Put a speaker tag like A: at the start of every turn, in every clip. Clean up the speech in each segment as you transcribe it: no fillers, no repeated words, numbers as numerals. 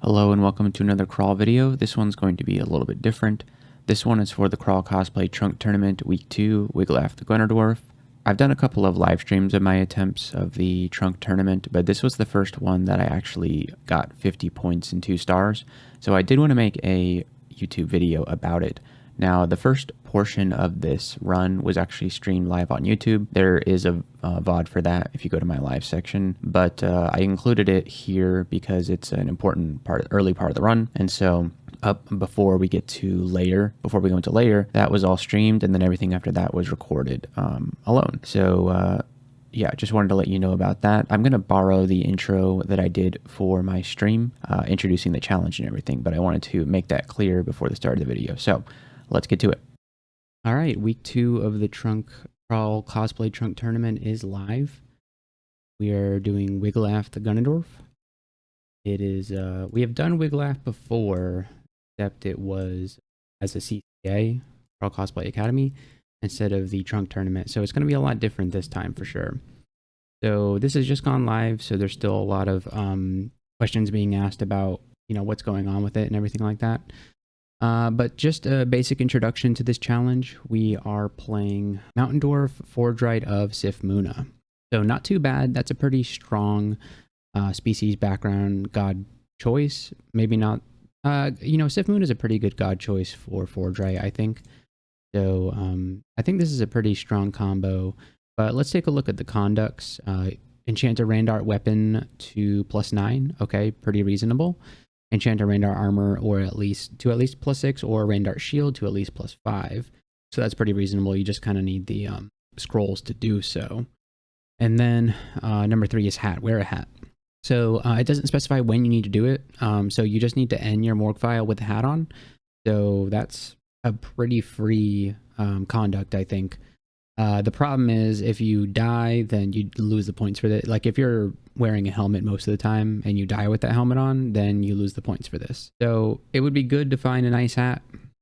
A: Hello and welcome to another crawl video. This one's going to be a little bit different. This one is for the Crawl Cosplay Trunk Tournament Week 2, Wiglaf the Dwarf. I've done a couple of live streams of my attempts of the Trunk Tournament, but this was the first one that I actually got 50 points and 2 stars, so I did want to make a YouTube video about it. Now, the first portion of this run was actually streamed live on YouTube. There is a VOD for that if you go to my live section, but I included it here because it's an important part, early part of the run. And so up before we get to Lair, before we go into Lair, that was all streamed, and then everything after that was recorded alone. So yeah, just wanted to let you know about that. I'm going to borrow the intro that I did for my stream, introducing the challenge and everything, but I wanted to make that clear before the start of the video. So let's get to it. All right, week 2 of the Crawl Cosplay Trunk Tournament is live. We are doing Wiglaf the Dwarf. It is, we have done Wiglaf before, except it was as a CCA, Crawl Cosplay Academy, instead of the Trunk Tournament. So it's going to be a lot different this time for sure. So this has just gone live, so there's still a lot of questions being asked about, you know, what's going on with it and everything like that. But just a basic introduction to this challenge. We are playing Mountain Dwarf, Forge Rite of Sif Muna. So not too bad. That's a pretty strong species background god choice. Maybe not. You know, Sif Muna is a pretty good god choice for Forge Rite, I think. So I think this is a pretty strong combo. But let's take a look at the conducts. Enchant a Randart weapon to +9. Okay, pretty reasonable. Enchant a Randart armor or at least +6, or Randart shield to at least +5. So that's pretty reasonable. You just kind of need the scrolls to do so. And then number 3 is hat. Wear a hat. So it doesn't specify when you need to do it. So you just need to end your morgue file with the hat on. So that's a pretty free conduct, I think. The problem is if you die, then you lose the points for this. Like if you're wearing a helmet most of the time and you die with that helmet on, then you lose the points for this. So it would be good to find a nice hat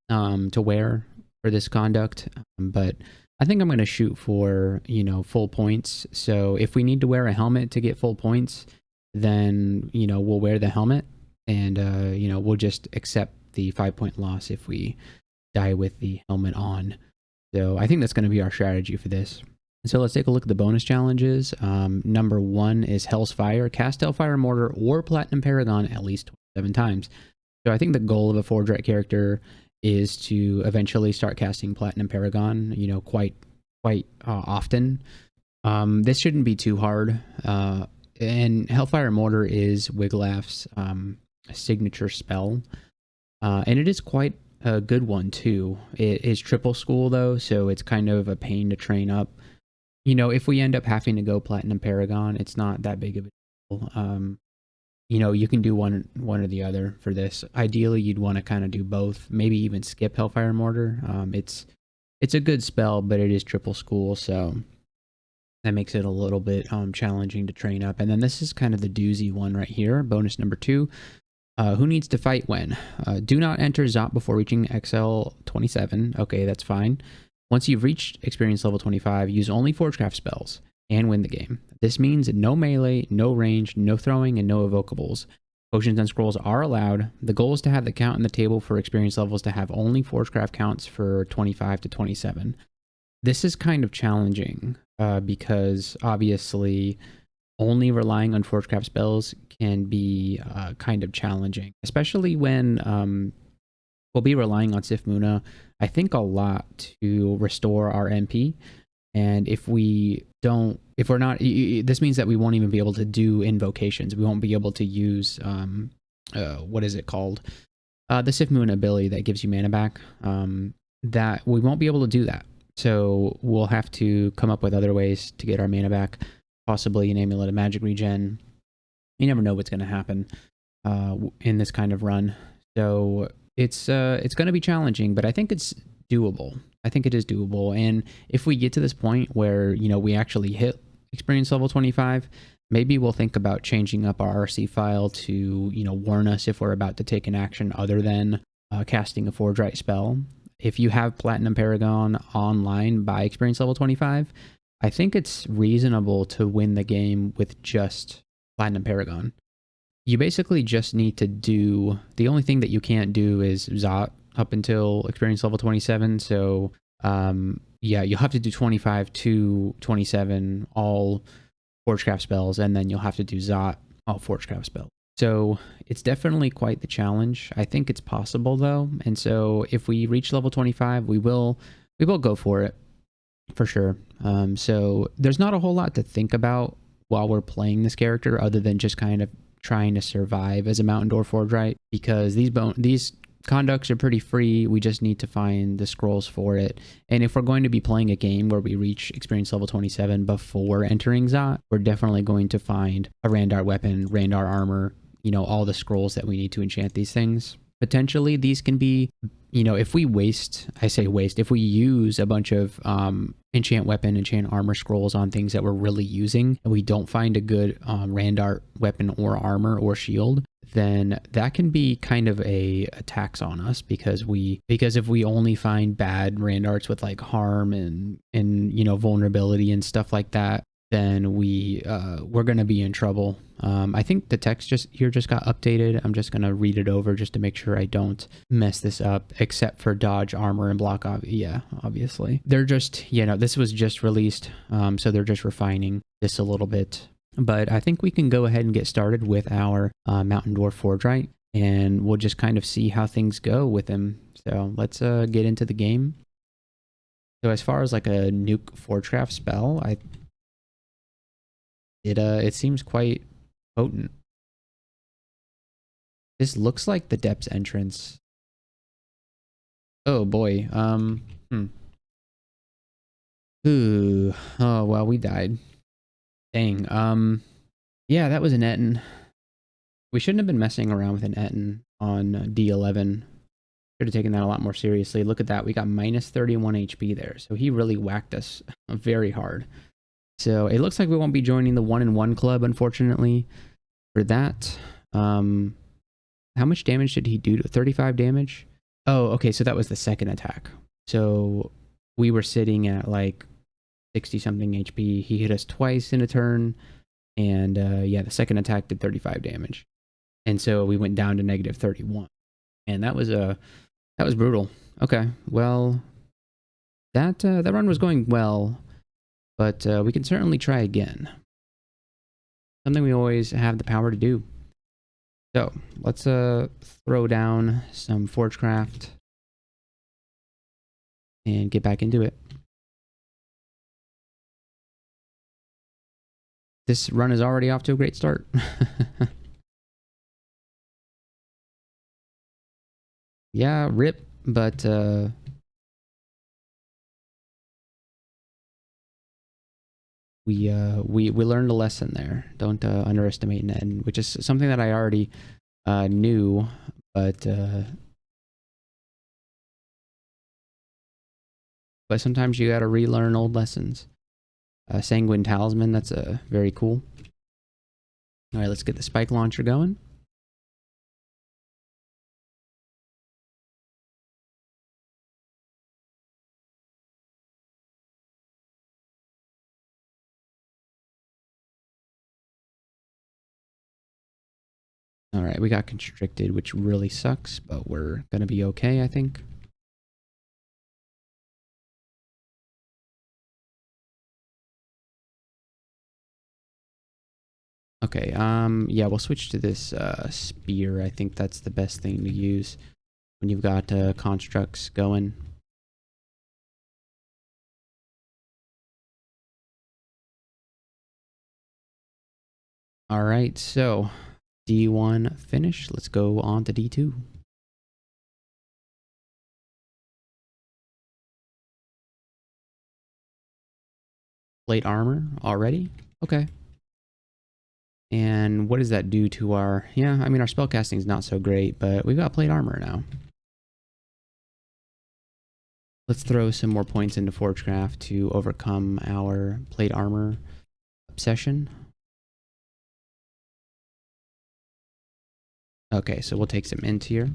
A: to wear for this conduct. But I think I'm going to shoot for, you know, full points. So if we need to wear a helmet to get full points, then, you know, we'll wear the helmet and, you know, we'll just accept the 5-point loss if we die with the helmet on. So I think that's going to be our strategy for this. So let's take a look at the bonus challenges. Number 1 is Hell's Fire. Cast Hellfire Mortar or Platinum Paragon at least 27 times. So I think the goal of a Forge Rite character is to eventually start casting Platinum Paragon, you know, quite often. This shouldn't be too hard. And Hellfire Mortar is Wiglaf's signature spell. And it is quite a good one too. It is triple school though, so it's kind of a pain to train up. You know, if we end up having to go Platinum Paragon, it's not that big of a deal. You know, you can do one or the other for this. Ideally, you'd want to kind of do both. Maybe even skip Hellfire Mortar. It's a good spell, but it is triple school, so that makes it a little bit challenging to train up. And then this is kind of the doozy one right here. Bonus number 2. Who needs to fight when? Do not enter Zop before reaching XL 27. Okay, that's fine. Once you've reached experience level 25, use only Forgecraft spells and win the game. This means no melee, no range, no throwing, and no evocables. Potions and scrolls are allowed. The goal is to have the count in the table for experience levels to have only Forgecraft counts for 25 to 27. This is kind of challenging because obviously only relying on Forgecraft spells can be kind of challenging, especially when we'll be relying on Sif Muna, I think, a lot to restore our MP. And if we're not, this means that we won't even be able to do invocations. We won't be able to use, what is it called? The Sif Muna ability that gives you mana back. That we won't be able to do that. So we'll have to come up with other ways to get our mana back. Possibly an Amulet of Magic regen. You never know what's going to happen in this kind of run. So it's going to be challenging, but I think it's doable. I think it is doable. And if we get to this point where, you know, we actually hit experience level 25, maybe we'll think about changing up our RC file to, you know, warn us if we're about to take an action other than casting a Forge Rite spell. If you have Platinum Paragon online by experience level 25, I think it's reasonable to win the game with just Platinum Paragon. you basically just need to do, the only thing that you can't do is Zot up until experience level 27. So yeah, you'll have to do 25 to 27 all Forgecraft spells, and then you'll have to do Zot all Forgecraft spells. So it's definitely quite the challenge. I think it's possible though, and so if we reach level 25, we will go for it for sure. So there's not a whole lot to think about while we're playing this character, other than just kind of trying to survive as a Mountain Dwarf Forge, because these conducts are pretty free. We just need to find the scrolls for it. And if we're going to be playing a game where we reach experience level 27 before entering Zot, we're definitely going to find a Randar weapon, Randar armor, you know, all the scrolls that we need to enchant these things. Potentially these can be, you know, if we if we use a bunch of enchant weapon, enchant armor scrolls on things that we're really using, and we don't find a good Randar weapon or armor or shield, then that can be kind of a tax on us, because if we only find bad Randarts with like harm and you know, vulnerability and stuff like that, then we're gonna be in trouble. I think the text just got updated. I'm just gonna read it over just to make sure I don't mess this up, except for dodge, armor, and block. Yeah, obviously. They're just, you know, this was just released, so they're just refining this a little bit. But I think we can go ahead and get started with our Mountain Dwarf Forge, and we'll just kind of see how things go with him. So let's get into the game. So as far as like a nuke Forgecraft spell, it seems quite potent. This looks like the depths entrance. Oh boy. Ooh. Oh well, we died. Dang. Yeah, that was an Etten. We shouldn't have been messing around with an Etten on D11. Should have taken that a lot more seriously. Look at that. We got minus 31 HP there. So he really whacked us very hard. So it looks like we won't be joining the 1-in-1 club, unfortunately, for that. How much damage did he do? 35 damage? Oh, okay, so that was the second attack. So we were sitting at like 60-something HP. He hit us twice in a turn, and yeah, the second attack did 35 damage. And so we went down to negative 31. And that was brutal. Okay, well, that run was going well, but we can certainly try again. Something we always have the power to do. So let's throw down some Forgecraft and get back into it. This run is already off to a great start. Yeah, rip, but we learned a lesson there. Don't underestimate Ned, which is something that I already knew, but sometimes you gotta relearn old lessons. Sanguine Talisman, that's very cool. All right, let's get the spike launcher going. All right, we got constricted, which really sucks, but we're gonna be okay, I think. Okay, yeah, we'll switch to this spear. I think that's the best thing to use when you've got constructs going. All right, so D1 finished. Let's go on to D2. Plate armor already? Okay. And what does that do to our... Yeah, I mean, our spellcasting is not so great, but we've got plate armor now. Let's throw some more points into Forgecraft to overcome our plate armor obsession. Okay, so we'll take some int here.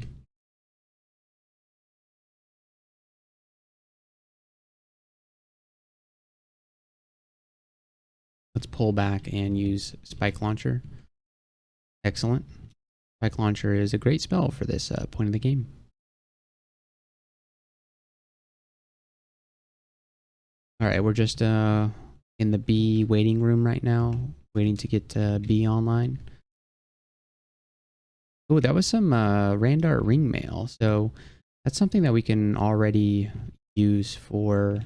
A: Let's pull back and use spike launcher. Excellent. Spike Launcher is a great spell for this point of the game. Alright, we're just in the B waiting room right now, waiting to get B online. Oh, that was some Randart ring mail, so that's something that we can already use for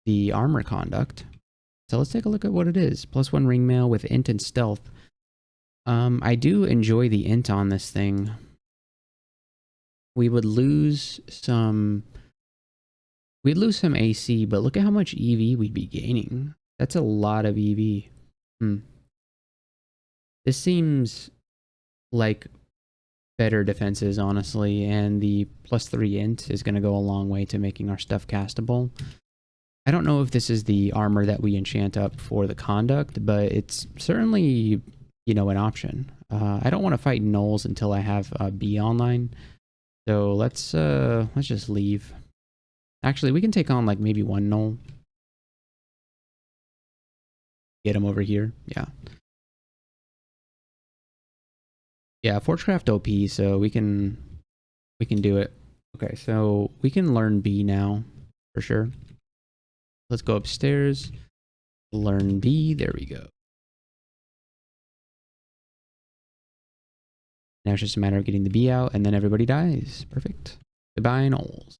A: the armor conduct. So let's take a look at what it is. +1 ring mail with int and stealth. I do enjoy the int on this thing. We would lose some... We'd lose some AC, but look at how much EV we'd be gaining. That's a lot of EV. This seems like better defenses, honestly, and the +3 int is going to go a long way to making our stuff castable. I don't know if this is the armor that we enchant up for the conduct, but it's certainly, you know, an option. I don't want to fight gnolls until I have B online, so let's just leave. Actually, we can take on like maybe one gnoll. Get him over here. Yeah. Yeah, Forgecraft OP, so we can do it. Okay, so we can learn B now, for sure. Let's go upstairs. Learn B. There we go. Now it's just a matter of getting the B out, and then everybody dies. Perfect. Goodbye, gnolls.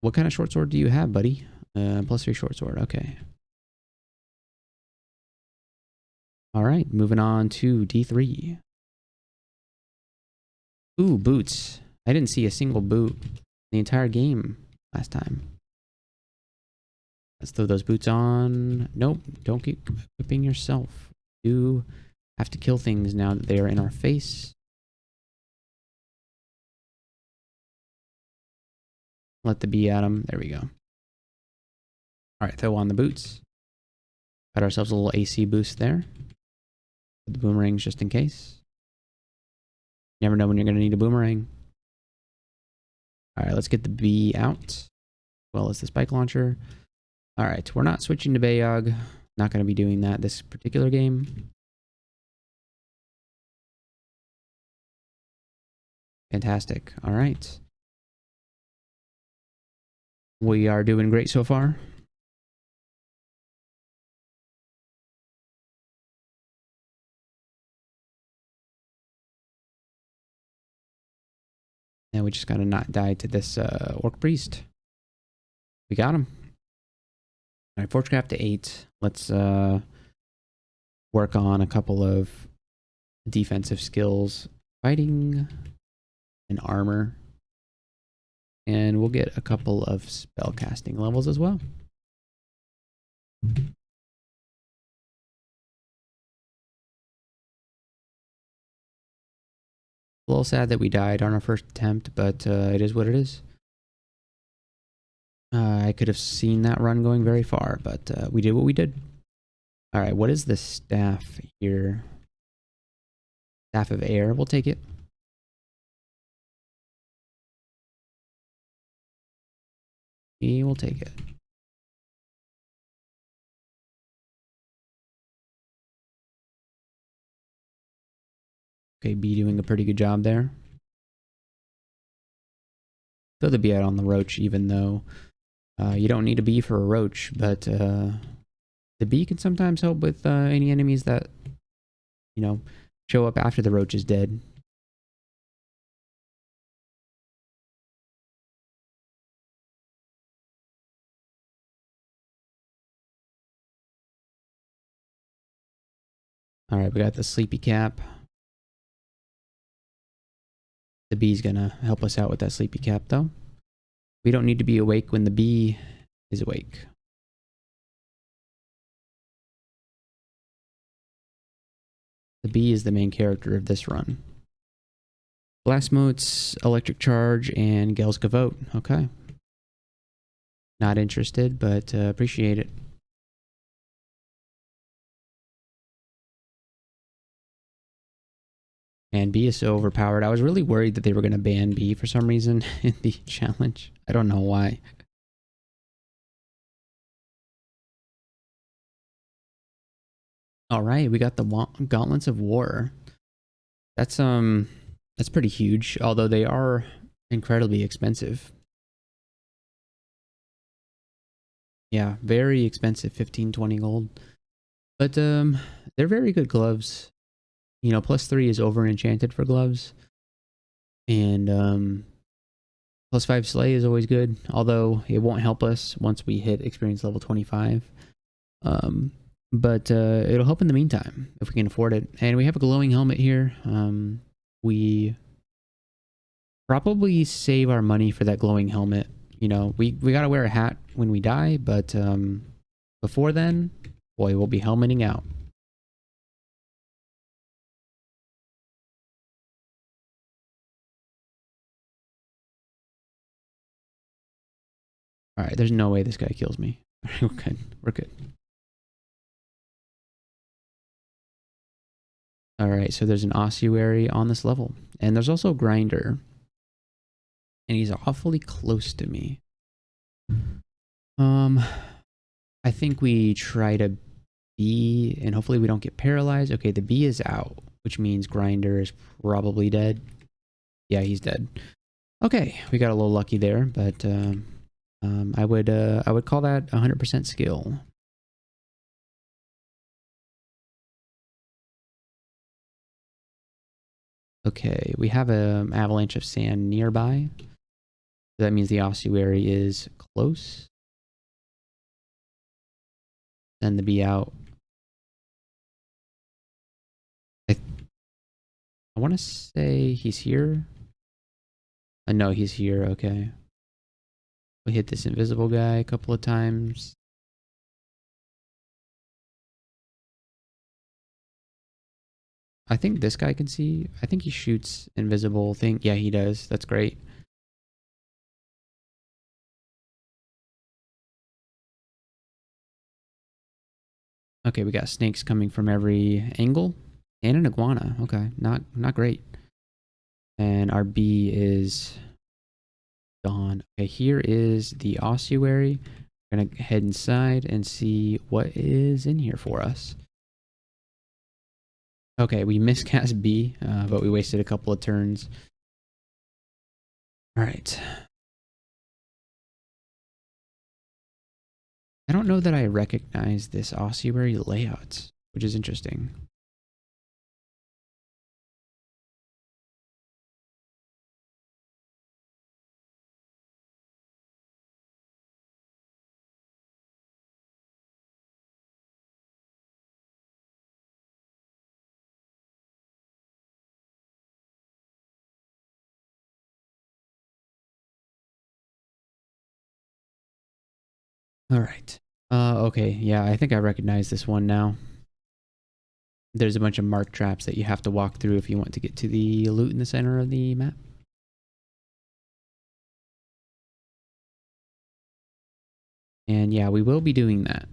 A: What kind of short sword do you have, buddy? +3 short sword. Okay. All right, moving on to D3. Ooh, boots. I didn't see a single boot the entire game last time. Let's throw those boots on. Nope, don't keep equipping yourself. You have to kill things now that they are in our face. Let the bee at them. There we go. All right, throw on the boots. Got ourselves a little AC boost there. Put the boomerangs just in case. You never know when you're going to need a boomerang. All right, let's get the bee out, as well as the spike launcher. All right, we're not switching to Bayog. Not going to be doing that this particular game. Fantastic. All right. We are doing great so far. And we just got to not die to this Orc Priest. We got him. All right, Forgecraft to 8. Let's work on a couple of defensive skills. Fighting and armor. And we'll get a couple of spellcasting levels as well. A little sad that we died on our first attempt, but it is what it is. I could have seen that run going very far, but we did what we did. All right, what is the staff here? Staff of Air, we'll take it. We will take it. Okay, B doing a pretty good job there. Throw the bee out on the roach, even though you don't need a bee for a roach, but the bee can sometimes help with any enemies that, you know, show up after the roach is dead. All right, we got the sleepy cap. The bee's gonna help us out with that sleepy cap, though. We don't need to be awake when the bee is awake. The bee is the main character of this run. Blast Motes, Electric Charge, and Gale's Gavote. Okay. Not interested, but appreciate it. And B is so overpowered. I was really worried that they were going to ban B for some reason in the challenge. I don't know why. All right, we got the Gauntlets of War. That's pretty huge, although they are incredibly expensive. Yeah, very expensive, 15, 20 gold. But they're very good gloves. You know, +3 is over enchanted for gloves. And +5 slay is always good, although it won't help us once we hit experience level 25. But it'll help in the meantime if we can afford it. And we have a glowing helmet here. We probably save our money for that glowing helmet. You know, we gotta wear a hat when we die, but before then, boy, we'll be helmeting out. All right, there's no way this guy kills me. We're good. We're good. All right, so there's an ossuary on this level, and there's also a grinder, and he's awfully close to me. I think we try to B, and hopefully we don't get paralyzed. Okay, the B is out, which means grinder is probably dead. Yeah, he's dead. Okay, we got a little lucky there, but I would call that 100% skill. Okay, we have an avalanche of sand nearby. That means the ossuary is close. Send the bee out. I want to say he's here. No, he's here. Okay. We hit this invisible guy a couple of times. I think this guy can see. I think he shoots invisible thing. Yeah, he does. That's great. Okay, we got snakes coming from every angle. And an iguana. Okay, not great. And our bee is gone. Okay, here is the ossuary. We're gonna head inside and see what is in here for us. Okay, we miscast B, but we wasted a couple of turns. All right. I don't know that I recognize this ossuary layout, which is interesting. All right. Okay, yeah, I think I recognize this one now. There's a bunch of mark traps that you have to walk through if you want to get to the loot in the center of the map. And yeah, we will be doing that.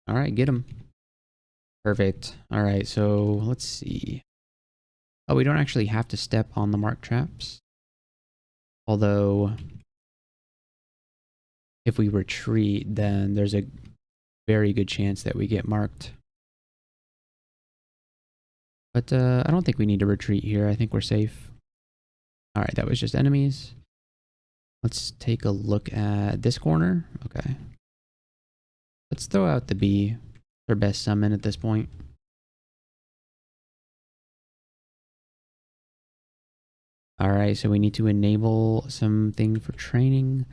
A: All right, get him. Perfect. All right, so let's see. Oh, we don't actually have to step on the mark traps. Although, if we retreat, then there's a very good chance that we get marked. But I don't think we need to retreat here. I think we're safe. All right, that was just enemies. Let's take a look at this corner. Okay. Let's throw out the bee. Our best summon at this point. All right, so we need to enable something for training.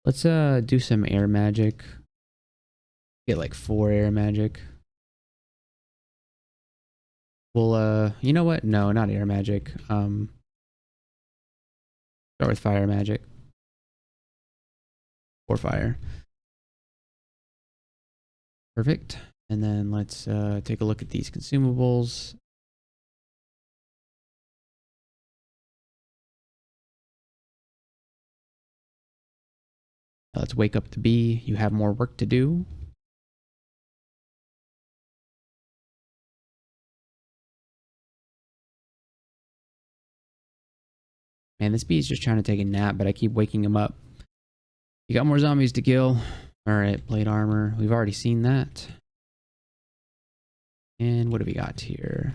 A: Let's do some air magic. Get like 4 air magic. We'll you know what? No, not air magic. Start with fire magic. Or fire. Perfect. And then let's take a look at these consumables. Let's wake up the bee. You have more work to do. Man, this bee's just trying to take a nap, but I keep waking him up. You got more zombies to kill. Alright, plate armor. We've already seen that. And what do we got here?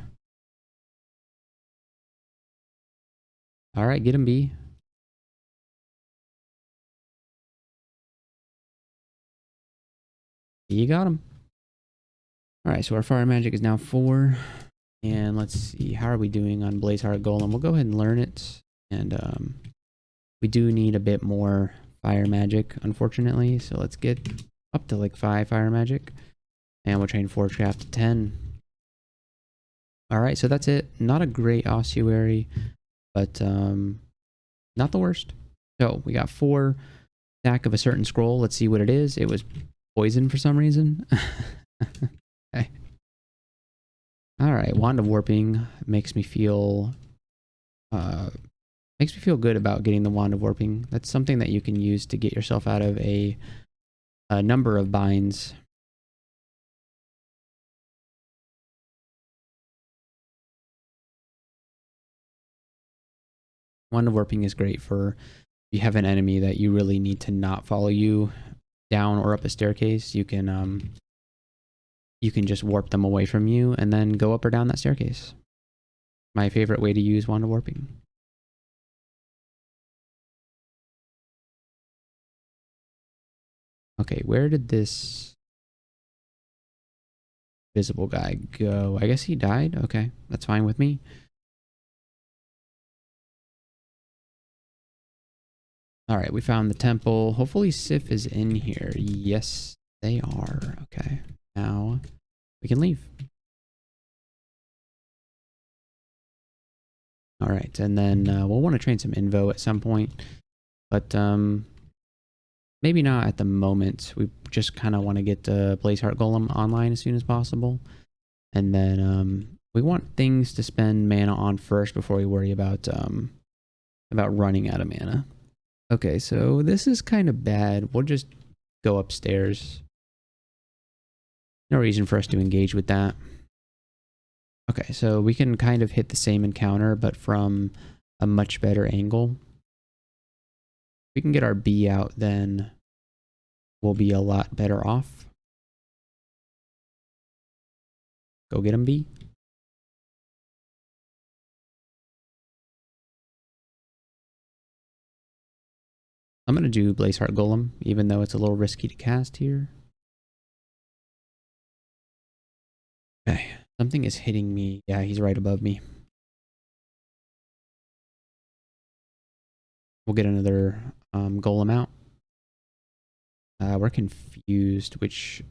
A: Alright, get him, bee. You got him. Alright, so our fire magic is now 4. And let's see, how are we doing on Blazeheart Golem? We'll go ahead and learn it. And we do need a bit more fire magic, unfortunately. So let's get up to like 5 fire magic. And we'll train Forgecraft to 10. Alright, so that's it. Not a great ossuary, but not the worst. So we got 4 stack of a certain scroll. Let's see what it is. It was poison for some reason. Okay. Alright, Wand of Warping makes me feel good about getting the Wand of Warping. That's something that you can use to get yourself out of a number of binds. Wand of Warping is great for if you have an enemy that you really need to not follow you down or up a staircase. You can just warp them away from you and then go up or down that staircase. My favorite way to use Wand of Warping. Okay, where did this visible guy go? I guess he died. Okay, that's fine with me. Alright, we found the temple. Hopefully Sif is in here. Yes, they are. Okay, now we can leave. Alright, and then we'll want to train some Invo at some point. But maybe not at the moment. We just kind of want to get Blazeheart Golem online as soon as possible. And then we want things to spend mana on first before we worry about running out of mana. Okay, so this is kind of bad. We'll just go upstairs. No reason for us to engage with that. Okay, so we can kind of hit the same encounter, but from a much better angle. If we can get our bee out, then we'll be a lot better off. Go get him, bee. I'm going to do Blazeheart Golem, even though it's a little risky to cast here. Okay, something is hitting me. Yeah, he's right above me. We'll get another Golem out. We're confused, which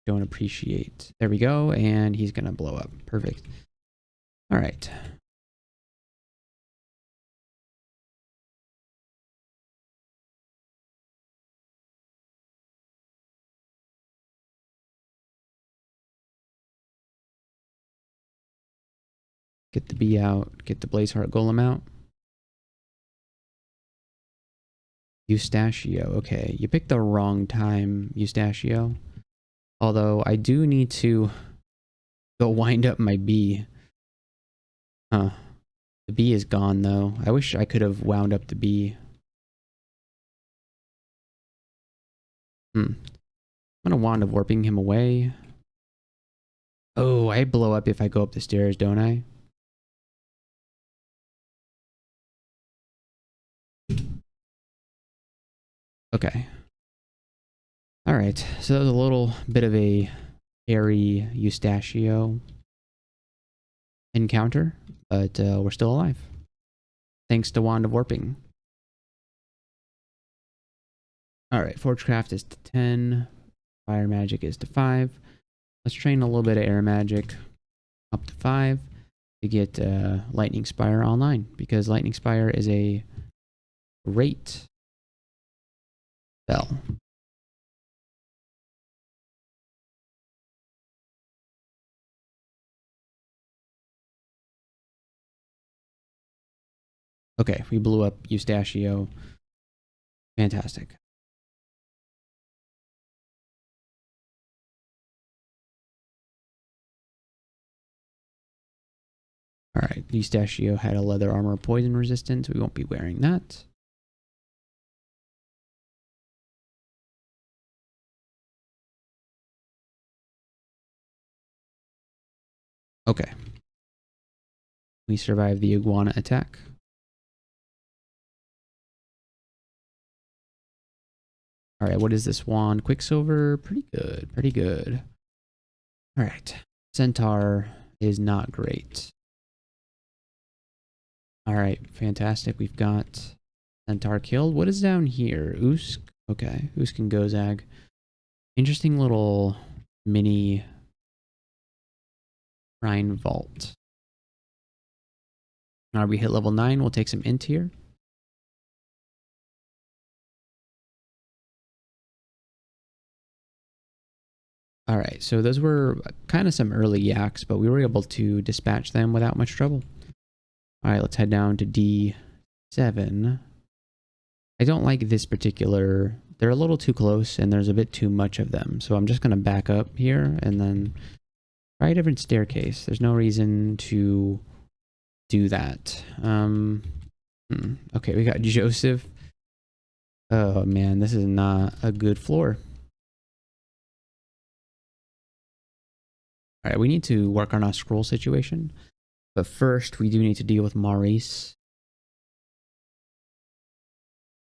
A: don't appreciate. There we go, and he's going to blow up. Perfect. All right. Get the bee out. Get the Blazeheart Golem out. Eustachio. Okay, you picked the wrong time, Eustachio. Although I do need to go wind up my bee. Huh. The bee is gone though. I wish I could have wound up the bee. I'm gonna Wand of Warping him away. Oh, I blow up if I go up the stairs, don't I? Okay. Alright, so that was a little bit of a hairy Eustachio encounter, but we're still alive. Thanks to Wand of Warping. Alright, Forgecraft is to 10. Fire Magic is to 5. Let's train a little bit of Air Magic up to 5 to get Lightning Spire online, because Lightning Spire is a great spell. Okay, we blew up Eustachio. Fantastic. Alright, Pistachio had a leather armor poison resistance. We won't be wearing that. Okay. We survived the iguana attack. Alright, what is this wand? Quicksilver. Pretty good. Pretty good. Alright. Centaur is not great. Alright, fantastic. We've got Centaur killed. What is down here? Usk? Okay, Usk and Gozag. Interesting little mini shrine vault. Alright, we hit level 9. We'll take some int here. Alright, so those were kind of some early yaks, but we were able to dispatch them without much trouble. Alright, let's head down to D7. I don't like this particular... They're a little too close, and there's a bit too much of them. So I'm just going to back up here, and then try a different staircase. There's no reason to do that. Okay, we got Joseph. Oh, man, this is not a good floor. Alright, we need to work on our scroll situation. But first, we do need to deal with Maurice.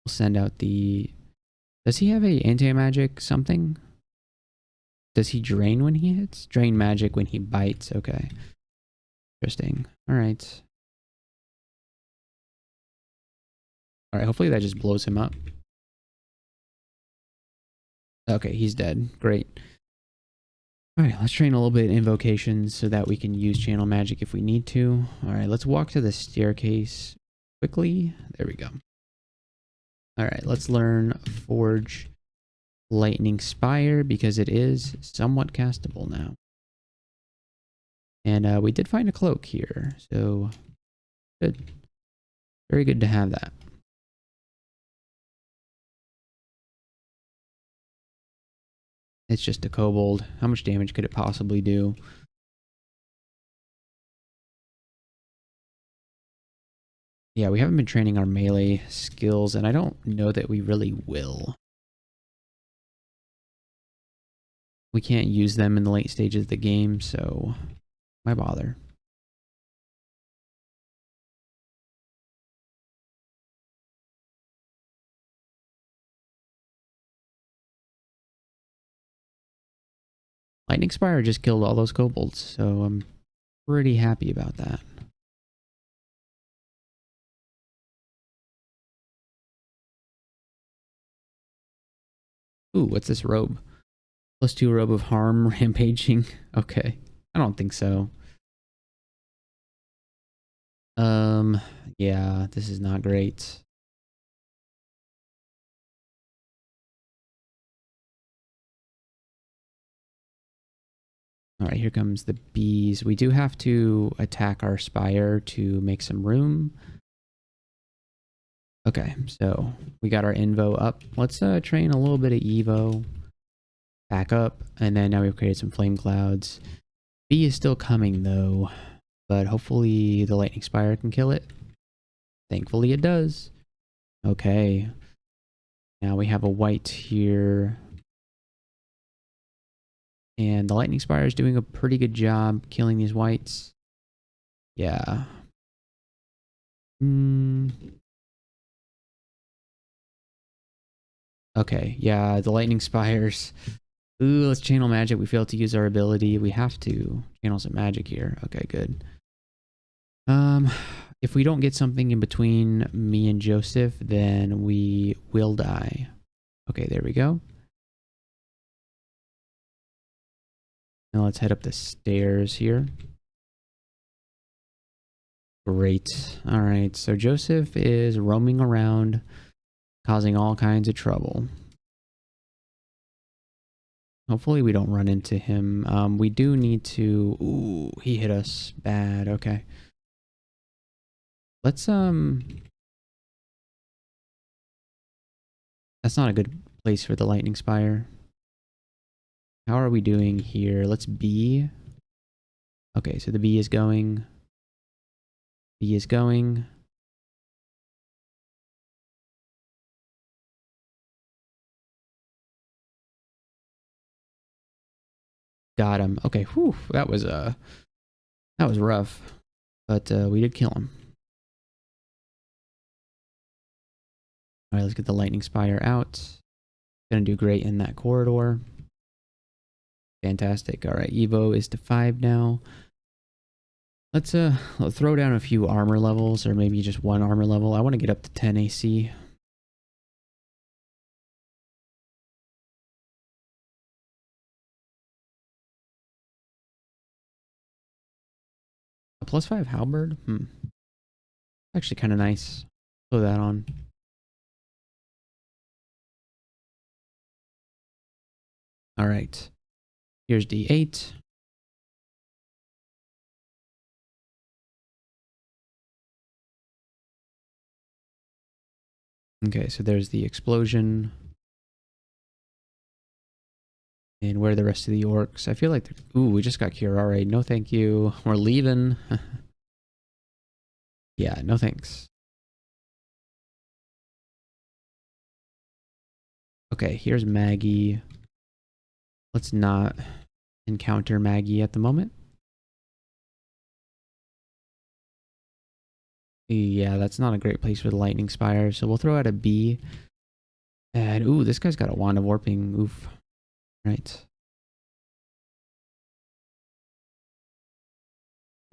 A: We'll send out the... Does he have a anti-magic something? Does he drain when he hits? Drain magic when he bites. Okay. Interesting. Alright. Alright, hopefully that just blows him up. Okay, he's dead. Great. Alright, let's train a little bit in invocations so that we can use channel magic if we need to. Alright, let's walk to the staircase quickly. There we go. Alright, let's learn Forge Lightning Spire because it is somewhat castable now. And we did find a cloak here, so good. Very good to have that. It's just a kobold. How much damage could it possibly do? Yeah, we haven't been training our melee skills, and I don't know that we really will. We can't use them in the late stages of the game, so why bother? Lightning Spire just killed all those kobolds, so I'm pretty happy about that. Ooh, what's this robe? +2 robe of harm rampaging. Okay. I don't think so. Yeah, this is not great. Alright, here comes the bees. We do have to attack our spire to make some room. Okay, so we got our invo up. Let's train a little bit of evo. Back up, and then now we've created some flame clouds. Bee is still coming though, but hopefully the lightning spire can kill it. Thankfully it does. Okay. Now we have a white here. And the lightning spire is doing a pretty good job killing these whites. Yeah. Okay, yeah, the lightning spires. Ooh, let's channel magic. We failed to use our ability. We have to channel some magic here. Okay, good. If we don't get something in between me and Joseph, then we will die. Okay, there we go. Now let's head up the stairs here. Great. All right, so Joseph is roaming around, causing all kinds of trouble. Hopefully we don't run into him. We do need to... Ooh, he hit us bad. Okay. Let's, that's not a good place for the lightning spire. How are we doing here? Let's B. Okay, so the B is going. B is going. Got him. Okay, whew, that was rough. But we did kill him. Alright, let's get the lightning spire out. Gonna do great in that corridor. Fantastic. Alright, Evo is to 5 now. Let's throw down a few armor levels, or maybe just one armor level. I want to get up to 10 AC. A +5 halberd? Actually kind of nice. Throw that on. Alright. Here's D8. Okay, so there's the explosion. And where are the rest of the orcs? I feel like... Ooh, we just got cure. Alright, no thank you. We're leaving. Yeah, no thanks. Okay, here's Maggie. Let's not encounter Maggie at the moment. Yeah, that's not a great place for the lightning spire, so we'll throw out a B. And ooh, this guy's got a wand of warping. Oof. Right.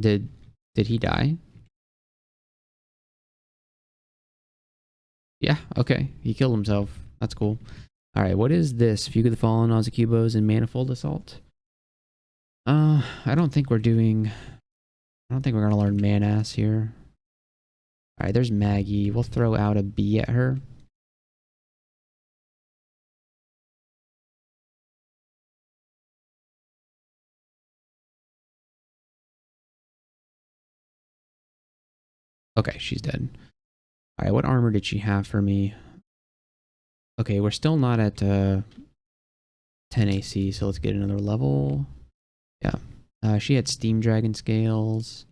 A: Did he die? Yeah, okay. He killed himself. That's cool. Alright, what is this? Fugue of the Fallen, Ozakubos, and Manifold Assault? I don't think we're gonna learn Manass here. Alright, there's Maggie. We'll throw out a B at her. Okay, she's dead. Alright, what armor did she have for me? Okay, we're still not at 10 AC, so let's get another level. Yeah. She had Steam Dragon Scales.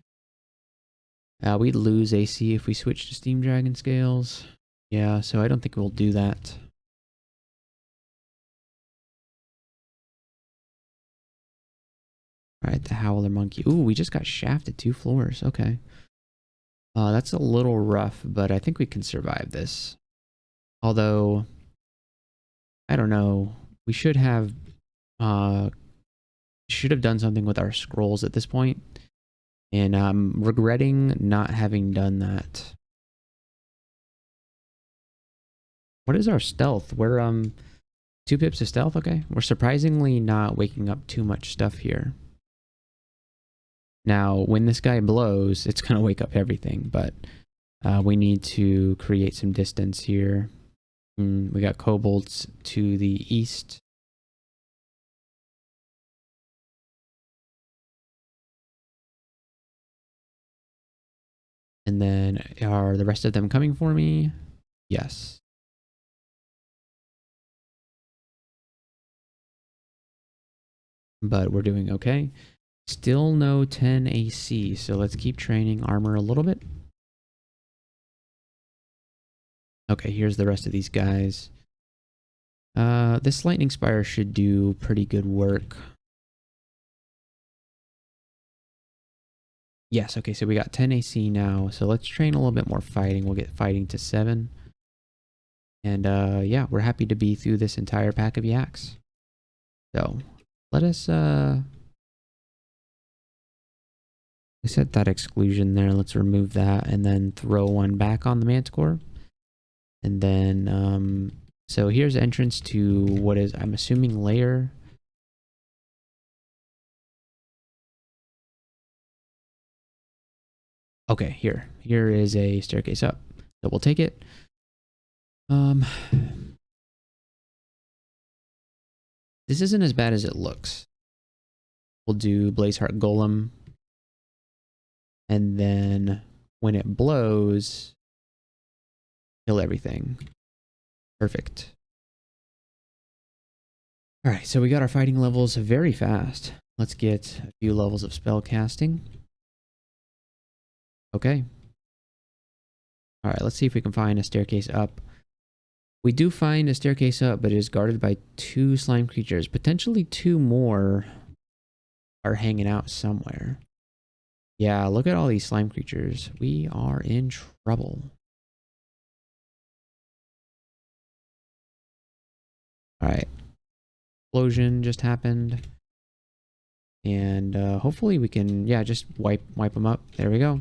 A: We'd lose AC if we switch to Steam Dragon Scales. Yeah, so I don't think we'll do that. Alright, the Howler Monkey. Ooh, we just got shafted 2 floors. Okay. That's a little rough, but I think we can survive this. Although, I don't know. We should have done something with our scrolls at this point. And I'm regretting not having done that. What is our stealth? We're 2 pips of stealth, okay. We're surprisingly not waking up too much stuff here. Now, when this guy blows, it's gonna wake up everything, but we need to create some distance here. We got kobolds to the east. And then are the rest of them coming for me? Yes. But we're doing okay. Still no 10 AC, so let's keep training armor a little bit. Okay, here's the rest of these guys. This lightning spire should do pretty good work. Yes, okay, so we got 10 AC now, so let's train a little bit more fighting. We'll get fighting to 7. And yeah, we're happy to be through this entire pack of yaks. So, let us we set that exclusion there. Let's remove that and then throw one back on the Manticore. And then, so here's entrance to what is, I'm assuming, Lair. Okay, here is a staircase up. So we'll take it. This isn't as bad as it looks. We'll do Blazeheart Golem. And then when it blows, kill everything. Perfect. Alright, so we got our fighting levels very fast. Let's get a few levels of spell casting. Okay, All right, let's see if we can find a staircase up. We do find a staircase up, but it is guarded by 2 slime creatures. Potentially 2 more are hanging out somewhere. Yeah, look at all these slime creatures. We are in trouble. All right. Explosion just happened. And hopefully we can, yeah, just wipe them up. There we go.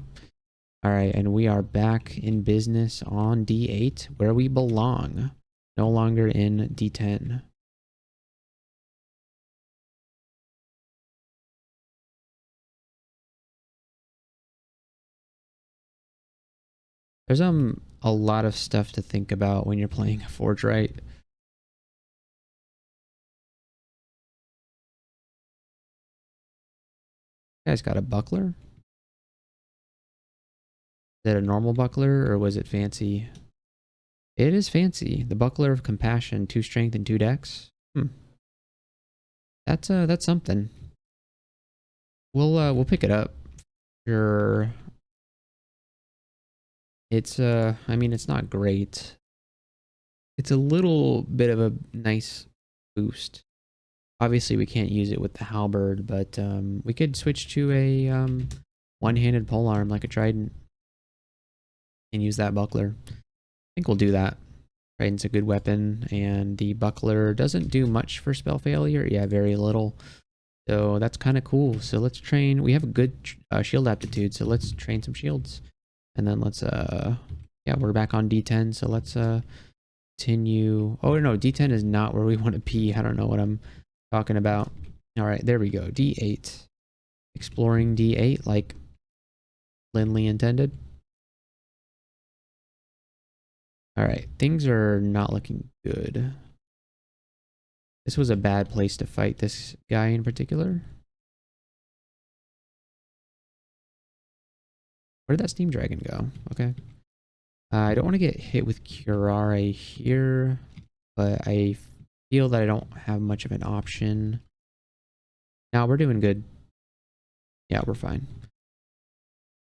A: All right, and we are back in business on D8, where we belong. No longer in D10. There's a lot of stuff to think about when you're playing Forge Right. Guy's got a buckler. Is it a normal buckler or was it fancy? It is fancy. The buckler of compassion, 2 strength and 2 dex. That's something. We'll pick it up. Sure. It's I mean it's not great. It's a little bit of a nice boost. Obviously we can't use it with the halberd, but we could switch to a one-handed polearm like a trident and use that buckler. I think we'll do that. Trident's a good weapon, and the buckler doesn't do much for spell failure. Yeah, very little. So that's kind of cool. So let's train. We have a good shield aptitude, so let's train some shields. And then let's, yeah, we're back on D10, so let's continue. Oh, no, D10 is not where we want to be. I don't know what I'm talking about. All right, there we go. D8. Exploring D8 like Lindley intended. All right, things are not looking good. This was a bad place to fight this guy in particular. Where did that steam dragon go? Okay. I don't want to get hit with Curare here, but I feel that I don't have much of an option. Now we're doing good. Yeah, we're fine.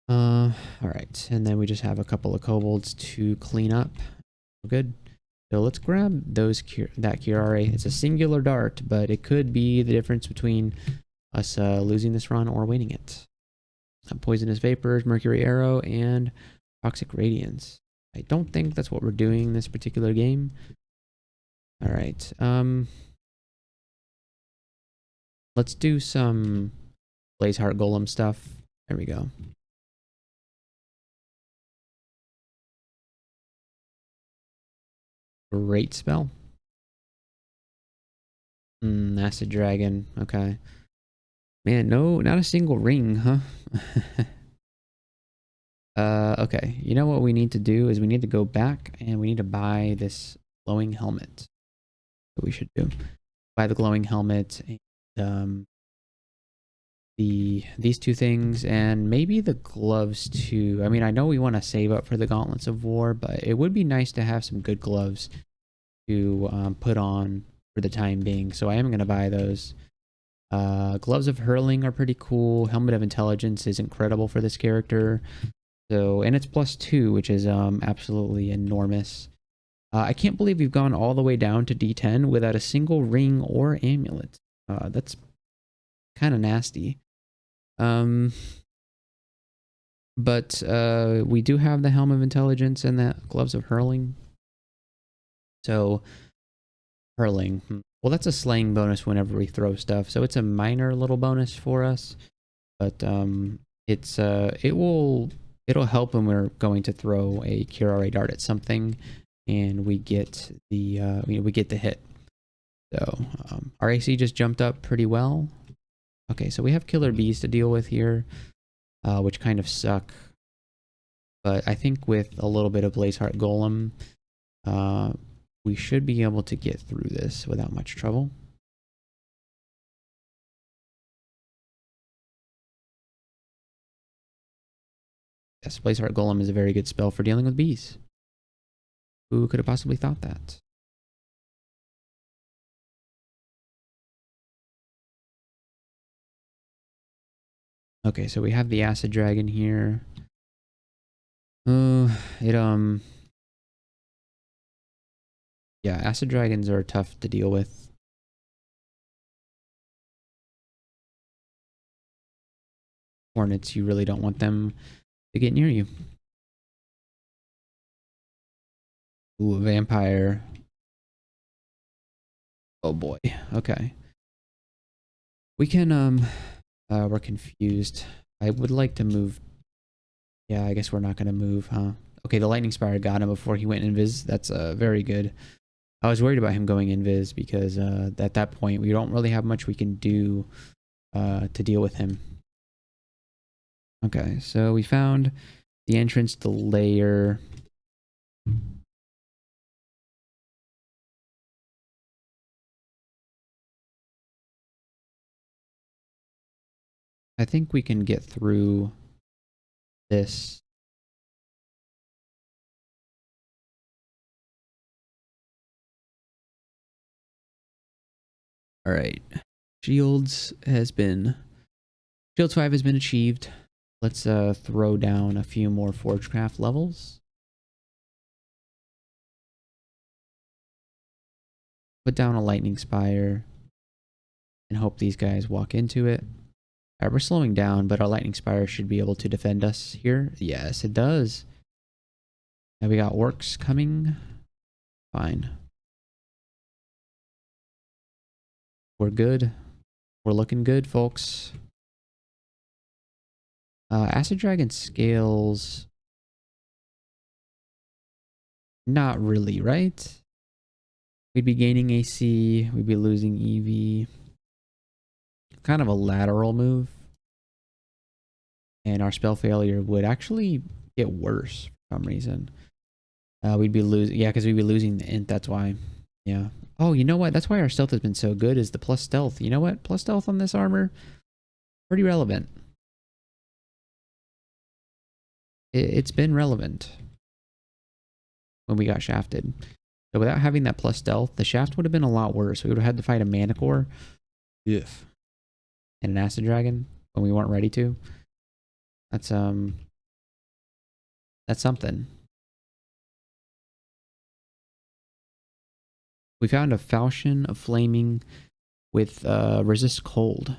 A: All right, and then we just have a couple of kobolds to clean up. We're good. So let's grab that Curare. It's a singular dart, but it could be the difference between us losing this run or winning it. Poisonous vapors, mercury arrow, and toxic radiance. I don't think that's what we're doing in this particular game. All right. Let's do some Blazeheart Golem stuff. There we go. Great spell. Acid Dragon. Okay. Man, no, not a single ring, huh? Okay. You know what we need to do is we need to go back and we need to buy this glowing helmet. What we should do. Buy the glowing helmet and these 2 things and maybe the gloves too. I mean, I know we want to save up for the Gauntlets of War, but it would be nice to have some good gloves to put on for the time being. So I am going to buy those. Gloves of Hurling are pretty cool. Helmet of Intelligence is incredible for this character. So, and it's +2, which is absolutely enormous. I can't believe we've gone all the way down to D10 without a single ring or amulet. That's kind of nasty. But we do have the Helm of Intelligence and the Gloves of Hurling. So, Hurling. Well, that's a slaying bonus whenever we throw stuff. So it's a minor little bonus for us. But it'll help when we're going to throw a Curare dart at something and we get the we get the hit. So our AC just jumped up pretty well. Okay, so we have killer bees to deal with here, which kind of suck. But I think with a little bit of Blazeheart Golem, we should be able to get through this without much trouble. Yes, Blazeheart Golem is a very good spell for dealing with bees. Who could have possibly thought that? Okay, so we have the Acid Dragon here. It yeah, acid dragons are tough to deal with. Hornets, you really don't want them to get near you. Ooh, a vampire. Oh boy. Okay. We can we're confused. I would like to move. Yeah, I guess we're not gonna move, huh? Okay, the lightning spire got him before he went invis. That's very good. I was worried about him going invis because at that point we don't really have much we can do to deal with him. Okay, so we found the entrance to Lair. I think we can get through this. All right. Shields 5 has been achieved. Let's throw down a few more Forgecraft levels. Put down a lightning spire and hope these guys walk into it. All right, we're slowing down, but our lightning spire should be able to defend us here. Yes, it does. Now we got orcs coming. Fine. We're good. We're looking good, folks. Acid Dragon scales. Not really, right? We'd be gaining AC. We'd be losing EV. Kind of a lateral move. And our spell failure would actually get worse for some reason. We'd be losing. Yeah, because we'd be losing the int. That's why. Yeah. Oh, you know what? That's why our stealth has been so good is the plus stealth. You know what? Plus stealth on this armor. Pretty relevant. It's been relevant when we got shafted. So without having that plus stealth, the shaft would have been a lot worse. We would have had to fight a Manicore. Ugh. And an Acid Dragon when we weren't ready to. That's something. We found a falchion of flaming with resist cold.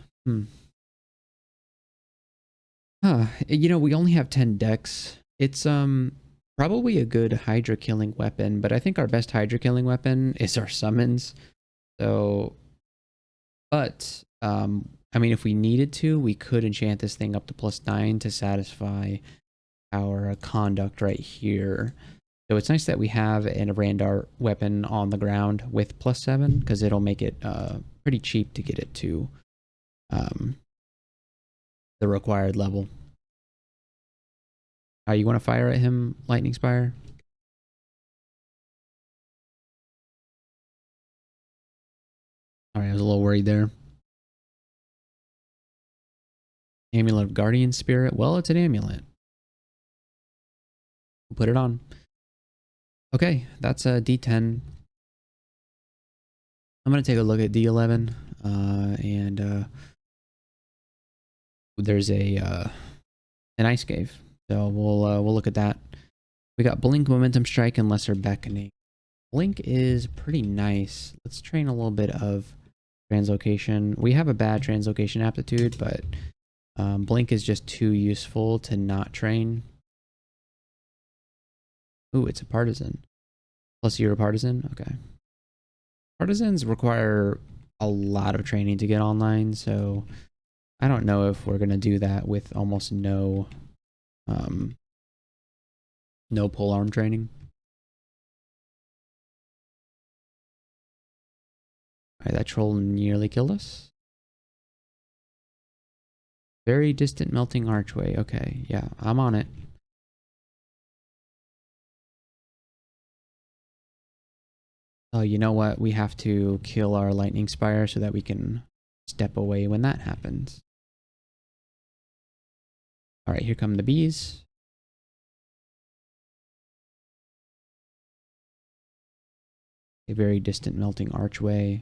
A: Huh. You know, we only have 10 decks. It's probably a good Hydra killing weapon, but I think our best Hydra killing weapon is our summons. So, but I mean, if we needed to, we could enchant this thing up to +9 to satisfy our conduct right here. So it's nice that we have a Randar weapon on the ground with +7 because it'll make it pretty cheap to get it to the required level. You want to fire at him, Lightning Spire? All right, I was a little worried there. Amulet of Guardian Spirit. Well, it's an amulet. We'll put it on. Okay, that's a D10. I'm going to take a look at D11. And there's an Ice Cave. So we'll look at that. We got Blink, Momentum Strike, and Lesser Beckoning. Blink is pretty nice. Let's train a little bit of Translocation. We have a bad Translocation aptitude, but Blink is just too useful to not train. Ooh, it's a Partisan. Plus you're a Partisan? Okay. Partisans require a lot of training to get online, so I don't know if we're going to do that with almost no polearm training. Alright, that troll nearly killed us. Very distant melting archway. Okay, yeah, I'm on it. Oh, you know what? We have to kill our lightning spire so that we can step away when that happens. Alright, here come the bees. A very distant melting archway.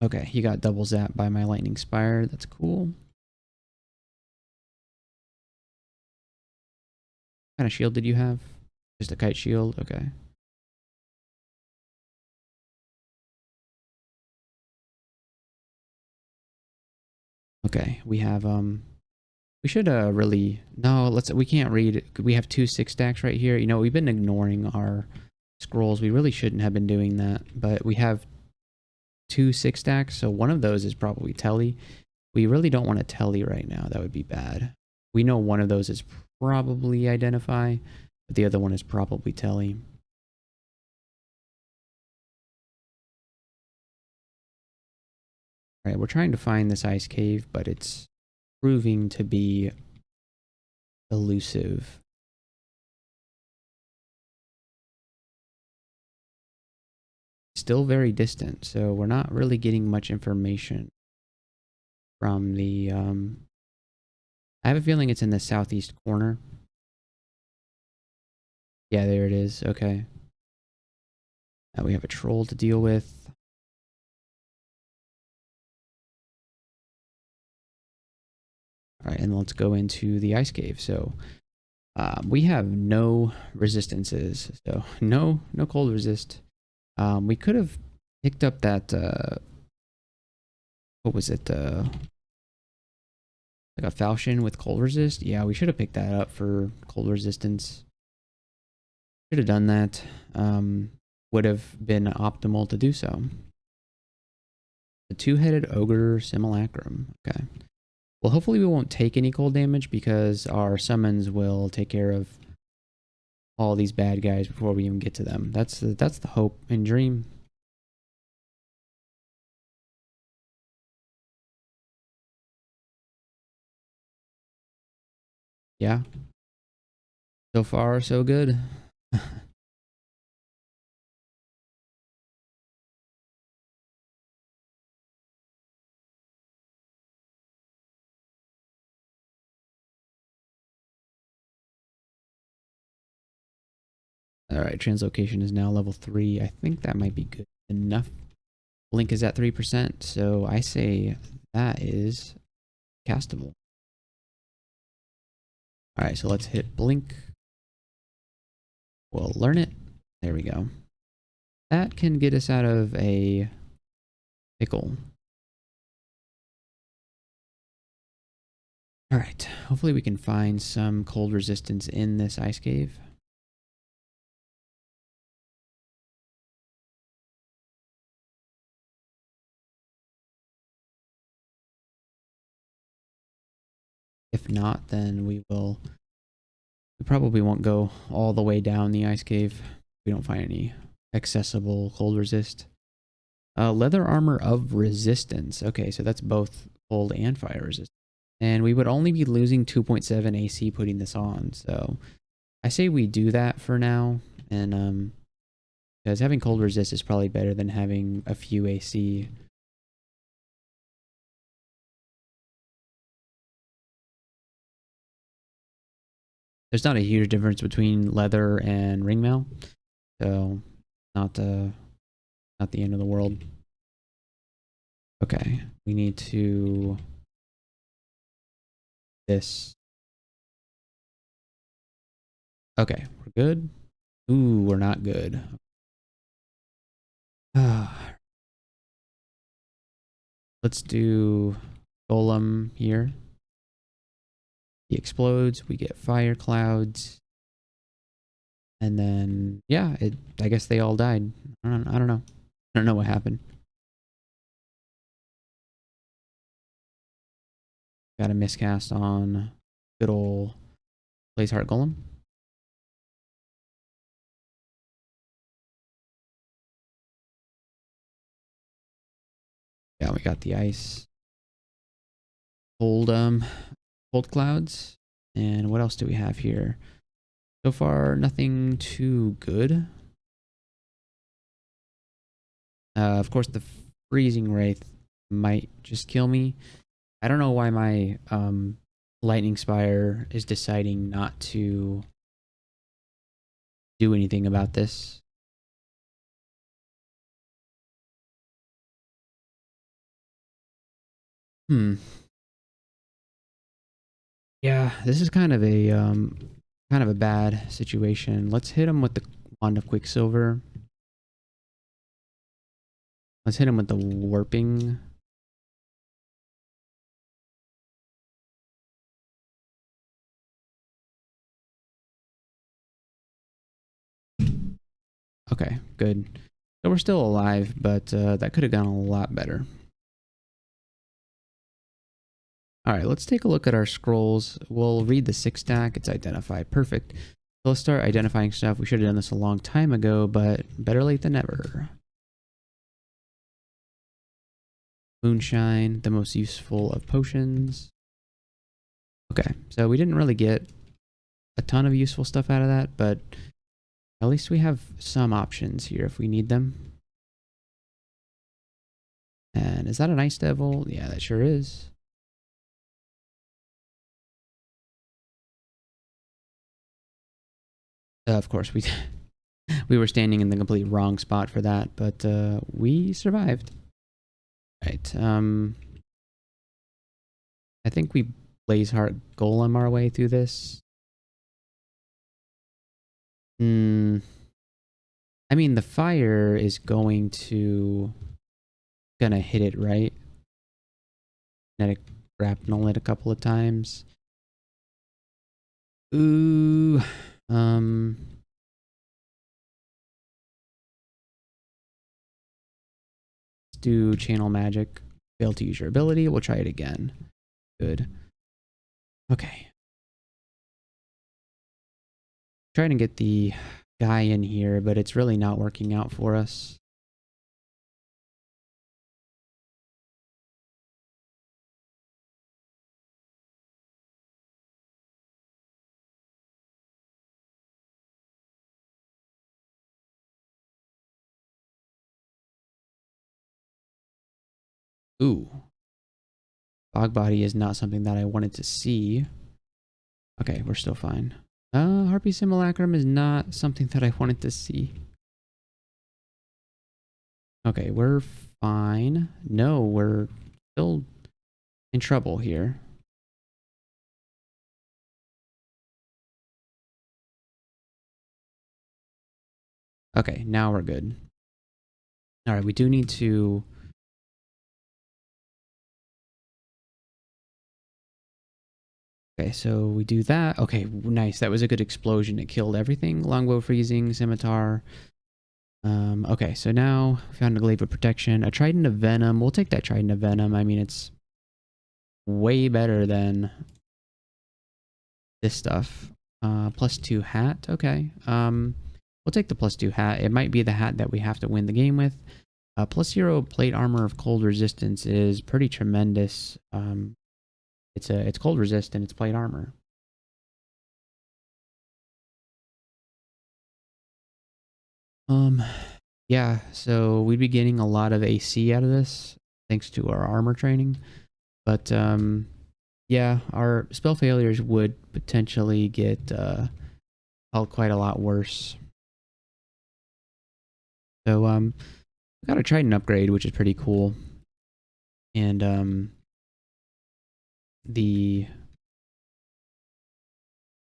A: Okay, he got double zapped by my lightning spire. That's cool. What kind of shield did you have? Just a kite shield? Okay. Okay, we have, we should, really, no, we can't read, we have 2 6 stacks right here. You know, we've been ignoring our scrolls. We really shouldn't have been doing that, but we have 2 6 stacks, so one of those is probably telly. We really don't want to telly right now. That would be bad. We know one of those is probably identify, but the other one is probably telly. All right, we're trying to find this ice cave, but it's proving to be elusive. Still very distant, so we're not really getting much information from the, I have a feeling it's in the southeast corner. Yeah, there it is. Okay. Now we have a troll to deal with. All right, and let's go into the ice cave. So we have no resistances, so no cold resist. We could have picked up that, what was it? Like a falchion with cold resist. Yeah, we should have picked that up for cold resistance. Should have done that. Would have been optimal to do so. The 2-headed ogre simulacrum. Okay. Well, hopefully we won't take any cold damage because our summons will take care of all these bad guys before we even get to them. That's the hope and dream. Yeah. So far, so good. All right, translocation is now level 3. I think that might be good enough. Blink is at 3%, so I say that is castable. All right, so let's hit blink. We'll learn it. There we go. That can get us out of a pickle. All right, hopefully we can find some cold resistance in this ice cave. If not, then we probably won't go all the way down the ice cave. We don't find any accessible cold resist. Leather armor of resistance. Okay, so that's both cold and fire resist. And we would only be losing 2.7 AC putting this on. So I say we do that for now. And because having cold resist is probably better than having a few AC. There's not a huge difference between leather and ring mail. So not the end of the world. Okay, we need to this. Okay, we're good. Ooh, we're not good. Let's do golem here. He explodes. We get fire clouds. And then, yeah, I guess they all died. I don't know. I don't know what happened. Got a miscast on good old Blaze Heart Golem. Yeah, we got the ice. Cold clouds. And what else do we have here? So far, nothing too good. Of course, the freezing wraith might just kill me. I don't know why my lightning spire is deciding not to do anything about this. Hmm. Yeah, this is kind of a bad situation. Let's hit him with the wand of Quicksilver. Let's hit him with the warping. Okay, good. So we're still alive, but that could have gone a lot better. All right, let's take a look at our scrolls. We'll read the 6 stack. It's identify. Perfect. So let's start identifying stuff. We should have done this a long time ago, but better late than never. Moonshine, the most useful of potions. Okay, so we didn't really get a ton of useful stuff out of that, but at least we have some options here if we need them. And is that an ice devil? Yeah, that sure is. Of course, we were standing in the complete wrong spot for that, but we survived. Right. I think we Blazeheart Golem our way through this. I mean, the fire is gonna hit it, right? Kinetic grapnel it a couple of times. Ooh. Let's do channel magic. Fail to use your ability. We'll try it again. Good. Okay. Trying to get the guy in here, but it's really not working out for us. Ooh. Fog body is not something that I wanted to see. Okay, we're still fine. Harpy simulacrum is not something that I wanted to see. Okay, we're fine. No, we're still in trouble here. Okay, now we're good. All right, we do need to... Okay, so we do that. Okay, nice. That was a good explosion. It killed everything. Longbow freezing, scimitar. Okay, so now we found a glaive of protection. A trident of venom. We'll take that trident of venom. I mean, it's way better than this stuff. +2 hat. Okay. We'll take the +2 hat. It might be the hat that we have to win the game with. +0 plate armor of cold resistance is pretty tremendous. It's cold resistant. It's plate armor. Yeah. So we'd be getting a lot of AC out of this thanks to our armor training, but yeah, our spell failures would potentially get quite a lot worse. So we got a trident upgrade, which is pretty cool, and we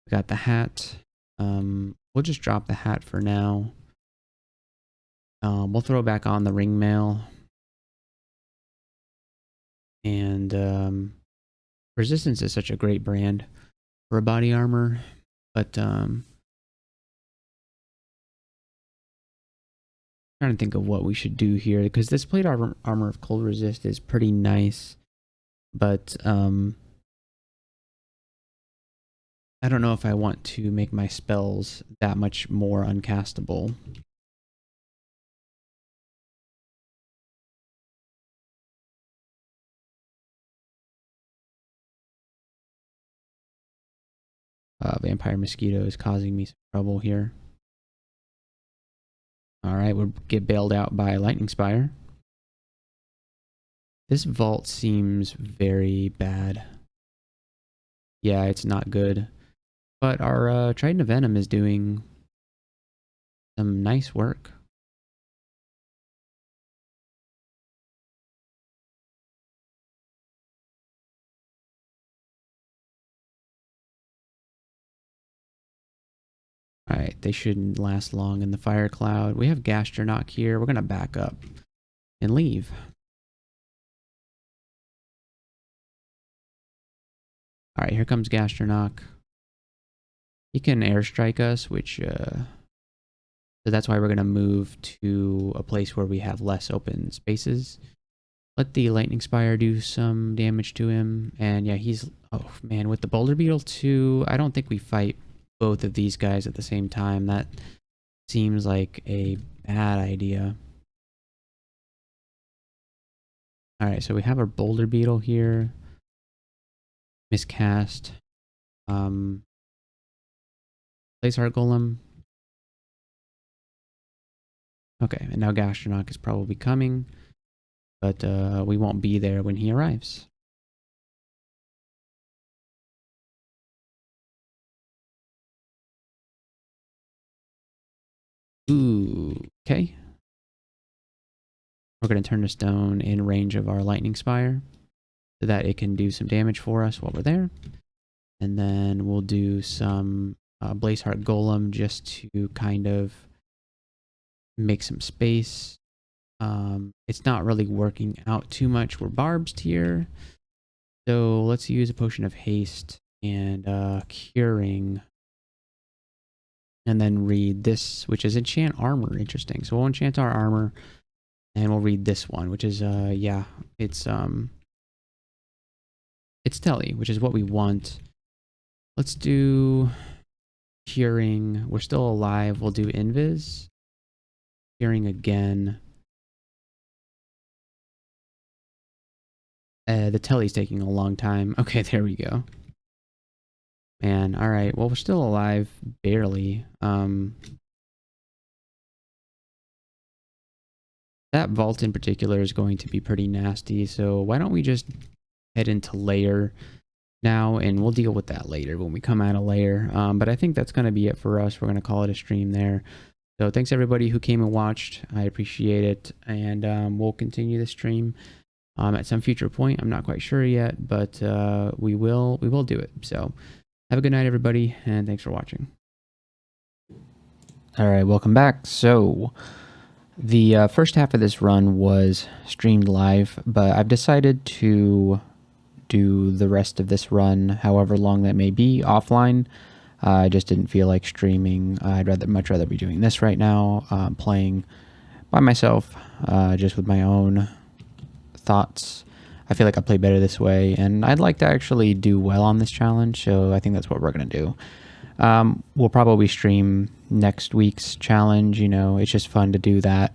A: got the hat. We'll just drop the hat for now. We'll throw back on the ring mail. And Resistance is such a great brand for a body armor, but trying to think of what we should do here, because this plate armor of cold resist is pretty nice, but I don't know if I want to make my spells that much more uncastable. Vampire Mosquito is causing me some trouble here. Alright, we'll get bailed out by Lightning Spire. This vault seems very bad. Yeah, it's not good. But our Trident of Venom is doing some nice work. they shouldn't last long in the fire cloud. We have Gastronach here. We're going to back up and leave. All right, here comes Gastronach. He can airstrike us, which... so that's why we're going to move to a place where we have less open spaces. Let the Lightning Spire do some damage to him. And yeah, he's... Oh, man, with the Boulder Beetle too, I don't think we fight both of these guys at the same time. That seems like a bad idea. Alright, so we have our Boulder Beetle here. Miscast. Blazeheart Golem. Okay, and now Gastronach is probably coming. But we won't be there when he arrives. Ooh, okay. We're going to turn the stone in range of our Lightning Spire so that it can do some damage for us while we're there. And then we'll do some Blazeheart Golem just to kind of make some space. It's not really working out too much. We're barbed here. So let's use a potion of haste and curing. And then read this, which is enchant armor. Interesting. So we'll enchant our armor. And we'll read this one, which is, yeah, it's Telly, which is what we want. Let's do curing. We're still alive. We'll do invis. Curing again. The Telly's taking a long time. Okay, there we go. Man, alright. Well, we're still alive. Barely. That vault in particular is going to be pretty nasty, so why don't we just head into Lair now, and we'll deal with that later when we come out of Lair. But I think that's going to be it for us. We're going to call it a stream there. So thanks everybody who came and watched. I appreciate it, and we'll continue the stream at some future point. I'm not quite sure yet, but we will do it. So have a good night, everybody, and thanks for watching. All right, welcome back. So the first half of this run was streamed live, but I've decided to do the rest of this run, however long that may be, offline. I just didn't feel like streaming. I'd much rather be doing this right now, playing by myself, just with my own thoughts. I feel like I play better this way, and I'd like to actually do well on this challenge, so I think that's what we're going to do. We'll probably stream next week's challenge. You know, it's just fun to do that.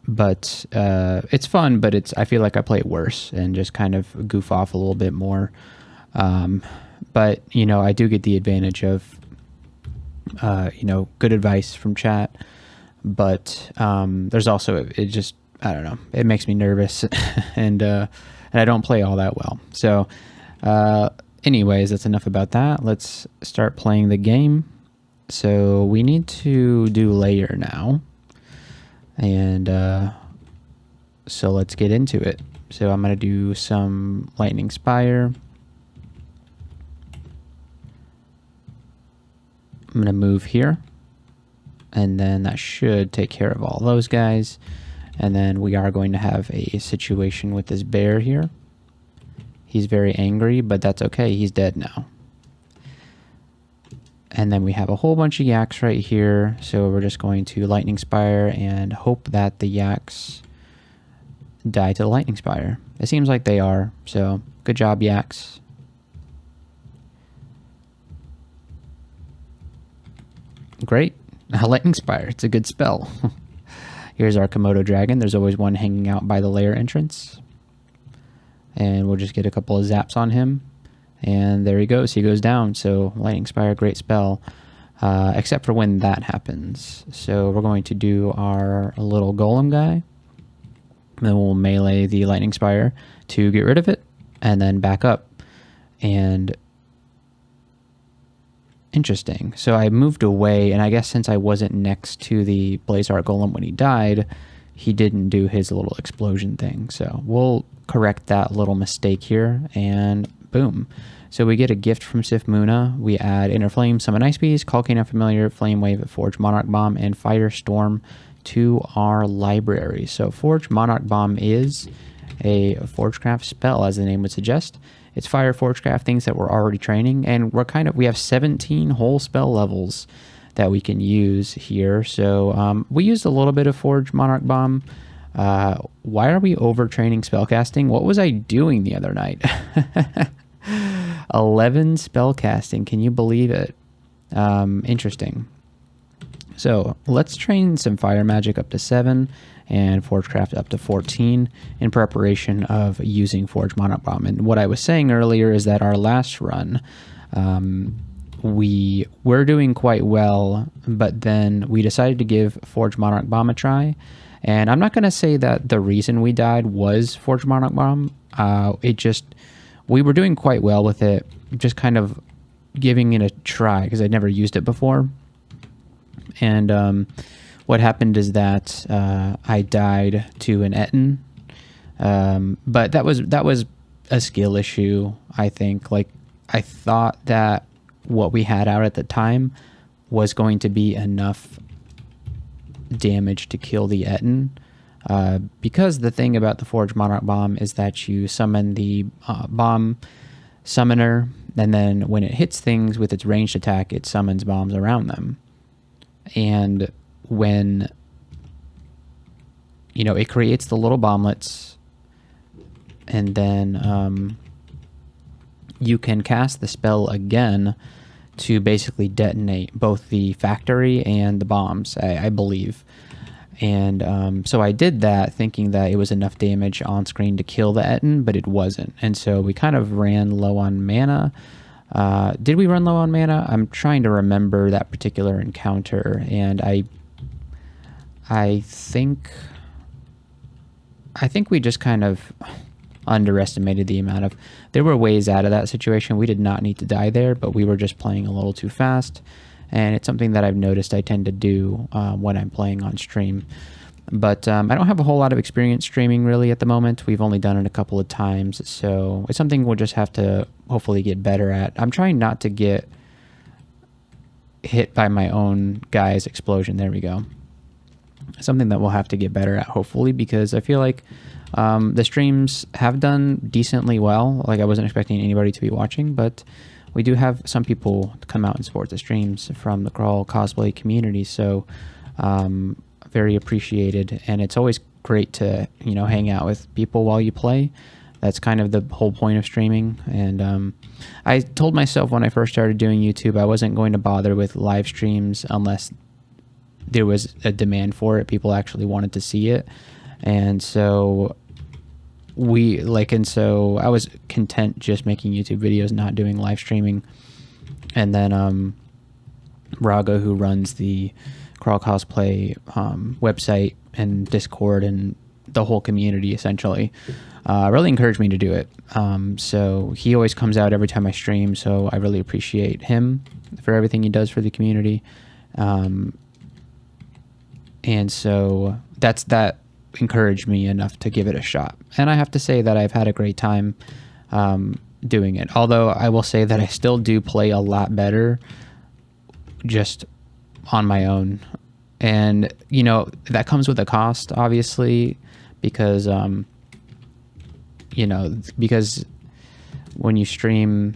A: But it's fun, but I feel like I play it worse and just kind of goof off a little bit more. But, you know, I do get the advantage of, you know, good advice from chat. But there's also, it just, I don't know, it makes me nervous and I don't play all that well. So anyways, that's enough about that. Let's start playing the game. So we need to do Lair now. And so let's get into it. So I'm going to do some Lightning Spire. I'm going to move here. And then that should take care of all those guys. And then we are going to have a situation with this bear here. He's very angry, but that's okay. He's dead now. And then we have a whole bunch of yaks right here. So we're just going to Lightning Spire and hope that the yaks die to the Lightning Spire. It seems like they are. So good job, yaks. Great. Lightning Spire. It's a good spell. Here's our Komodo dragon. There's always one hanging out by the Lair entrance. And we'll just get a couple of zaps on him. And there he goes. He goes down. So Lightning Spire, great spell. Except for when that happens. So we're going to do our little golem guy. Then we'll melee the Lightning Spire to get rid of it. And then back up. And interesting. So I moved away. And I guess since I wasn't next to the Blazeheart Golem when he died, he didn't do his little explosion thing. So we'll correct that little mistake here. And boom. So we get a gift from Sif Muna. We add Inner Flame, Summon Ice Beast, Call Cane Unfamiliar, Flame Wave, Forge Monarch Bomb, and Firestorm to our library. So Forge Monarch Bomb is a Forgecraft spell, as the name would suggest. It's Fire Forgecraft things that we're already training, and we have 17 whole spell levels that we can use here. So we used a little bit of Forge Monarch Bomb. Why are we overtraining spellcasting? What was I doing the other night? 11 spellcasting. Can you believe it? Interesting. So let's train some fire magic up to 7 and Forgecraft up to 14 in preparation of using Forge Monarch Bomb. And what I was saying earlier is that our last run, we were doing quite well, but then we decided to give Forge Monarch Bomb a try. And I'm not going to say that the reason we died was Forge Monarch Bomb. We were doing quite well with it, just kind of giving it a try because I'd never used it before. And what happened is that I died to an Etten, but that was a skill issue, I think. Like, I thought that what we had out at the time was going to be enough damage to kill the Etten, because the thing about the Forge Monarch Bomb is that you summon the bomb summoner, and then when it hits things with its ranged attack, it summons bombs around them. And when, you know, it creates the little bomblets, and then you can cast the spell again to basically detonate both the factory and the bombs, I believe. And so I did that thinking that it was enough damage on screen to kill the Etten, but it wasn't. And so we kind of ran low on mana. Did we run low on mana? I'm trying to remember that particular encounter, and I think we just kind of underestimated the amount of... There were ways out of that situation. We did not need to die there, but we were just playing a little too fast, and it's something that I've noticed I tend to do when I'm playing on stream. But I don't have a whole lot of experience streaming really at the moment. We've only done it a couple of times, so it's something we'll just have to hopefully get better at. I'm trying not to get hit by my own guy's explosion. There we go. Something that we'll have to get better at, hopefully, because I feel like the streams have done decently well. Like, I wasn't expecting anybody to be watching, but we do have some people come out and support the streams from the Crawl Cosplay community, so very appreciated. And it's always great to, you know, hang out with people while you play. That's kind of the whole point of streaming. And I told myself when I first started doing YouTube I wasn't going to bother with live streams unless there was a demand for it. People actually wanted to see it. And so so I was content just making YouTube videos, not doing live streaming. And then Raga, who runs the Crawl Cosplay website and Discord and the whole community essentially, really encouraged me to do it. So he always comes out every time I stream, so I really appreciate him for everything he does for the community. And so that encouraged me enough to give it a shot. And I have to say that I've had a great time doing it. Although I will say that I still do play a lot better just on my own. And, you know, that comes with a cost, obviously, because, because when you stream,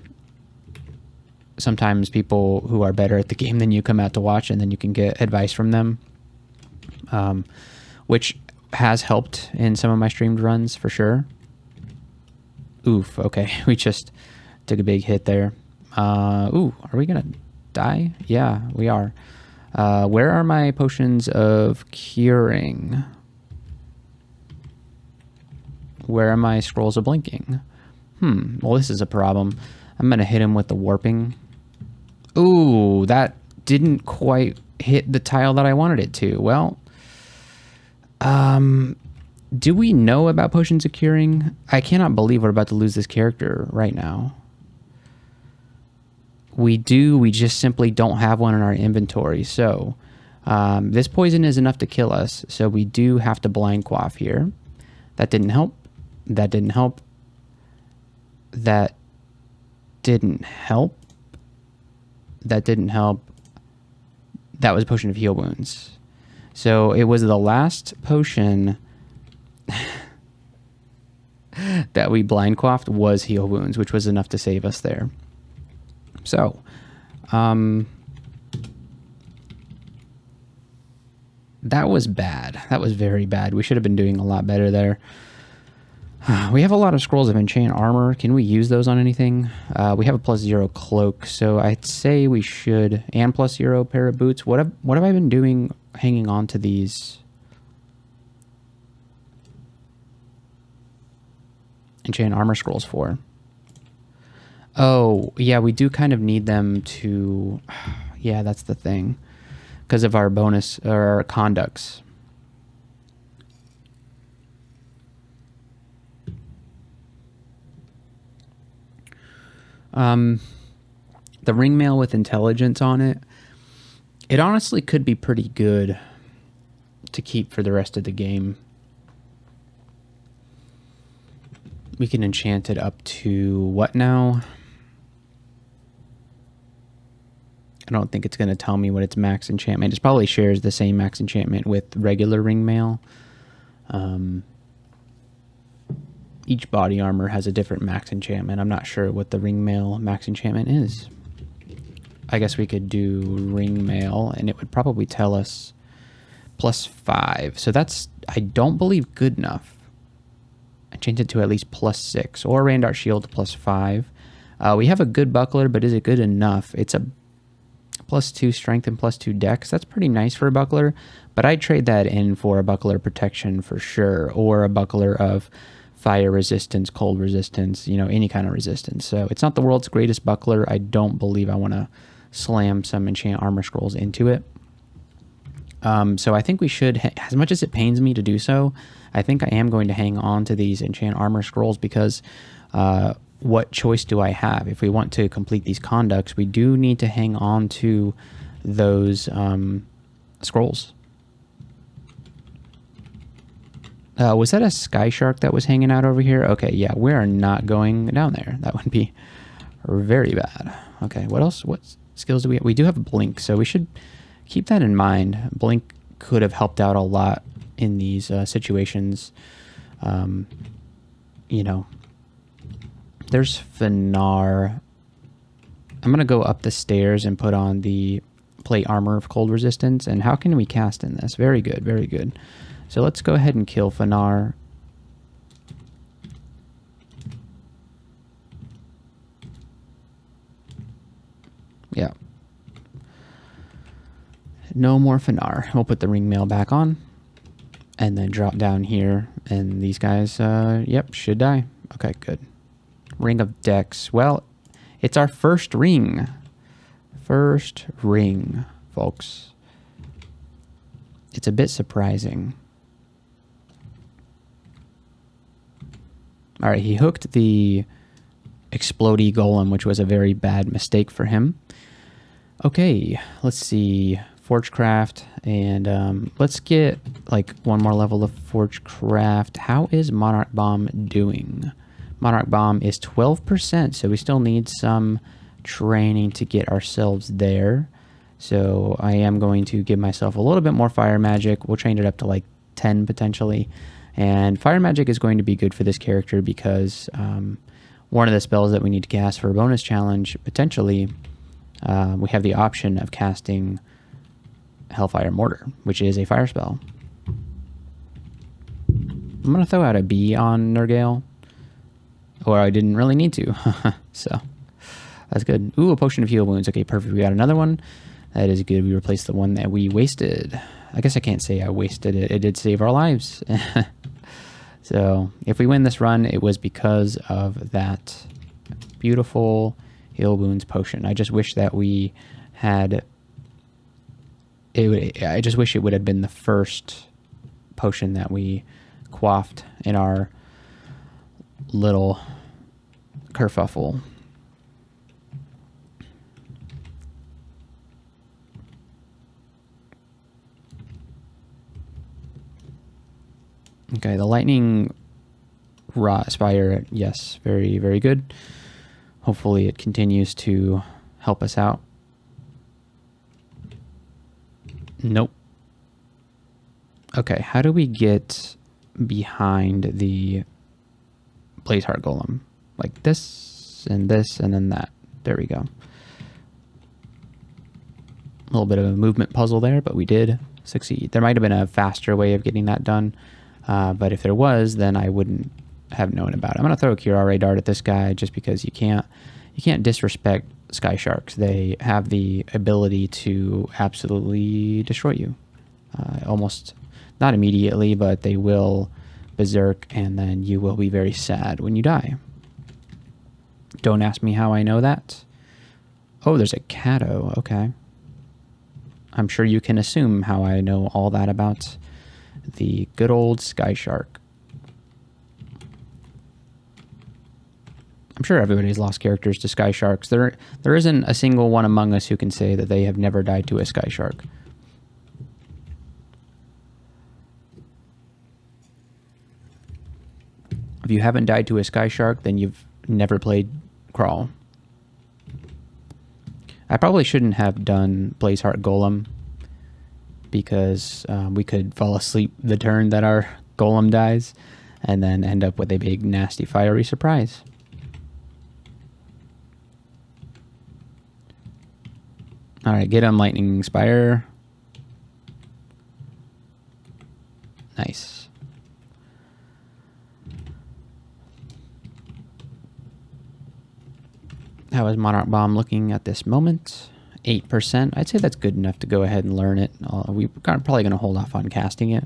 A: sometimes people who are better at the game than you come out to watch, and then you can get advice from them. Which has helped in some of my streamed runs for sure. Oof, okay, we just took a big hit there. Ooh, are we gonna die? Yeah, we are. Where are my potions of curing? Where are my scrolls of blinking? Well, this is a problem. I'm gonna hit him with the warping. Ooh, that didn't quite hit the tile that I wanted it to. Well, do we know about potions of curing? I cannot believe we're about to lose this character right now. We do, we just simply don't have one in our inventory. So this poison is enough to kill us, so we do have to blind quaff here. That didn't help. That didn't help. That didn't help. That didn't help. That was Potion of Heal Wounds. So it was the last potion that we blind quaffed was Heal Wounds, which was enough to save us there. So, that was bad. That was very bad. We should have been doing a lot better there. We have a lot of scrolls of enchant armor. Can we use those on anything? We have a +0 cloak, so I'd say we should. And +0 pair of boots. What have I been doing hanging on to these enchant armor scrolls for? Oh, yeah, we do kind of need them to... Yeah, that's the thing. Because of our bonus, or our conducts. The ring mail with intelligence on it, it honestly could be pretty good to keep for the rest of the game. We can enchant it up to what now? I don't think it's going to tell me what its max enchantment. It probably shares the same max enchantment with regular ring mail. Each body armor has a different max enchantment. I'm not sure what the ring mail max enchantment is. I guess we could do ring mail, and it would probably tell us +5. So that's, I don't believe, good enough. I changed it to at least +6, or Randart Shield +5. We have a good buckler, but is it good enough? It's a +2 strength and +2 dex. That's pretty nice for a buckler, but I'd trade that in for a buckler protection for sure, or a buckler of fire resistance, cold resistance, you know, any kind of resistance. So it's not the world's greatest buckler. I don't believe I want to slam some enchant armor scrolls into it. So I think we should, as much as it pains me to do so, I think I am going to hang on to these enchant armor scrolls because what choice do I have? If we want to complete these conducts, we do need to hang on to those scrolls. Was that a sky shark that was hanging out over here? Okay, yeah, we are not going down there. That would be very bad. Okay, what else? What skills do we have? We do have blink, so we should keep that in mind. Blink could have helped out a lot in these situations. You know, there's Finar. I'm going to go up the stairs and put on the plate armor of cold resistance. And how can we cast in this? Very good, very good. So let's go ahead and kill Finar. Yeah. No more Finar. We'll put the ring mail back on. And then drop down here. And these guys, yep, should die. Okay, good. Ring of Dex. Well, it's our first ring. First ring, folks. It's a bit surprising. All right, he hooked the explodey golem, which was a very bad mistake for him. Okay, let's see. Forgecraft, and let's get like one more level of Forgecraft. How is Monarch Bomb doing? Monarch Bomb is 12%, so we still need some training to get ourselves there. So I am going to give myself a little bit more fire magic. We'll train it up to like 10 potentially. And fire magic is going to be good for this character because one of the spells that we need to cast for a bonus challenge, potentially, we have the option of casting Hellfire Mortar, which is a fire spell. I'm going to throw out a B on Nergale, or I didn't really need to. So that's good. Ooh, a Potion of Heal Wounds. Okay, perfect. We got another one. That is good. We replaced the one that we wasted. I guess I can't say I wasted it. It did save our lives. So if we win this run, it was because of that beautiful Heal Wounds potion. I just wish that we had... I just wish it would have been the first potion that we quaffed in our little kerfuffle. Okay, the lightning rod spire, yes, very, very good. Hopefully it continues to help us out. Nope. Okay, how do we get behind the Blaze Heart Golem? Like this, and then that. There we go. A little bit of a movement puzzle there, but we did succeed. There might have been a faster way of getting that done, but if there was, then I wouldn't have known about it. I'm going to throw a Curare Dart at this guy just because you can't disrespect Sky Sharks. They have the ability to absolutely destroy you. Almost, not immediately, but they will berserk, and then you will be very sad when you die. Don't ask me how I know that. Oh, there's a Cato. Okay. I'm sure you can assume how I know all that about the good old Sky Shark. I'm sure everybody's lost characters to Sky Sharks. There isn't a single one among us who can say that they have never died to a Sky Shark. If you haven't died to a Sky Shark, then you've never played Crawl. I probably shouldn't have done Blaze Heart Golem because we could fall asleep the turn that our Golem dies and then end up with a big, nasty, fiery surprise. All right, get him, Lightning Spire. Nice. How is Monarch Bomb looking at this moment? 8%. I'd say that's good enough to go ahead and learn it. We're probably going to hold off on casting it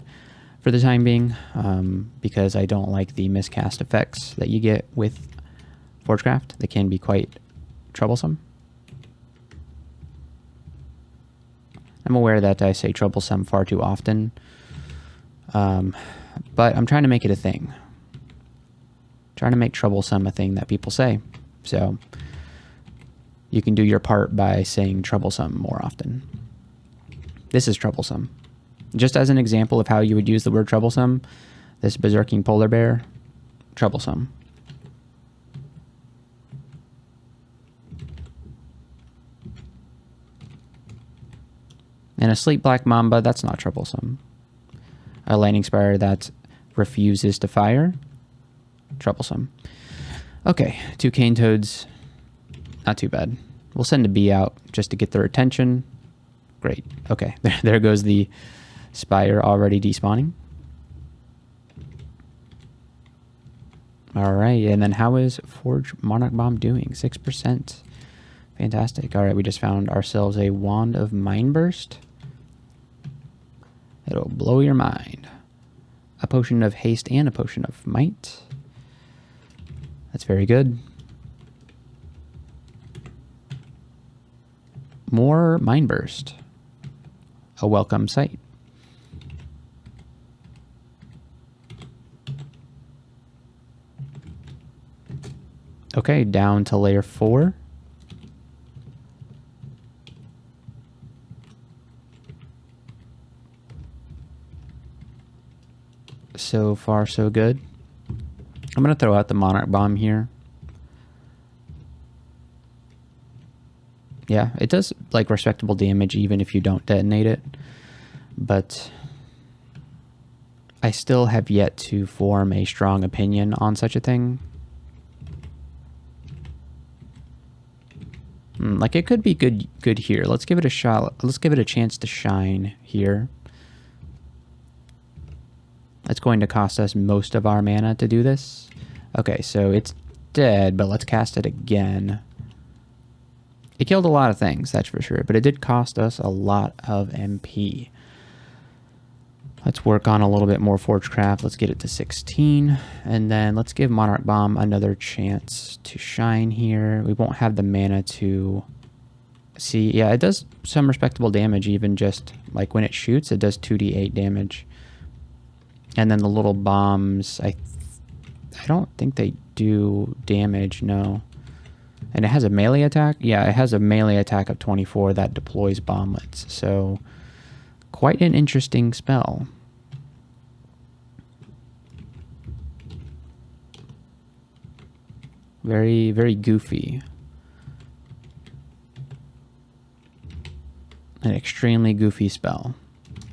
A: for the time being because I don't like the miscast effects that you get with Forgecraft. They can be quite troublesome. I'm aware that I say troublesome far too often, but I'm trying to make it a thing. Trying to make troublesome a thing that people say. So you can do your part by saying troublesome more often. This is troublesome. Just as an example of how you would use the word troublesome, this berserking polar bear, troublesome. And a Sleep Black Mamba, that's not troublesome. A Lightning Spire that refuses to fire, troublesome. Okay, 2 Cane Toads, not too bad. We'll send a bee out just to get their attention. Great. Okay, there goes the Spire already despawning. All right, and then how is Forge Monarch Bomb doing? 6%. Fantastic. All right, we just found ourselves a Wand of Mind Burst. It'll blow your mind. A Potion of Haste and a Potion of Might. That's very good. More Mind Burst. A welcome sight. Okay, down to layer 4. So far, so good. I'm going to throw out the Monarch Bomb here. Yeah, it does like respectable damage even if you don't detonate it. But I still have yet to form a strong opinion on such a thing. Like it could be good here. Let's give it a shot. Let's give it a chance to shine here. It's going to cost us most of our mana to do this. Okay, so it's dead, but let's cast it again. It killed a lot of things, that's for sure, but it did cost us a lot of MP. Let's work on a little bit more Forgecraft. Let's get it to 16, and then let's give Monarch Bomb another chance to shine here. We won't have the mana to see. Yeah, it does some respectable damage, even just like when it shoots, it does 2d8 damage. And then the little bombs, I don't think they do damage, no. And it has a melee attack? Yeah, it has a melee attack of 24 that deploys bomblets. So, quite an interesting spell. Very, very goofy. An extremely goofy spell.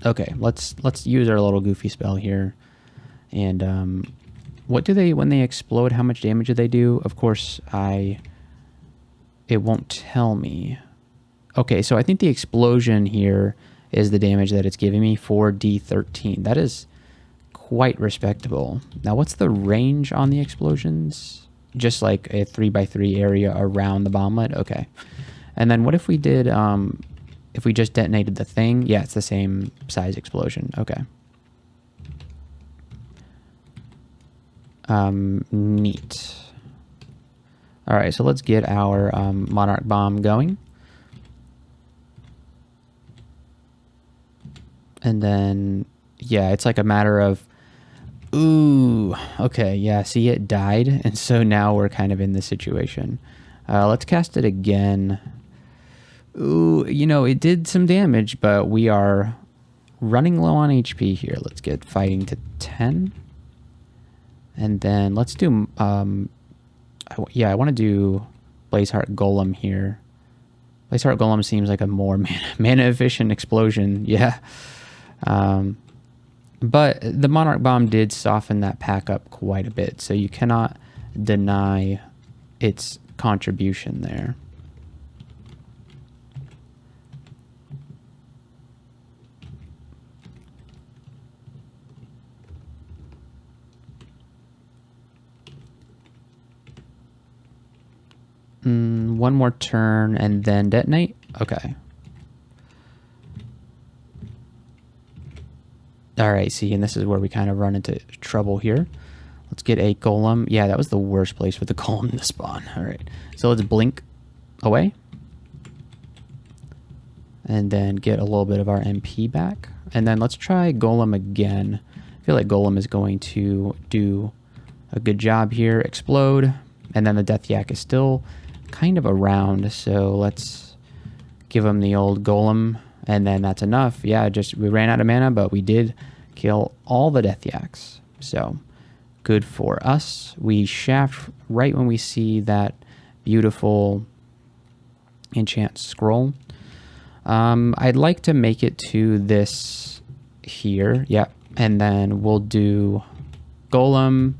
A: Okay, let's use our little goofy spell here. And what do they, when they explode, how much damage do they do? Of course, it won't tell me. Okay, so I think the explosion here is the damage that it's giving me, 4d13. That is quite respectable. Now, what's the range on the explosions? Just like a 3x3 area around the bomblet? Okay. And then what if we did, if we just detonated the thing? Yeah, it's the same size explosion. Okay. Neat. All right, so let's get our Monarch Bomb going. And then, yeah, it's like a matter of, ooh, okay, yeah, see, it died. And so now we're kind of in this situation. Let's cast it again. Ooh, you know, it did some damage, but we are running low on HP here. Let's get fighting to 10. And then let's do, yeah, I want to do Blazeheart Golem here. Blazeheart Golem seems like a more mana efficient explosion. Yeah. But the Monarch Bomb did soften that pack up quite a bit, so you cannot deny its contribution there. One more turn and then detonate? Okay. Alright, see, and this is where we kind of run into trouble here. Let's get a golem. Yeah, that was the worst place for the golem to spawn. Alright, so let's blink away. And then get a little bit of our MP back. And then let's try golem again. I feel like golem is going to do a good job here. Explode. And then the Death Yak is still kind of around, so let's give him the old golem, and then that's enough. Yeah, just we ran out of mana, but we did kill all the Death Yaks, so good for us. We shaft right when we see that beautiful enchant scroll. I'd like to make it to this here, yeah, and then we'll do golem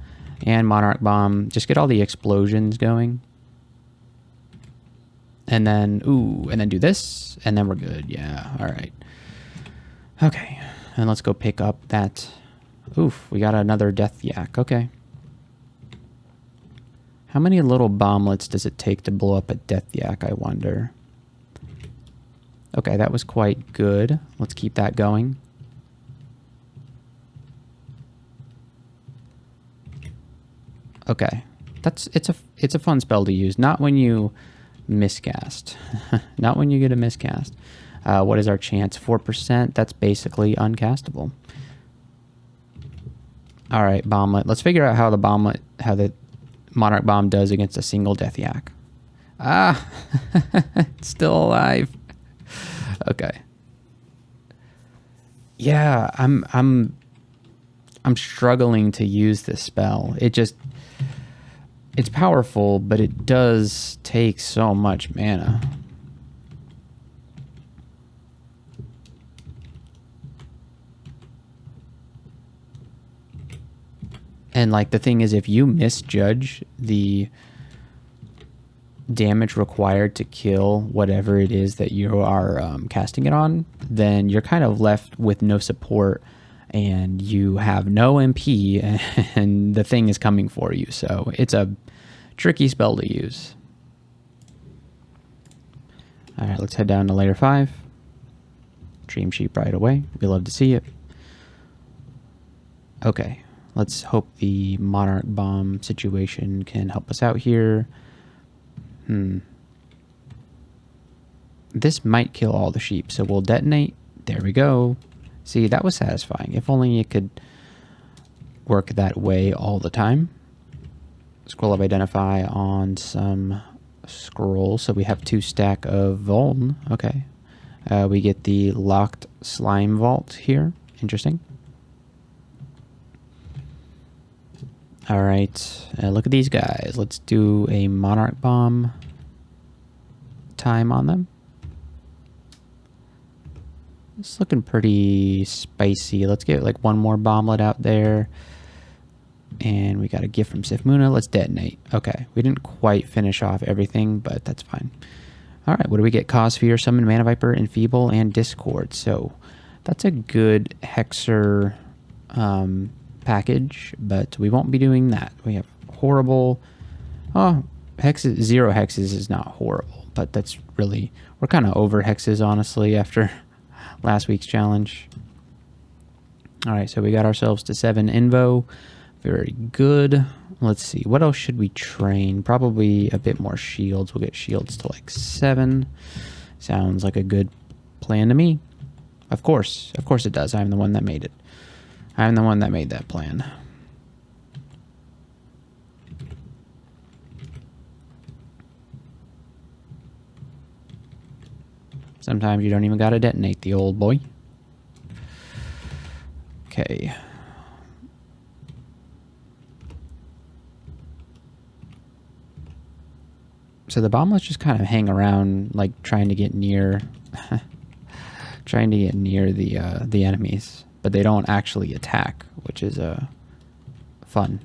A: and Monarch Bomb, just get all the explosions going. And then, ooh, and then do this, and then we're good. Yeah, all right. Okay, and let's go pick up that. Oof, we got another Death Yak. Okay. How many little bomblets does it take to blow up a Death Yak, I wonder? Okay, that was quite good. Let's keep that going. Okay, it's a fun spell to use. Not when you miscast. Not when you get a miscast. What is our chance? 4%. That's basically uncastable. All right, bomblet. Let's figure out how the Monarch Bomb does against a single Death Yak. Ah, it's still alive. Okay. Yeah, I'm struggling to use this spell. It's powerful, but it does take so much mana. And like the thing is, if you misjudge the damage required to kill whatever it is that you are casting it on, then you're kind of left with no support and you have no MP and the thing is coming for you. So it's a tricky spell to use. All right, let's head down to layer 5. Dream Sheep right away. We love to see it. Okay, let's hope the Monarch Bomb situation can help us out here. This might kill all the sheep, so we'll detonate. There we go. See, that was satisfying. If only it could work that way all the time. Scroll of Identify on some scroll, so we have 2 stack of Vuln. Okay. We get the Locked Slime Vault here. Interesting. All right, look at these guys. Let's do a Monarch Bomb time on them. It's looking pretty spicy. Let's get like one more bomblet out there. And we got a gift from Sifmuna. Let's detonate. Okay, we didn't quite finish off everything, but that's fine. All right, what do we get? Cossphere, Summon, Mana Viper, Enfeeble, and Discord. So that's a good Hexer package, but we won't be doing that. We have horrible... Oh, hexes, 0 hexes is not horrible, but that's really... We're kind of over hexes, honestly, after last week's challenge. All right, so we got ourselves to 7 Invo. Very good. Let's see. What else should we train? Probably a bit more shields. We'll get shields to like 7. Sounds like a good plan to me. Of course. Of course it does. I'm the one that made it. I'm the one that made that plan. Sometimes you don't even gotta detonate the old boy. Okay. So the bomblets just kind of hang around, like trying to get near, the enemies, but they don't actually attack, which is fun.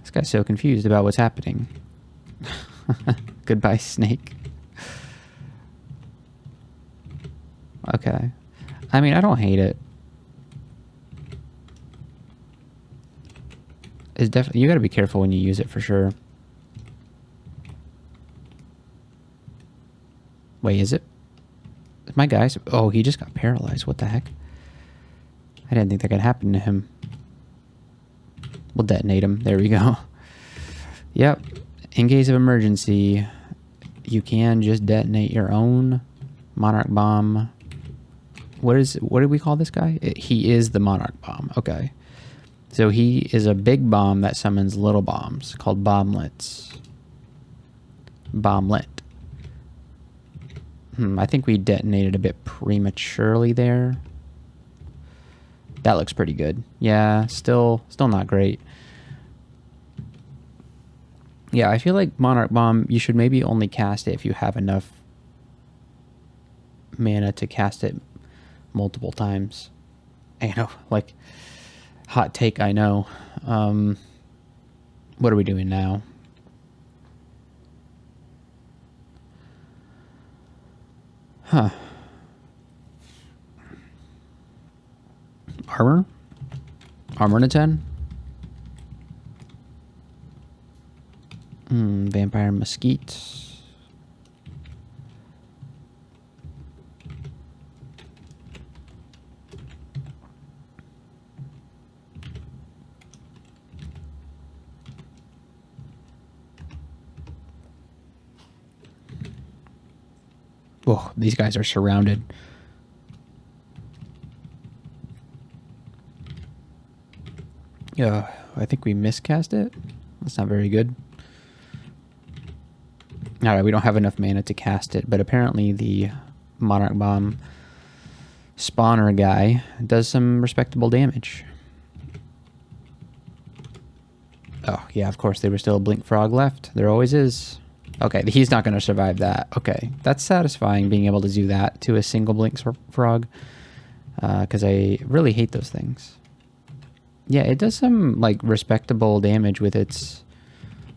A: This guy's so confused about what's happening. Goodbye, snake. Okay, I mean, I don't hate it. It's definitely, you got to be careful when you use it for sure. Wait, is it? My guy's... Oh, he just got paralyzed. What the heck? I didn't think that could happen to him. We'll detonate him. There we go. Yep. In case of emergency, you can just detonate your own Monarch Bomb. What did we call this guy? He is the Monarch Bomb. Okay. So he is a big bomb that summons little bombs called bomblets. Bomblet. I think we detonated a bit prematurely there. That looks pretty good. Yeah, still not great. Yeah, I feel like Monarch Bomb, you should maybe only cast it if you have enough mana to cast it multiple times. You know, like, hot take, I know. What are we doing now? Huh. Armor? Armor to 10? Vampire Mesquite. Oh, these guys are surrounded. Yeah, I think we miscast it. That's not very good. Alright, we don't have enough mana to cast it, but apparently the Monarch Bomb spawner guy does some respectable damage. Oh, yeah, of course, there was still a Blink Frog left. There always is. Okay, he's not going to survive that. Okay, that's satisfying being able to do that to a single Blink Frog. Because I really hate those things. Yeah, it does some, like, respectable damage with its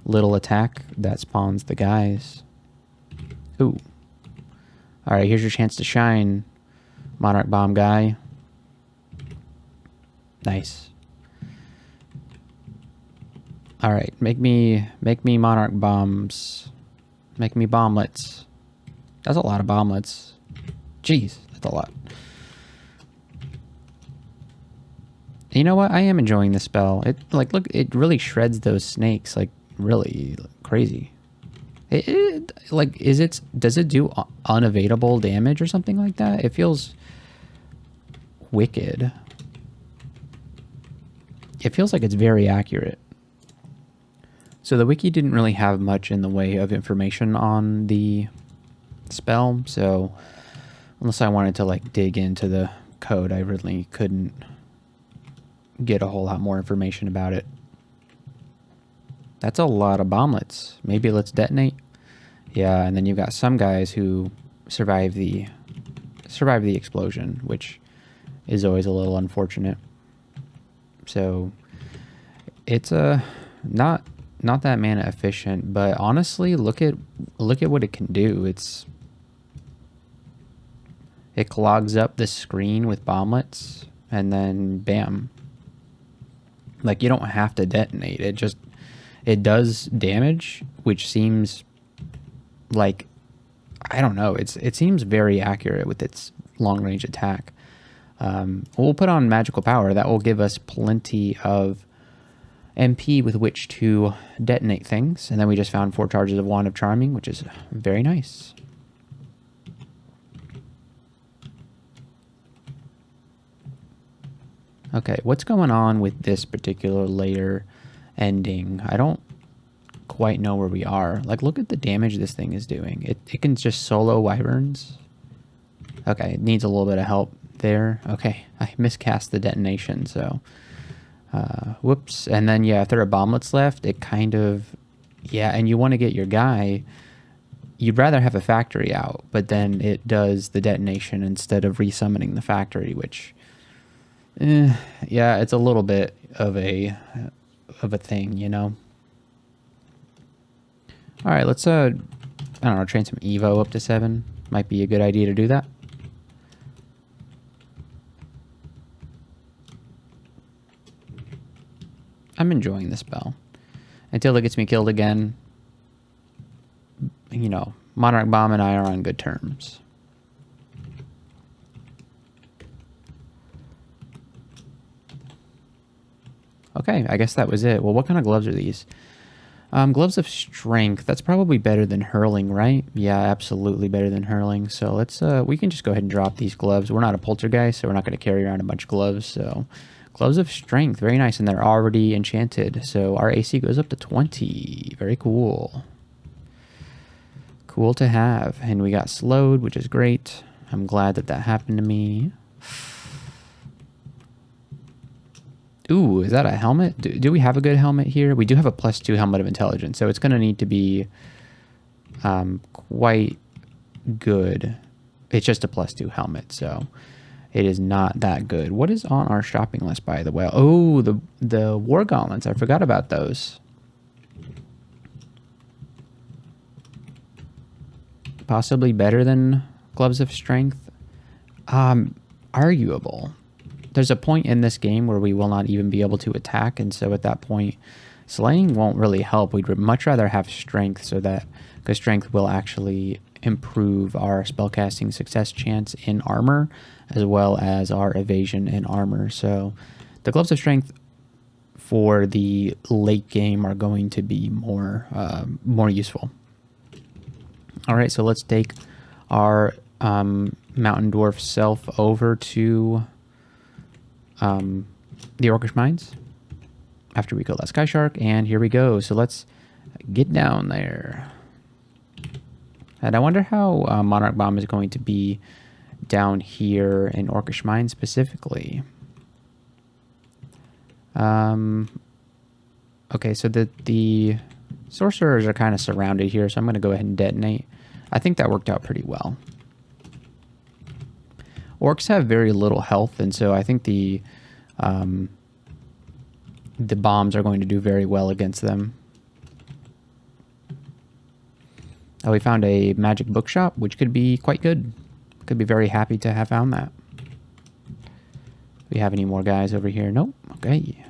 A: little attack that spawns the guys. Ooh. Alright, here's your chance to shine, Monarch Bomb guy. Nice. Alright, make me Monarch Bombs. Make me bomblets. That's a lot of bomblets. Jeez, that's a lot. You know what? I am enjoying this spell. It, like, look, it really shreds those snakes, like, really crazy. Like, does it do unevadable damage or something like that? It feels wicked. It feels like it's very accurate. So the wiki didn't really have much in the way of information on the spell, so unless I wanted to, like, dig into the code, I really couldn't get a whole lot more information about it. That's a lot of bomblets. Maybe let's detonate. Yeah, and then you've got some guys who survive the explosion, which is always a little unfortunate. So it's not that mana efficient, but honestly, look at what it can do. It clogs up the screen with bomblets, and then bam. Like, you don't have to detonate. It does damage, which seems like, I don't know. It seems very accurate with its long range attack. We'll put on magical power. That will give us plenty of MP with which to detonate things. And then we just found 4 charges of Wand of Charming, which is very nice. Okay, what's going on with this particular layer ending? I don't quite know where we are. Like, look at the damage this thing is doing. It can just solo wyverns. Okay, it needs a little bit of help there. Okay, I miscast the detonation, so whoops. And then yeah, if there are bomblets left, it kind of, yeah, and you want to get your guy, you'd rather have a factory out, but then it does the detonation instead of resummoning the factory, which yeah, it's a little bit of a thing, you know. All right, let's I don't know, train some Evo up to 7. Might be a good idea to do that. I'm enjoying this spell until it gets me killed again. You know, Monarch Bomb and I are on good terms. Okay, I guess that was it. Well, what kind of gloves are these? Gloves of Strength. That's probably better than Hurling, right? Yeah, absolutely better than Hurling. So let's, we can just go ahead and drop these gloves. We're not a poltergeist, so we're not going to carry around a bunch of gloves. So Gloves of Strength, very nice, and they're already enchanted. So our AC goes up to 20. Very cool. Cool to have. And we got slowed, which is great. I'm glad that that happened to me. Ooh, is that a helmet? Do we have a good helmet here? We do have a +2 helmet of intelligence, so it's going to need to be quite good. It's just a +2 helmet, so it is not that good. What is on our shopping list, by the way? Oh, the War Gauntlets. I forgot about those. Possibly better than Gloves of Strength. Arguable. There's a point in this game where we will not even be able to attack, and so at that point, slaying won't really help. We'd much rather have strength, so that because strength will actually improve our spellcasting success chance in armor, as well as our evasion in armor. So the Gloves of Strength for the late game are going to be more useful. All right, so let's take our Mountain Dwarf self over to the Orcish Mines after we kill that Sky Shark, and here we go. So let's get down there. And I wonder how Monarch Bomb is going to be down here in Orcish Mines specifically. Okay, so the sorcerers are kind of surrounded here, so I'm going to go ahead and detonate. I think that worked out pretty well. Orcs have very little health, and so I think the bombs are going to do very well against them. Oh, we found a magic bookshop, which could be quite good. Could be very happy to have found that. Do we have any more guys over here? Nope. Okay.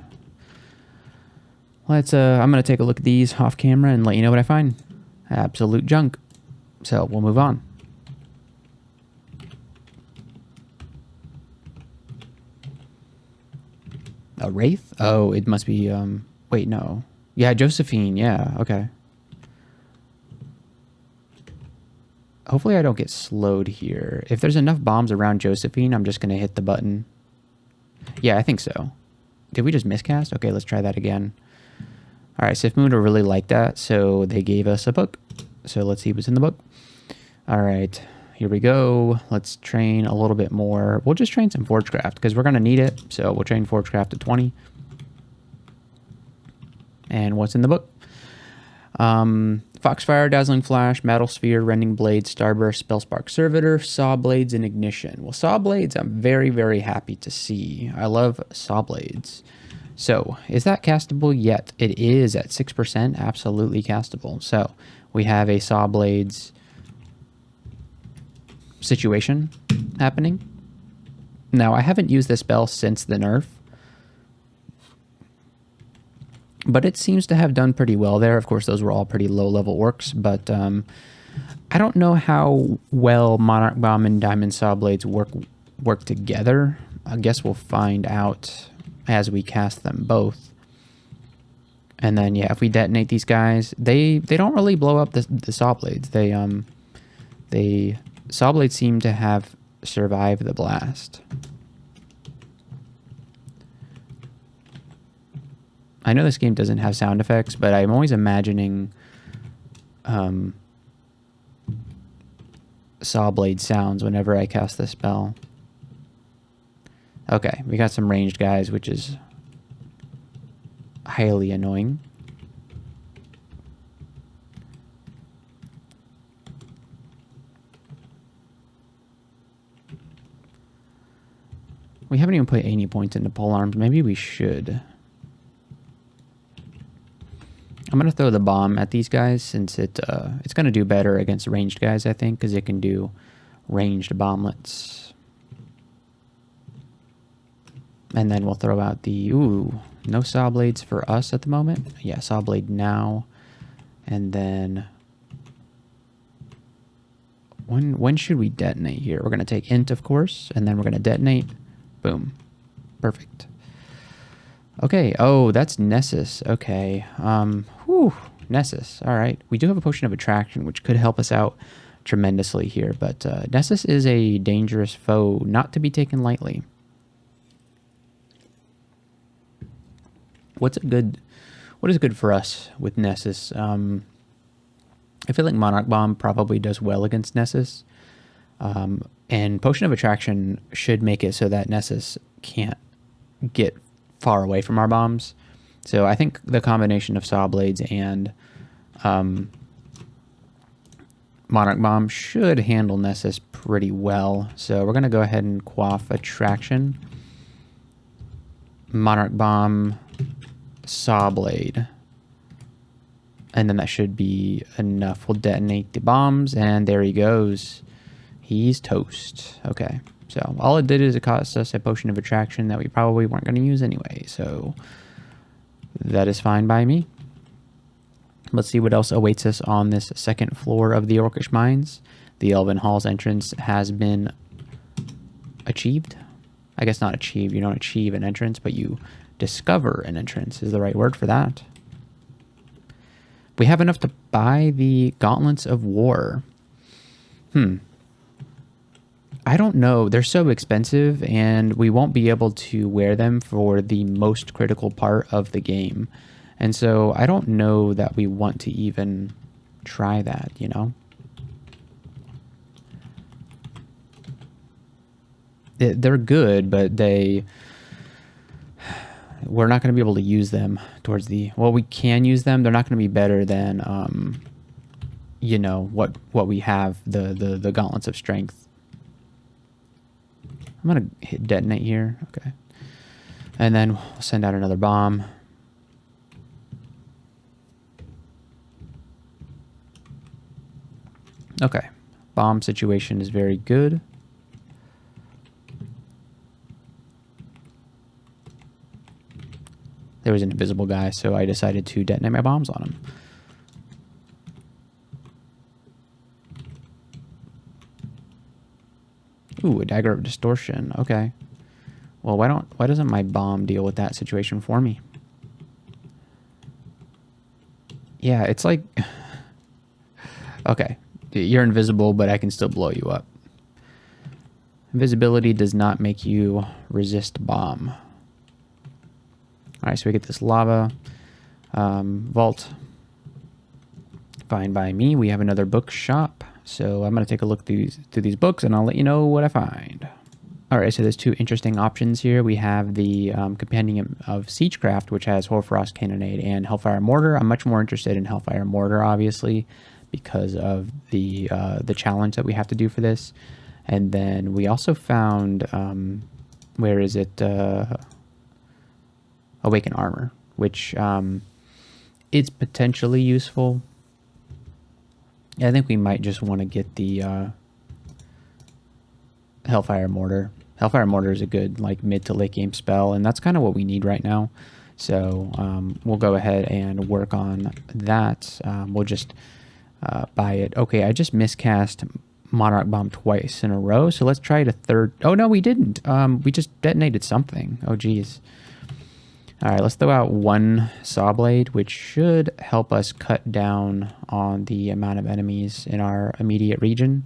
A: Let's. I'm gonna take a look at these off camera and let you know what I find. Absolute junk. So we'll move on. A wraith? Oh, it must be. Wait, no. Yeah, Josephine. Yeah. Okay. Hopefully I don't get slowed here. If there's enough bombs around Josephine, I'm just going to hit the button. Yeah, I think so. Did we just miscast? Okay, let's try that again. All right, Sifmoon will really like that, so they gave us a book. So let's see what's in the book. All right, here we go. Let's train a little bit more. We'll just train some Forgecraft because we're going to need it. So we'll train Forgecraft to 20. And what's in the book? Foxfire, Dazzling Flash, Metal Sphere, Rending Blade, Starburst, Spellspark Servitor, Saw Blades, and Ignition. Well, Saw Blades I'm very, very happy to see. I love Saw Blades. So, is that castable yet? It is at 6%, absolutely castable. So, we have a Saw Blades situation happening. Now, I haven't used this spell since the nerf, but it seems to have done pretty well there. Of course, those were all pretty low-level orcs, but I don't know how well Monarch Bomb and Diamond Saw Blades work together. I guess we'll find out as we cast them both. And then, yeah, if we detonate these guys, they don't really blow up the Saw Blades. Saw Blades seem to have survived the blast. I know this game doesn't have sound effects, but I'm always imagining Saw Blade sounds whenever I cast this spell. Okay, we got some ranged guys, which is highly annoying. We haven't even put any points into pole arms. Maybe we should. I'm going to throw the bomb at these guys since it's going to do better against ranged guys, I think, because it can do ranged bomblets. And then we'll throw out the... Ooh, no Saw Blades for us at the moment. Yeah, Saw Blade now. And then... When should we detonate here? We're going to take Int, of course, and then we're going to detonate. Boom. Perfect. Okay. Oh, that's Nessus. Okay. Whew. Nessus. All right. We do have a Potion of Attraction, which could help us out tremendously here, but Nessus is a dangerous foe not to be taken lightly. What is good for us with Nessus? I feel like Monarch Bomb probably does well against Nessus. And Potion of Attraction should make it so that Nessus can't get far away from our bombs. So I think the combination of Saw Blades and Monarch Bomb should handle Nessus pretty well. So we're going to go ahead and quaff Attraction. Monarch Bomb, Saw Blade. And then that should be enough. We'll detonate the bombs, and there he goes. He's toast. Okay, so all it did is it cost us a Potion of Attraction that we probably weren't going to use anyway, so that is fine by me. Let's see what else awaits us on this second floor of the Orcish Mines. The Elven Hall's entrance has been achieved. I guess not achieved. You don't achieve an entrance, but you discover an entrance is the right word for that. We have enough to buy the Gauntlets of War. I don't know. They're so expensive, and we won't be able to wear them for the most critical part of the game. And so I don't know that we want to even try that, you know? They're good, but we're not going to be able to use them towards the... Well, we can use them. They're not going to be better than, you know, what we have, the Gauntlets of Strength. I'm going to hit detonate here. Okay. And then we'll send out another bomb. Okay. Bomb situation is very good. There was an invisible guy, so I decided to detonate my bombs on him. Ooh, a Dagger of Distortion. Okay. Well, why doesn't my bomb deal with that situation for me? Yeah, it's like... Okay. You're invisible, but I can still blow you up. Invisibility does not make you resist bomb. Alright, so we get this lava. Vault. Fine by me. We have another bookshop. So I'm going to take a look through these books, and I'll let you know what I find. All right, so there's two interesting options here. We have the Compendium of Siegecraft, which has Hoarfrost Cannonade and Hellfire Mortar. I'm much more interested in Hellfire Mortar, obviously, because of the challenge that we have to do for this. And then we also found, where is it? Awaken Armor, which is potentially useful. I think we might just want to get the Hellfire Mortar. Hellfire Mortar is a good like mid to late game spell, and that's kind of what we need right now. So we'll go ahead and work on that. We'll just buy it. Okay, I just miscast Monarch Bomb twice in a row, so let's try it a third. Oh no, we didn't. We just detonated something. Oh geez. All right, let's throw out one Saw Blade, which should help us cut down on the amount of enemies in our immediate region.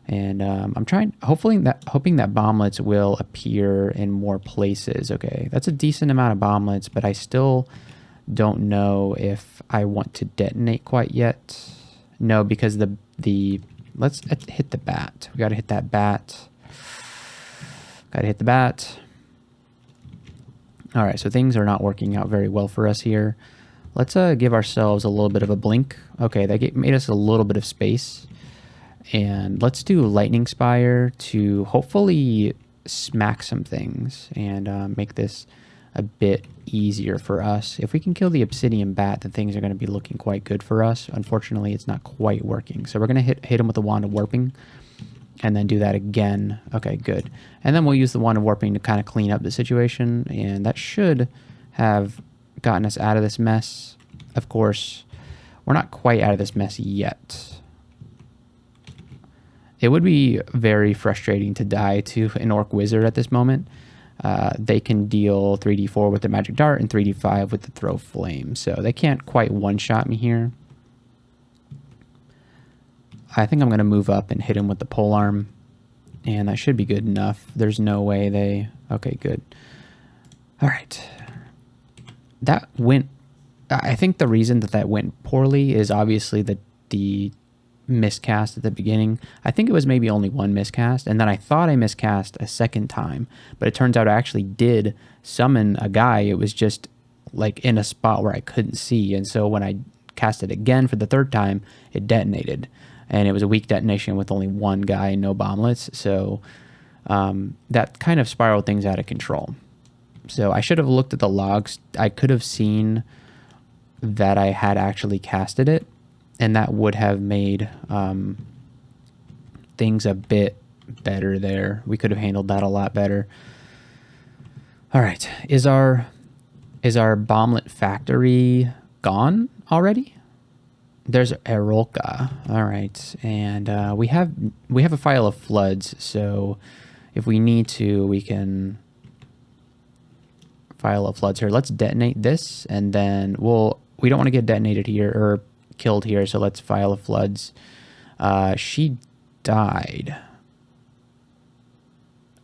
A: And I'm hoping that bomblets will appear in more places. Okay, that's a decent amount of bomblets, but I still don't know if I want to detonate quite yet. No, because let's hit the bat. We got to hit that bat. Got to hit the bat. All right, so things are not working out very well for us here. Let's give ourselves a little bit of a blink. Okay, that made us a little bit of space. And let's do Lightning Spire to hopefully smack some things and make this a bit easier for us. If we can kill the Obsidian Bat, then things are going to be looking quite good for us. Unfortunately, it's not quite working. So we're going to hit him with the Wand of Warping and then do that again. Okay, good. And then we'll use the Wand of Warping to kind of clean up the situation, and that should have gotten us out of this mess. Of course, we're not quite out of this mess yet. It would be very frustrating to die to an Orc Wizard at this moment. They can deal 3d4 with the Magic Dart and 3d5 with the Throw Flame, so they can't quite one-shot me here. I think I'm going to move up and hit him with the Polearm, and that should be good enough. There's no way they... Okay, good. All right. That went... I think the reason that went poorly is obviously the miscast at the beginning. I think it was maybe only one miscast, and then I thought I miscast a second time, but it turns out I actually did summon a guy. It was just like in a spot where I couldn't see, and so when I cast it again for the third time, it detonated, and it was a weak detonation with only one guy and no bomblets, so that kind of spiraled things out of control. So I should have looked at the logs. I could have seen that I had actually casted it, and that would have made things a bit better there. We could have handled that a lot better. All right, is our bomblet factory gone already? There's Erolka. All right, and we have a file of floods, so if we need to, we can file of floods here. Let's detonate this, and then we don't want to get detonated here or killed here, so let's file of floods. She died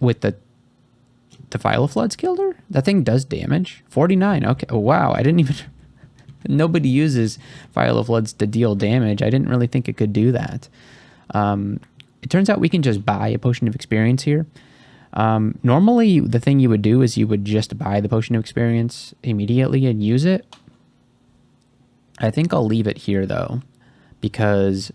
A: with the file of floods killed her. That thing does damage. 49. Okay. Oh, wow. I didn't even... Nobody uses file of floods to deal damage. I didn't really think it could do that. It turns out we can just buy a potion of experience here. Normally, the thing you would do is you would just buy the potion of experience immediately and use it. I think I'll leave it here, though, because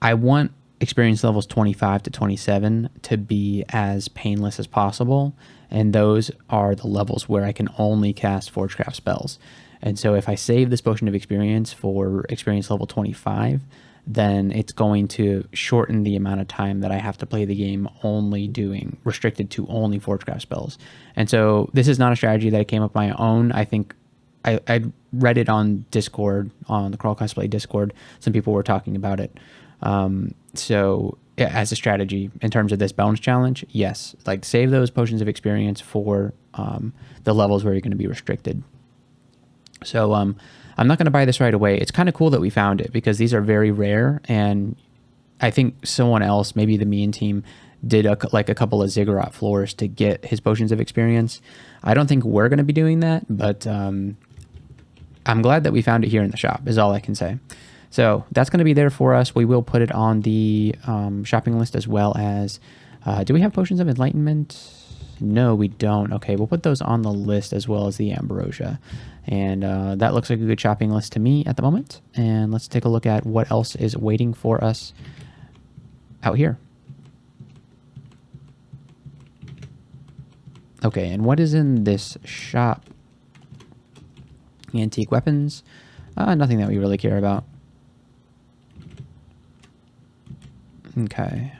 A: I want experience levels 25 to 27 to be as painless as possible, and those are the levels where I can only cast Forgecraft spells. And so if I save this potion of experience for experience level 25, then it's going to shorten the amount of time that I have to play the game restricted to only Forgecraft spells. And so this is not a strategy that I came up on my own. I think I read it on Discord, on the Crawl Cosplay Discord. Some people were talking about it. So as a strategy in terms of this bonus challenge, yes, like save those potions of experience for the levels where you're going to be restricted. So I'm not going to buy this right away. It's kind of cool that we found it because these are very rare, and I think someone else, maybe the Mean team, did a couple of Ziggurat floors to get his potions of experience. I don't think we're going to be doing that, but I'm glad that we found it here in the shop is all I can say. So that's going to be there for us. We will put it on the shopping list as well as Do we have potions of enlightenment? No, we don't. Okay, we'll put those on the list as well as the ambrosia. And that looks like a good shopping list to me at the moment. And let's take a look at what else is waiting for us out here. Okay, and what is in this shop? Antique weapons. Nothing that we really care about. Okay.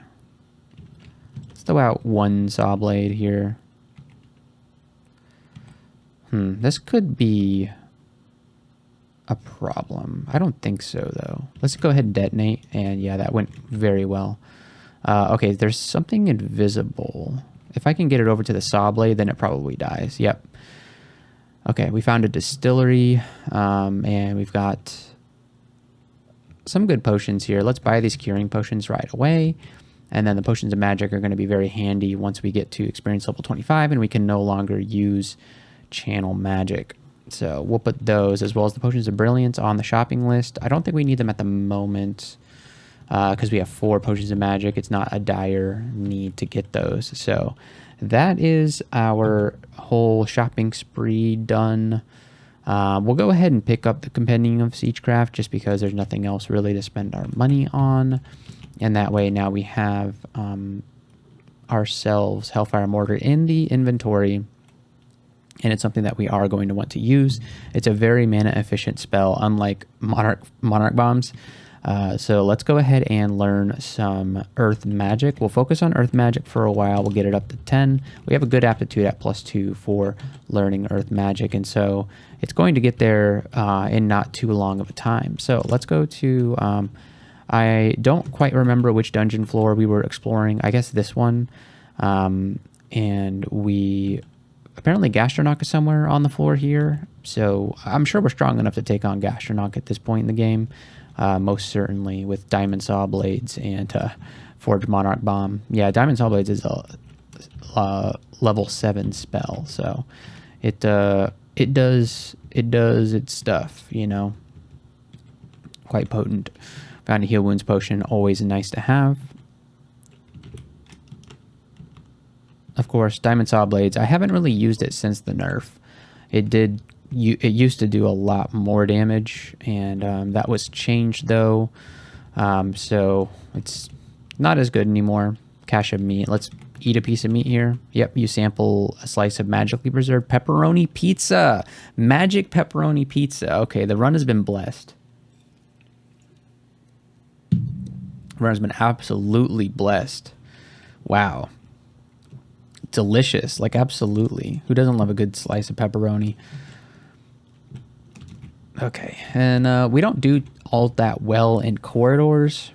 A: Let's throw out one saw blade here. This could be a problem. I don't think so, though. Let's go ahead and detonate. And yeah, that went very well. Okay, there's something invisible. If I can get it over to the saw blade, then it probably dies. Yep. Okay, we found a distillery, and we've got some good potions here. Let's buy these curing potions right away. And then the potions of magic are going to be very handy once we get to experience level 25 and we can no longer use channel magic. So we'll put those as well as the potions of brilliance on the shopping list. I don't think we need them at the moment because we have 4 potions of magic. It's not a dire need to get those. So that is our whole shopping spree done. We'll go ahead and pick up the Compendium of Siegecraft just because there's nothing else really to spend our money on. And that way now we have ourselves Hellfire Mortar in the inventory. And it's something that we are going to want to use. It's a very mana efficient spell, unlike Monarch Bombs. So let's go ahead and learn some Earth Magic. We'll focus on Earth Magic for a while. We'll get it up to 10. We have a good aptitude at +2 for learning Earth Magic. And so it's going to get there in not too long of a time. So let's go to... I don't quite remember which dungeon floor we were exploring. I guess this one. And we... Apparently Gastronaut is somewhere on the floor here. So I'm sure we're strong enough to take on Gastronaut at this point in the game. Most certainly with Diamond Saw Blades and Forged Monarch Bomb. Yeah, Diamond Saw Blades is a level 7 spell. So it does its stuff, you know. Quite potent. Found a Heal Wounds potion, always nice to have. Of course, Diamond Saw Blades. I haven't really used it since the nerf. It used to do a lot more damage, and that was changed though. So it's not as good anymore. Cache of meat. Let's eat a piece of meat here. Yep, you sample a slice of magically preserved pepperoni pizza. Magic pepperoni pizza. Okay, the run has been blessed. The run has been absolutely blessed. Wow. Delicious, like absolutely. Who doesn't love a good slice of pepperoni? Okay, and we don't do all that well in corridors.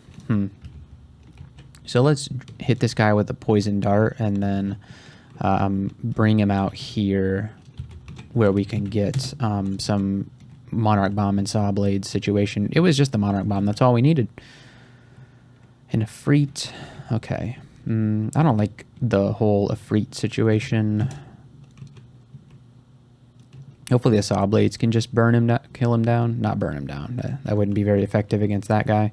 A: So let's hit this guy with a poison dart and then bring him out here where we can get some Monarch Bomb and Saw Blade situation. It was just the Monarch Bomb, that's all we needed. And a Efreet, okay. I don't like the whole Efreet situation. Hopefully the Saw Blades can just burn him, kill him down. Not burn him down. That wouldn't be very effective against that guy.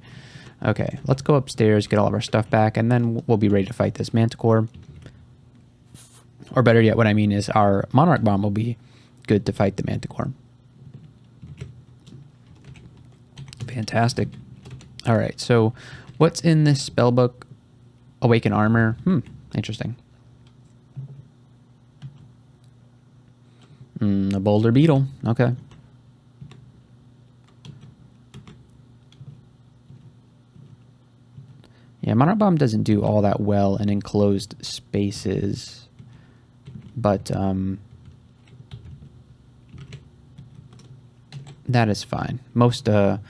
A: Okay, let's go upstairs, get all of our stuff back, and then we'll be ready to fight this Manticore. Or better yet, what I mean is our Monarch Bomb will be good to fight the Manticore. Fantastic. All right, so what's in this spellbook? Awaken Armor. Interesting. A Boulder Beetle. Okay. Yeah, Monarch Bomb doesn't do all that well in enclosed spaces, but that is fine. Most of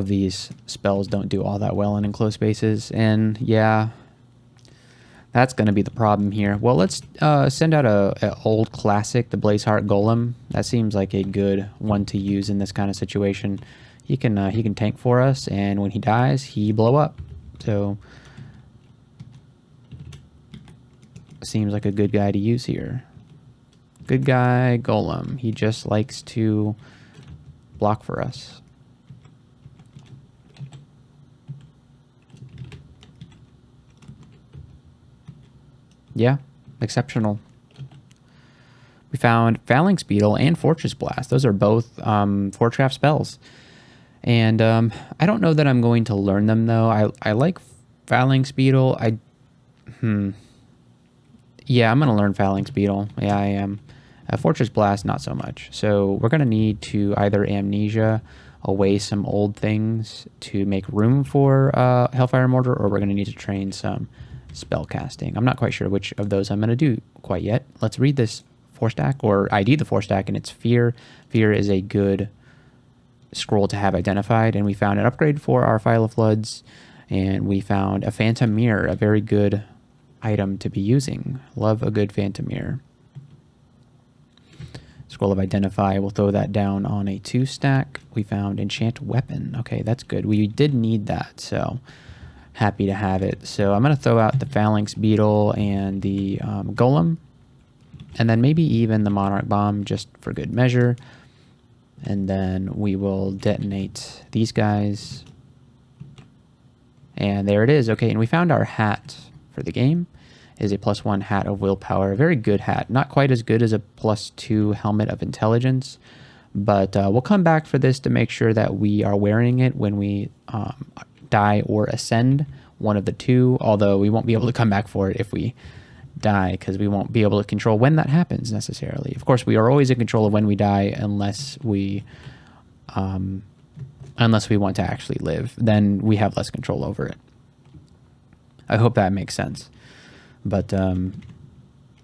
A: these spells don't do all that well in enclosed spaces, and yeah, that's going to be the problem here. Well, let's send out a old classic, the Blazeheart Golem. That seems like a good one to use in this kind of situation. He can tank for us, and when he dies, he blow up. So seems like a good guy to use here. Good guy, Golem. He just likes to block for us. Yeah, exceptional. We found Phalanx Beetle and Fortress Blast. Those are both 4-trap spells. And I don't know that I'm going to learn them, though. I like Phalanx Beetle. Yeah, I'm going to learn Phalanx Beetle. Yeah, I am. Fortress Blast, not so much. So we're going to need to either Amnesia away some old things to make room for Hellfire Mortar, or we're going to need to train some spell casting. I'm not quite sure which of those I'm going to do quite yet. Let's read this 4-stack, or ID the 4-stack, and it's Fear. Fear is a good scroll to have identified, and we found an upgrade for our File of Floods, and we found a Phantom Mirror, a very good item to be using. Love a good Phantom Mirror. Scroll of Identify, we'll throw that down on a 2-stack. We found Enchant Weapon. Okay, that's good. We did need that, so happy to have it. So I'm going to throw out the Phalanx Beetle and the Golem, and then maybe even the Monarch Bomb just for good measure. And then we will detonate these guys. And there it is. Okay, and we found our hat for the game. Is a +1 hat of willpower. A very good hat. Not quite as good as a +2 helmet of intelligence, but we'll come back for this to make sure that we are wearing it when we die or ascend, one of the two, although we won't be able to come back for it if we die, because we won't be able to control when that happens necessarily. Of course, we are always in control of when we die unless we want to actually live. Then we have less control over it. I hope that makes sense. But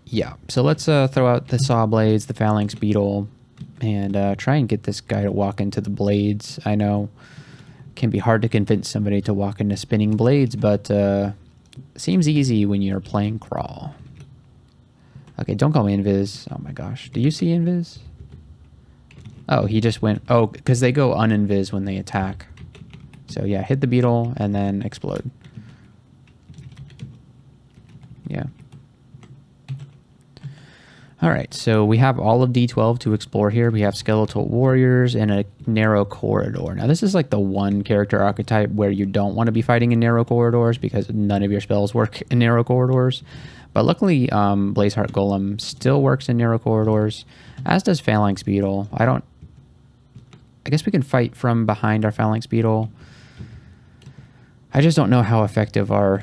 A: yeah, so let's throw out the Saw Blades, the Phalanx Beetle, and try and get this guy to walk into the blades. I know it can be hard to convince somebody to walk into spinning blades, but seems easy when you're playing Crawl. Okay, don't call me Invis. Oh my gosh, do you see Invis? Oh, he just went. Oh, because they go uninvis when they attack. So yeah, hit the beetle and then explode. Yeah. All right, so we have all of D12 to explore here. We have Skeletal Warriors and a narrow corridor. Now, this is like the one character archetype where you don't want to be fighting in narrow corridors because none of your spells work in narrow corridors. But luckily, Blazeheart Golem still works in narrow corridors, as does Phalanx Beetle. I guess we can fight from behind our Phalanx Beetle. I just don't know how effective our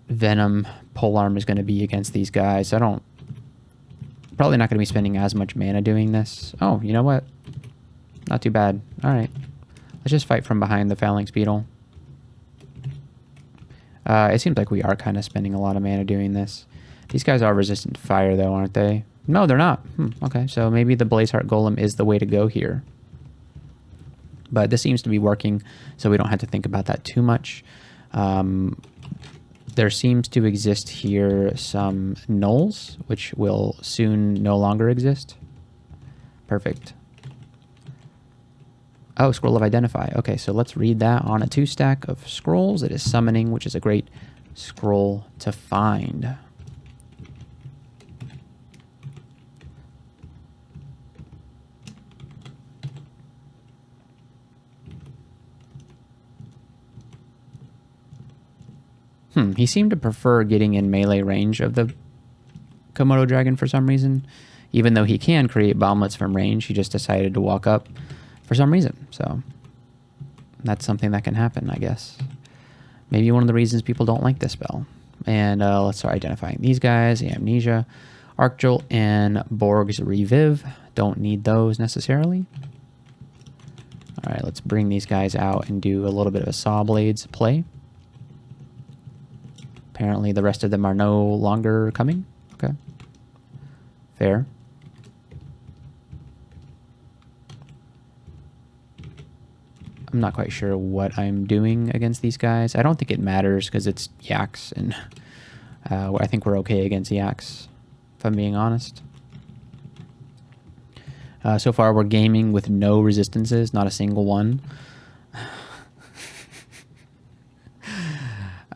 A: Venom polearm is going to be against these guys. Probably not going to be spending as much mana doing this. Oh, you know what? Not too bad. All right. Let's just fight from behind the Phalanx Beetle. It seems like we are kind of spending a lot of mana doing this. These guys are resistant to fire, though, aren't they? No, they're not. Okay, so maybe the Blazeheart Golem is the way to go here. But this seems to be working, so we don't have to think about that too much. There seems to exist here some nulls, which will soon no longer exist. Perfect. Oh, Scroll of Identify. Okay, so let's read that on a 2-stack of scrolls. It is Summoning, which is a great scroll to find. He seemed to prefer getting in melee range of the Komodo dragon for some reason. Even though he can create bomblets from range, he just decided to walk up for some reason. So that's something that can happen, I guess. Maybe one of the reasons people don't like this spell. And let's start identifying these guys. Amnesia, Arc Jolt, and Borg's Reviv. Don't need those necessarily. All right, let's bring these guys out and do a little bit of a Saw Blades play. Apparently the rest of them are no longer coming. Okay. Fair. I'm not quite sure what I'm doing against these guys. I don't think it matters because it's Yaks, and I think we're okay against Yaks, if I'm being honest. So far we're gaming with no resistances, not a single one.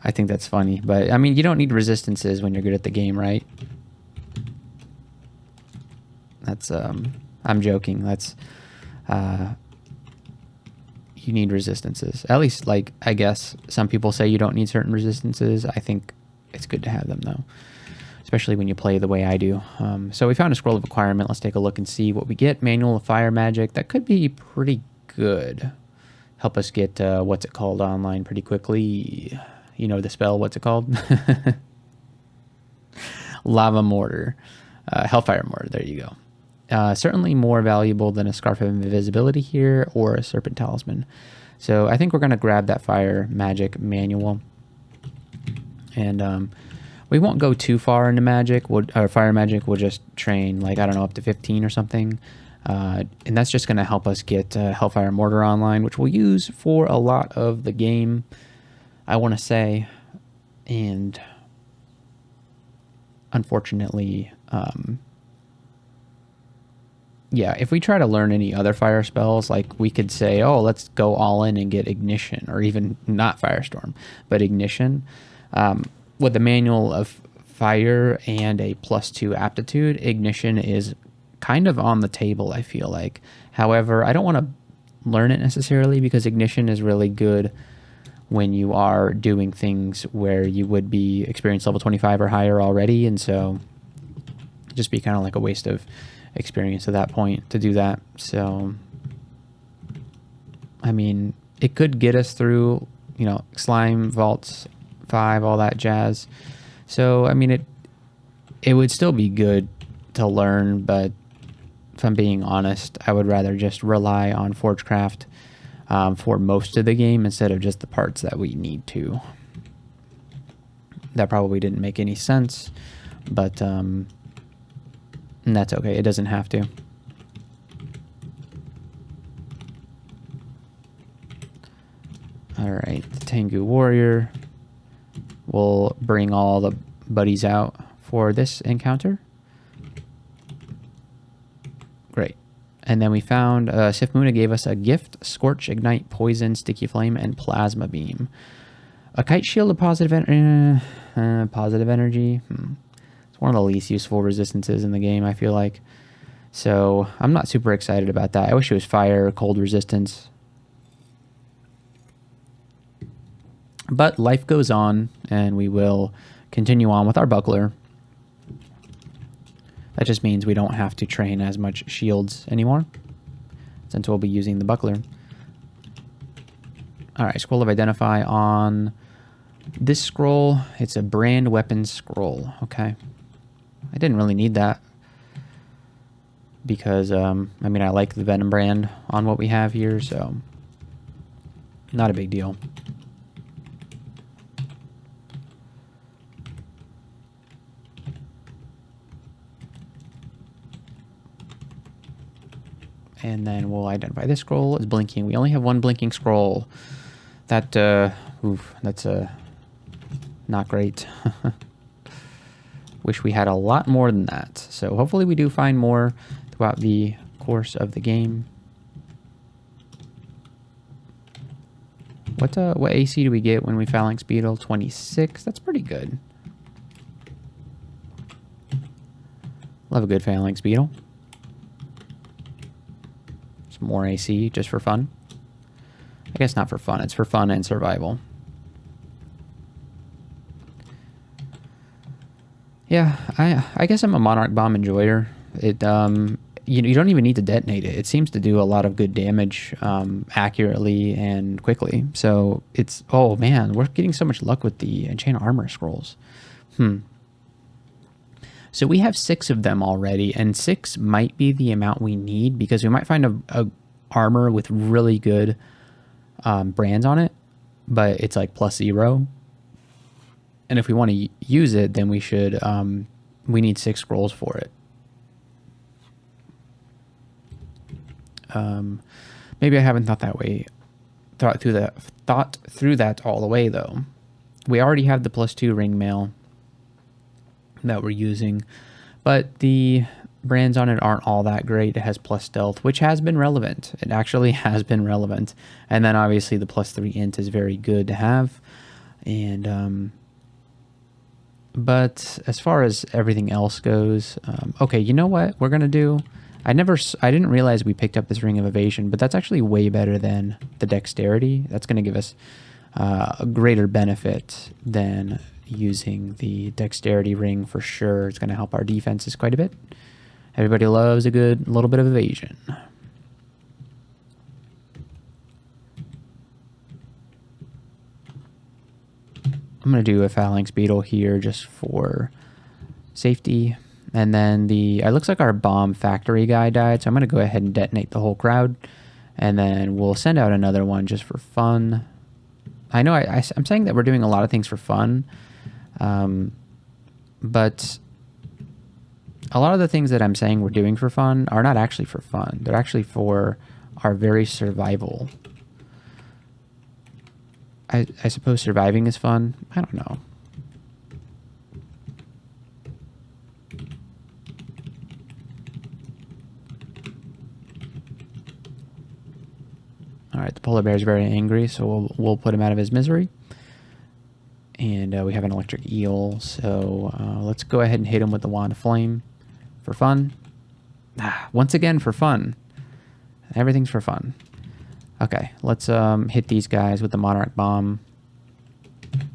A: I think that's funny, but I mean, you don't need resistances when you're good at the game, right? That's, I'm joking. That's, you need resistances. At least, like, I guess some people say you don't need certain resistances. I think it's good to have them, though. especially when you play the way I do. So we found a scroll of acquirement. Let's take a look and see what we get. Manual of fire magic. That could be pretty good. Help us get, what's it called online pretty quickly. You know the spell, what's it called? Lava mortar. Hellfire mortar, there you go. Certainly more valuable than a Scarf of Invisibility here or a Serpent Talisman. So I think we're going to grab that fire magic manual. And we won't go too far into magic, or fire magic. We'll just train, like, I don't know, up to 15 or something. And that's just going to help us get Hellfire Mortar online, which we'll use for a lot of the game, I want to say. And unfortunately, yeah, if we try to learn any other fire spells, like we could say, oh, let's go all in and get Ignition, or even not Firestorm, but Ignition. With the manual of fire and a +2 aptitude, Ignition is kind of on the table, I feel like. However, I don't want to learn it necessarily, because Ignition is really good when you are doing things where you would be experience level 25 or higher already, and so it'd just be kind of like a waste of experience at that point to do that. So I mean, it could get us through, you know, Slime, Vaults 5, all that jazz. So I mean, it would still be good to learn, but if I'm being honest, I would rather just rely on Forgecraft for most of the game instead of just the parts that we need to. That probably didn't make any sense, but and that's okay. It doesn't have to. All right, the Tengu Warrior. We'll bring all the buddies out for this encounter. Great. And then we found Sifmuna gave us a gift: Scorch, Ignite, Poison, Sticky Flame, and Plasma Beam. A Kite Shield of positive energy. It's one of the least useful resistances in the game, I feel like. So I'm not super excited about that. I wish it was fire or cold resistance. But life goes on, and we will continue on with our buckler. That just means we don't have to train as much shields anymore, since we'll be using the buckler. Alright, Scroll of Identify on this scroll. It's a brand weapon scroll. Okay. I didn't really need that, because, I mean, I like the Venom brand on what we have here, so not a big deal. And then we'll identify this scroll as blinking. We only have one blinking scroll. That, that's not great. Wish we had a lot more than that. So hopefully we do find more throughout the course of the game. What AC do we get when we Phalanx Beetle? 26. That's pretty good. Love a good Phalanx Beetle. More AC just for fun. I guess not for fun. It's for fun and survival. Yeah, I guess I'm a Monarch Bomb enjoyer. It you don't even need to detonate it. It seems to do a lot of good damage accurately and quickly. So it's, oh man, we're getting so much luck with the Enchant Armor scrolls. So we have 6 of them already, and 6 might be the amount we need, because we might find a armor with really good brands on it, but it's like +0. And if we want to use it, then we should, we need 6 scrolls for it. Maybe I haven't thought that way, thought through that all the way though. We already have the +2 ring mail that we're using, but the brands on it aren't all that great. It has plus stealth, which has been relevant. It actually has been relevant. And then obviously the +3 int is very good to have. And but as far as everything else goes, okay, you know what we're gonna do? I didn't realize we picked up this Ring of Evasion, but that's actually way better than the Dexterity. That's gonna give us a greater benefit than using the dexterity ring for sure. It's going to help our defenses quite a bit. Everybody loves a good little bit of evasion. I'm going to do a phalanx beetle here just for safety. And then it looks like our bomb factory guy died, so I'm going to go ahead and detonate the whole crowd. And then we'll send out another one just for fun. I know I'm saying that we're doing a lot of things for fun, but a lot of the things that I'm saying we're doing for fun are not actually for fun. They're actually for our very survival. I suppose surviving is fun. I don't know. All right, the polar bear is very angry, so we'll put him out of his misery. And we have an electric eel, so let's go ahead and hit him with the wand of flame for fun. Once again, for fun. Everything's for fun. Okay, let's hit these guys with the monarch bomb.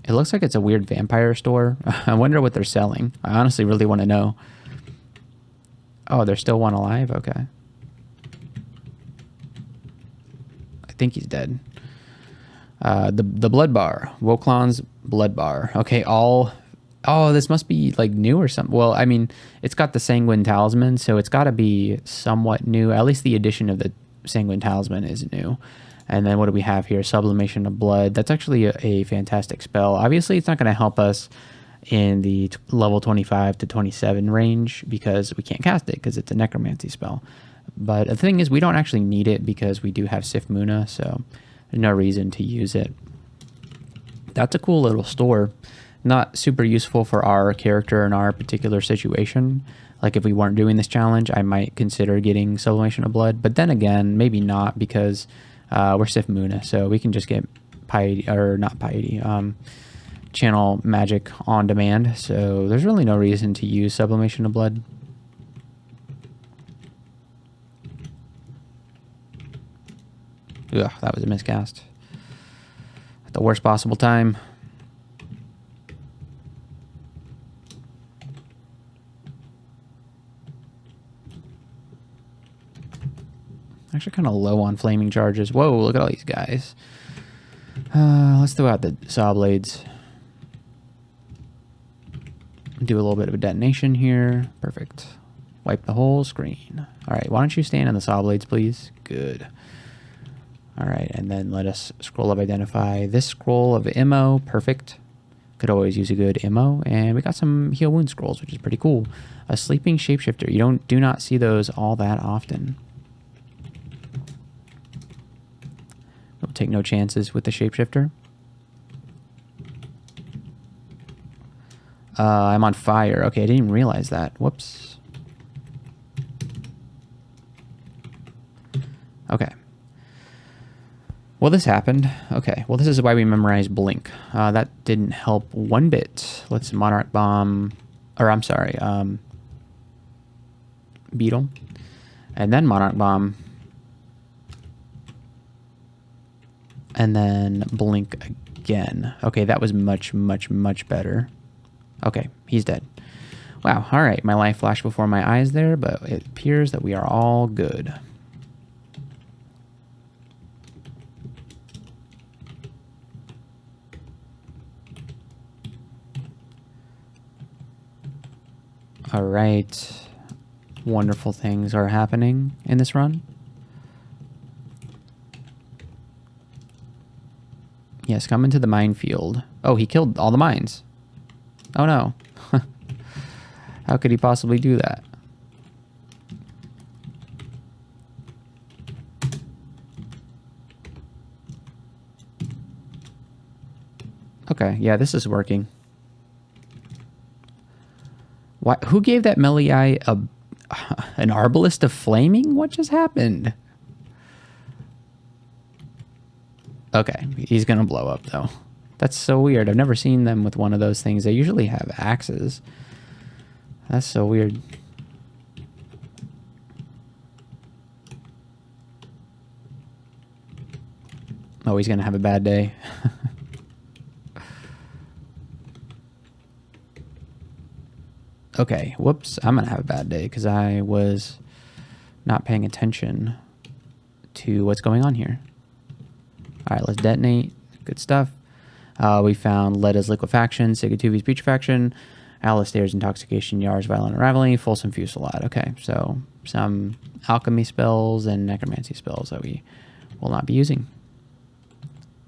A: It looks like it's a weird vampire store. I wonder what they're selling. I honestly really want to know. Oh, there's still one alive? Okay. I think he's dead. The blood bar. Woklon's blood bar. Okay, oh, this must be like new or something. Well, I mean, it's got the sanguine talisman, so it's got to be somewhat new. At least the addition of the sanguine talisman is new. And then what do we have here? Sublimation of blood. That's actually a fantastic spell. Obviously, it's not going to help us in the level 25 to 27 range because we can't cast it because it's a necromancy spell. But the thing is, we don't actually need it because we do have Sif Muna, so there's no reason to use it. That's a cool little store. Not super useful for our character in our particular situation. Like if we weren't doing this challenge, I might consider getting Sublimation of Blood. But then again, maybe not because we're Sif Muna, so we can just get piety, or not piety, channel magic on demand. So there's really no reason to use Sublimation of Blood. Ugh, that was a miscast. At the worst possible time. Actually kind of low on flaming charges. Whoa, look at all these guys. Let's throw out the saw blades. Do a little bit of a detonation here. Perfect. Wipe the whole screen. All right, why don't you stand on the saw blades, please? Good. All right, and then let us scroll up identify this scroll of MO. Perfect. Could always use a good MO. And we got some heal wound scrolls, which is pretty cool. A sleeping shapeshifter. You do not see those all that often. We'll take no chances with the shapeshifter. I'm on fire. Okay, I didn't even realize that. Whoops. Okay. Well, this happened. Okay, well, this is why we memorized Blink. That didn't help one bit. Let's Monarch Bomb, or I'm sorry, Beetle. And then Monarch Bomb. And then Blink again. Okay, that was much, much, much better. Okay, he's dead. Wow, all right, my life flashed before my eyes there, but it appears that we are all good. All right, wonderful things are happening in this run. Yes, come into the minefield. Oh, he killed all the mines. Oh no. How could he possibly do that? Okay, yeah, this is working. Why? Who gave that melee eye an Arbalist of Flaming? What just happened? Okay, he's gonna blow up though. That's so weird. I've never seen them with one of those things. They usually have axes. That's so weird. Oh, he's gonna have a bad day. Okay, whoops. I'm going to have a bad day because I was not paying attention to what's going on here. All right, let's detonate. Good stuff. We found Leda's liquefaction, Sigatuvi's putrefaction, Alistair's intoxication, Yar's violent unraveling, Folsom fusillade. Okay, so some alchemy spells and necromancy spells that we will not be using.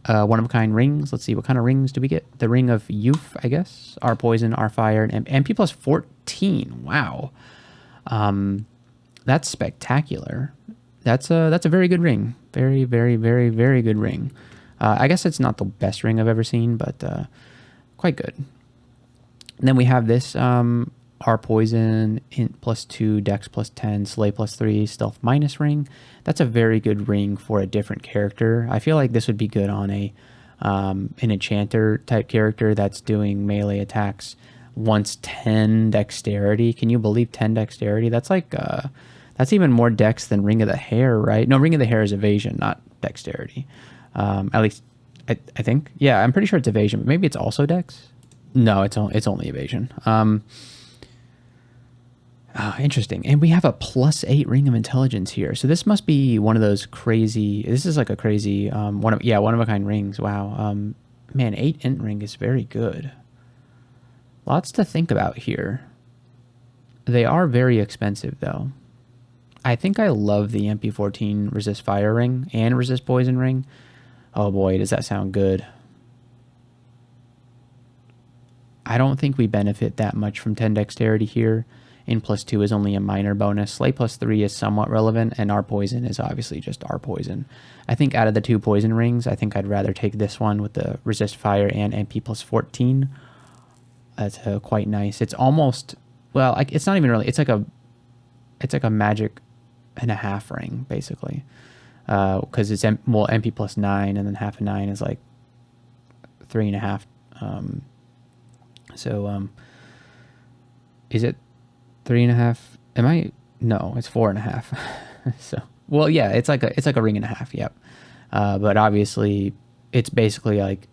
A: One-of-a-kind rings. Let's see, what kind of rings do we get? The Ring of Youth, I guess. R Poison, R Fire, and MP plus 14. Wow. That's spectacular. That's a very good ring. Very, very, very, very good ring. I guess it's not the best ring I've ever seen, but quite good. And then we have this R Poison, Int plus 2, Dex plus 10, Slay plus 3, Stealth minus ring. That's a very good ring for a different character. I feel like this would be good on a an enchanter type character that's doing melee attacks once 10 dexterity. Can you believe 10 dexterity? That's like that's even more dex than Ring of the Hair, right? No, Ring of the Hair is evasion, not dexterity. At least I think. Yeah, I'm pretty sure it's evasion, but maybe it's also dex. No, it's only evasion. Interesting. And we have a +8 Ring of Intelligence here. So this must be one of those crazy. This is like a crazy one of a kind rings. Wow. Man, 8 Int ring is very good. Lots to think about here. They are very expensive though. I think I love the MP14 resist fire ring and resist poison ring. Oh boy, does that sound good. I don't think we benefit that much from 10 dexterity here. In plus 2 is only a minor bonus. Slay plus 3 is somewhat relevant, and our poison is obviously just our poison. I think out of the 2 poison rings, I think I'd rather take this one with the resist fire and MP plus 14. That's quite nice. It's almost, well, it's not even really. It's like a magic and a half ring basically, because it's MP plus 9, and then half a 9 is like 3.5. Is it 3.5? No, it's 4.5. So, well, yeah, it's like a ring and a half. Yep. But obviously it's basically like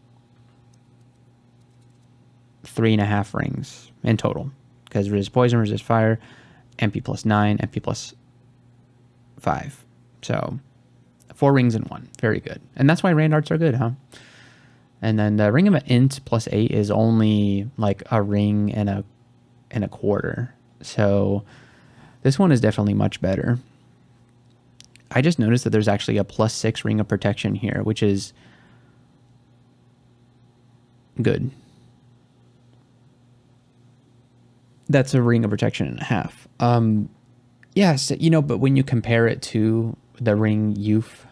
A: 3.5 rings in total, because resist poison, resist fire, MP plus 9, MP plus 5. So 4 rings in 1. Very good. And that's why rand arts are good, huh? And then the Ring of Int plus 8 is only like a ring and a quarter. So this one is definitely much better. I just noticed that there's actually a +6 Ring of Protection here, which is good. That's a Ring of Protection and a half. Yes, but when you compare it to the Ring Youth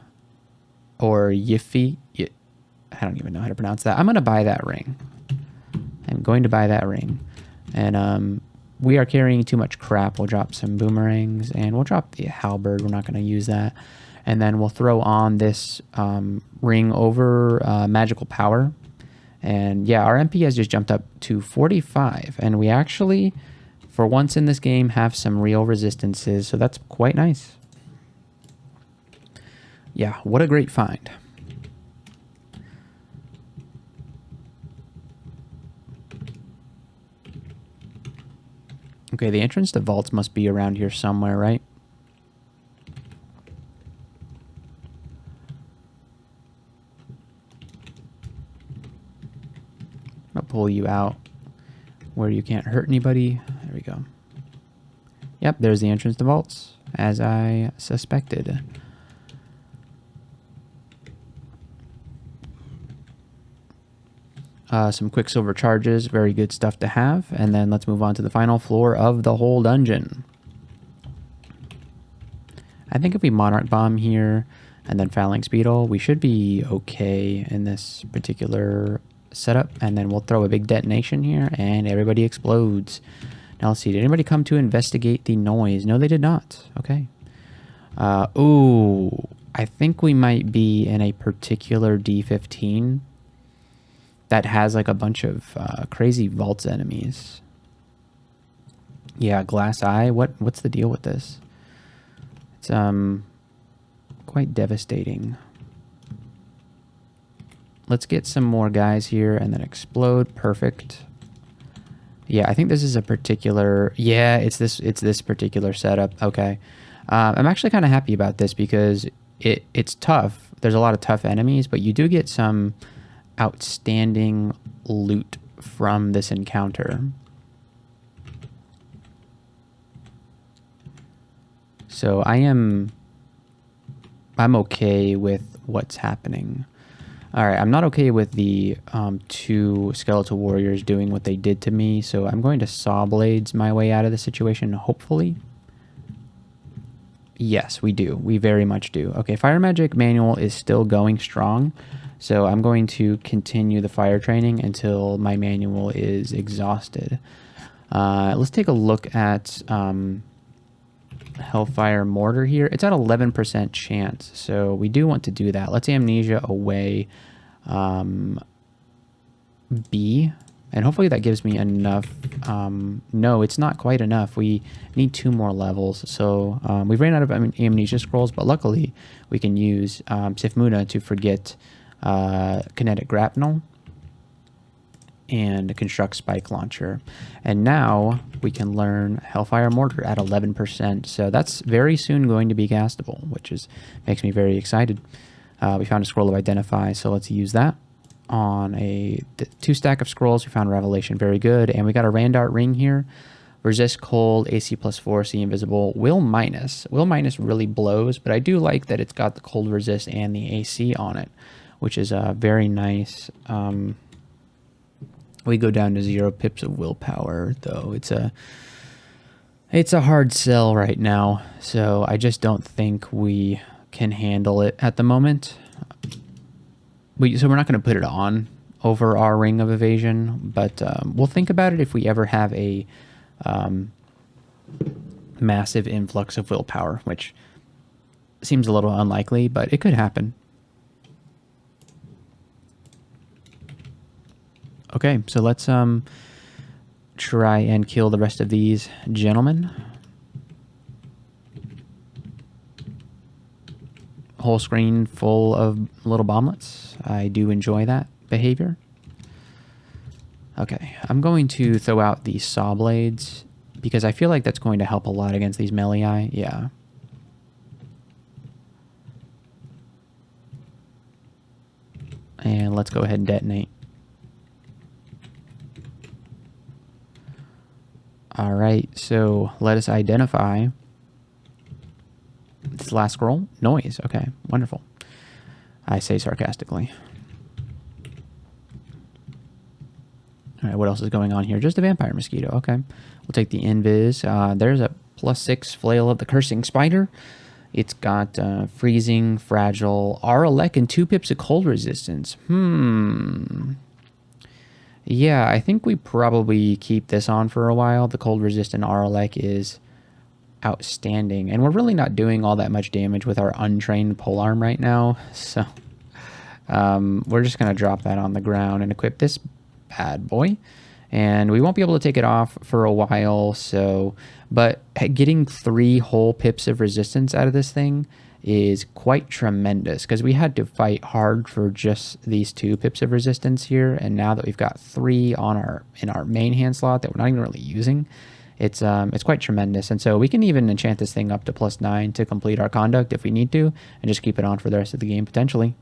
A: or Yiffy, I don't even know how to pronounce that. I'm going to buy that ring. I'm going to buy that ring. And we are carrying too much crap. We'll drop some boomerangs, and we'll drop the halberd. We're not going to use that. And then we'll throw on this ring over magical power. And yeah, our MP has just jumped up to 45. And we actually, for once in this game, have some real resistances. So that's quite nice. Yeah, what a great find. Okay, the entrance to vaults must be around here somewhere, right? I'll pull you out where you can't hurt anybody. There we go. Yep, there's the entrance to vaults, as I suspected. Some Quicksilver charges, very good stuff to have. And then let's move on to the final floor of the whole dungeon. I think if we Monarch Bomb here and then Phalanx Beetle, we should be okay in this particular setup. And then we'll throw a big detonation here and everybody explodes. Now let's see, did anybody come to investigate the noise? No, they did not. Okay. Ooh, I think we might be in a particular D15 that has like a bunch of crazy vaults enemies. Yeah, Glass Eye. What's the deal with this? It's quite devastating. Let's get some more guys here and then explode. Perfect. Yeah, I think this is a particular... Yeah, it's this particular setup. Okay. I'm actually kind of happy about this because it's tough. There's a lot of tough enemies, but you do get some outstanding loot from this encounter. So I'm okay with what's happening. All right, I'm not okay with the two skeletal warriors doing what they did to me, so I'm going to saw blades my way out of the situation, hopefully. Yes, we do. We very much do. Okay, fire magic manual is still going strong, so I'm going to continue the fire training until my manual is exhausted. Let's take a look at Hellfire Mortar here. It's at 11% chance, so we do want to do that. Let's amnesia away B, and hopefully that gives me enough. No, it's not quite enough. We need 2 more levels, so we've ran out of amnesia scrolls, but luckily we can use Sifmuna to forget kinetic grapnel and construct spike launcher, and now we can learn Hellfire Mortar at 11%, so that's very soon going to be castable, which makes me very excited. We found a scroll of identify, so let's use that on a 2 stack of scrolls. We found revelation, very good, and we got a Randart ring here. Resist cold, AC +4, see invisible. Will minus really blows, but I do like that it's got the cold resist and the AC on it, which is very nice. We go down to 0 pips of willpower, though. It's a hard sell right now, so I just don't think we can handle it at the moment. So we're not going to put it on over our ring of evasion, but we'll think about it if we ever have a massive influx of willpower, which seems a little unlikely, but it could happen. Okay, so let's try and kill the rest of these gentlemen. Whole screen full of little bomblets. I do enjoy that behavior. Okay, I'm going to throw out the saw blades because I feel like that's going to help a lot against these melee. Yeah. And let's go ahead and detonate. All right, so let us identify this last scroll. Noise. Okay, wonderful. I say sarcastically. All right, what else is going on here? Just a vampire mosquito. Okay, we'll take the invis. There's a +6 flail of the cursing spider. It's got freezing, fragile, Aralek, and 2 pips of cold resistance. Yeah, I think we probably keep this on for a while. The cold resistant Aralek is outstanding, and we're really not doing all that much damage with our untrained polearm right now, so we're just going to drop that on the ground and equip this bad boy, and we won't be able to take it off for a while. So, but getting 3 whole pips of resistance out of this thing is quite tremendous, because we had to fight hard for just these 2 pips of resistance here, and now that we've got 3 on in our main hand slot that we're not even really using, it's quite tremendous. And so we can even enchant this thing up to +9 to complete our conduct if we need to, and just keep it on for the rest of the game potentially.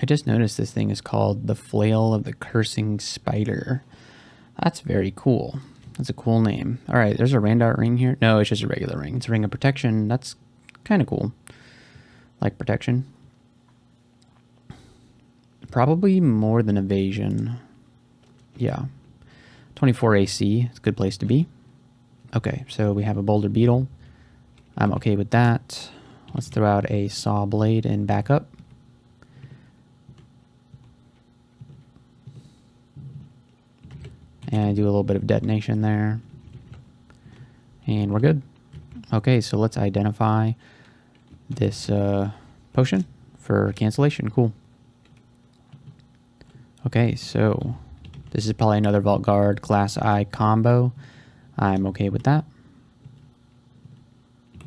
A: I just noticed this thing is called the Flail of the Cursing Spider. That's very cool. That's a cool name. All right, there's a Randart ring here. No, it's just a regular ring. It's a ring of protection. That's kind of cool. Like protection. Probably more than evasion. Yeah. 24 AC. It's a good place to be. Okay, so we have a boulder beetle. I'm okay with that. Let's throw out a saw blade and back up. And do a little bit of detonation there. And we're good. Okay, so let's identify this potion for cancellation. Cool. Okay, so this is probably another Vault Guard Class I combo. I'm okay with that.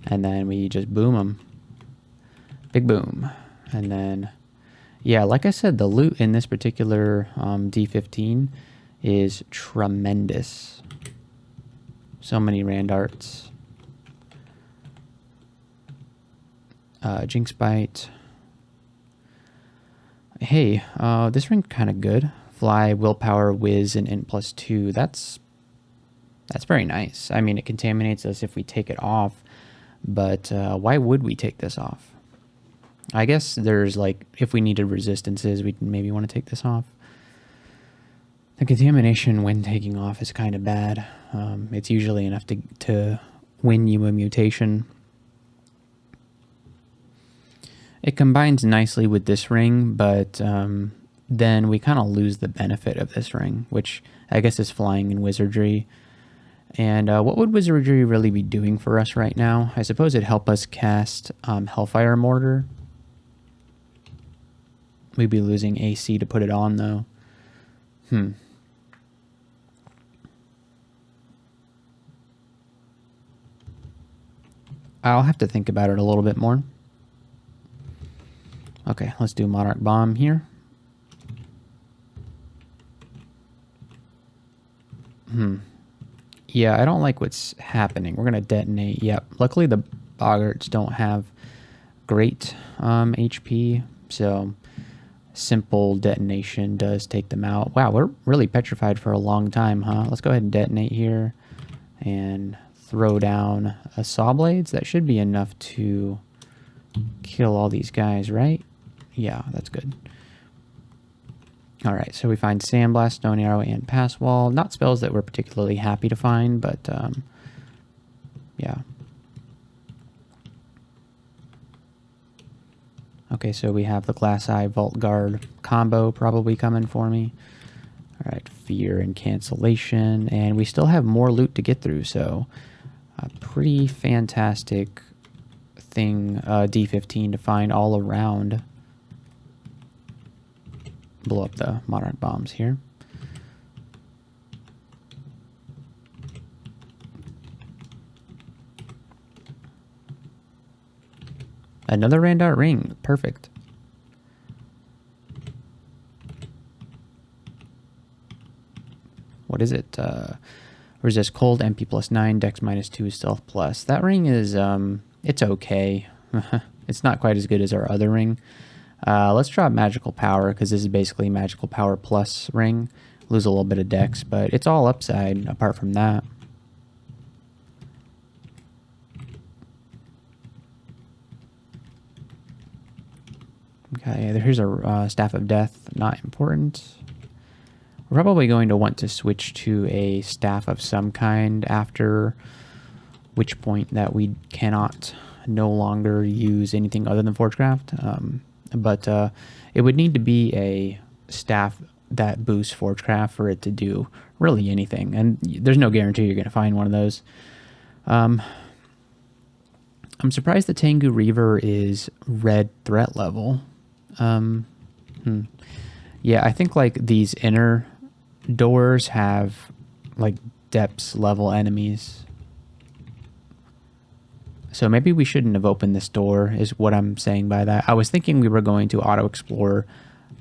A: And then we just boom them. Big boom. And then, yeah, like I said, the loot in this particular D15 is tremendous. So many rand arts. Jinx Bite. Hey, this ring's kind of good. Fly, Willpower, Whiz, and Int +2. That's very nice. I mean, it contaminates us if we take it off, but why would we take this off? I guess there's like, if we needed resistances, we'd maybe want to take this off. The contamination when taking off is kind of bad. It's usually enough to win you a mutation. It combines nicely with this ring, but then we kind of lose the benefit of this ring, which I guess is flying and wizardry. And what would wizardry really be doing for us right now? I suppose it'd help us cast Hellfire Mortar. We'd be losing AC to put it on, though. I'll have to think about it a little bit more. Okay, let's do Monarch Bomb here. Yeah, I don't like what's happening. We're going to detonate. Yep. Luckily, the Boggarts don't have great HP, so simple detonation does take them out. Wow, we're really petrified for a long time, huh? Let's go ahead and detonate here and throw down a Saw Blades. That should be enough to kill all these guys, right? Yeah, that's good. Alright, so we find Sandblast, Stone Arrow, and Pass Wall. Not spells that we're particularly happy to find, but yeah. Okay, so we have the Glass Eye Vault Guard combo probably coming for me. Alright, Fear and Cancellation, and we still have more loot to get through, so a pretty fantastic thing, D15 to find all around. Blow up the Monarch Bombs here. Another Randart ring. Perfect. What is it? Resist cold, MP +9, Dex -2, Stealth plus. That ring is, it's okay. It's not quite as good as our other ring. Let's drop Magical Power, because this is basically Magical Power plus ring. Lose a little bit of Dex, but it's all upside apart from that. Okay, here's a Staff of Death. Not important. We're probably going to want to switch to a staff of some kind after which point that we cannot no longer use anything other than Forgecraft. But it would need to be a staff that boosts Forgecraft for it to do really anything. And there's no guarantee you're going to find one of those. I'm surprised the Tengu Reaver is red threat level. Yeah, I think like these inner doors have like depths level enemies. So maybe we shouldn't have opened this door is what I'm saying by that. I was thinking we were going to auto explore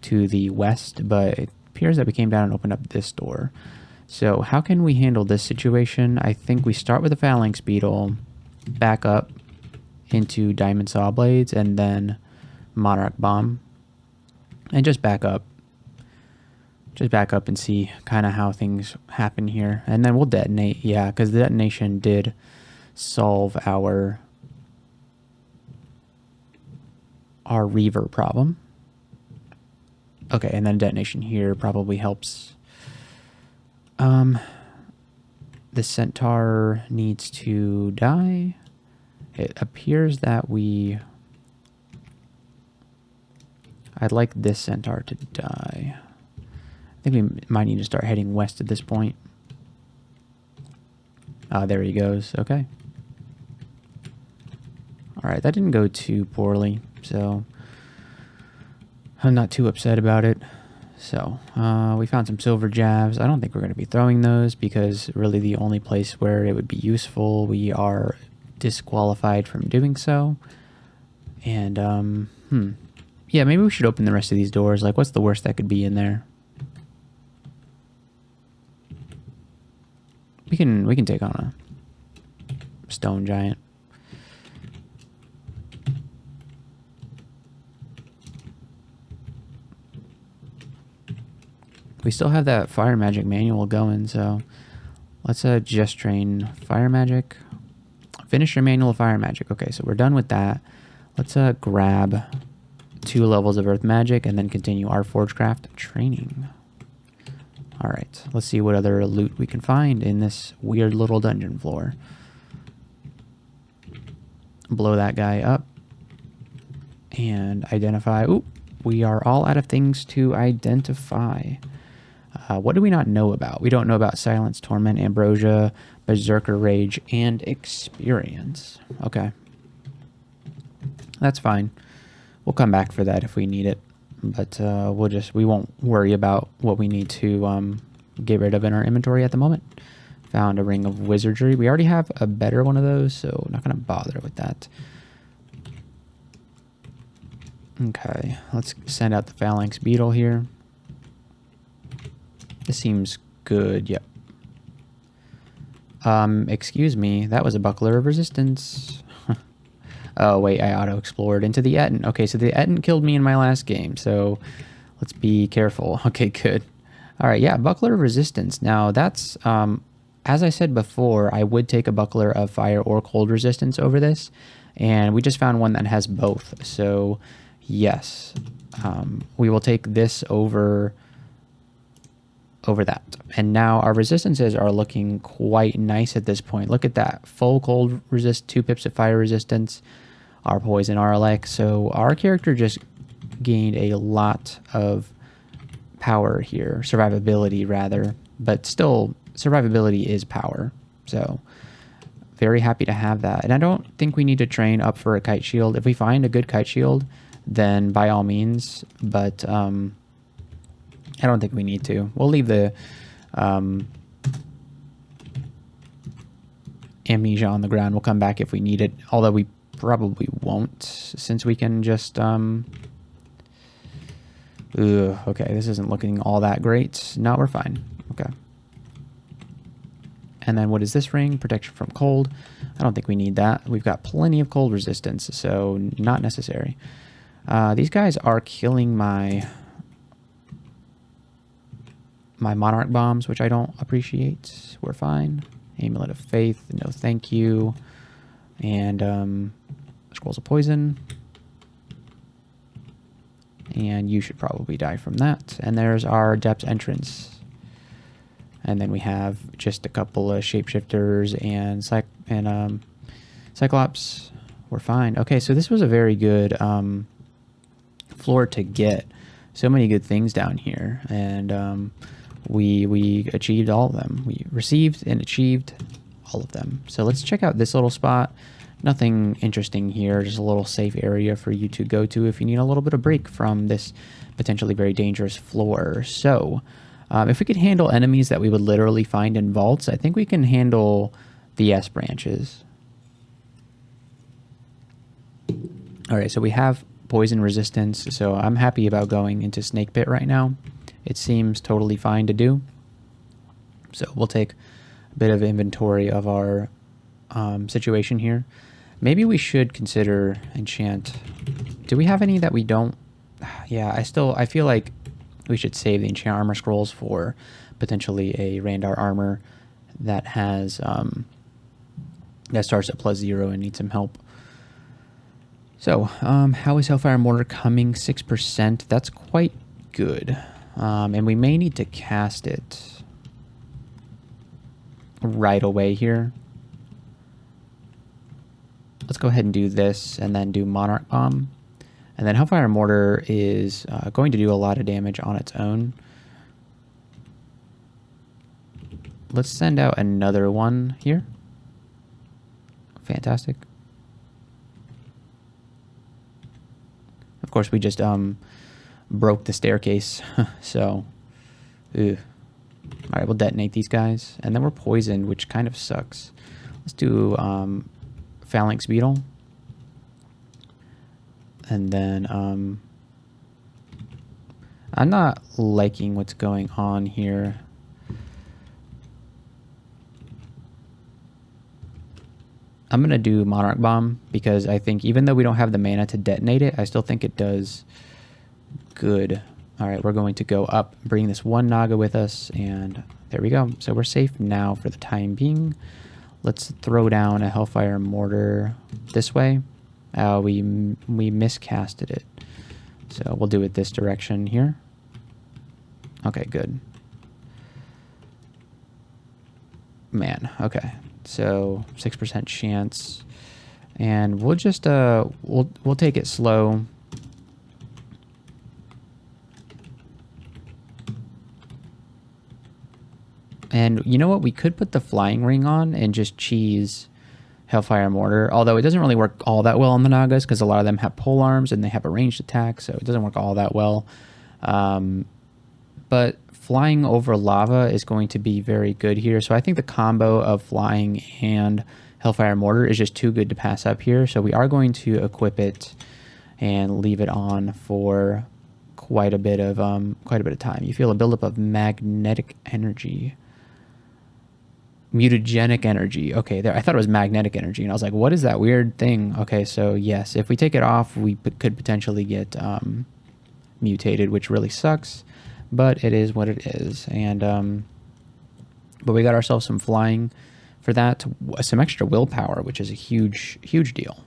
A: to the west, but it appears that we came down and opened up this door. So how can we handle this situation? I think we start with the Phalanx Beetle, back up into Diamond Saw Blades, and then Monarch Bomb. And just back up. Just back up and see kind of how things happen here. And then we'll detonate, yeah, because the detonation did solve our Reaver problem. Okay, and then detonation here probably helps. The Centaur needs to die. It appears that I'd like this Centaur to die. I think we might need to start heading west at this point. There he goes. Okay. Alright, that didn't go too poorly, so I'm not too upset about it. So, we found some silver jabs. I don't think we're going to be throwing those because really the only place where it would be useful, we are disqualified from doing so. And, yeah, maybe we should open the rest of these doors. Like, what's the worst that could be in there? We can take on a stone giant. We still have that fire magic manual going, so let's just train fire magic. Finish your manual of fire magic. Okay, so we're done with that. Let's grab 2 levels of earth magic and then continue our forgecraft training. All right, let's see what other loot we can find in this weird little dungeon floor. Blow that guy up and identify. Oop, we are all out of things to identify. What do we not know about? We don't know about Silence, Torment, Ambrosia, Berserker Rage, and Experience. Okay. That's fine. We'll come back for that if we need it. But we won't worry about what we need to get rid of in our inventory at the moment. Found a Ring of Wizardry. We already have a better one of those, so not going to bother with that. Okay, let's send out the Phalanx Beetle here. This seems good, yep. Excuse me, that was a Buckler of Resistance. Oh, wait, I auto-explored into the Etten. Okay, so the Etten killed me in my last game, so let's be careful. Okay, good. All right, yeah, Buckler of Resistance. Now, that's, as I said before, I would take a Buckler of Fire or Cold Resistance over this, and we just found one that has both. So, yes, we will take this over that. And now our resistances are looking quite nice at this point. Look at that. Full cold resist, 2 pips of fire resistance, our poison, our elect. So our character just gained a lot of power here. Survivability, rather. But still, survivability is power. So very happy to have that. And I don't think we need to train up for a kite shield. If we find a good kite shield, then by all means. But I don't think we need to. We'll leave the amnesia on the ground. We'll come back if we need it, although we probably won't, since we can just... okay, this isn't looking all that great. No, we're fine. Okay. And then what is this ring? Protection from cold. I don't think we need that. We've got plenty of cold resistance, so not necessary. These guys are killing my Monarch Bombs, which I don't appreciate. We're fine. Amulet of Faith, no thank you. And Scrolls of Poison. And you should probably die from that. And there's our Depths entrance. And then we have just a couple of Shapeshifters and Cyclops. We're fine. Okay, so this was a very good floor to get. So many good things down here. And we achieved all of them. We received and achieved all of them. So let's check out this little spot. Nothing interesting here, just a little safe area for you to go to if you need a little bit of break from this potentially very dangerous floor. So if we could handle enemies that we would literally find in vaults, I think we can handle the S branches. All right, so we have poison resistance, so I'm happy about going into Snake Pit right now. It seems totally fine to do. So we'll take a bit of inventory of our situation here. Maybe we should consider enchant. Do we have any that we don't? Yeah, I feel like we should save the enchant armor scrolls for potentially a Randar armor that has that starts at +0 and needs some help. So how is Hellfire Mortar coming? 6%. That's quite good. And we may need to cast it right away here. Let's go ahead and do this and then do Monarch Bomb. And then Hellfire Mortar is going to do a lot of damage on its own. Let's send out another one here. Fantastic. Of course, we just broke the staircase, so... Ugh. Alright, we'll detonate these guys. And then we're poisoned, which kind of sucks. Let's do Phalanx Beetle. And then I'm not liking what's going on here. I'm going to do Monarch Bomb because I think even though we don't have the mana to detonate it, I still think it does good. All right, we're going to go up, bring this one Naga with us, and there we go. So we're safe now for the time being. Let's throw down a Hellfire Mortar this way. We miscasted it. So we'll do it this direction here. Okay, good. Man, okay. So 6% chance. And we'll just we'll take it slow. And you know what? We could put the Flying Ring on and just cheese Hellfire Mortar. Although it doesn't really work all that well on the Nagas because a lot of them have pole arms and they have a ranged attack, so it doesn't work all that well. But flying over lava is going to be very good here. So I think the combo of flying and Hellfire Mortar is just too good to pass up here. So we are going to equip it and leave it on for quite a bit of time. You feel a buildup of magnetic energy. Mutagenic energy. Okay, there. I thought it was magnetic energy, and I was like, "What is that weird thing?" Okay, so yes, if we take it off, we could potentially get mutated, which really sucks. But it is what it is, and but we got ourselves some flying for that, some extra willpower, which is a huge deal.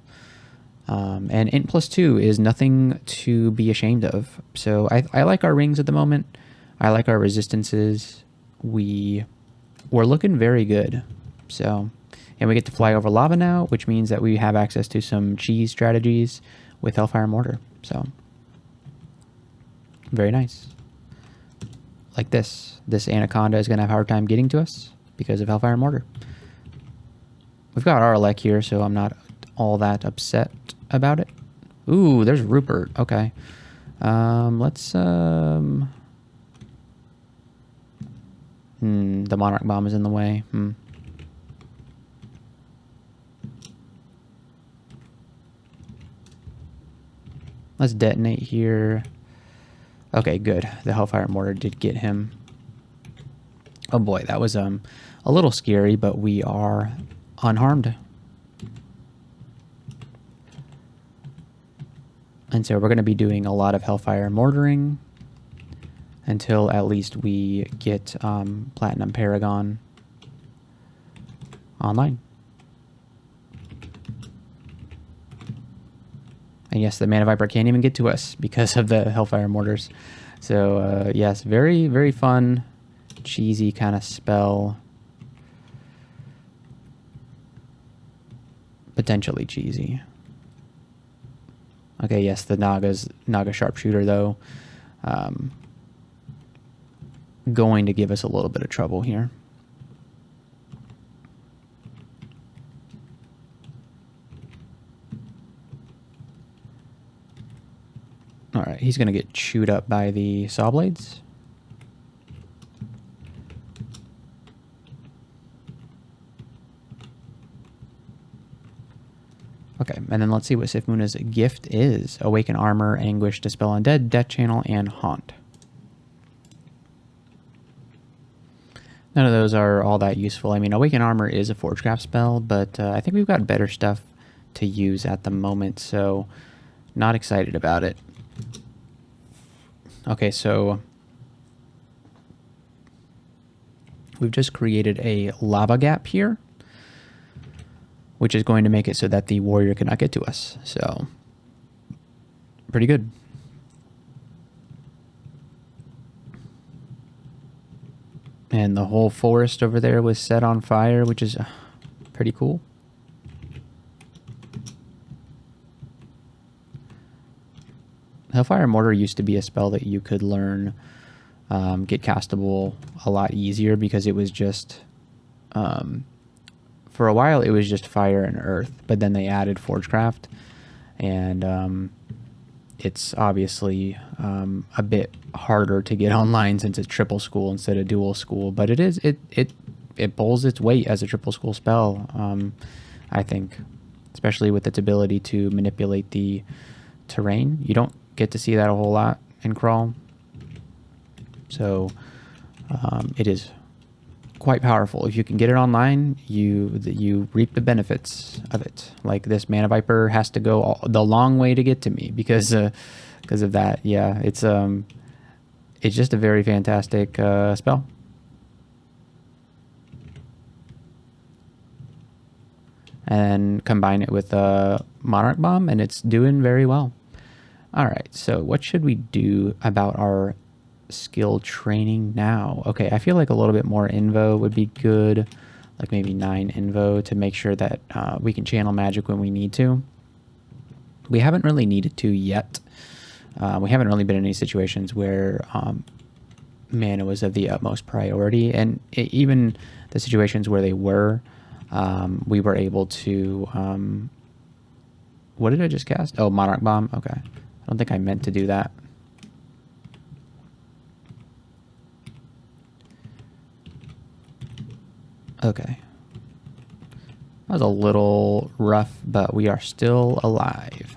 A: And int +2 is nothing to be ashamed of. So I like our rings at the moment. I like our resistances. We're looking very good. So, and we get to fly over lava now, which means that we have access to some cheese strategies with Hellfire Mortar. So, very nice. Like this. This Anaconda is going to have a hard time getting to us because of Hellfire Mortar. We've got Arlek here, so I'm not all that upset about it. Ooh, there's Rupert. Okay. Let's... the Monarch Bomb is in the way. Let's detonate here. Okay, good. The Hellfire Mortar did get him. Oh boy, that was a little scary, but we are unharmed. And so we're going to be doing a lot of Hellfire Mortaring until at least we get Platinum Paragon online. And yes, the Mana Viper can't even get to us because of the Hellfire Mortars. So yes, very, very fun, cheesy kind of spell. Potentially cheesy. Okay, yes, the Naga Sharpshooter, though, going to give us a little bit of trouble here. All right, he's going to get chewed up by the Saw Blades. Okay, and then let's see what Sifmuna's gift is. Awaken Armor, Anguish, Dispel Undead, Death Channel, and Haunt. None of those are all that useful. I mean, Awaken Armor is a Forgecraft spell, but I think we've got better stuff to use at the moment, so not excited about it. Okay, so we've just created a lava gap here, which is going to make it so that the warrior cannot get to us. So, pretty good. And the whole forest over there was set on fire, which is pretty cool. Hellfire Mortar used to be a spell that you could learn, get castable a lot easier because it was just... for a while, it was just fire and earth, but then they added Forgecraft, and it's obviously a bit harder to get online since it's triple school instead of dual school. But it pulls its weight as a triple school spell, I think, especially with its ability to manipulate the terrain. You don't get to see that a whole lot in Crawl, so it is quite powerful. If you can get it online, you reap the benefits of it. Like this Mana Viper has to go the long way to get to me because of that. Yeah, it's just a very fantastic spell. And combine it with Monarch Bomb, and it's doing very well. All right, so what should we do about our skill training now? Okay, I feel like a little bit more invo would be good, like maybe 9 invo to make sure that we can channel magic when we need to. We haven't really needed to yet. We haven't really been in any situations where mana was of the utmost priority, and even the situations where they were, we were able to... what did I just cast? Oh, Monarch Bomb. Okay. I don't think I meant to do that. Okay. That was a little rough, but we are still alive.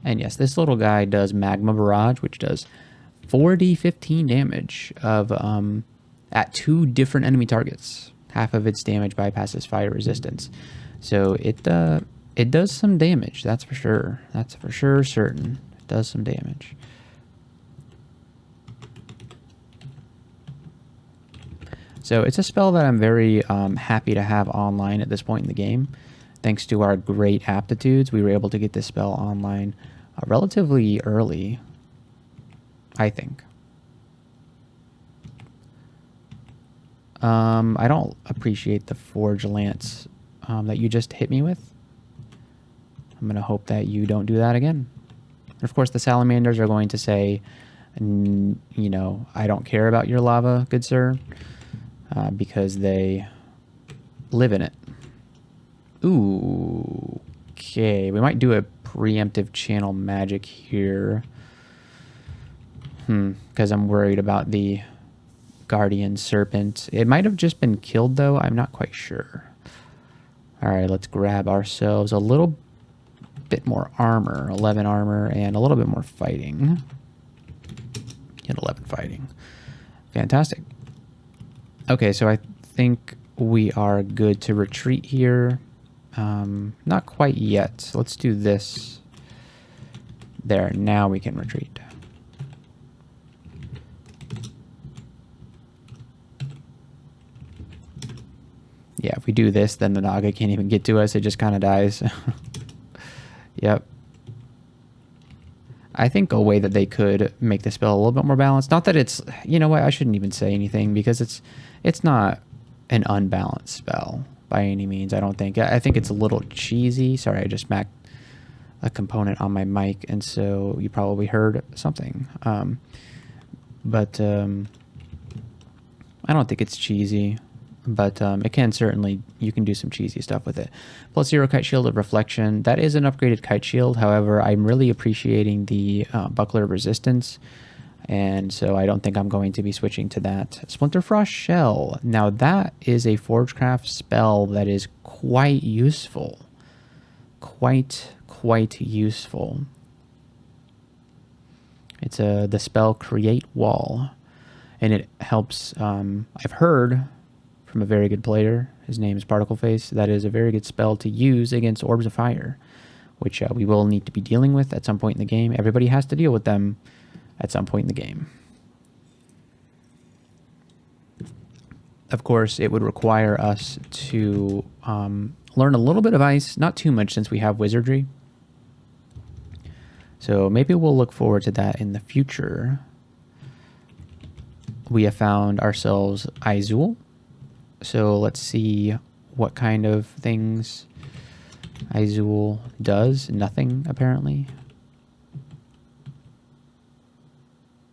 A: And yes, this little guy does Magma Barrage, which does 4d15 damage of at 2 different enemy targets. Half of its damage bypasses fire resistance. So it does some damage, that's for sure. That's for sure certain. It does some damage. So it's a spell that I'm very happy to have online at this point in the game. Thanks to our great aptitudes, we were able to get this spell online relatively early, I think. I don't appreciate the Forge Lance that you just hit me with. I'm going to hope that you don't do that again. And of course, the salamanders are going to say, you know, I don't care about your lava, good sir, because they live in it. Ooh, okay. We might do a preemptive channel magic here. Because I'm worried about the Guardian Serpent. It might have just been killed, though. I'm not quite sure. All right, let's grab ourselves a little bit more armor. 11 armor and a little bit more fighting. And 11 fighting. Fantastic. Okay, so I think we are good to retreat here. Not quite yet. Let's do this. There, now we can retreat. Yeah, if we do this, then the Naga can't even get to us. It just kind of dies. Yep. I think a way that they could make the spell a little bit more balanced. Not that it's... You know what? I shouldn't even say anything because it's not an unbalanced spell by any means, I don't think. I think it's a little cheesy. Sorry, I just smacked a component on my mic, and so you probably heard something. But I don't think it's cheesy. But it can certainly, you can do some cheesy stuff with it. Plus 0 Kite Shield of Reflection. That is an upgraded Kite Shield. However, I'm really appreciating the Buckler of Resistance. And so I don't think I'm going to be switching to that. Splinter Frost Shell. Now that is a Forgecraft spell that is quite useful. Quite useful. It's the spell Create Wall. And it helps, I've heard... from a very good player, his name is Particle Face, that is a very good spell to use against Orbs of Fire, which we will need to be dealing with at some point in the game. Everybody has to deal with them at some point in the game. Of course, it would require us to learn a little bit of Ice, not too much since we have Wizardry. So maybe we'll look forward to that in the future. We have found ourselves Izul. So let's see what kind of things Izul does. Nothing, apparently.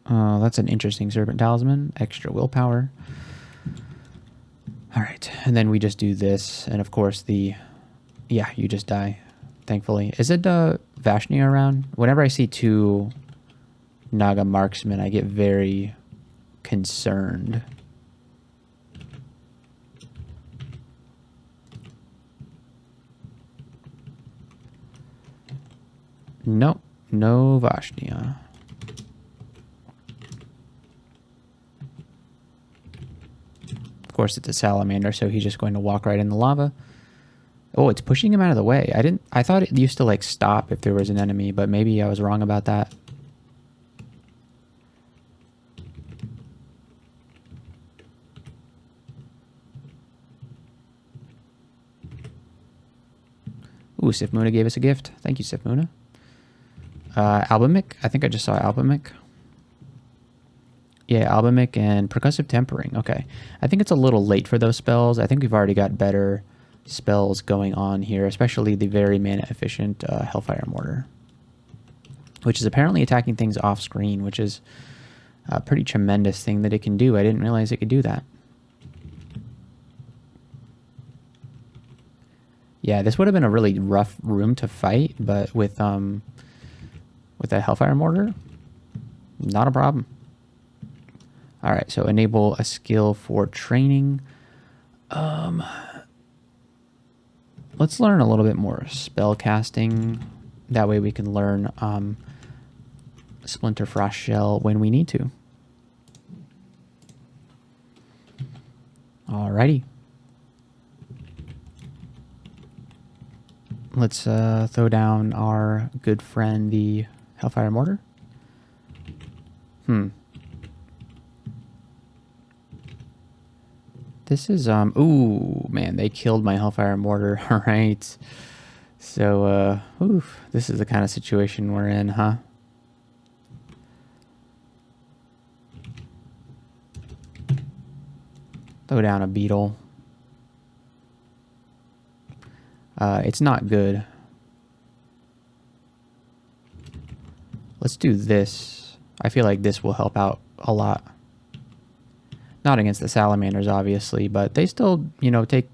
A: That's an interesting Serpent Talisman. Extra willpower. All right, and then we just do this. And of course yeah, you just die, thankfully. Is it Vashnia around? Whenever I see 2 Naga marksmen, I get very concerned. Nope, Novashnia. Of course, it's a salamander, so he's just going to walk right in the lava. Oh, it's pushing him out of the way. I thought it used to like stop if there was an enemy, but maybe I was wrong about that. Ooh, Sifmuna gave us a gift. Thank you, Sifmuna. Albumic. I think I just saw Albumic. Yeah, Albumic and Percussive Tempering. Okay. I think it's a little late for those spells. I think we've already got better spells going on here, especially the very mana efficient Hellfire Mortar, which is apparently attacking things off screen, which is a pretty tremendous thing that it can do. I didn't realize it could do that. Yeah, this would have been a really rough room to fight, but with that Hellfire Mortar, not a problem. All right, so enable a skill for training. Let's learn a little bit more spell casting. That way we can learn Splinter Frost Shell when we need to. Alrighty. Let's throw down our good friend, the Hellfire Mortar. This is, ooh, man, they killed my Hellfire Mortar. All right. So, oof, this is the kind of situation we're in, huh? Throw down a beetle. It's not good. Let's do this. I feel like this will help out a lot. Not against the salamanders, obviously, but they still, you know, take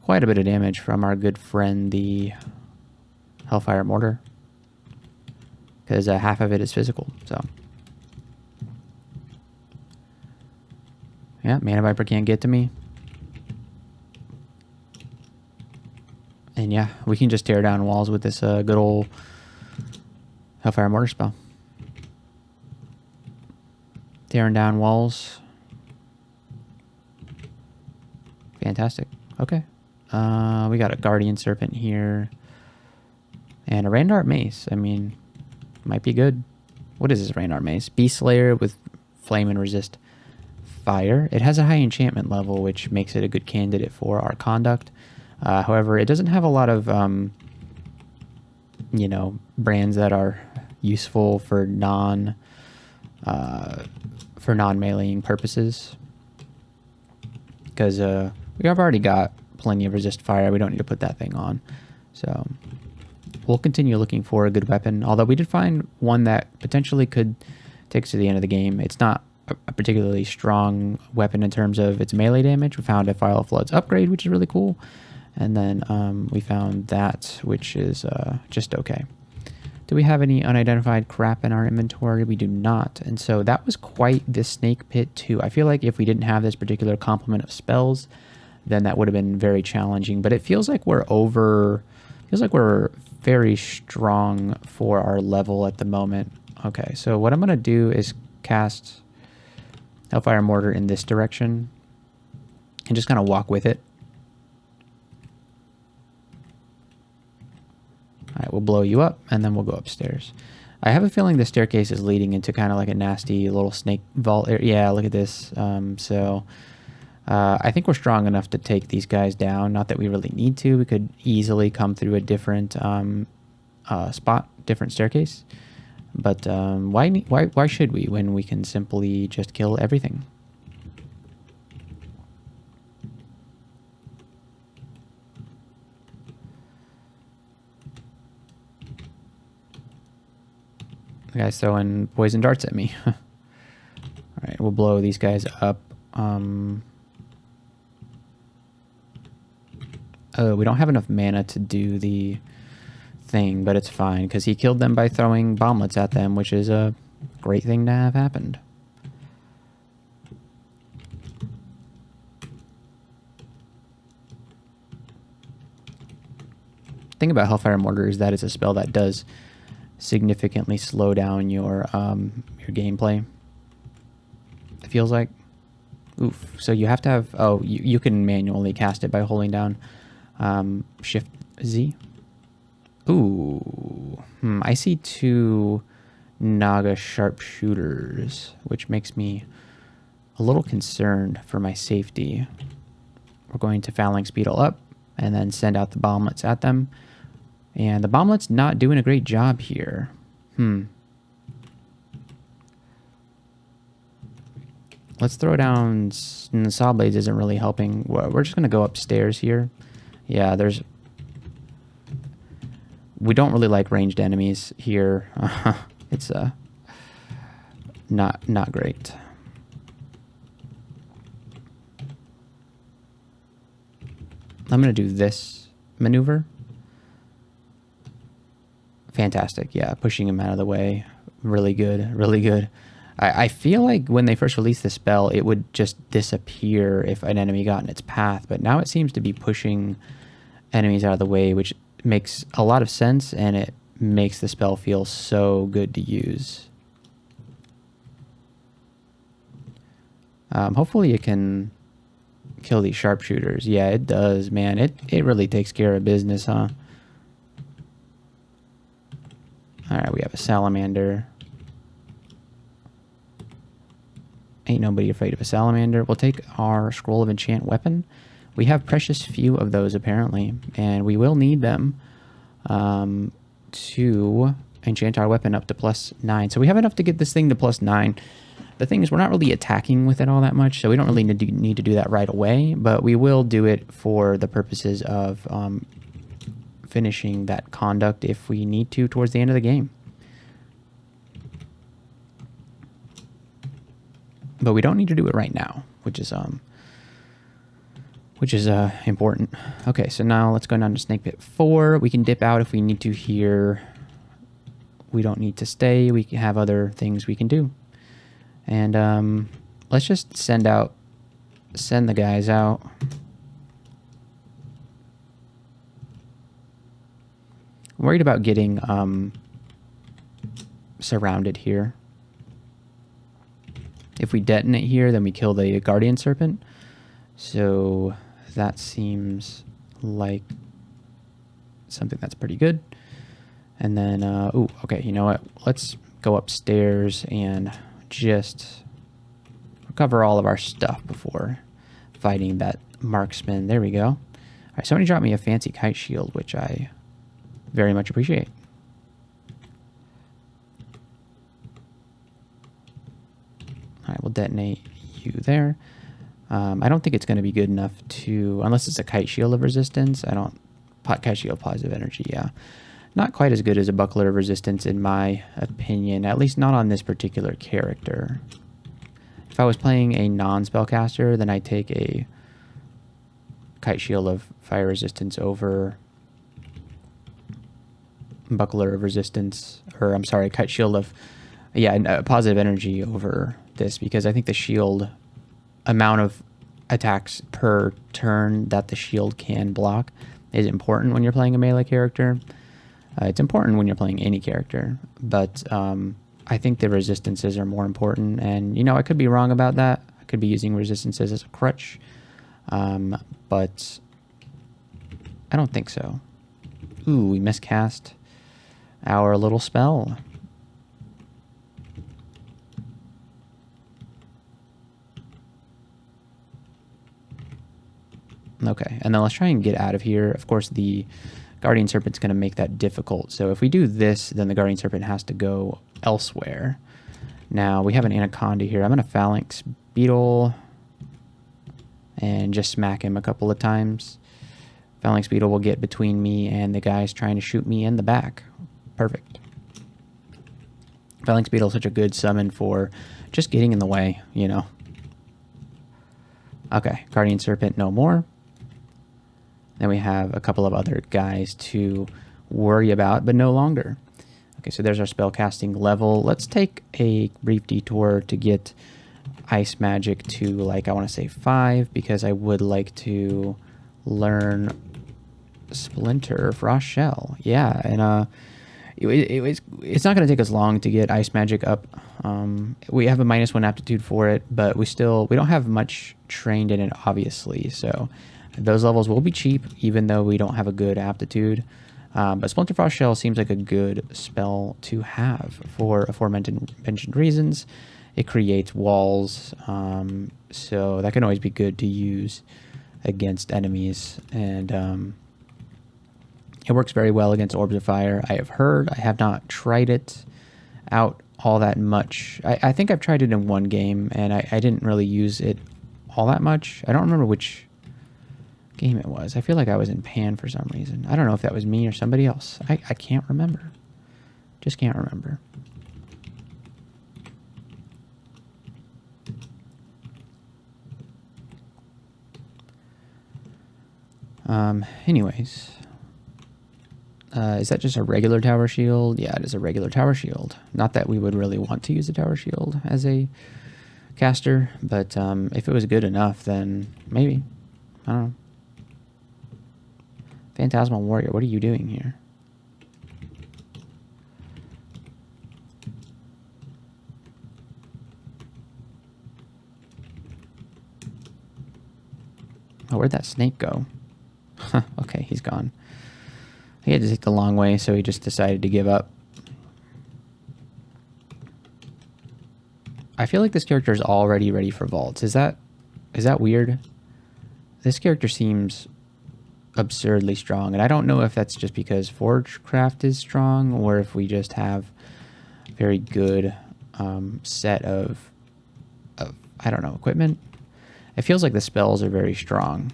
A: quite a bit of damage from our good friend, the Hellfire Mortar. Because half of it is physical, so. Yeah, Mana Viper can't get to me. And yeah, we can just tear down walls with this good old Hellfire Mortar spell. Tearing down walls. Fantastic. Okay. We got a Guardian Serpent here. And a Randart Mace. I mean, might be good. What is this Randart Mace? Beast Slayer with Flame and Resist Fire. It has a high enchantment level, which makes it a good candidate for our Conduct. However, it doesn't have a lot of, you know, brands that are useful for non-meleeing purposes. Because we have already got plenty of resist fire. We don't need to put that thing on. So we'll continue looking for a good weapon. Although we did find one that potentially could take us to the end of the game. It's not a particularly strong weapon in terms of its melee damage. We found a File of Floods upgrade, which is really cool. And then we found that, which is just okay. Do we have any unidentified crap in our inventory? We do not. And so that was quite the snake pit too. I feel like if we didn't have this particular complement of spells, then that would have been very challenging. But it feels like we're very strong for our level at the moment. Okay, so what I'm going to do is cast Hellfire Mortar in this direction and just kind of walk with it. All right, we'll blow you up, and then we'll go upstairs. I have a feeling the staircase is leading into kind of like a nasty little snake vault area. Yeah, look at this. I think we're strong enough to take these guys down. Not that we really need to. We could easily come through a different spot, different staircase. But why should we when we can simply just kill everything? The guy's throwing poison darts at me. All right, we'll blow these guys up. Oh, we don't have enough mana to do the thing, but it's fine because he killed them by throwing bomblets at them, which is a great thing to have happened. The thing about Hellfire Mortar is that it's a spell that does significantly slow down your gameplay. It feels like. Oof. So you have to have... Oh, you can manually cast it by holding down Shift Z. Ooh. I see 2 Naga sharpshooters, which makes me a little concerned for my safety. We're going to Phalanx Beetle up and then send out the bomblets at them. And the bomblet's not doing a great job here. Let's throw down... Saw Blades isn't really helping. We're just going to go upstairs here. Yeah, there's... We don't really like ranged enemies here. It's not great. I'm going to do this maneuver. Fantastic. Yeah, pushing him out of the way. Really good. Really good. I feel like when they first released the spell, it would just disappear if an enemy got in its path. But now it seems to be pushing enemies out of the way, which makes a lot of sense. And it makes the spell feel so good to use. Hopefully it can kill these sharpshooters. Yeah, it does, man. It really takes care of business, huh? Alright, we have a salamander. Ain't nobody afraid of a salamander. We'll take our Scroll of Enchant weapon. We have precious few of those, apparently. And we will need them to enchant our weapon up to +9. So we have enough to get this thing to +9. The thing is, we're not really attacking with it all that much, so we don't really need to do that right away. But we will do it for the purposes of finishing that conduct if we need to towards the end of the game. But we don't need to do it right now, which is important. Okay, so now let's go down to Snake Pit 4. We can dip out if we need to here. We don't need to stay. We can have other things we can do. And let's just send the guys out. I'm worried about getting surrounded here. If we detonate here, then we kill the Guardian Serpent. So that seems like something that's pretty good. And then, ooh, okay, you know what? Let's go upstairs and just recover all of our stuff before fighting that marksman. There we go. All right, somebody dropped me a fancy kite shield, which I very much appreciate. All right, we'll detonate you there. I don't think it's going to be good enough to, unless it's a kite shield of resistance. Kite shield positive energy, yeah. Not quite as good as a buckler of resistance in my opinion, at least not on this particular character. If I was playing a non-spellcaster, then I'd take a kite shield of fire resistance over buckler of resistance, or I'm sorry, kite shield of, yeah, positive energy over this, because I think the shield amount of attacks per turn that the shield can block is important when you're playing a melee character. It's important when you're playing any character, but I think the resistances are more important, and you know, I could be wrong about that. I could be using resistances as a crutch, but I don't think so. Ooh, we miscast our little spell. Okay, and then let's try and get out of here. Of course, the Guardian Serpent's going to make that difficult. So if we do this, then the Guardian Serpent has to go elsewhere. Now, we have an Anaconda here. I'm going to Phalanx Beetle and just smack him a couple of times. Phalanx Beetle will get between me and the guys trying to shoot me in the back. Perfect. Phalanx Beetle is such a good summon for just getting in the way, you know. Okay, Guardian Serpent no more. Then we have a couple of other guys to worry about, but no longer. Okay, so there's our spellcasting level. Let's take a brief detour to get Ice Magic to, like, I want to say 5, because I would like to learn Splinter Frost Shell. Yeah, and it's not going to take us long to get ice magic up. We have a -1 aptitude for it, but we don't have much trained in it, obviously. So those levels will be cheap, even though we don't have a good aptitude. But Splinter Frost Shell seems like a good spell to have for aforementioned reasons. It creates walls, so that can always be good to use against enemies, and it works very well against Orbs of Fire. I have heard. I have not tried it out all that much. I think I've tried it in one game, and I didn't really use it all that much. I don't remember which game it was. I feel like I was in Pan for some reason. I don't know if that was me or somebody else. I can't remember. Just can't remember. Anyways. Is that just a regular tower shield? Yeah, it is a regular tower shield. Not that we would really want to use a tower shield as a caster, but if it was good enough, then maybe. I don't know. Phantasmal Warrior, what are you doing here? Oh, where'd that snake go? Okay, he's gone. He had to take the long way, so he just decided to give up. I feel like this character is already ready for vaults. Is that weird? This character seems absurdly strong, and I don't know if that's just because Forgecraft is strong, or if we just have a very good set of I don't know, equipment. It feels like the spells are very strong.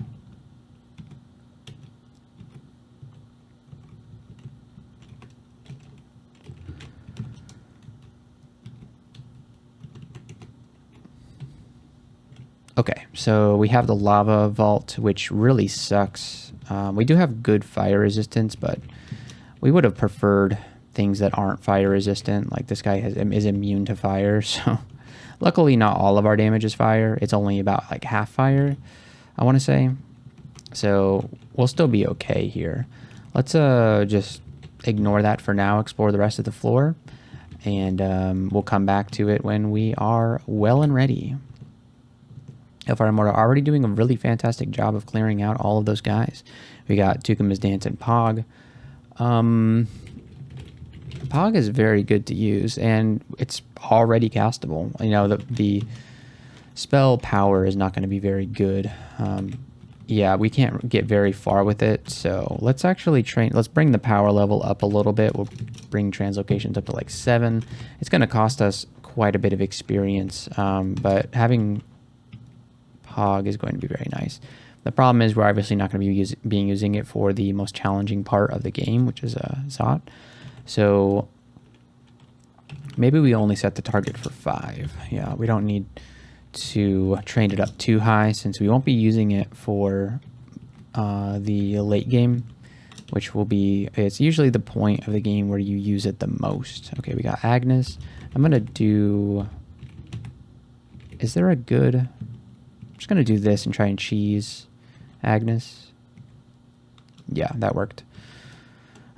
A: Okay, so we have the lava vault, which really sucks. We do have good fire resistance, but we would have preferred things that aren't fire resistant. Like this guy is immune to fire, so luckily not all of our damage is fire. It's only about like half fire, I want to say. So we'll still be okay here. Let's just ignore that for now, explore the rest of the floor, and we'll come back to it when we are well and ready. Hellfire Immortal already doing a really fantastic job of clearing out all of those guys. We got Tukuma's Dance and Pog. Pog is very good to use, and it's already castable. You know, the spell power is not going to be very good. Yeah, we can't get very far with it, so let's actually train. Let's bring the power level up a little bit. We'll bring translocations up to like 7. It's going to cost us quite a bit of experience, but having Pog is going to be very nice. The problem is we're obviously not going to be using it for the most challenging part of the game, which is Zot. So maybe we only set the target for 5. Yeah, we don't need to train it up too high, since we won't be using it for the late game, which will be, it's usually the point of the game where you use it the most. Okay, we got Agnes. I'm going to do, is there a good, I'm just going to do this and try and cheese Agnes. Yeah, that worked.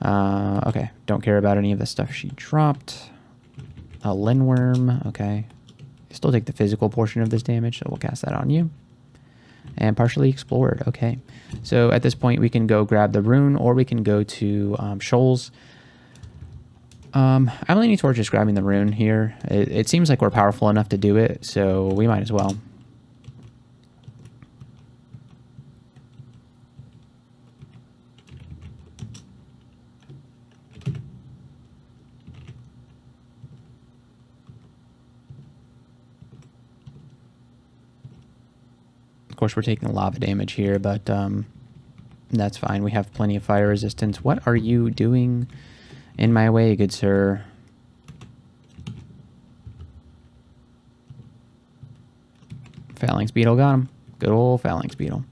A: Okay, don't care about any of the stuff she dropped. A Linworm, okay. Still take the physical portion of this damage, so we'll cast that on you. And partially explored, okay. So at this point we can go grab the rune, or we can go to Shoals. I'm leaning towards just grabbing the rune here. It seems like we're powerful enough to do it, so we might as well. Of course, we're taking lava damage here, but that's fine. We have plenty of fire resistance. What are you doing in my way, good sir? Phalanx Beetle got him. Good old Phalanx Beetle.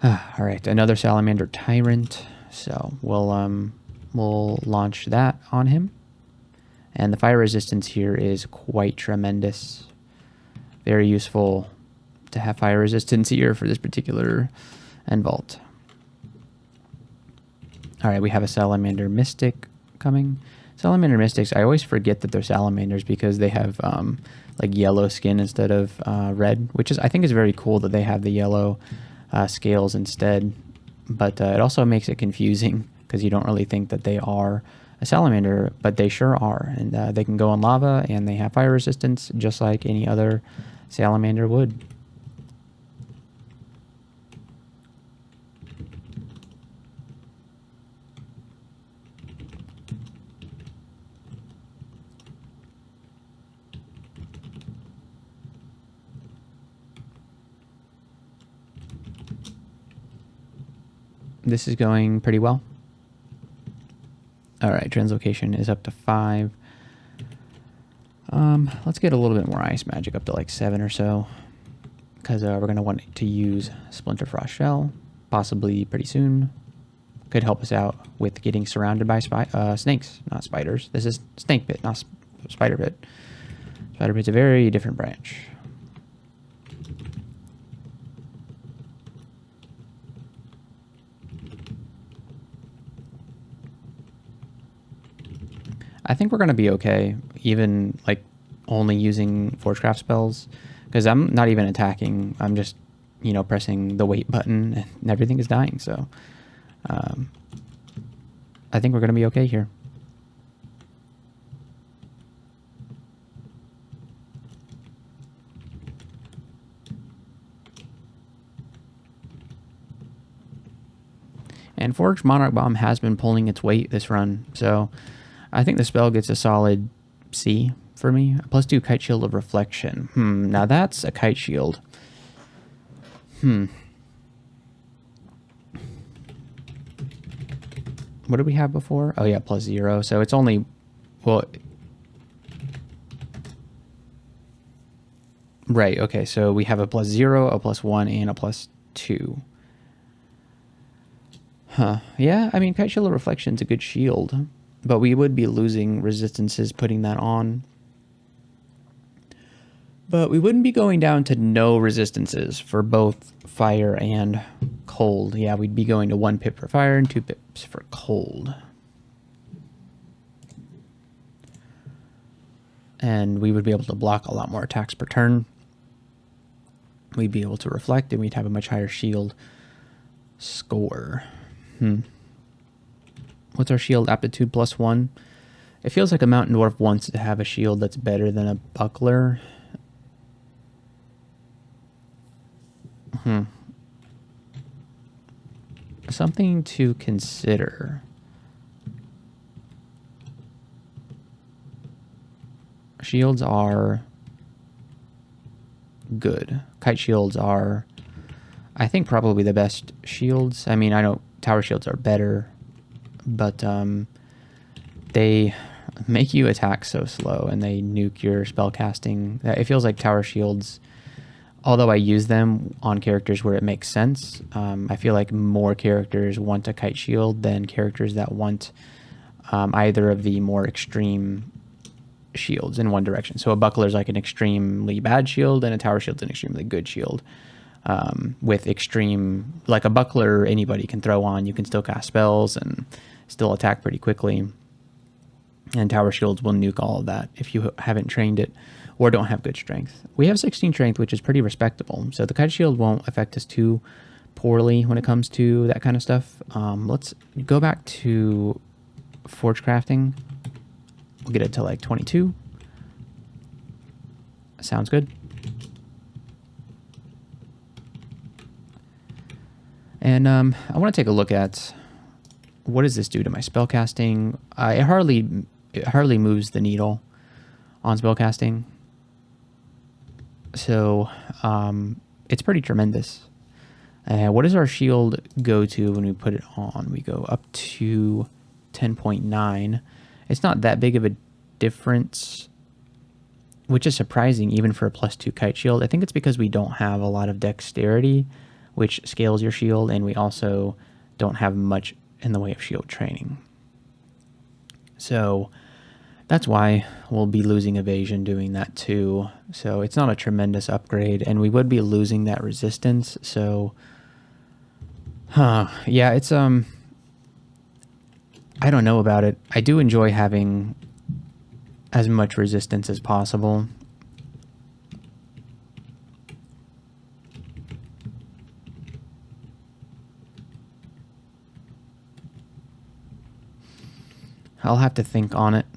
A: All right, another Salamander Tyrant. So we'll launch that on him. And the fire resistance here is quite tremendous. Very useful to have fire resistance here for this particular end vault. All right, we have a Salamander Mystic coming. Salamander Mystics, I always forget that they're salamanders because they have like yellow skin instead of red, which is I think is very cool that they have the yellow scales instead. But it also makes it confusing because you don't really think that they are a salamander, but they sure are. And they can go on lava and they have fire resistance just like any other salamander would. This is going pretty well. All right, translocation is up to 5. Let's get a little bit more ice magic, up to like 7 or so, because we're going to want to use Splinter Frost Shell, possibly pretty soon. Could help us out with getting surrounded by snakes, not spiders. This is Snake Pit, not Spider Pit. Spider Pit's a very different branch. I think we're going to be okay, even like only using Forgecraft spells, because I'm not even attacking. I'm just, you know, pressing the wait button and everything is dying. So I think we're going to be okay here. And Forged Monarch Bomb has been pulling its weight this run, so I think the spell gets a solid C for me. +2 Kite Shield of Reflection. Now that's a Kite Shield. What did we have before? Oh yeah, +0. So it's only, well, right, okay, so we have a +0, a +1, and a +2. Yeah, I mean, Kite Shield of Reflection's a good shield, but we would be losing resistances putting that on. But we wouldn't be going down to no resistances for both fire and cold. Yeah, we'd be going to 1 pip for fire and 2 pips for cold. And we would be able to block a lot more attacks per turn. We'd be able to reflect, and we'd have a much higher shield score. What's our shield aptitude +1? It feels like a Mountain Dwarf wants to have a shield that's better than a buckler. Something to consider. Shields are good. Kite shields are, I think, probably the best shields. I mean, I know tower shields are better, but they make you attack so slow and they nuke your spell casting. It feels like tower shields, although I use them on characters where it makes sense, I feel like more characters want a kite shield than characters that want either of the more extreme shields in one direction. So a buckler is like an extremely bad shield, and a tower shield is an extremely good shield. With extreme, like a buckler, anybody can throw on. You can still cast spells and still attack pretty quickly. And tower shields will nuke all of that if you haven't trained it or don't have good strength. We have 16 strength, which is pretty respectable. So the kite shield won't affect us too poorly when it comes to that kind of stuff. Let's go back to forge crafting. We'll get it to like 22. Sounds good. And I want to take a look at what does this do to my spellcasting. It hardly moves the needle on spellcasting. So it's pretty tremendous. What does our shield go to when we put it on? We go up to 10.9. It's not that big of a difference, which is surprising even for a +2 kite shield. I think it's because we don't have a lot of dexterity, which scales your shield, and we also don't have much in the way of shield training. So that's why we'll be losing evasion doing that too. So it's not a tremendous upgrade, and we would be losing that resistance. So, yeah, it's I I don't know about it. I do enjoy having as much resistance as possible. I'll have to think on it.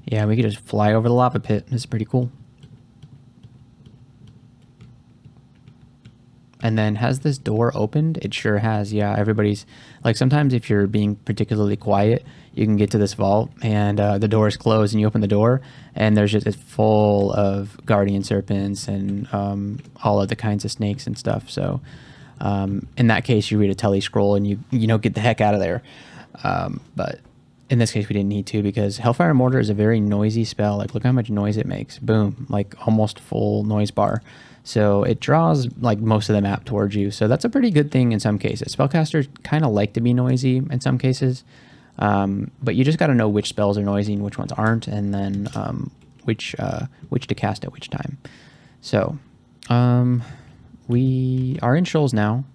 A: Yeah, we could just fly over the lava pit. This is pretty cool. And then, has this door opened? It sure has. Yeah, everybody's like, sometimes if you're being particularly quiet, you can get to this vault and the door is closed and you open the door and there's just, it's full of guardian serpents and all other kinds of snakes and stuff. So in that case, you read a telly scroll and you know, get the heck out of there. But in this case, we didn't need to, because Hellfire Mortar is a very noisy spell. Like, look how much noise it makes. Boom, like almost full noise bar. So it draws like most of the map towards you. So that's a pretty good thing in some cases. Spellcasters kind of like to be noisy in some cases, but you just got to know which spells are noisy and which ones aren't, and then which to cast at which time. So we are in shoals now.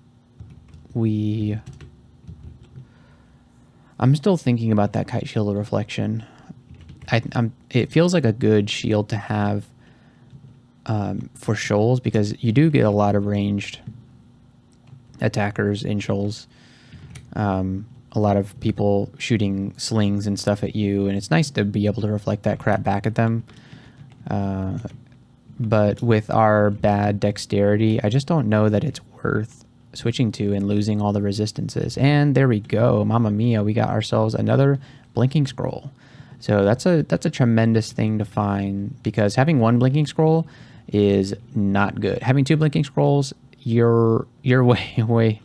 A: I'm still thinking about that Kite Shield of Reflection. It feels like a good shield to have for shoals, because you do get a lot of ranged attackers in shoals. A lot of people shooting slings and stuff at you, and it's nice to be able to reflect that crap back at them. But with our bad dexterity, I just don't know that it's worth switching to and losing all the resistances. And there we go, mamma mia, we got ourselves another blinking scroll. So that's a tremendous thing to find, because having one blinking scroll is not good. Having two blinking scrolls, you're way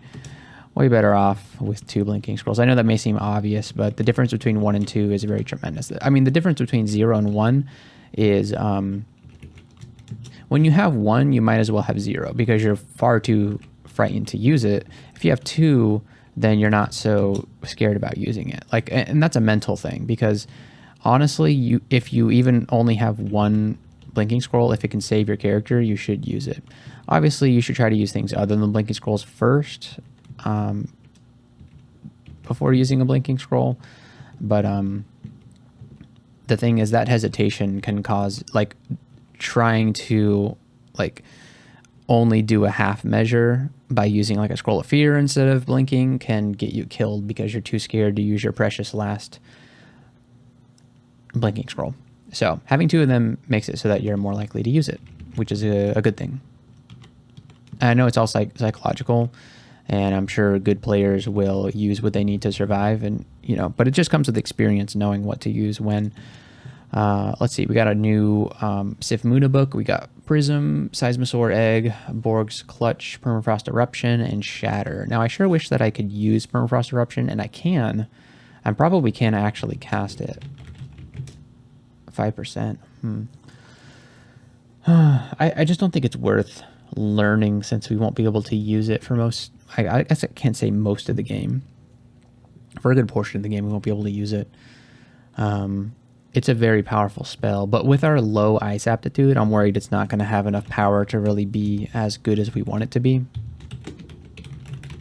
A: better off with two blinking scrolls. I know that may seem obvious, but the difference between 1 and 2 is very tremendous. I mean, the difference between 0 and 1 is when you have 1, you might as well have 0, because you're far too frightened to use it. If you have 2, then you're not so scared about using it. Like, and that's a mental thing, because honestly, if you even only have 1 blinking scroll, if it can save your character, you should use it. Obviously, you should try to use things other than blinking scrolls first, before using a blinking scroll. But the thing is, that hesitation can cause, like, trying to like only do a half measure by using like a scroll of fear instead of blinking can get you killed, because you're too scared to use your precious last blinking scroll. So having 2 of them makes it so that you're more likely to use it, which is a good thing. I know it's all psychological, and I'm sure good players will use what they need to survive, and you know, but it just comes with experience, knowing what to use when. Let's see, we got a new Sif Muna book. We got Prism, Seismosaur Egg, Borg's Clutch, Permafrost Eruption, and Shatter. Now, I sure wish that I could use Permafrost Eruption, and I can. I probably can actually cast it. 5%. I just don't think it's worth learning, since we won't be able to use it for most... I guess I can't say most of the game. For a good portion of the game, we won't be able to use it. It's a very powerful spell, but with our low ice aptitude, I'm worried it's not going to have enough power to really be as good as we want it to be.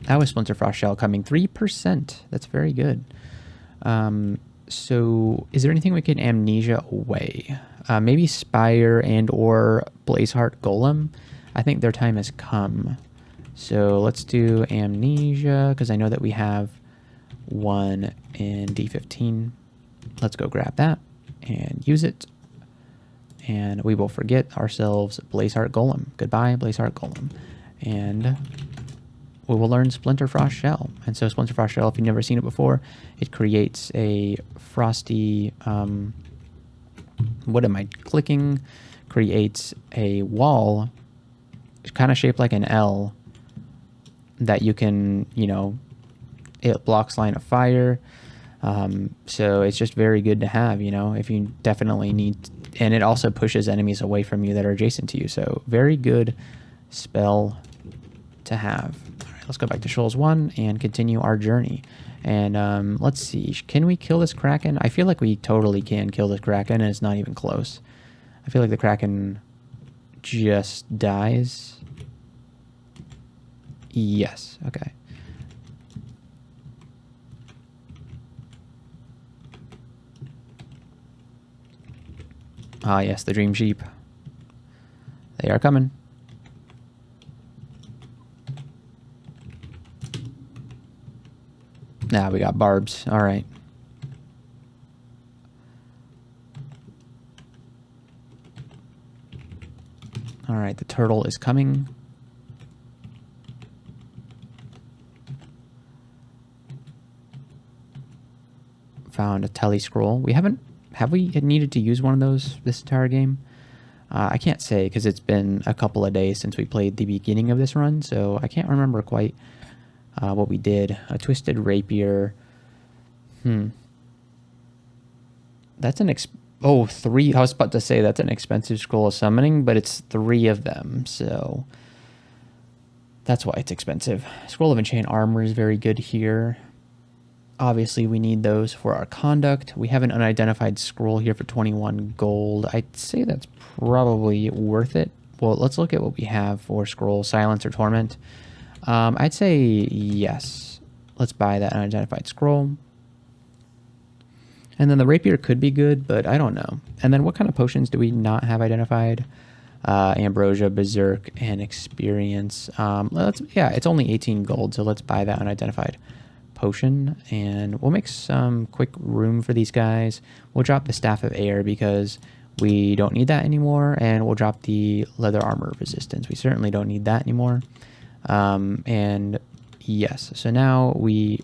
A: That was Splinter Frost Shell coming 3%. That's very good. So is there anything we can amnesia away? Maybe Spire and or Blazeheart Golem. I think their time has come. So let's do amnesia, because I know that we have one in D15. Let's go grab that and use it. And we will forget ourselves Blazeheart Golem. Goodbye, Blazeheart Golem. And we will learn Splinter Frost Shell. And so Splinter Frost Shell, if you've never seen it before, it creates a frosty, what am I clicking? Creates a wall, kind of shaped like an L, that you can, you know, it blocks line of fire. So it's just very good to have, you know, if you definitely need, and it also pushes enemies away from you that are adjacent to you. So very good spell to have. All right, let's go back to Shoals 1 and continue our journey. And let's see, can we kill this Kraken? I feel like we totally can kill this Kraken, and it's not even close. I feel like the Kraken just dies. Yes, okay. Ah, yes, the dream sheep. They are coming. Now we got barbs. All right. All right, the turtle is coming. Found a tele scroll. We haven't, have we needed to use one of those this entire game? I can't say because it's been a couple of days since we played the beginning of this run, so I can't remember quite what we did. A twisted rapier. That's an oh, 3. I was about to say that's an expensive scroll of summoning, but it's 3 of them, so that's why it's expensive. Scroll of enchant armor is very good here. Obviously, we need those for our conduct. We have an unidentified scroll here for 21 gold. I'd say that's probably worth it. Well, let's look at what we have for scroll, silence or torment. I'd say yes. Let's buy that unidentified scroll. And then the rapier could be good, but I don't know. And then what kind of potions do we not have identified? Ambrosia, Berserk, and Experience. Yeah, it's only 18 gold, so let's buy that unidentified potion. And we'll make some quick room for these guys. We'll drop the Staff of Air because we don't need that anymore. And we'll drop the Leather Armor Resistance. We certainly don't need that anymore. And yes, so now we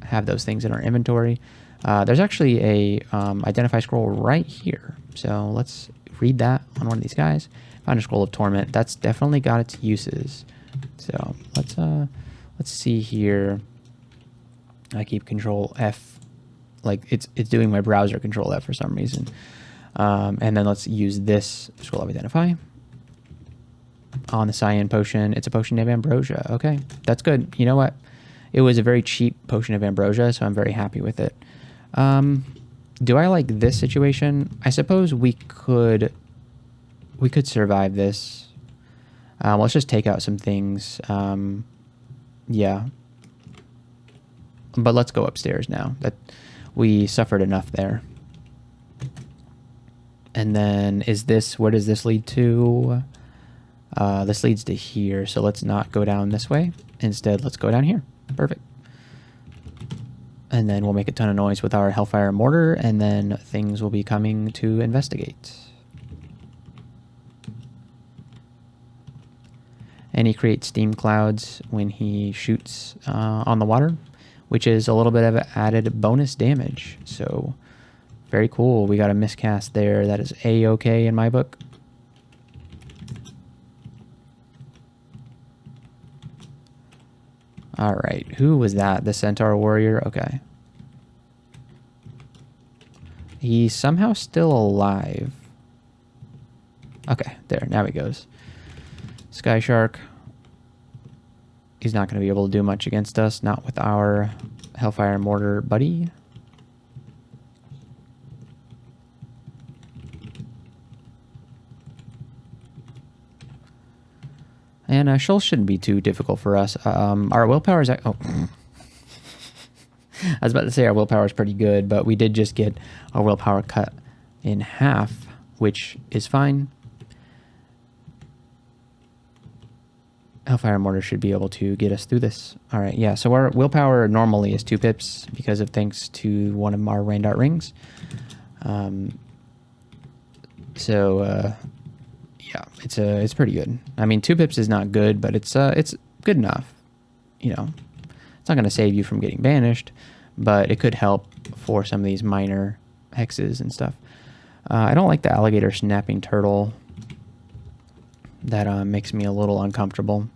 A: have those things in our inventory. There's actually a identify scroll right here. So let's read that on one of these guys. Found a scroll of torment. That's definitely got its uses. So let's see here. I keep Control F, like it's doing my browser Control F for some reason. And then let's use this scroll of identify on the cyan potion. It's a potion of ambrosia. Okay, that's good. You know what? It was a very cheap potion of ambrosia, so I'm very happy with it. Do I like this situation? I suppose we could survive this. Let's just take out some things. Yeah. But let's go upstairs now. That we suffered enough there. And then where does this lead to? This leads to here, so let's not go down this way. Instead, let's go down here. Perfect. And then we'll make a ton of noise with our Hellfire Mortar, and then things will be coming to investigate. And he creates steam clouds when he shoots on the water, which is a little bit of added bonus damage. So very cool. We got a miscast there. That is A-okay in my book. All right, who was that? The Centaur Warrior? Okay. He's somehow still alive. Okay, there, now he goes. Sky Shark. He's not going to be able to do much against us, not with our Hellfire Mortar buddy. And Shoals shouldn't be too difficult for us. Our willpower is... Oh. I was about to say our willpower is pretty good, but we did just get our willpower cut in half, which is fine. Hellfire Mortar should be able to get us through this. All right, yeah, so our willpower normally is 2 pips because of thanks to one of our Raindart Rings. Yeah, it's pretty good. I mean, 2 pips is not good, but it's good enough. You know, it's not going to save you from getting banished, but it could help for some of these minor hexes and stuff. I don't like the alligator snapping turtle. That makes me a little uncomfortable.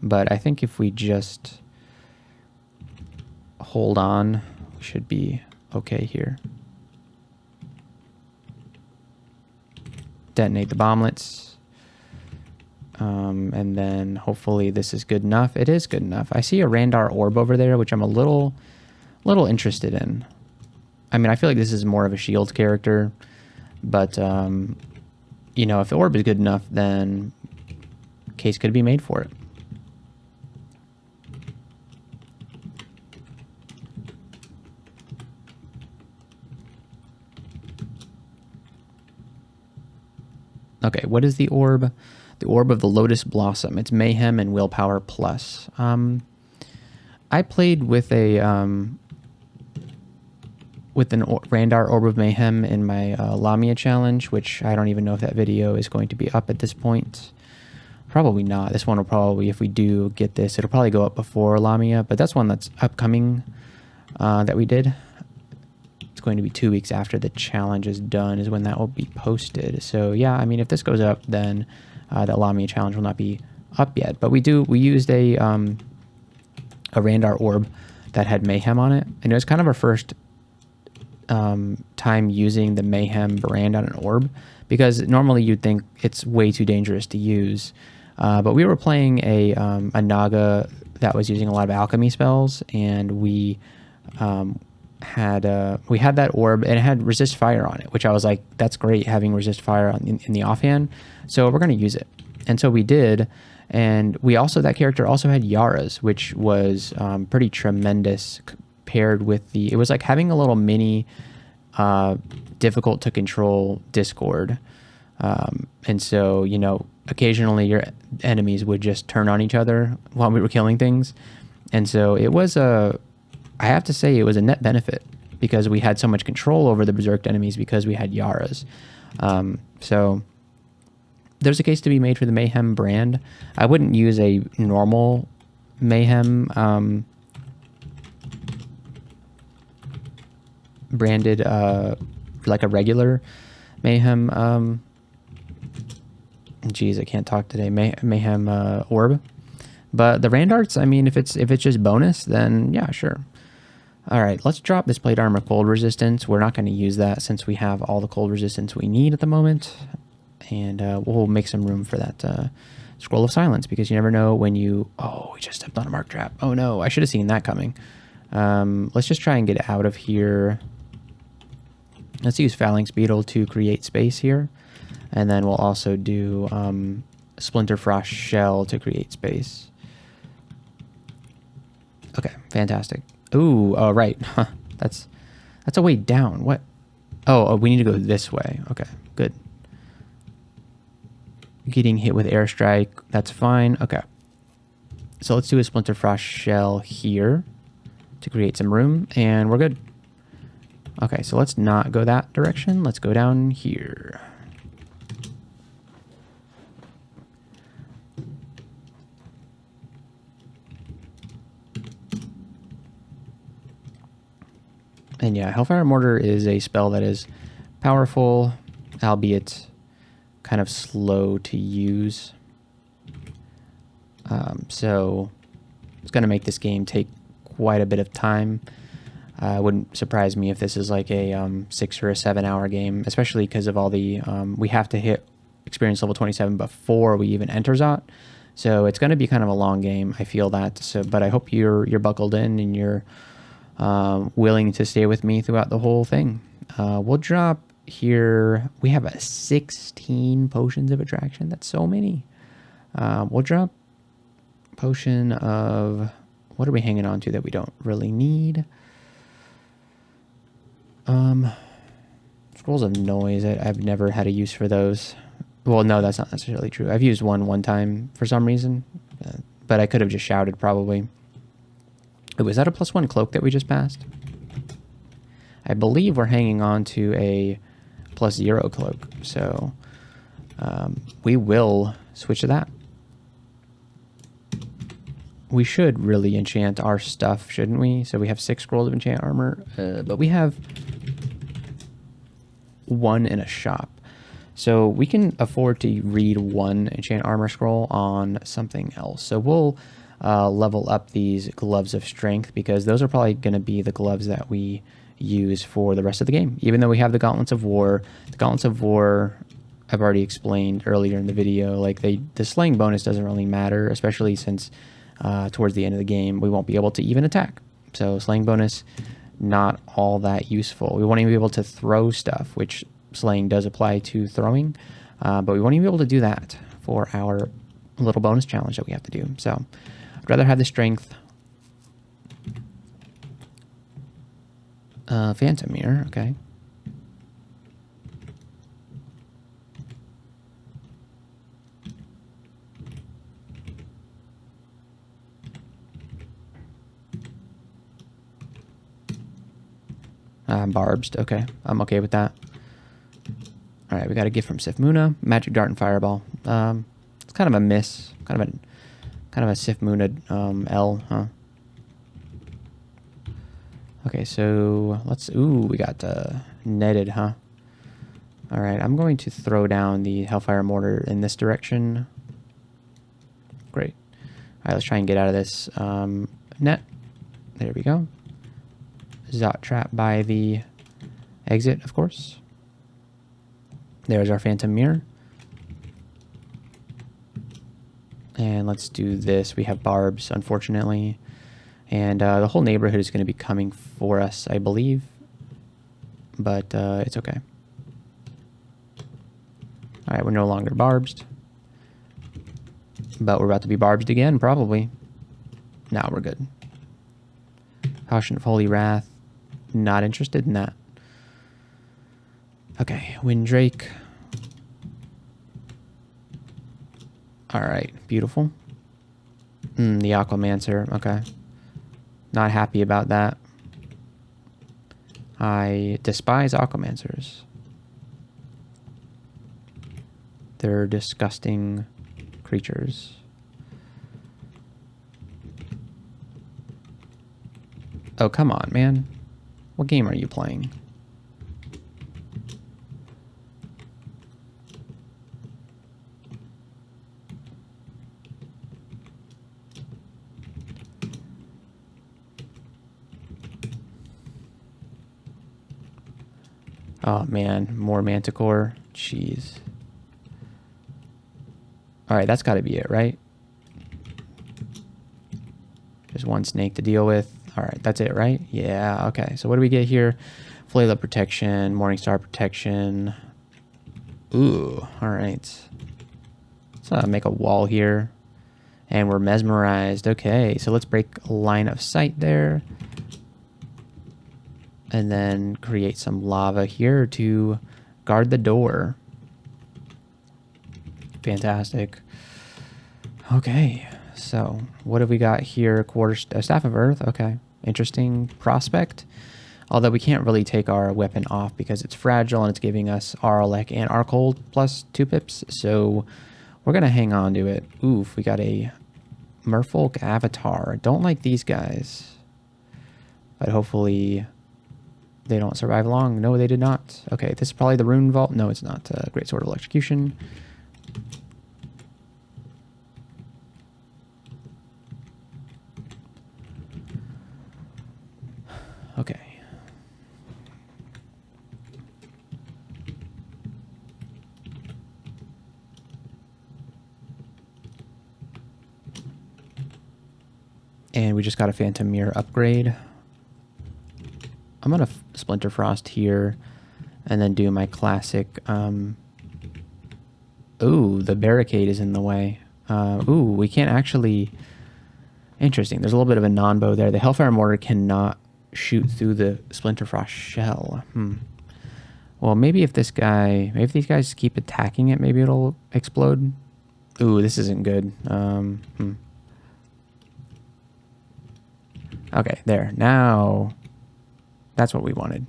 A: But I think if we just hold on, we should be okay here. Detonate the bomblets. And then hopefully this is good enough. It is good enough. I see a Randar orb over there, which I'm a little interested in. I mean, I feel like this is more of a shield character, but you know, if the orb is good enough, then case could be made for it. Okay, what is the orb? The orb of the Lotus Blossom. It's Mayhem and Willpower Plus. I played with a with an Randar Orb of Mayhem in my Lamia challenge, which I don't even know if that video is going to be up at this point. Probably not. This one will probably, if we do get this, it'll probably go up before Lamia, but that's one that's upcoming that we did. It's going to be 2 weeks after the challenge is done is when that will be posted. So yeah, I mean, if this goes up, then the Lamia challenge will not be up yet. But we used a Randar orb that had Mayhem on it, and it was kind of our first time using the Mayhem brand on an orb, because normally you'd think it's way too dangerous to use. But we were playing a Naga that was using a lot of alchemy spells, and we had that orb, and it had resist fire on it, which I was like, that's great having resist fire in the offhand, so we're going to use it. And so we did, and that character also had Yara's, which was pretty tremendous paired with it was like having a little mini difficult to control Discord. And so, you know, occasionally your enemies would just turn on each other while we were killing things. And so it was I have to say it was a net benefit, because we had so much control over the berserked enemies because we had Yara's. So there's a case to be made for the Mayhem brand. I wouldn't use a normal Mayhem branded like a regular Mayhem geez, I can't talk today. Mayhem orb. But the Randarts, I mean, if it's just bonus, then yeah, sure. All right, let's drop this plate armor cold resistance. We're not going to use that since we have all the cold resistance we need at the moment. And we'll make some room for that Scroll of Silence, because you never know when you... Oh, we just stepped on a mark trap. Oh no, I should have seen that coming. Let's just try and get out of here. Let's use Phalanx Beetle to create space here. And then we'll also do Splinter Frost Shell to create space. Okay, fantastic. Ooh, oh, right. Huh, that's a way down. What? Oh, we need to go this way. Okay, good. Getting hit with airstrike, that's fine. Okay. So let's do a Splinter Frost Shell here to create some room, and we're good. Okay, so let's not go that direction. Let's go down here. And yeah, Hellfire Mortar is a spell that is powerful, albeit kind of slow to use. So it's going to make this game take quite a bit of time. It wouldn't surprise me if this is like a 6 or a 7 hour game, especially because of all the... we have to hit experience level 27 before we even enter Zot. So it's going to be kind of a long game, I feel that. So, but I hope you're buckled in and you're willing to stay with me throughout the whole thing. We'll drop here. We have 16 potions of attraction. That's so many. We'll drop potion of... What are we hanging on to that we don't really need? Scrolls of Noise. I've never had a use for those. Well, no, that's not necessarily true. I've used one time for some reason, but I could have just shouted probably. Oh, is that a +1 cloak that we just passed? I believe we're hanging on to a +0 cloak, so we will switch to that. We should really enchant our stuff, shouldn't we? So we have 6 scrolls of enchant armor, but we have 1 in a shop. So we can afford to read 1 enchant armor scroll on something else. So we'll level up these gloves of strength, because those are probably going to be the gloves that we use for the rest of the game. Even though we have the Gauntlets of War, I've already explained earlier in the video, like the slaying bonus doesn't really matter, especially since towards the end of the game we won't be able to even attack. So slaying bonus, not all that useful. We won't even be able to throw stuff, which slaying does apply to throwing. But we won't even be able to do that for our little bonus challenge that we have to do. So I'd rather have the strength. Phantom Mirror, okay. Barbs, okay. I'm okay with that. All right, we got a gift from Sif Muna, Magic Dart and Fireball. It's kind of a miss, kind of a Sif Muna L, huh? Okay, so let's. Ooh, we got netted, huh? All right, I'm going to throw down the Hellfire Mortar in this direction. Great. All right, let's try and get out of this net. There we go. Zot trap by the exit, of course. There's our Phantom Mirror. And let's do this. We have barbs, unfortunately. And the whole neighborhood is going to be coming for us, I believe. But it's okay. All right, we're no longer barbed. But we're about to be barbed again, probably. No, we're good. Caution of Holy Wrath. Not interested in that. Okay, Windrake. All right, beautiful. The Aquamancer, okay. Not happy about that. I despise Aquamancers. They're disgusting creatures. Oh, come on, man. What game are you playing? Oh, man. More Manticore. Jeez. Alright, that's got to be it, right? Just one snake to deal with. Alright, that's it, right? Yeah, okay. So what do we get here? Flail Up Protection, Morningstar Protection. Ooh, alright. Let's make a wall here. And we're mesmerized. Okay, so let's break line of sight there. And then create some lava here to guard the door. Fantastic. Okay, so what have we got here? Staff of Earth. Okay, interesting prospect. Although we can't really take our weapon off because it's fragile and it's giving us Arlec and Arcold plus 2 pips. So we're gonna hang on to it. Oof, we got a Merfolk Avatar. Don't like these guys, but hopefully they don't survive long. No, they did not. Okay, this is probably the Rune Vault. No, it's not. Great Sword of Electrocution. Okay. And we just got a Phantom Mirror upgrade. I'm going to Splinter Frost here and then do my classic. Ooh, the barricade is in the way. Ooh, we can't actually. Interesting. There's a little bit of a non-bow there. The Hellfire Mortar cannot shoot through the Splinter Frost shell. Well, maybe if these guys keep attacking it, maybe it'll explode. Ooh, this isn't good. Okay, there. Now, that's what we wanted.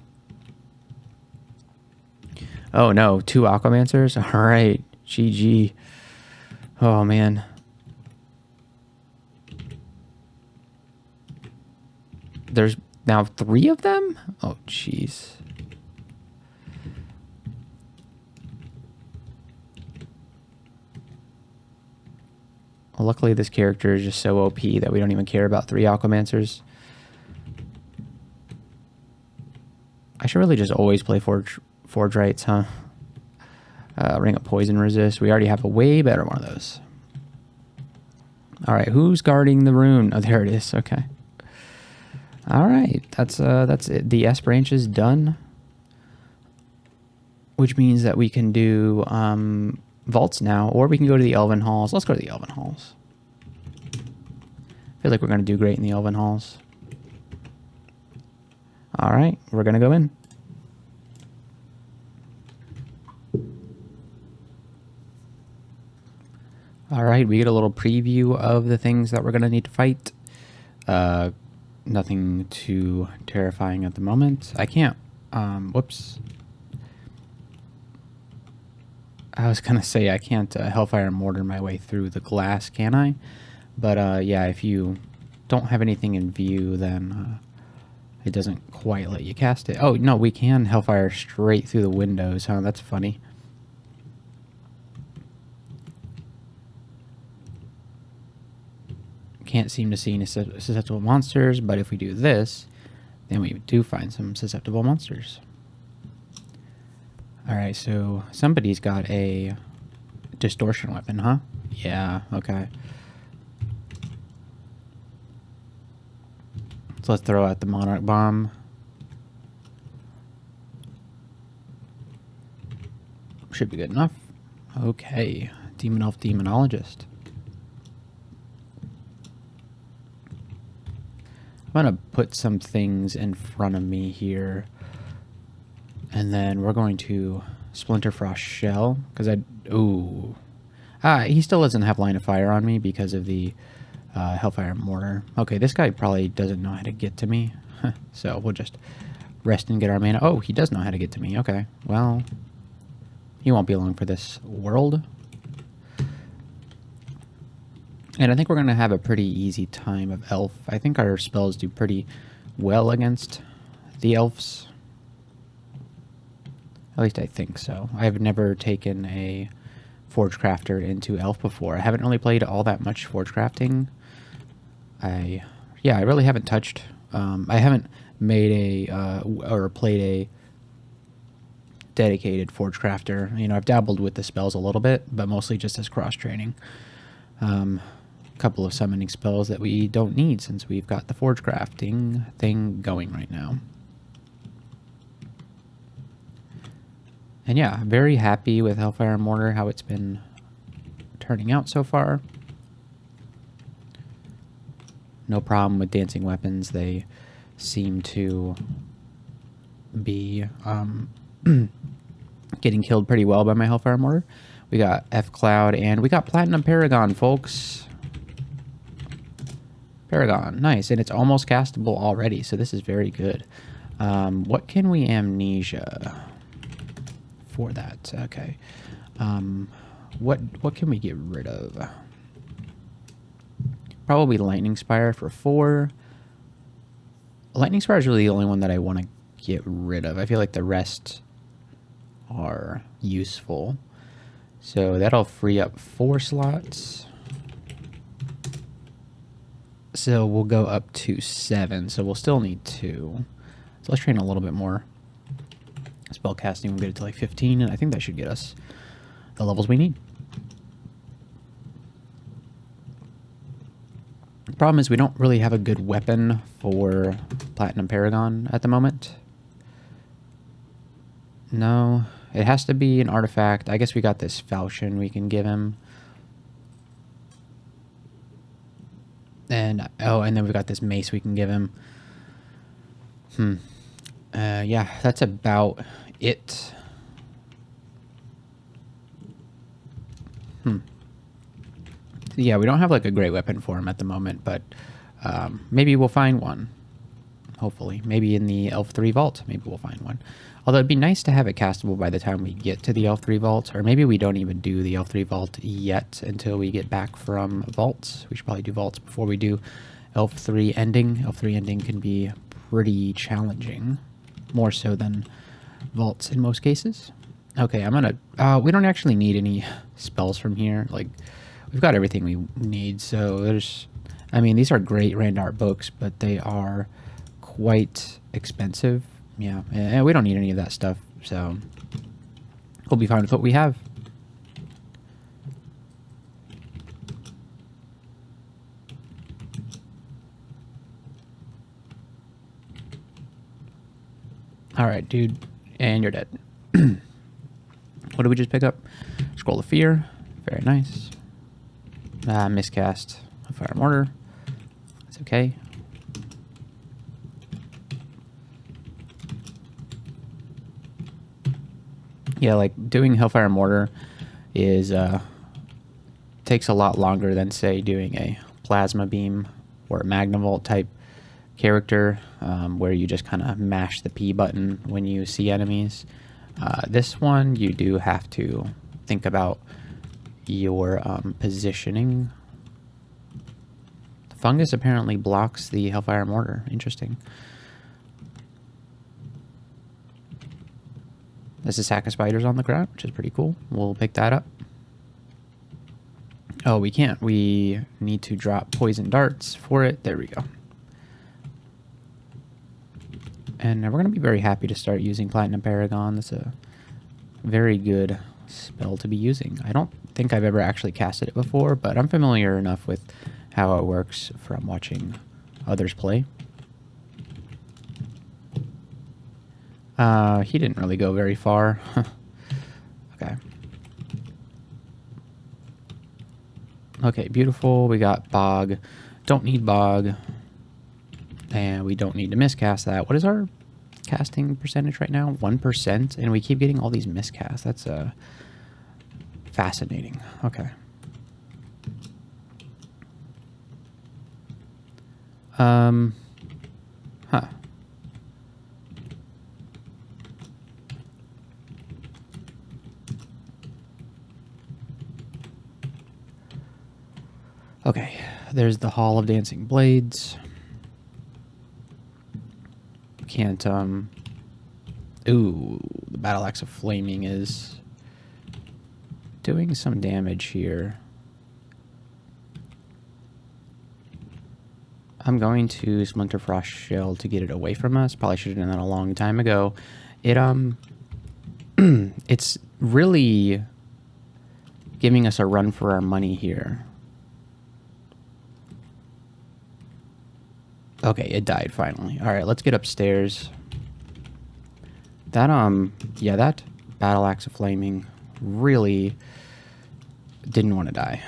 A: Oh no, 2 Aquamancers? All right, GG. Oh man. There's now 3 of them? Oh, jeez. Well, luckily this character is just so OP that we don't even care about 3 Aquamancers. I should really just always play Forge Rights, huh? Ring of Poison Resist. We already have a way better one of those. All right, who's guarding the rune? Oh, there it is. Okay. All right, that's it. The S branch is done. which means that we can do vaults now, or we can go to the Elven Halls. Let's go to the Elven Halls. I feel like we're going to do great in the Elven Halls. All right, we're going to go in. All right, we get a little preview of the things that we're going to need to fight. Nothing too terrifying at the moment. I can't, whoops. I was going to say I can't Hellfire and Mortar my way through the glass, can I? But yeah, if you don't have anything in view, then it doesn't quite let you cast it. Oh, no, we can Hellfire straight through the windows, huh? That's funny. Can't seem to see any susceptible monsters, but if we do this, then we do find some susceptible monsters. Alright, so somebody's got a distortion weapon, huh? Yeah, okay. So let's throw out the Monarch Bomb. Should be good enough. Okay, Demon Elf Demonologist. I'm going to put some things in front of me here. And then we're going to Splinterfrost Shell. Because ooh. He still doesn't have line of fire on me because of the Hellfire Mortar. Okay, this guy probably doesn't know how to get to me. So we'll just rest and get our mana. Oh, he does know how to get to me. Okay, well, he won't be long for this world. And I think we're going to have a pretty easy time of Elf. I think our spells do pretty well against the Elves. At least I think so. I've never taken a Forge Crafter into Elf before. I haven't really played all that much Forge Crafting. Yeah, I really haven't touched. I haven't made or played a dedicated Forge Crafter. You know, I've dabbled with the spells a little bit, but mostly just as cross-training. Couple of summoning spells that we don't need since we've got the Forge Crafting thing going right now. And yeah, very happy with Hellfire and Mortar, how it's been turning out so far. No problem with dancing weapons. They seem to be getting killed pretty well by my Hellfire and Mortar. We got F-Cloud and we got Platinum Paragon, folks. Paragon, nice. And it's almost castable already, so this is very good. What can we Amnesia for that? Okay. What can we get rid of? Probably Lightning Spire for 4. Lightning Spire is really the only one that I want to get rid of. I feel like the rest are useful. So that'll free up 4 slots. So we'll go up to 7. So we'll still need 2. So let's train a little bit more. Spell casting, we'll get it to like 15, and I think that should get us the levels we need. The problem is we don't really have a good weapon for Platinum Paragon at the moment. No, it has to be an artifact. I guess we got this falchion we can give him. And, oh, and then we've got this mace we can give him. Yeah, that's about it. Yeah, we don't have like a great weapon for him at the moment, but maybe we'll find one. Hopefully. Maybe in the Elf 3 vault, maybe we'll find one. Although it'd be nice to have it castable by the time we get to the Elf 3 vault, or maybe we don't even do the Elf 3 vault yet until we get back from vaults. We should probably do vaults before we do Elf 3 ending. Elf 3 ending can be pretty challenging, more so than vaults in most cases. Okay, I'm gonna, we don't actually need any spells from here. Like, we've got everything we need, so there's, I mean, these are great Randart books, but they are quite expensive. Yeah, and we don't need any of that stuff, so we'll be fine with what we have. All right, dude, and you're dead. What did we just pick up? Scroll of Fear. Very nice. Miscast Hellfire Mortar. That's okay. Yeah, like doing Hellfire Mortar is takes a lot longer than, say, doing a Plasma Beam or a Magnavolt type character, where you just kind of mash the P button when you see enemies. This one, you do have to think about your positioning. The fungus apparently blocks the Hellfire Mortar. Interesting. There's a sack of spiders on the ground, which is pretty cool. We'll pick that up. Oh, we can't. We need to drop poison darts for it. There we go. And we're going to be very happy to start using Platinum Paragon. That's a very good spell to be using. I don't think I've ever actually casted it before, but I'm familiar enough with how it works from watching others play. He didn't really go very far. Okay. Okay, beautiful. We got Bog. Don't need Bog. And we don't need to miscast that. What is our casting percentage right now? 1%. And we keep getting all these miscasts. That's fascinating. Okay. Huh. Okay, there's the Hall of Dancing Blades. Can't, ooh, the Battle Axe of Flaming is doing some damage here. I'm going to Splinterfrost Shell to get it away from us. Probably should have done that a long time ago. It, it's really giving us a run for our money here. Okay, it died finally. All right, let's get upstairs. That, yeah, that Battle Axe of Flaming really didn't want to die.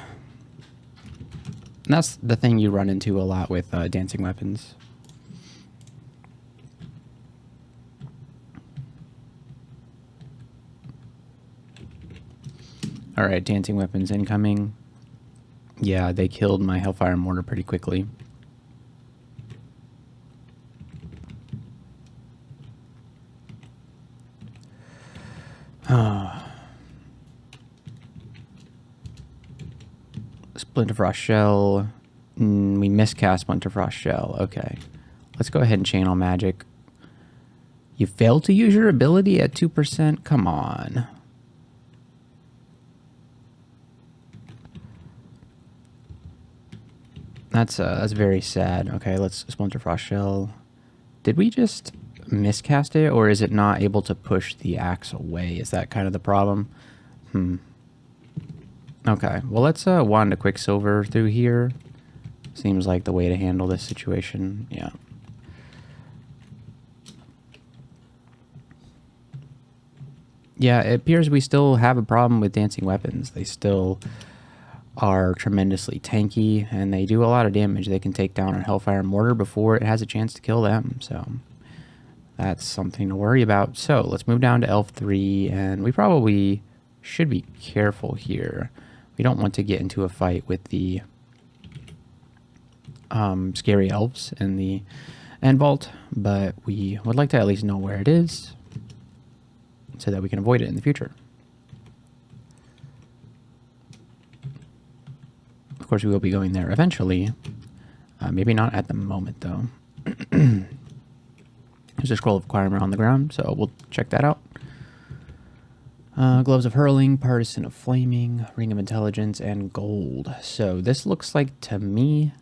A: And that's the thing you run into a lot with dancing weapons. All right, dancing weapons incoming. Yeah, they killed my Hellfire Mortar pretty quickly. Splinterfrost Shell. We miscast Splinterfrost Shell. Okay. Let's go ahead and channel magic. You failed to use your ability at 2%? Come on. That's very sad. Okay, let's Splinterfrost Shell. Did we just miscast it, or is it not able to push the axe away? Is that kind of the problem? Okay, well, let's wand a Quicksilver through here. Seems like the way to handle this situation. Yeah. Yeah, it appears we still have a problem with dancing weapons. They still are tremendously tanky, and they do a lot of damage. They can take down our Hellfire Mortar before it has a chance to kill them, so that's something to worry about. So let's move down to Elf 3, and we probably should be careful here. We don't want to get into a fight with the scary elves in the end vault, but we would like to at least know where it is so that we can avoid it in the future. Of course, we will be going there eventually. Maybe not at the moment, though. There's a Scroll of Acquirement on the ground, so we'll check that out. Gloves of Hurling, Partisan of Flaming, Ring of Intelligence, and Gold. So this looks like, to me,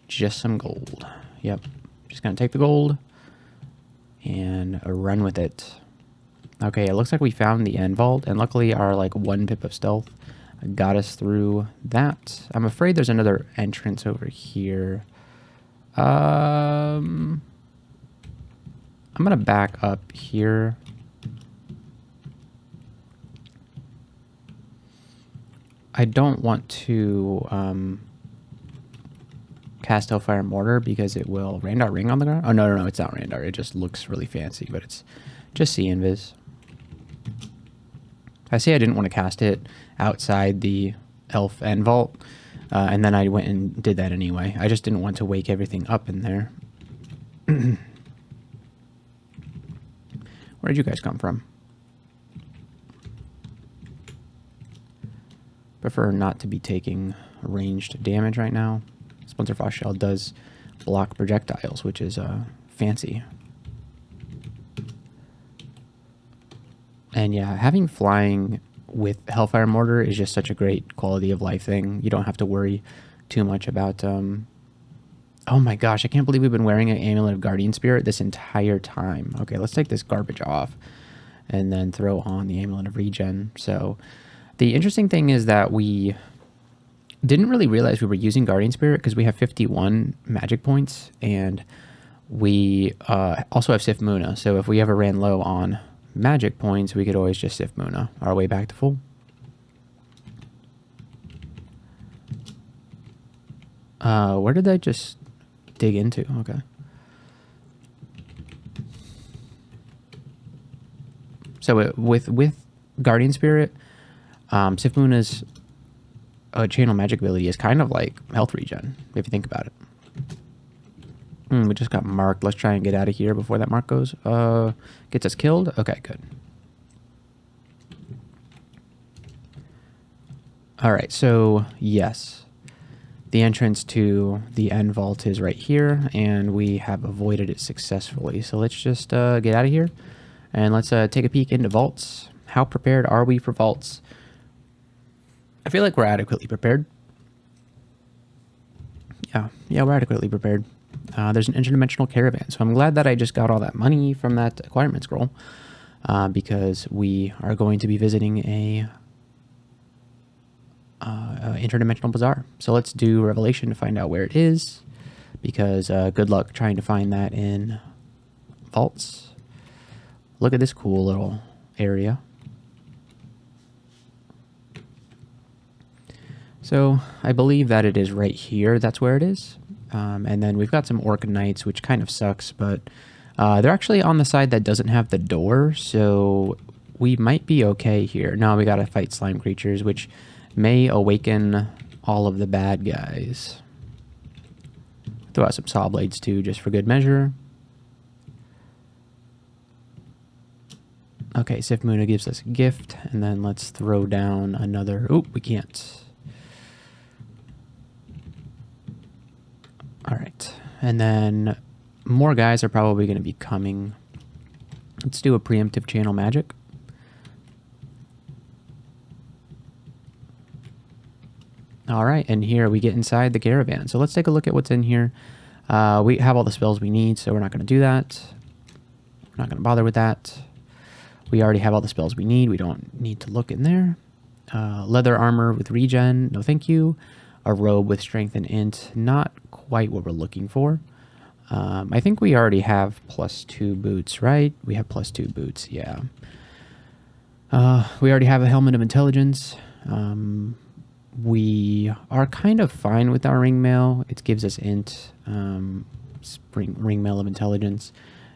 A: just some gold. Yep. Just going to take the gold and run with it. Okay, it looks like we found the end vault, and luckily our, like, 1 pip of stealth got us through that. I'm afraid there's another entrance over here. I'm going to back up here. I don't want to cast Hellfire Mortar because it will Randar Ring on the ground. Oh, no, it's not Randar. It just looks really fancy, but it's just See Invis. I say I didn't want to cast it outside the Elf and Vault, and then I went and did that anyway. I just didn't want to wake everything up in there. Where did you guys come from? Prefer not to be taking ranged damage right now. Splinter Frost Shell does block projectiles, which is fancy. And yeah, having flying with Hellfire Mortar is just such a great quality of life thing. You don't have to worry too much about... Oh my gosh, I can't believe we've been wearing an Amulet of Guardian Spirit this entire time. Okay, let's take this garbage off and then throw on the Amulet of Regen. So the interesting thing is that we didn't really realize we were using Guardian Spirit because we have 51 magic points, and we also have Sif Muna. So if we ever ran low on magic points, we could always just Sif Muna our way back to full. Where did I just dig into? Okay. So with Guardian Spirit, Sif Muna's channel magic ability is kind of like health regen, if you think about it. We just got marked. Let's try and get out of here before that mark goes. Gets us killed. Okay, good. All right, so yes, the entrance to the end vault is right here, and we have avoided it successfully. So let's just get out of here, and let's take a peek into vaults. How prepared are we for vaults? I feel like we're adequately prepared. Yeah, we're adequately prepared. There's an interdimensional caravan, so I'm glad that I just got all that money from that acquirement scroll, because we are going to be visiting a interdimensional bazaar. So let's do Revelation to find out where it is, because good luck trying to find that in vaults. Look at this cool little area. So I believe that it is right here. That's where it is. And then we've got some Orc Knights, which kind of sucks, but they're actually on the side that doesn't have the door, so we might be okay here. No, we gotta fight slime creatures, which may awaken all of the bad guys. Throw out some saw blades too, just for good measure. Okay, Sif Muna gives us a gift, and then let's throw down another... Oop, we can't. All right, and then more guys are probably going to be coming. Let's do a preemptive channel magic. All right, and here we get inside the caravan. So let's take a look at what's in here. We have all the spells we need, so we're not going to do that. We're not going to bother with that. We already have all the spells we need. We don't need to look in there. Leather armor with regen, no thank you. A robe with strength and int, not quite what we're looking for. I think we already have +2 boots, right? We have +2 boots, yeah. We already have a helmet of intelligence. We are kind of fine with our ring mail. It gives us int, ring mail of intelligence.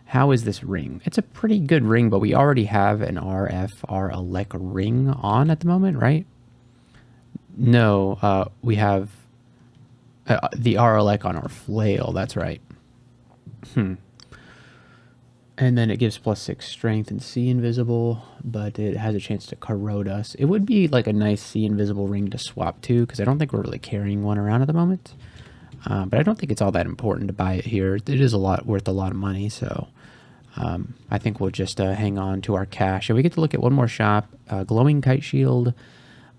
A: How is this ring? It's a pretty good ring, but we already have an RF Elec ring on at the moment, right? No, we have the Elec on our flail. That's right. And then it gives +6 strength and see invisible, but it has a chance to corrode us. It would be like a nice see invisible ring to swap to, because I don't think we're really carrying one around at the moment. But I don't think it's all that important to buy it here. It is worth a lot of money, so I think we'll just hang on to our cash. And we get to look at one more shop. Glowing kite shield.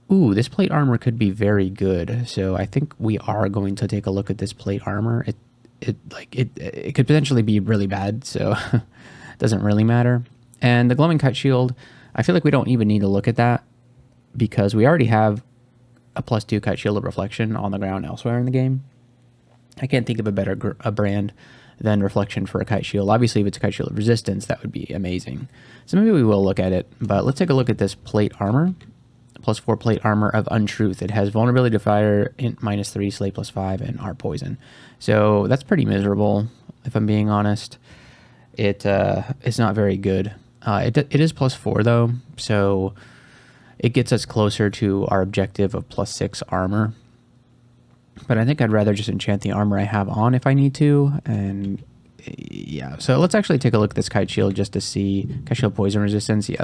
A: Ooh, this plate armor could be very good. So I think we are going to take a look at this plate armor. It could potentially be really bad, so it doesn't really matter. And the glowing kite shield, I feel like we don't even need to look at that, because we already have a +2 kite shield of reflection on the ground elsewhere in the game. I can't think of a better brand than reflection for a kite shield. Obviously, if it's a kite shield of resistance, that would be amazing. So maybe we will look at it, but let's take a look at this plate armor. +4 plate armor of Untruth. It has vulnerability to fire, int -3, slay +5, and art poison. So that's pretty miserable, if I'm being honest. It's not very good. It is +4 though, so it gets us closer to our objective of +6 armor. But I think I'd rather just enchant the armor I have on if I need to. And yeah, so let's actually take a look at this kite shield just to see. Kite shield poison resistance. Yeah,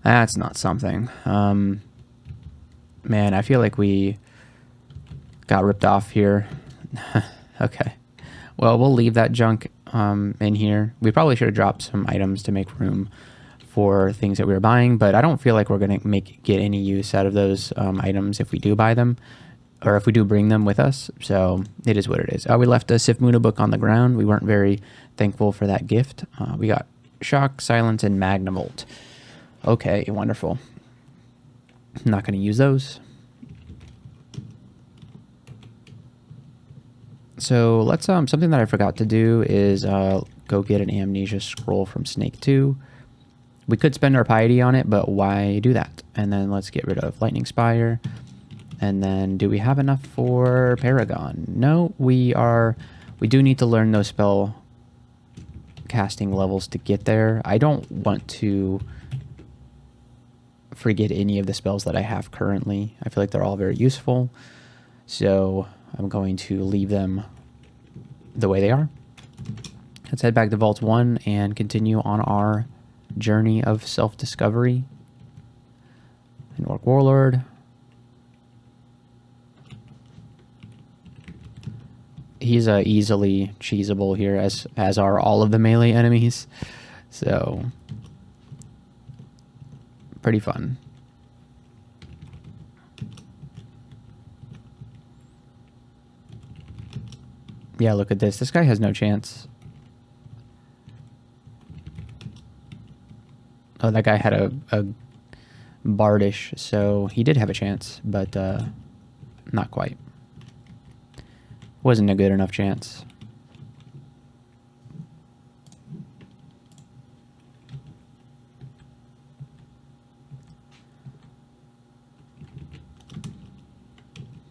A: that's not something. Man, I feel like we got ripped off here. Okay. Well, we'll leave that junk in here. We probably should have dropped some items to make room for things that we were buying, but I don't feel like we're going to get any use out of those items if we do buy them, or if we do bring them with us. So it is what it is. We left a Sifmuna book on the ground. We weren't very thankful for that gift. We got Shock, Silence, and Magnavolt. Okay, wonderful. I'm not going to use those. So let's something that I forgot to do is go get an Amnesia Scroll from Snake 2. We could spend our piety on it, but why do that? And then let's get rid of Lightning Spire. And then do we have enough for Paragon? No, we do need to learn those spell casting levels to get there. I don't want to forget any of the spells that I have currently. I feel like they're all very useful. So I'm going to leave them the way they are. Let's head back to Vault 1 and continue on our journey of self-discovery. An Orc Warlord. He's easily cheesable here, as are all of the melee enemies. So, pretty fun. Yeah, look at this. This guy has no chance. Oh, that guy had a bardish, so he did have a chance, but not quite. Wasn't a good enough chance.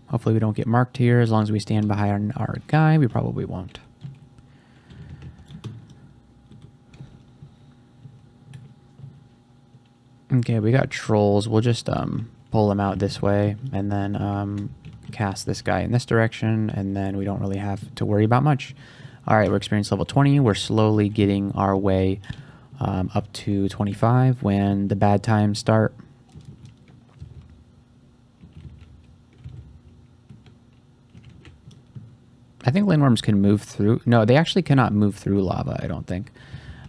A: Hopefully we don't get marked here. As long as we stand behind our guy, we probably won't. Okay, we got trolls. We'll just pull them out this way and then cast this guy in this direction, and then we don't really have to worry about much. All right, we're experience level 20. We're slowly getting our way up to 25 when the bad times start. I think landworms can move through. No, they actually cannot move through lava, I don't think.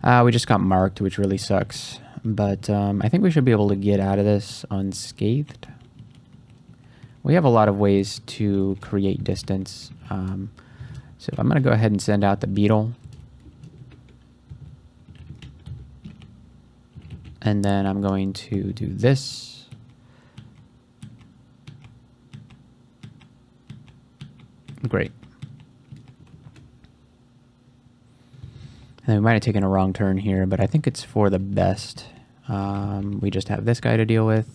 A: We just got marked, which really sucks. But I think we should be able to get out of this unscathed. We have a lot of ways to create distance. So I'm going to go ahead and send out the beetle. And then I'm going to do this. Great. And we might have taken a wrong turn here, but I think it's for the best. We just have this guy to deal with.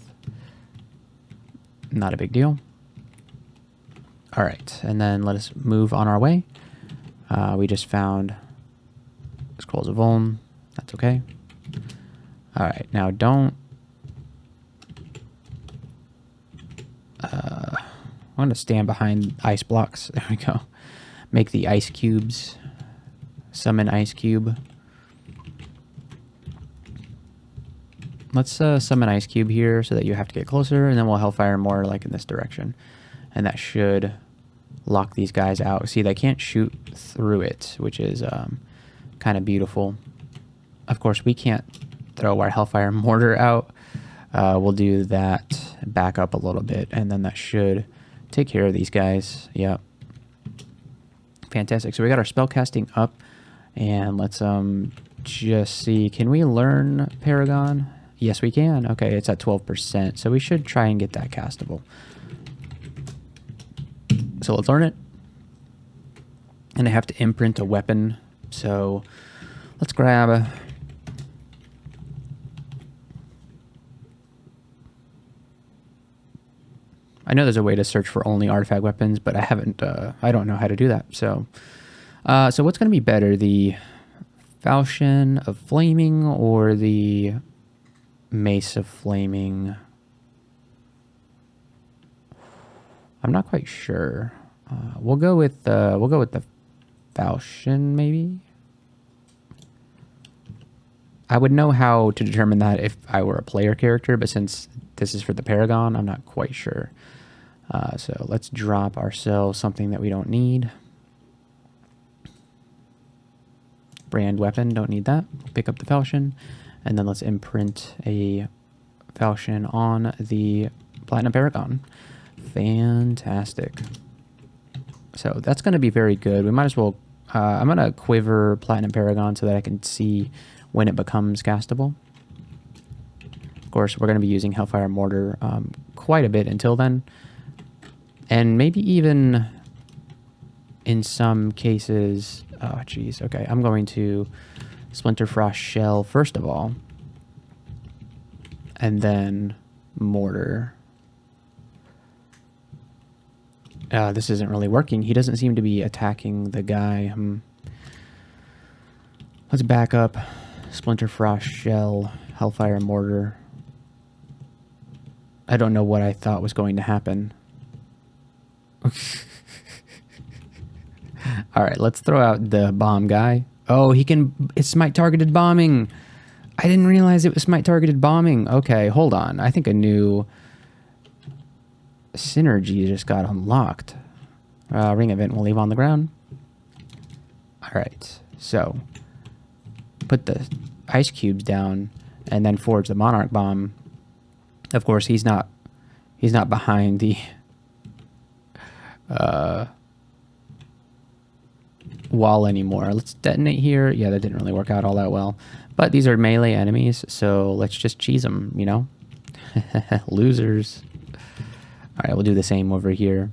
A: Not a big deal. All right, and then let us move on our way. We just found Scrolls of Vuln. That's okay. All right, now don't... I'm going to stand behind ice blocks. There we go. Make the ice cubes. Summon Ice Cube. Let's summon Ice Cube here so that you have to get closer, and then we'll Hellfire more like in this direction. And that should lock these guys out. See, they can't shoot through it, which is kind of beautiful. Of course, we can't throw our Hellfire Mortar out. We'll do that back up a little bit, and then that should take care of these guys. Yep. Fantastic. So we got our spellcasting up. And let's just see, can we learn Paragon? Yes, we can. Okay, it's at 12%, so we should try and get that castable. So let's learn it. And I have to imprint a weapon, so let's grab I know there's a way to search for only artifact weapons, but I haven't. I don't know how to do that. So, so what's going to be better, the Falchion of Flaming or the Mace of Flaming? I'm not quite sure. We'll go with the Falchion, maybe. I would know how to determine that if I were a player character, but since this is for the Paragon, I'm not quite sure. So let's drop ourselves something that we don't need. Brand weapon, don't need that. Pick up the Falchion, and then let's imprint a Falchion on the Platinum Paragon. Fantastic. So that's going to be very good. We might as well... I'm going to quiver Platinum Paragon so that I can see when it becomes castable. Of course, we're going to be using Hellfire Mortar quite a bit until then. And maybe even in some cases... Oh, geez. Okay, I'm going to Splinter Frost Shell first of all. And then Mortar. This isn't really working. He doesn't seem to be attacking the guy. Let's back up. Splinter Frost Shell, Hellfire Mortar. I don't know what I thought was going to happen. Alright, let's throw out the bomb guy. Oh, he can... It's smite targeted bombing! I didn't realize it was smite targeted bombing. Okay, hold on. I think a new synergy just got unlocked. Ring event we'll leave on the ground. Alright, so... Put the ice cubes down and then forge the Monarch Bomb. Of course, he's not behind the... wall anymore. Let's detonate here. Yeah, that didn't really work out all that well. But these are melee enemies, so let's just cheese them, you know? Losers. Alright, we'll do the same over here.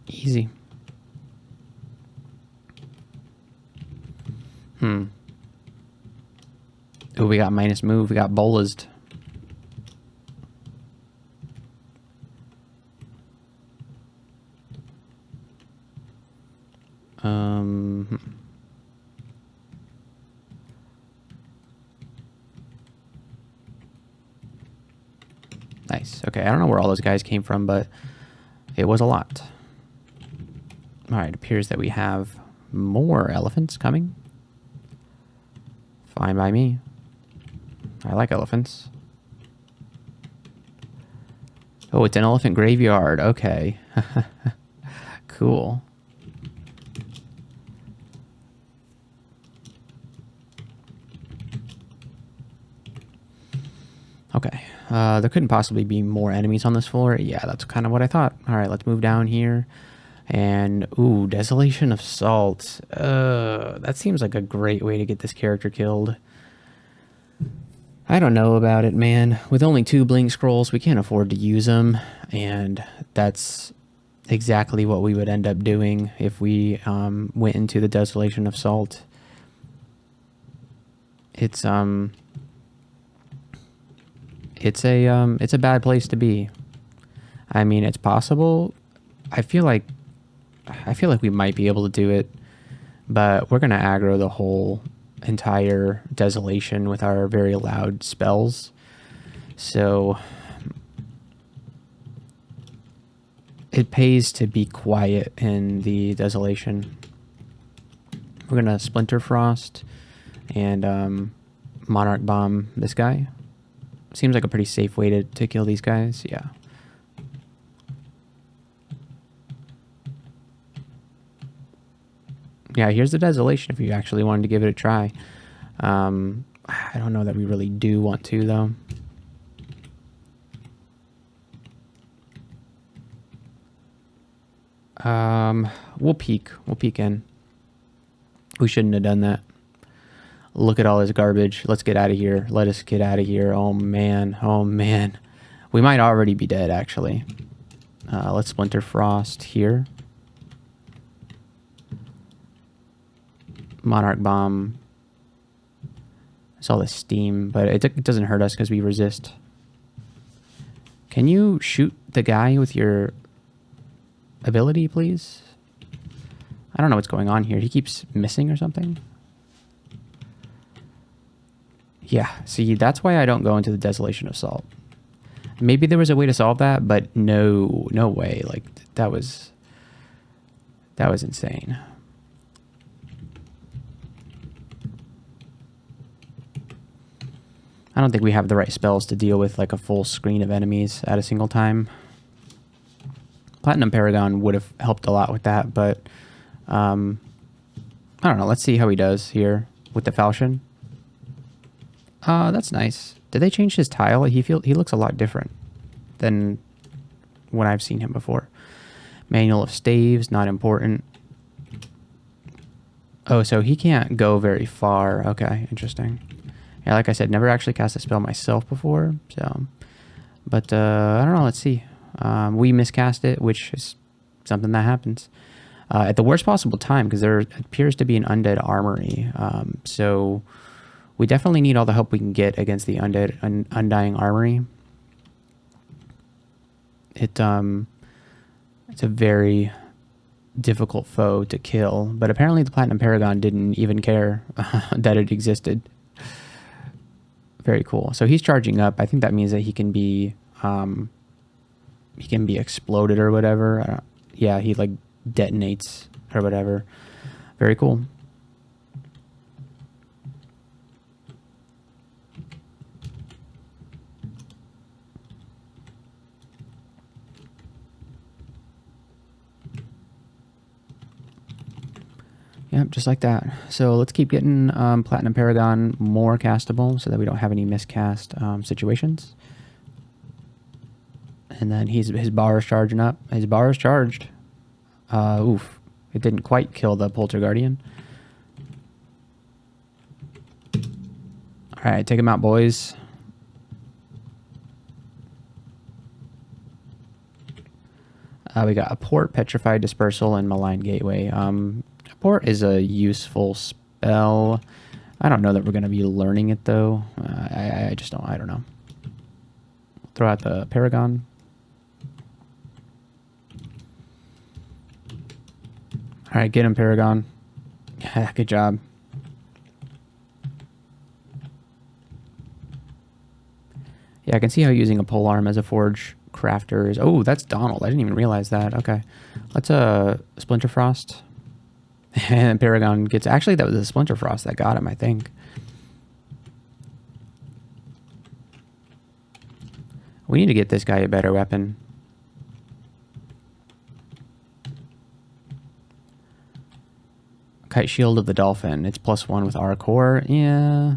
A: Easy. Oh, we got minus move. We got bolased. Nice. Okay, I don't know where all those guys came from, but it was a lot. Alright, appears that we have more elephants coming. Fine by me. I like elephants. Oh, it's an elephant graveyard. Okay. Cool. Okay. There couldn't possibly be more enemies on this floor. Yeah, that's kind of what I thought. Alright, let's move down here. And, ooh, Desolation of Salt. That seems like a great way to get this character killed. I don't know about it, man. With only 2 blink scrolls, we can't afford to use them. And that's exactly what we would end up doing if we went into the Desolation of Salt. It's a bad place to be. I mean, it's possible. I feel like we might be able to do it, but we're gonna aggro the whole entire Desolation with our very loud spells. So it pays to be quiet in the Desolation. We're gonna Splinter Frost and Monarch Bomb this guy. Seems like a pretty safe way to kill these guys. Yeah. Yeah, here's the Desolation if you actually wanted to give it a try. I don't know that we really do want to, though. We'll peek. We'll peek in. We shouldn't have done that. Look at all this garbage. Let's get out of here. Let us get out of here. Oh, man. Oh, man. We might already be dead, actually. Let's Splinter Frost here. Monarch Bomb. It's all the steam, but it doesn't hurt us because we resist. Can you shoot the guy with your ability, please? I don't know what's going on here. He keeps missing or something. Yeah, see, that's why I don't go into the Desolation Assault. Maybe there was a way to solve that, but no way. Like, that was insane. I don't think we have the right spells to deal with like a full screen of enemies at a single time. Platinum Paragon would have helped a lot with that, but I don't know. Let's see how he does here with the falchion. That's nice. Did they change his tile? He looks a lot different than when I've seen him before. Manual of Staves, not important. Oh, so he can't go very far. Okay, interesting. Yeah, like I said, never actually cast a spell myself before, so... But, I don't know, let's see. We miscast it, which is something that happens. At the worst possible time, because there appears to be an undead armory. So, we definitely need all the help we can get against the undead undying armory. It's a very difficult foe to kill, but apparently the Platinum Paragon didn't even care that it existed. Very cool. So he's charging up. I think that means that he can be exploded or whatever. Yeah, he like detonates or whatever. Very cool. Yep, just like that. So let's keep getting Platinum Paragon more castable so that we don't have any miscast situations. And then his bar is charging up. His bar is charged. Oof. It didn't quite kill the Polter Guardian. Alright, take him out, boys. We got a Port, Petrified Dispersal, and Malign Gateway. Port is a useful spell. I don't know that we're going to be learning it, though. I just don't. I don't know. Throw out the Paragon. All right, get him, Paragon. Good job. Yeah, I can see how using a polearm as a forge crafter is... Oh, that's Donald. I didn't even realize that. Okay. Let's Splinter Frost. And Paragon gets... Actually, that was a Splinter Frost that got him, I think. We need to get this guy a better weapon. Kite Shield of the Dolphin. It's +1 with our core. Yeah.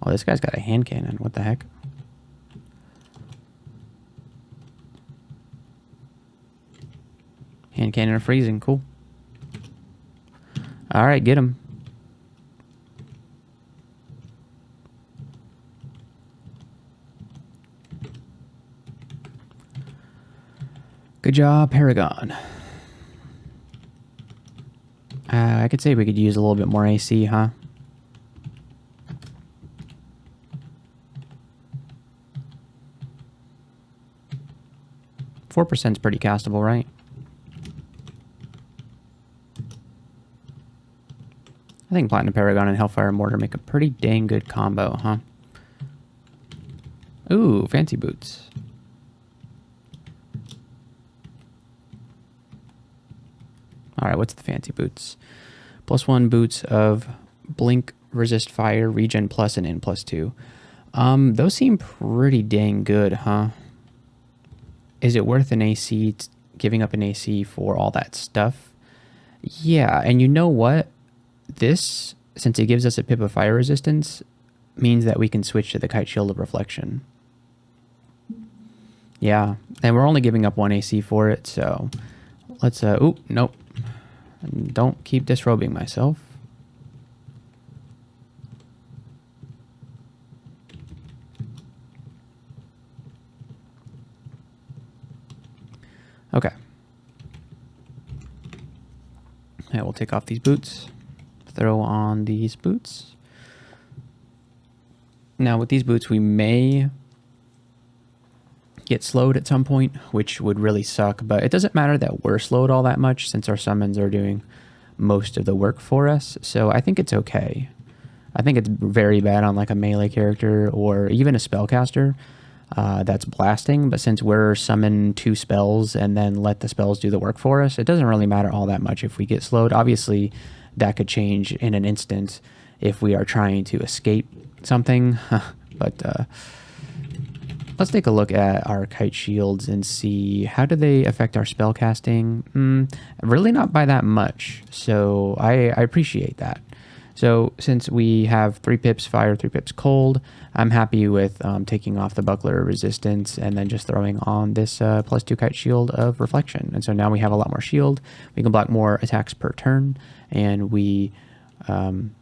A: Oh, this guy's got a hand cannon. What the heck? Hand cannon of freezing. Cool. All right, get him. Good job, Paragon. I could say we could use a little bit more AC, huh? %4 is pretty castable, right? I think Platinum Paragon and Hellfire Mortar make a pretty dang good combo, huh? Ooh, fancy boots. Alright, what's the fancy boots? +1 boots of Blink, Resist Fire, Regen Plus, and N +2. Those seem pretty dang good, huh? Is it worth an AC, giving up an AC for all that stuff? Yeah, and you know what? This, since it gives us a pip of fire resistance, means that we can switch to the Kite Shield of Reflection. Yeah, and we're only giving up 1 AC for it, so let's, oop, nope. Don't keep disrobing myself. Okay. Yeah, we'll take off these boots. Throw on these boots. Now with these boots, we may get slowed at some point, which would really suck, but it doesn't matter that we're slowed all that much since our summons are doing most of the work for us. So I think it's okay. I think it's very bad on like a melee character or even a spellcaster that's blasting, but since we're summon 2 spells and then let the spells do the work for us, it doesn't really matter all that much if we get slowed. Obviously, that could change in an instant if we are trying to escape something, but let's take a look at our kite shields and see how do they affect our spell casting. Really not by that much, so I appreciate that. So since we have 3 pips fire, 3 pips cold, I'm happy with taking off the buckler resistance and then just throwing on this +2 kite shield of reflection. And so now we have a lot more shield. We can block more attacks per turn, and we can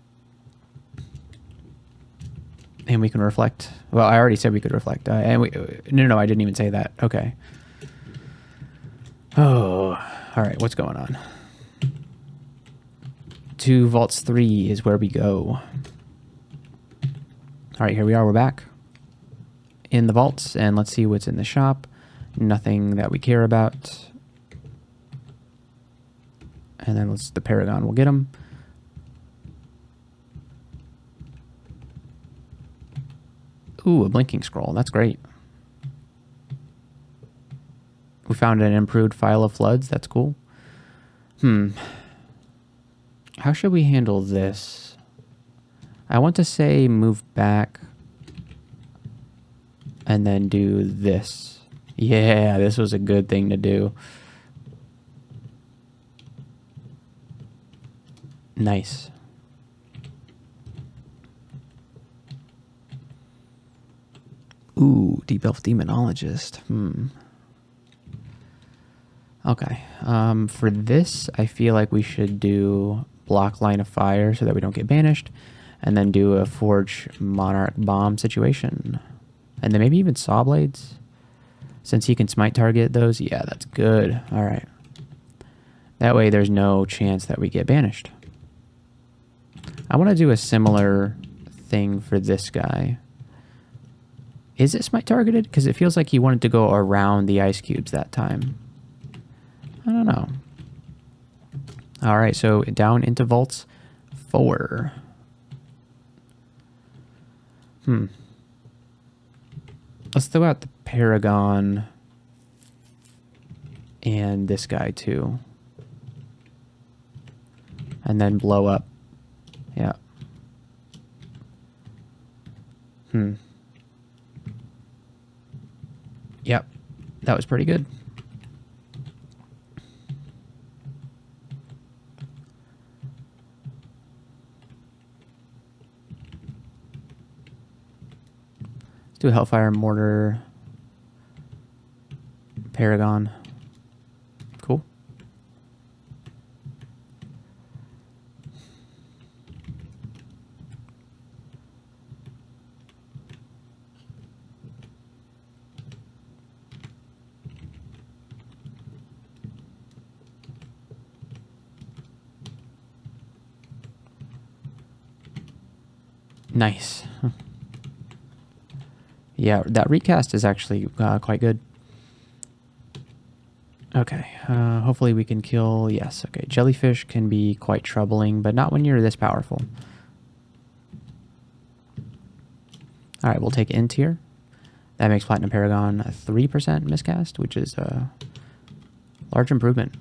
A: reflect. Well, I already said we could reflect. No, I didn't even say that. Okay. Oh, all right. What's going on? To Vaults 3 is where we go. All right, here we are. We're back in the vaults, and let's see what's in the shop. Nothing that we care about. And then the Paragon will get them. Ooh, a blinking scroll. That's great. We found an improved file of floods. That's cool. How should we handle this? I want to say move back and then do this. Yeah, this was a good thing to do. Nice. Ooh, Deep Elf Demonologist. Okay. For this, I feel like we should do block line of fire so that we don't get banished, and then do a Forge Monarch Bomb situation. And then maybe even Saw Blades. Since he can smite target those, yeah, that's good. All right. That way there's no chance that we get banished. I want to do a similar thing for this guy. Is it smite targeted? Because it feels like he wanted to go around the ice cubes that time. I don't know. All right, so down into Vaults 4. Let's throw out the Paragon and this guy too. And then blow up. Yeah. Yep, that was pretty good. Let's do a Hellfire Mortar, Paragon. Cool. Nice. Yeah, that recast is actually quite good. Okay, hopefully we can kill... Yes, okay. Jellyfish can be quite troubling, but not when you're this powerful. Alright, we'll take Int here. That makes Platinum Paragon a 3% miscast, which is a large improvement.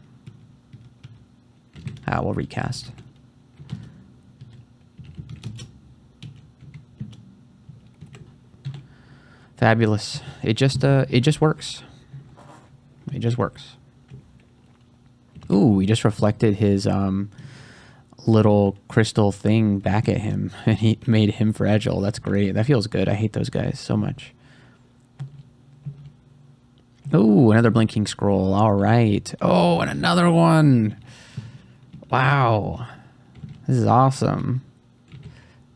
A: We'll recast. Fabulous. It just works. It just works. Ooh, he just reflected his little crystal thing back at him, and he made him fragile. That's great. That feels good. I hate those guys so much. Ooh, another blinking scroll. All right. Oh, and another one. Wow. This is awesome.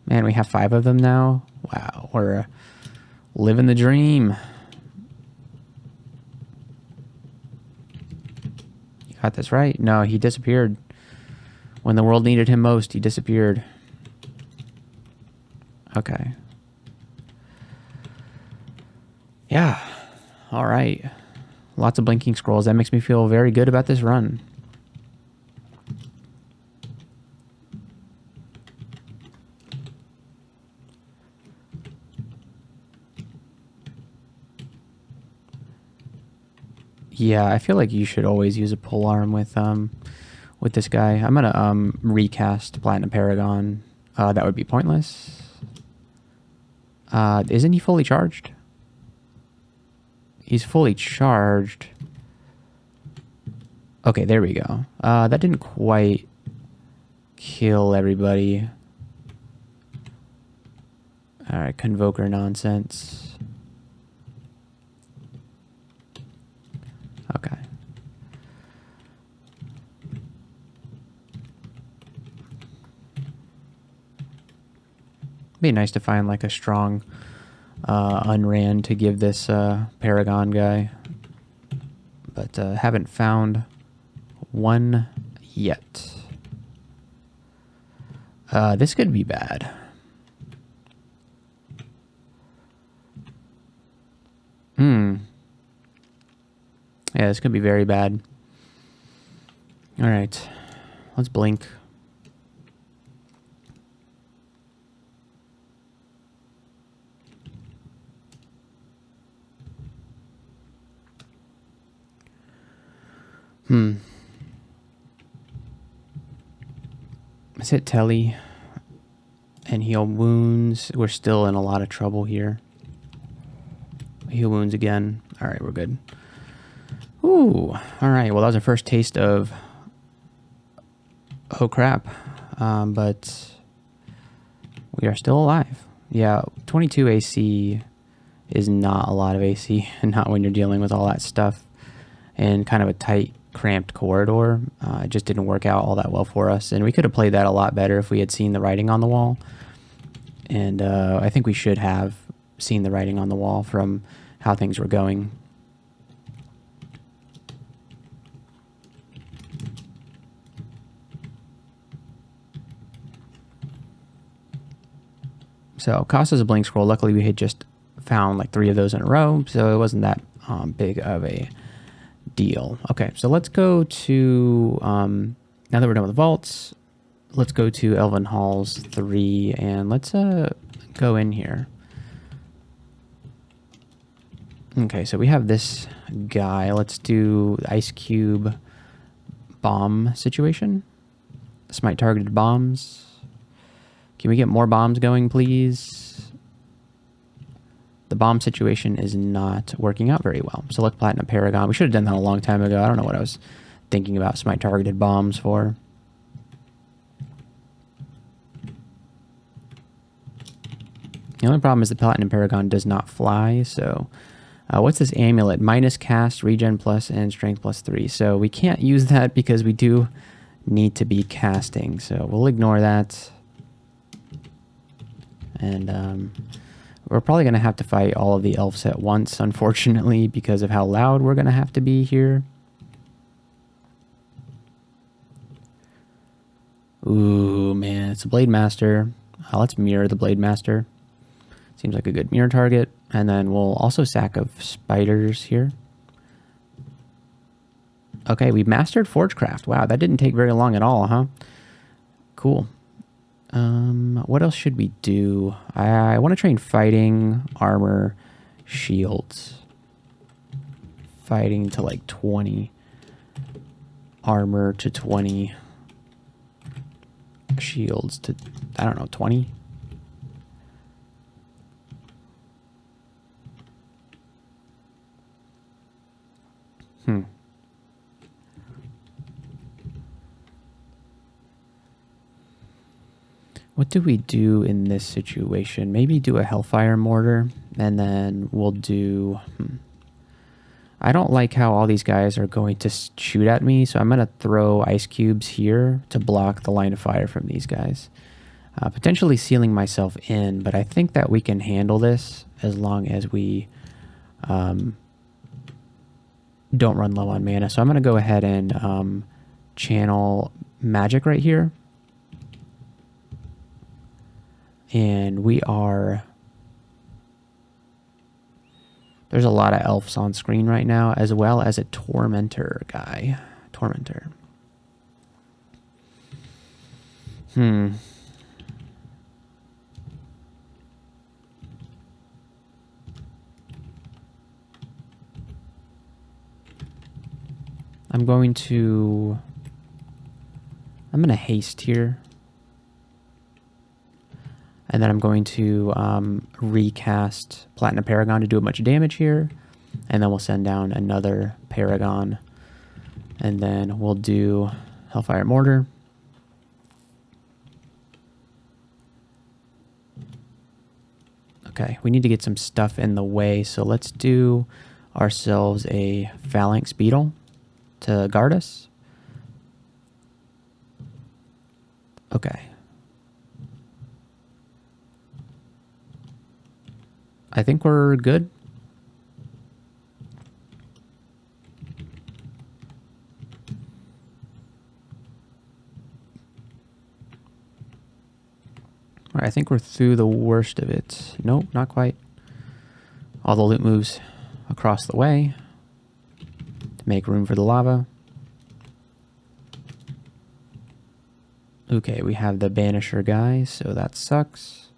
A: Man, we have 5 of them now. Wow. We're living the dream. You got this right. No, he disappeared. When the world needed him most, he disappeared. Okay. Yeah. All right. Lots of blinking scrolls. That makes me feel very good about this run. Yeah, I feel like you should always use a pole arm with this guy. I'm gonna recast Platinum Paragon. That would be pointless. Isn't he fully charged? He's fully charged. Okay, there we go. That didn't quite kill everybody. Alright, Convoker nonsense. Okay. Be nice to find like a strong unran to give this Paragon guy. But haven't found one yet. This could be bad. Yeah, this could be very bad. Alright. Let's blink. Let's hit Telly and heal wounds. We're still in a lot of trouble here. Heal wounds again. Alright, we're good. Ooh. Alright, well that was our first taste of... Oh crap. But... we are still alive. Yeah, 22 AC is not a lot of AC. Not when you're dealing with all that stuff. And kind of a tight, cramped corridor. It just didn't work out all that well for us. And we could have played that a lot better if we had seen the writing on the wall. And I think we should have seen the writing on the wall from how things were going. So cost us a blink scroll. Luckily we had just found like 3 of those in a row, so it wasn't that big of a deal. Okay, so let's go to now that we're done with the vaults, let's go to Elven Halls 3 and let's go in here. Okay, so we have this guy. Let's do the ice cube bomb situation. Smite targeted bombs. Can we get more bombs going, please? The bomb situation is not working out very well. Select Platinum Paragon. We should have done that a long time ago. I don't know what I was thinking about Smite targeted bombs for. The only problem is the Platinum Paragon does not fly, so... what's this amulet? Minus cast, regen plus, and strength plus 3. So we can't use that because we do need to be casting. So we'll ignore that. And we're probably going to have to fight all of the elves at once, unfortunately, because of how loud we're going to have to be here. Ooh, man, it's a Blade Master. Let's mirror the Blade Master. Seems like a good mirror target. And then we'll also sack of spiders here. Okay, we mastered Forgecraft. Wow, that didn't take very long at all, huh? Cool. What else should we do? I want to train fighting, armor, shields. Fighting to like 20. Armor to 20. Shields to, I don't know, 20? What do we do in this situation? Maybe do a Hellfire Mortar, and then we'll do... I don't like how all these guys are going to shoot at me, so I'm going to throw ice cubes here to block the line of fire from these guys. Potentially sealing myself in, but I think that we can handle this as long as we don't run low on mana. So I'm going to go ahead and channel magic right here. And we are... There's a lot of elves on screen right now, as well as a Tormentor guy. Tormentor. I'm going to haste here. And then I'm going to recast Platinum Paragon to do a bunch of damage here. And then we'll send down another Paragon. And then we'll do Hellfire Mortar. Okay, we need to get some stuff in the way. So let's do ourselves a Phalanx Beetle to guard us. Okay. I think we're good. All right, I think we're through the worst of it. Nope, not quite. All the loot moves across the way to make room for the lava. Okay, we have the Banisher guy, so that sucks.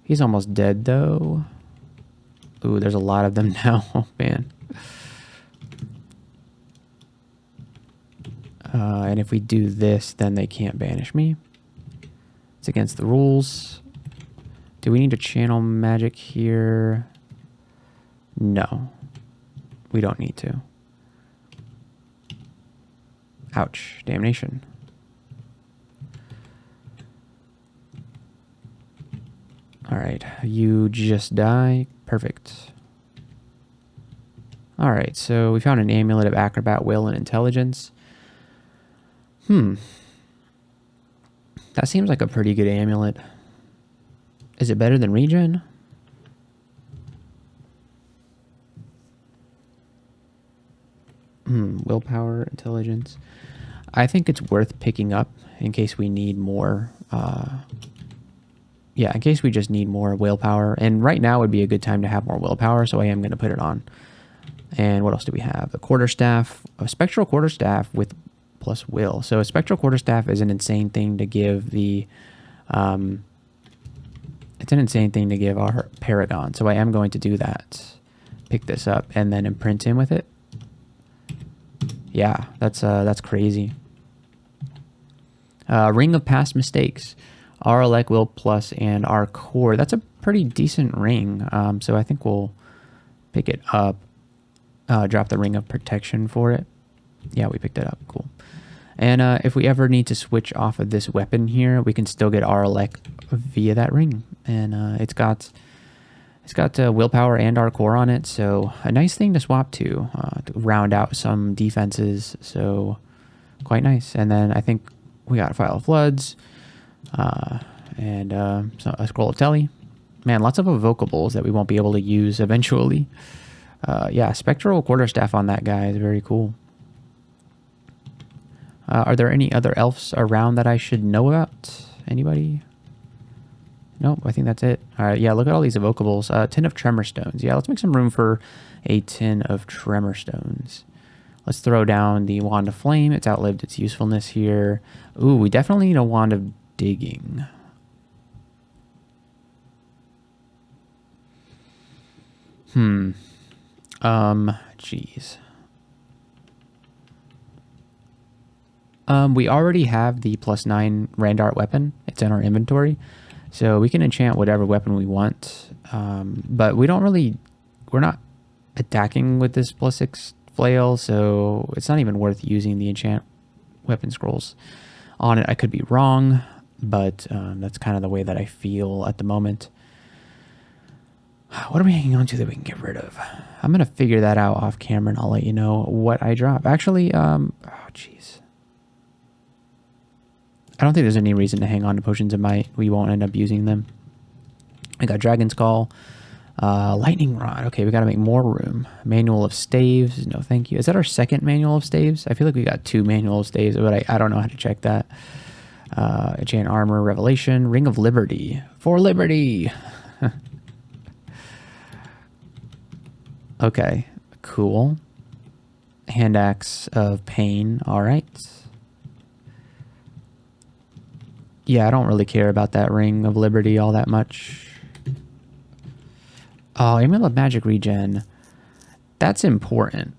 A: He's almost dead, though. Ooh, there's a lot of them now. Oh, man. And if we do this, then they can't banish me. It's against the rules. Do we need to channel magic here? No. We don't need to. Ouch. Damnation. Alright, you just die. Perfect. Alright, so we found an amulet of Acrobat, Will, and Intelligence. That seems like a pretty good amulet. Is it better than Regen? Willpower, Intelligence. I think it's worth picking up in case we need more. Yeah, in case we just need more willpower. And right now would be a good time to have more willpower, so I am going to put it on. And what else do we have? A quarterstaff, a spectral quarterstaff with plus will. So a spectral quarterstaff is an insane thing to give the... it's an insane thing to give our Paragon. So I am going to do that. Pick this up and then imprint him with it. Yeah, that's crazy. Ring of Past Mistakes. Our Elect Will Plus and our Core. That's a pretty decent ring. So I think we'll pick it up. Drop the Ring of Protection for it. Yeah, we picked it up. Cool. And if we ever need to switch off of this weapon here, we can still get our Elect via that ring. And it's got willpower and our core on it, so a nice thing to swap to round out some defenses. So quite nice. And then I think we got a File of Floods and so a Scroll of Telly. Man, lots of evocables that we won't be able to use eventually. Yeah, Spectral Quarterstaff on that guy is very cool. Are there any other elves around that I should know about? Anybody? Nope, I think that's it. All right, yeah, look at all these evocables. 10 of Tremor Stones. Yeah, let's make some room for a 10 of Tremor Stones. Let's throw down the Wand of Flame. It's outlived its usefulness here. Ooh, we definitely need a Wand of Digging. Jeez. We already have the +9 Randart weapon. It's in our inventory. So we can enchant whatever weapon we want. But we don't really... We're not attacking with this +6 flail, so it's not even worth using the enchant weapon scrolls on it. I could be wrong, but that's kind of the way that I feel at the moment. What are we hanging on to that we can get rid of? I'm going to figure that out off camera, and I'll let you know what I drop. Actually, oh, jeez. I don't think there's any reason to hang on to Potions of Might. We won't end up using them. I got Dragon's Call. Lightning Rod. Okay, we got to make more room. Manual of Staves. No, thank you. Is that our second Manual of Staves? I feel like we got 2 Manual of Staves, but I don't know how to check that. Enchant Armor. Revelation. Ring of Liberty. For Liberty! Okay, cool. Hand axe of pain. All right. Yeah, I don't really care about that ring of liberty all that much. Oh, amulet of magic regen. That's important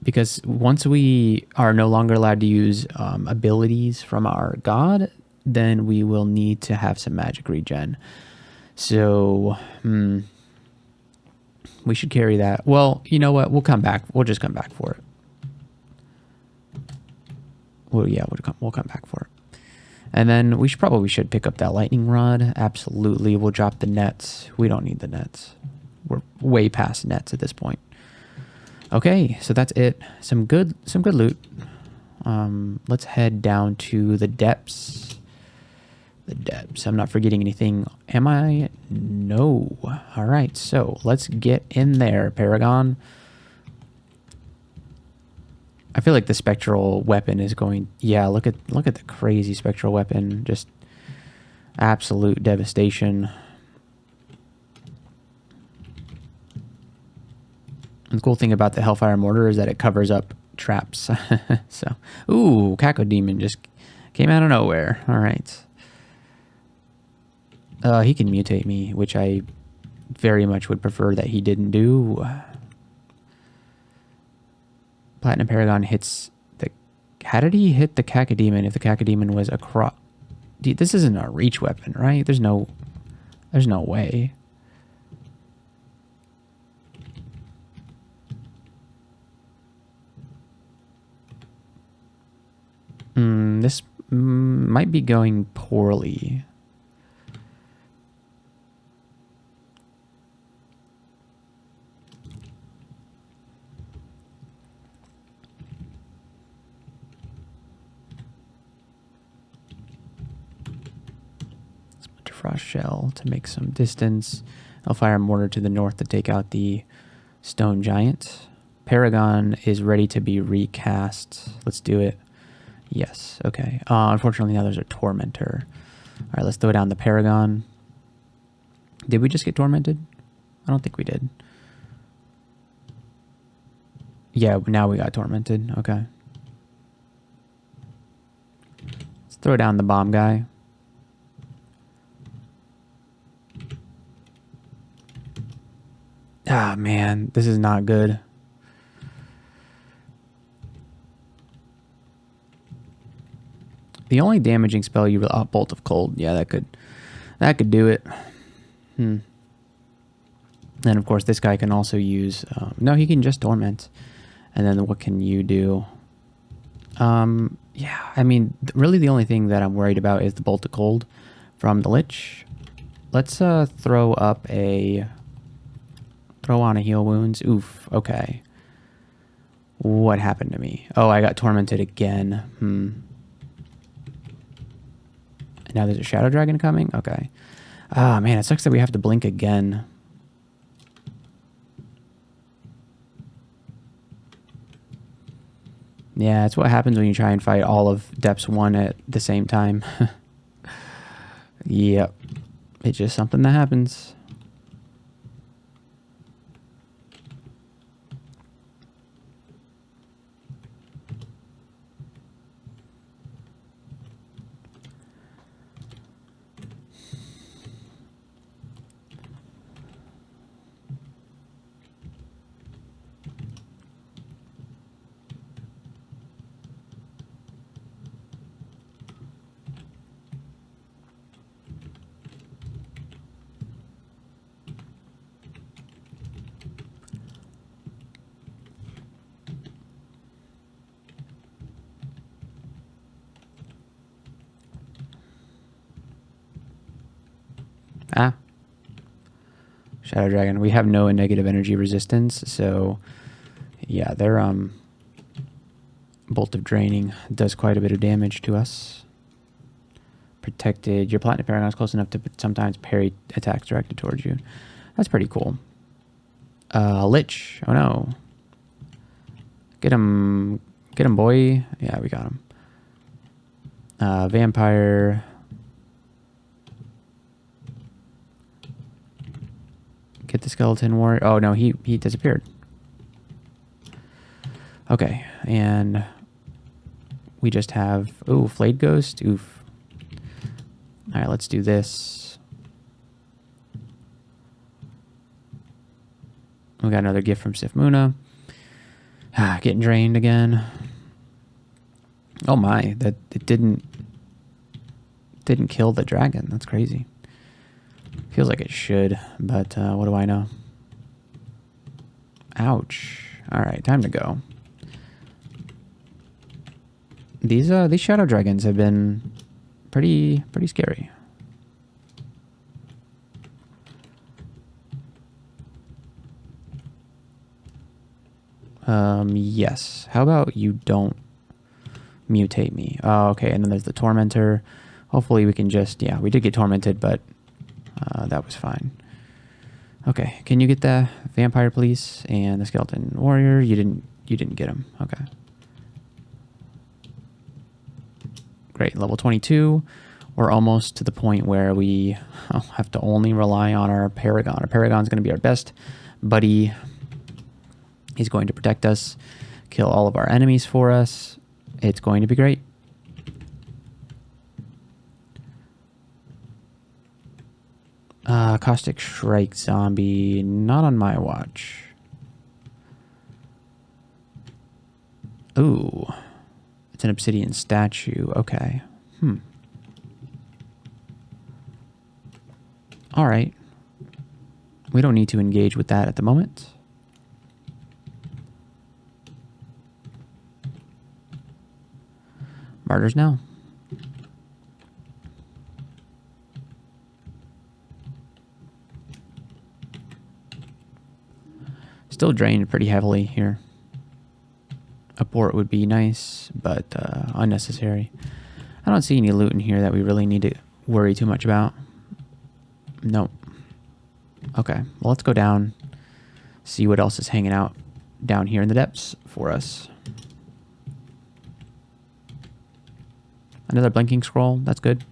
A: because once we are no longer allowed to use abilities from our god, then we will need to have some magic regen. So, we should carry that. Well, you know what? We'll come back. We'll just come back for it. Well, yeah, we'll come back for it. And then we should pick up that lightning rod. Absolutely. We'll drop the nets. We don't need the nets. We're way past nets at this point. Okay, so that's it. Some good loot. Let's head down to the depths. The depths. I'm not forgetting anything. Am I? No. All right, so let's get in there, Paragon. I feel like the spectral weapon is going. Yeah, look at the crazy spectral weapon. Just absolute devastation. And the cool thing about the Hellfire Mortar is that it covers up traps. So, ooh, Cacodemon just came out of nowhere. All right. He can mutate me, which I very much would prefer that he didn't do. Platinum Paragon hits the... How did he hit the Cacodemon if the Cacodemon was across... Dude, this isn't a reach weapon, right? There's no way. This might be going poorly. Frost Shell to make some distance. Hellfire Mortar to the north to take out the Stone Giant. Paragon is ready to be recast. Let's do it. Yes, okay. Unfortunately, now there's a Tormentor. All right, let's throw down the Paragon. Did we just get Tormented? I don't think we did. Yeah, now we got Tormented. Okay. Let's throw down the bomb guy. Ah, man, this is not good. The only damaging spell you really... Oh, Bolt of Cold. Yeah, that could do it. And of course, this guy can also use... no, he can just Torment. And then what can you do? Yeah, I mean, really the only thing that I'm worried about is the Bolt of Cold from the Lich. Let's throw up a... Throw on a Heal Wounds. Oof, okay. What happened to me? Oh, I got Tormented again. Now there's a Shadow Dragon coming? Okay. Ah, man, it sucks that we have to blink again. Yeah, it's what happens when you try and fight all of Depths 1 at the same time. Yep. It's just something that happens. Ah. Shadow Dragon. We have no negative energy resistance, so yeah, their Bolt of Draining does quite a bit of damage to us. Protected. Your Platinum Paragon is close enough to sometimes parry attacks directed towards you. That's pretty cool. Lich. Oh no. Get him, boy. Yeah, we got him. Vampire. Get the Skeleton Warrior. Oh no, he disappeared. Okay, and we just have... Oh, Flayed Ghost? Oof. Alright, let's do this. We got another gift from Sifmuna. Getting drained again. Oh my, that it didn't kill the dragon. That's crazy. Feels like it should, but what do I know? Ouch. Alright, time to go. These shadow dragons have been pretty scary. Yes. How about you don't mutate me? Oh, okay, and then there's the Tormentor. Hopefully we can just... Yeah, we did get tormented, but that was fine. Okay, can you get the vampire, please? And the skeleton warrior? You didn't get him. Okay. Great, level 22. We're almost to the point where we have to only rely on our Paragon. Our Paragon's going to be our best buddy. He's going to protect us, kill all of our enemies for us. It's going to be great. Caustic Strike Zombie, not on my watch. Ooh, it's an obsidian statue. Okay. All right. We don't need to engage with that at the moment. Martyrs now. Still drained pretty heavily here. A port would be nice, but unnecessary. I don't see any loot in here that we really need to worry too much about. Nope. Okay, well, let's go down, see what else is hanging out down here in the depths for us. Another blinking scroll, that's good.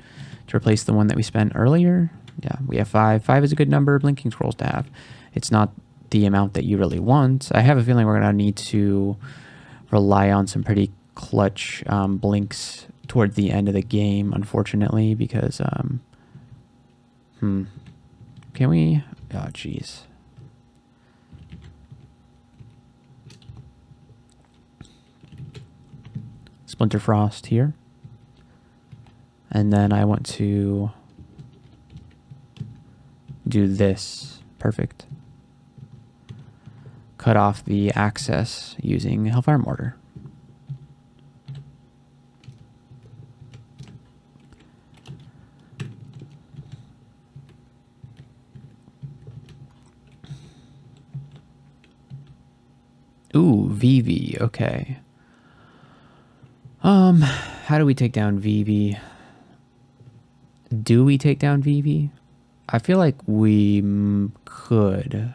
A: To replace the one that we spent earlier. Yeah, we have 5. 5 is a good number of blinking scrolls to have. It's not the amount that you really want. I have a feeling we're going to need to rely on some pretty clutch blinks toward the end of the game, unfortunately, because... Can we... Oh, jeez. Splinter Frost here. And then I want to do this. Perfect. Cut off the access using Hellfire Mortar. Ooh, VV. Okay. How do we take down VV? Do we take down VV? I feel like we could.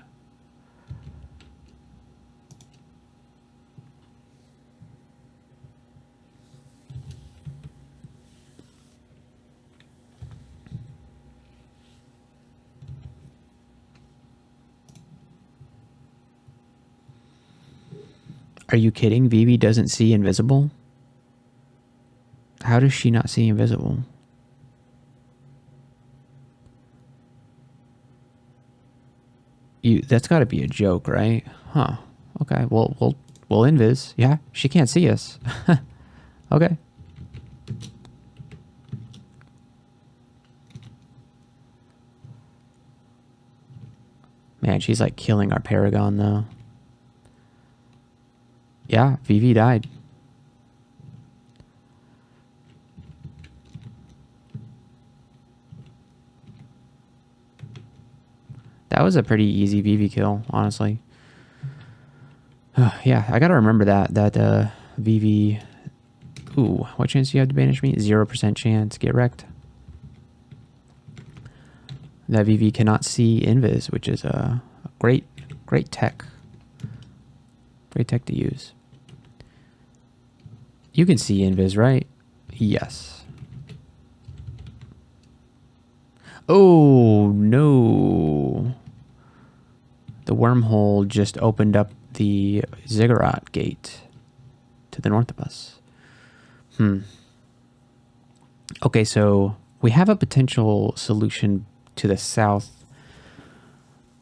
A: Are you kidding? VV doesn't see invisible? How does she not see invisible? That's got to be a joke, right? Huh. Okay. Well, we'll invis. Yeah, she can't see us. Okay. Man, she's like killing our Paragon though. Yeah, VV died. That was a pretty easy VV kill, honestly. Yeah, I gotta remember that VV. Ooh, what chance do you have to banish me? 0% chance. Get wrecked. That VV cannot see invis, which is a great tech. Great tech to use. You can see invis, right? Yes. Oh, no. The wormhole just opened up the ziggurat gate. to the north of us. Okay, so we have a potential solution to the south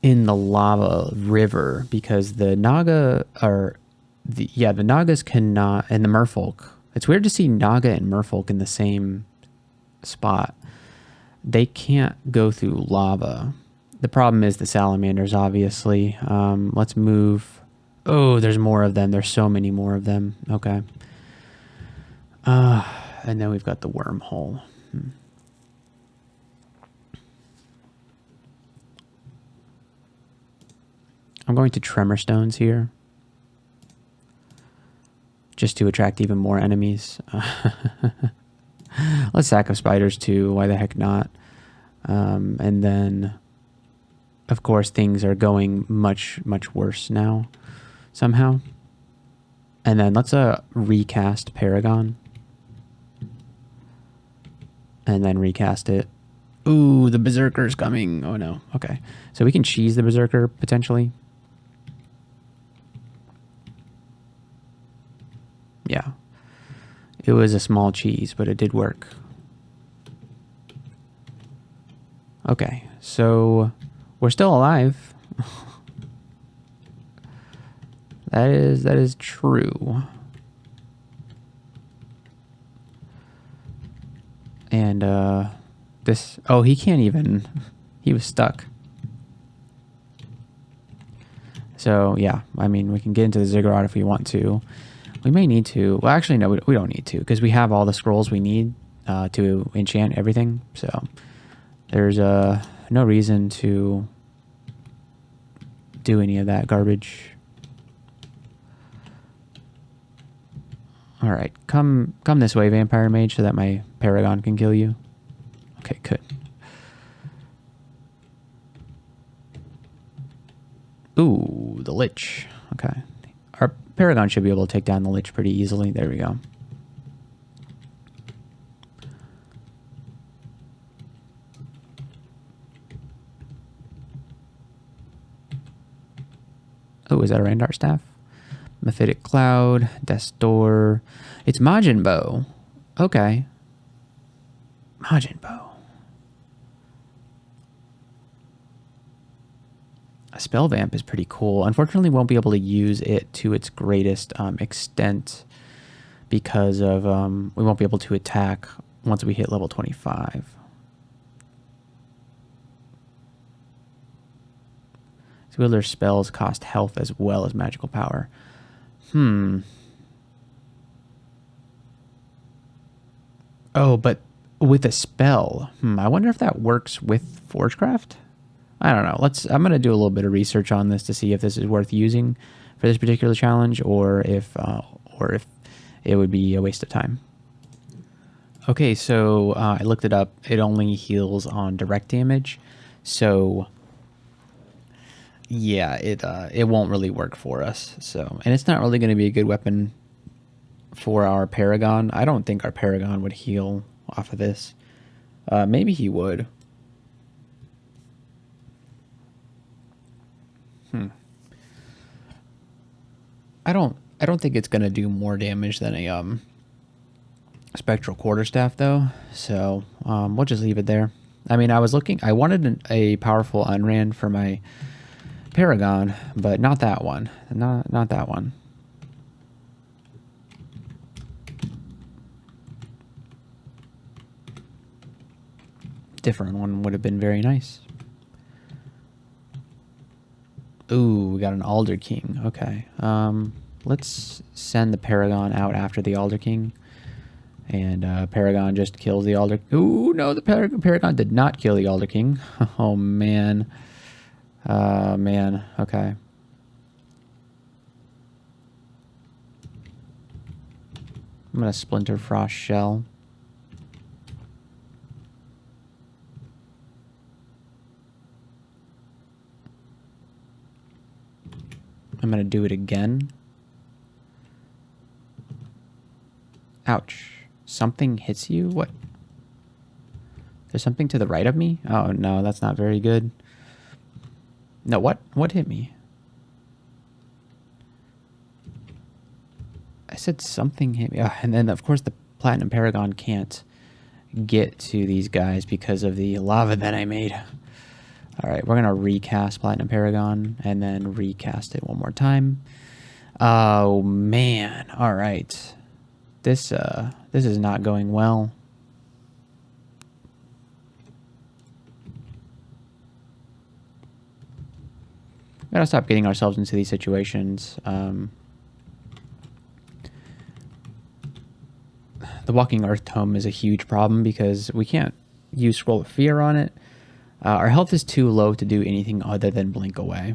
A: in the lava river because the Naga are the Nagas cannot, and the merfolk. It's weird to see Naga and merfolk in the same spot. They can't go through lava. The problem is the salamanders, obviously. Let's move. Oh, there's more of them. There's so many more of them. Okay. And then we've got the wormhole. I'm going to tremor stones here, just to attract even more enemies. Let's sack of spiders too. Why the heck not? And then, of course, things are going much worse now, somehow. And then let's recast Paragon. And then recast it. Ooh, the Berserker's coming. Oh no. Okay. So we can cheese the Berserker potentially. Yeah. It was a small cheese, but it did work. Okay. So we're still alive. That is true. And this, oh, he can't even, he was stuck. So yeah, I mean, we can get into the ziggurat if we want to. We may need to, well actually no, we don't need to, because we have all the scrolls we need to enchant everything. So there's no reason to do any of that garbage. All right, come this way, Vampire Mage, so that my Paragon can kill you. Okay, good. Ooh, the Lich. Okay. Our Paragon should be able to take down the Lich pretty easily. There we go. Oh, is that a Randar Staff? Mephitic Cloud, Death's Door. It's Majin Bow. Okay. Majin Bow. A Spell Vamp is pretty cool. Unfortunately, won't be able to use it to its greatest extent because of we won't be able to attack once we hit level 25. Wielder spells cost health as well as magical power. Oh, but with a spell. I wonder if that works with Forgecraft. I don't know. I'm going to do a little bit of research on this to see if this is worth using for this particular challenge, or if it would be a waste of time. Okay, so I looked it up. It only heals on direct damage, so yeah, it won't really work for us. So, and it's not really going to be a good weapon for our Paragon. I don't think our Paragon would heal off of this. Maybe he would. I don't think it's going to do more damage than a Spectral Quarterstaff though. So, we'll just leave it there. I mean, I wanted a powerful Unran for my Paragon, but not that one. Not that one. Different one would have been very nice. Ooh, we got an Alder King. Okay. Let's send the Paragon out after the Alder King. And Paragon just kills the Alder. Ooh, no, the Paragon did not kill the Alder King. Oh, man. Man. Okay. I'm going to Splinter Frost Shell. I'm going to do it again. Ouch. Something hits you? What? There's something to the right of me? Oh, no, that's not very good. No, what hit me? said something hit me. And then, of course, the Platinum Paragon can't get to these guys because of the lava that I made. All right, we're going to recast Platinum Paragon and then recast it one more time. Oh, man. All right. This is not going well. We gotta stop getting ourselves into these situations. The Walking Earth Tome is a huge problem because we can't use Scroll of Fear on it. Our health is too low to do anything other than blink away.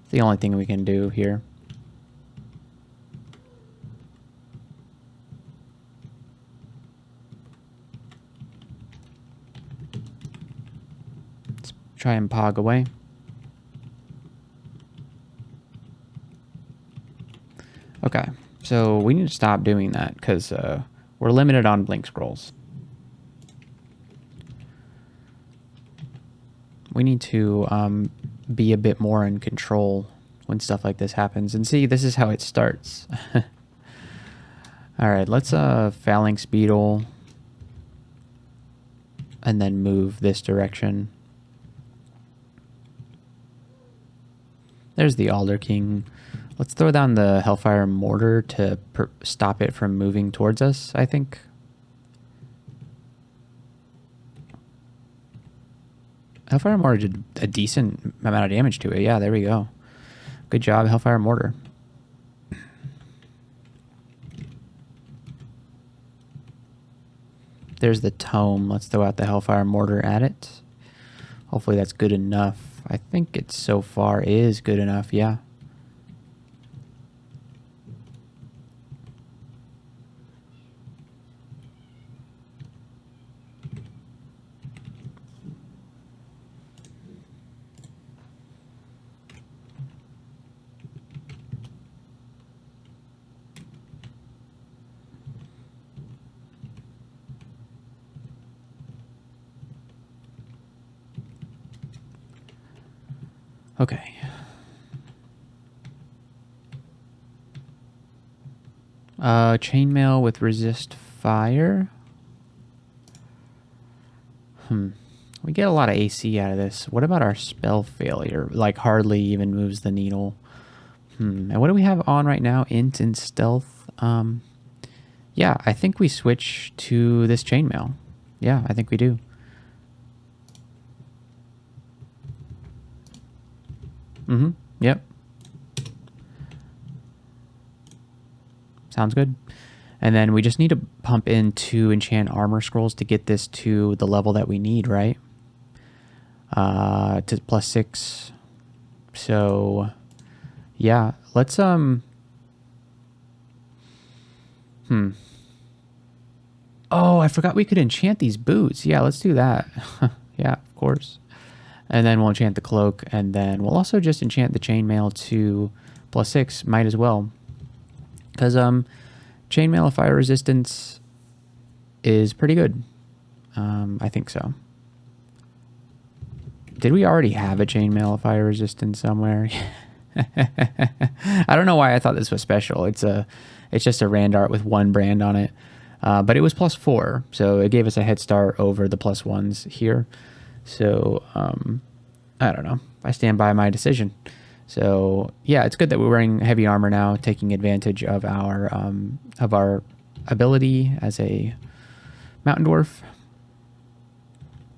A: It's the only thing we can do here. Let's try and pog away. Okay, so we need to stop doing that because we're limited on blink scrolls. We need to be a bit more in control when stuff like this happens. And see, this is how it starts. All right, let's Phalanx Beetle and then move this direction. There's the Alder King. Let's throw down the Hellfire Mortar to stop it from moving towards us, I think. Hellfire Mortar did a decent amount of damage to it. Yeah, there we go. Good job, Hellfire Mortar. There's the Tome. Let's throw out the Hellfire Mortar at it. Hopefully that's good enough. I think it so far is good enough, yeah. Okay. Chainmail with resist fire. We get a lot of AC out of this. What about our spell failure? Like hardly even moves the needle. And what do we have on right now? Int and stealth. Yeah, I think we switch to this chainmail. Yeah, I think we do. Yep. Sounds good. And then we just need to pump in 2 enchant armor scrolls to get this to the level that we need, right? To +6. So yeah, let's Oh, I forgot we could enchant these boots. Yeah, let's do that. Yeah, of course. And then we'll enchant the cloak, and then we'll also just enchant the chainmail to +6. Might as well, because chainmail fire resistance is pretty good. I think so. Did we already have a chainmail fire resistance somewhere? I don't know why I thought this was special. It's just a rand art with 1 brand on it, but it was +4, so it gave us a head start over the +1s here. So, I don't know. I stand by my decision. So, yeah, it's good that we're wearing heavy armor now, taking advantage of our ability as a mountain dwarf.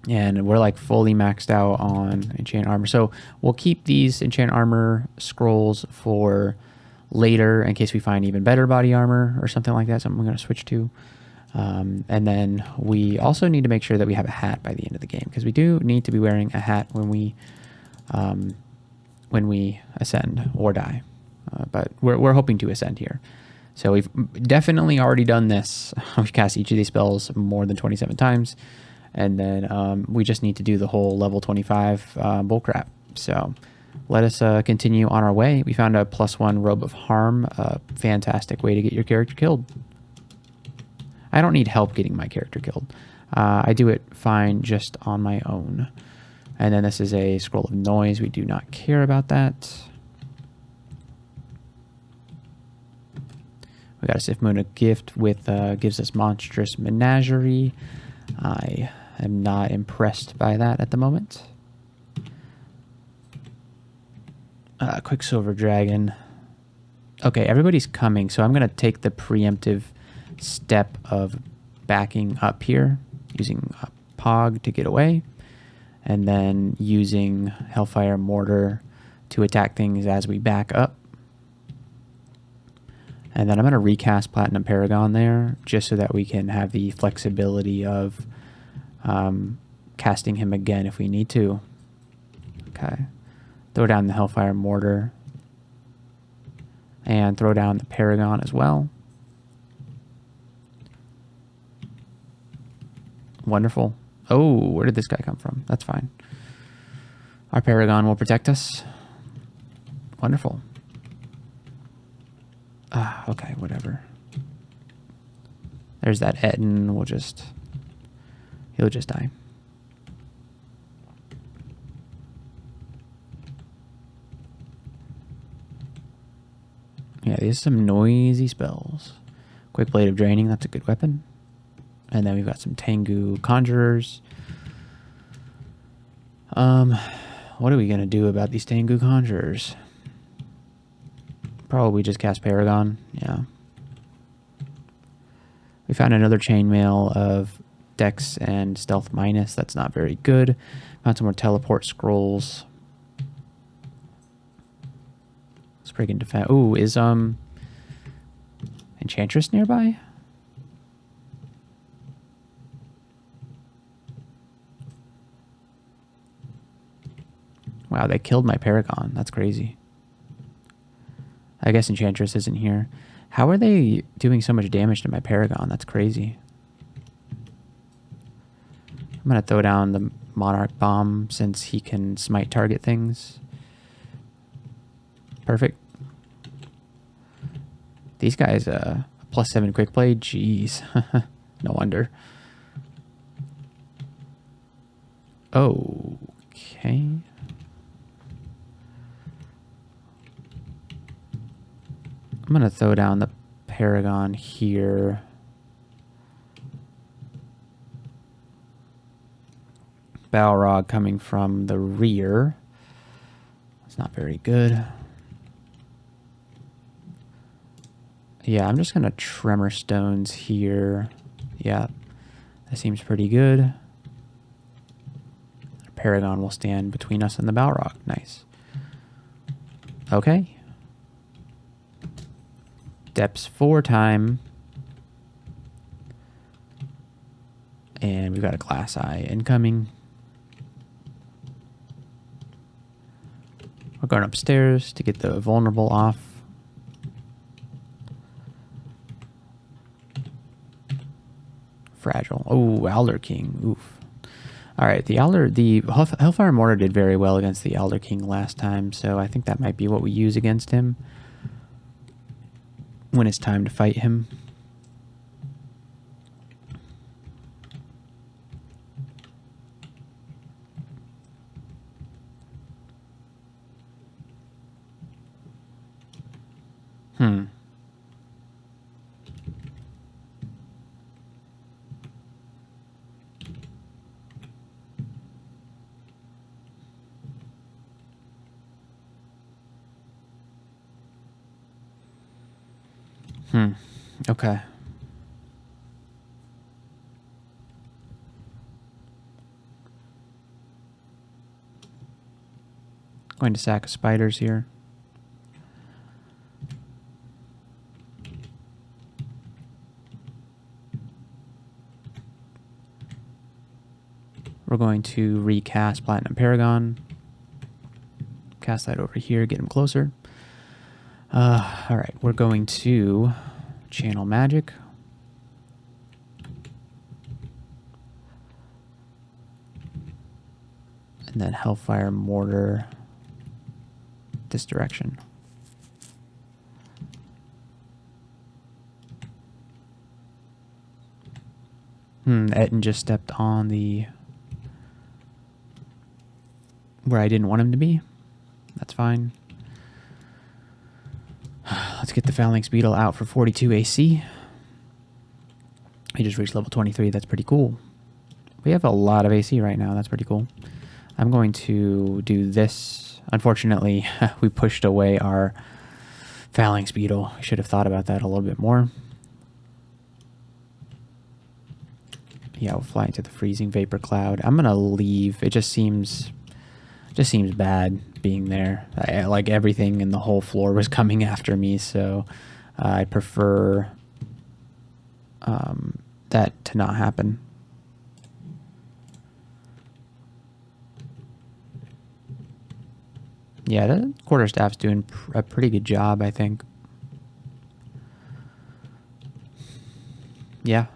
A: And we're like fully maxed out on enchant armor. So we'll keep these enchant armor scrolls for later in case we find even better body armor or something like that. Something we're going to switch to. And then we also need to make sure that we have a hat by the end of the game, because we do need to be wearing a hat when we ascend or die. But we're hoping to ascend here. So we've definitely already done this. We've cast each of these spells more than 27 times. And then we just need to do the whole level 25 bullcrap. So let us continue on our way. We found a +1 Robe of Harm. A fantastic way to get your character killed. I don't need help getting my character killed. I do it fine just on my own. And then this is a Scroll of Noise. We do not care about that. We got a Sif Moon gift with gives us Monstrous Menagerie. I am not impressed by that at the moment. Quicksilver Dragon. Okay, everybody's coming, so I'm going to take the preemptive step of backing up here, using a Pog to get away, and then using Hellfire Mortar to attack things as we back up. And then I'm going to recast Platinum Paragon there, just so that we can have the flexibility of casting him again if we need to. Okay. Throw down the Hellfire Mortar. And throw down the Paragon as well. Wonderful. Oh, where did this guy come from? That's fine. Our Paragon will protect us. Wonderful. Okay, whatever. There's that Etten. He'll just die. Yeah, these are some noisy spells. Quick Blade of Draining, that's a good weapon. And then we've got some Tengu Conjurers. What are we going to do about these Tengu Conjurers? Probably just cast Paragon, yeah. We found another chainmail of Dex and Stealth minus. That's not very good. Found some more Teleport Scrolls. Sprig and Defense. Ooh, is Enchantress nearby? Wow, they killed my Paragon. That's crazy. I guess Enchantress isn't here. How are they doing so much damage to my Paragon? That's crazy. I'm going to throw down the Monarch Bomb since he can smite target things. Perfect. These guys, +7 quick play. Jeez. No wonder. Okay. I'm going to throw down the Paragon here. Balrog coming from the rear. It's not very good. Yeah, I'm just going to Tremor Stones here. Yeah, that seems pretty good. Paragon will stand between us and the Balrog. Nice. Okay. Depths 4 time. And we've got a Glass Eye incoming. We're going upstairs to get the vulnerable off. Fragile. Oh, Elder King. Oof. All right, the Hellfire Mortar did very well against the Elder King last time, so I think that might be what we use against him when it's time to fight him. Okay. Going to sack spiders here. We're going to recast Platinum Paragon. Cast that over here, get him closer. All right, we're going to channel magic. And then Hellfire Mortar this direction. Etten just stepped on the where I didn't want him to be. That's fine. Let's get the Phalanx Beetle out for 42 AC. He just reached level 23. That's pretty cool. We have a lot of AC right now. That's pretty cool. I'm going to do this. Unfortunately, we pushed away our Phalanx Beetle. I should have thought about that a little bit more. Yeah, we'll fly into the freezing vapor cloud. I'm gonna leave. It just seems bad being there. Like everything in the whole floor was coming after me, so I prefer that to not happen. Yeah, the quarterstaff's doing a pretty good job, I think. Yeah,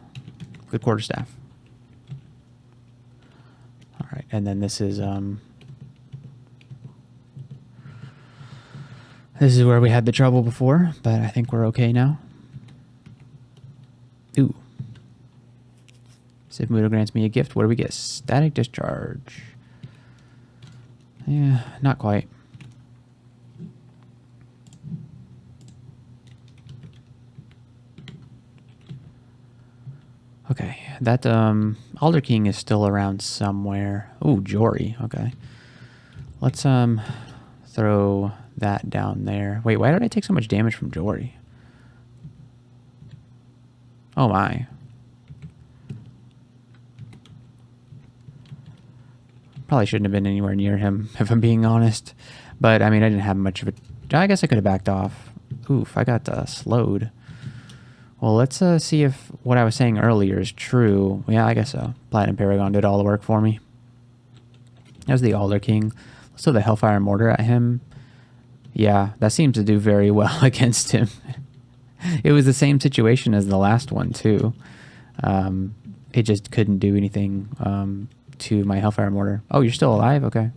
A: good quarterstaff. All right, and then this is where we had the trouble before, but I think we're okay now. Ooh. Civ Muto grants me a gift. What do we get? Static discharge. Yeah, not quite. Okay, that Alder King is still around somewhere. Ooh, Jory. Okay, let's throw that down there. Wait, why did I take so much damage from Jory? Oh my. Probably shouldn't have been anywhere near him, if I'm being honest. But I mean, I didn't have much of a. I guess I could have backed off. Oof, I got slowed. Well, let's see if what I was saying earlier is true. Yeah, I guess so. Platinum Paragon did all the work for me. That was the Alder King. Let's throw the Hellfire Mortar at him. Yeah, that seems to do very well against him. It was the same situation as the last one, too. It just couldn't do anything to my Hellfire Mortar. Oh, you're still alive? Okay.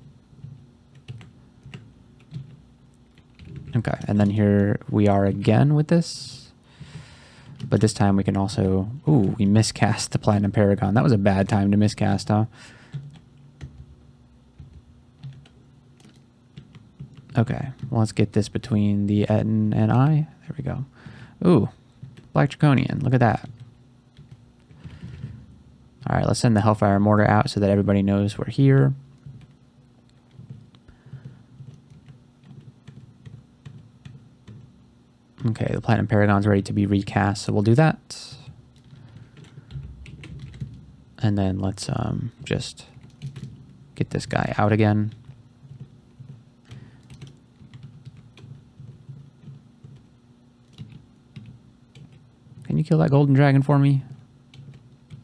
A: Okay, and then here we are again with this. But this time we can also... Ooh, we miscast the Platinum Paragon. That was a bad time to miscast, huh? Okay, well, let's get this between the Etten and I. There we go. Ooh, Black Draconian. Look at that. All right, let's send the Hellfire Mortar out so that everybody knows we're here. Okay, the Platinum Paragon's ready to be recast, so we'll do that. And then let's just get this guy out again. Can you kill that golden dragon for me?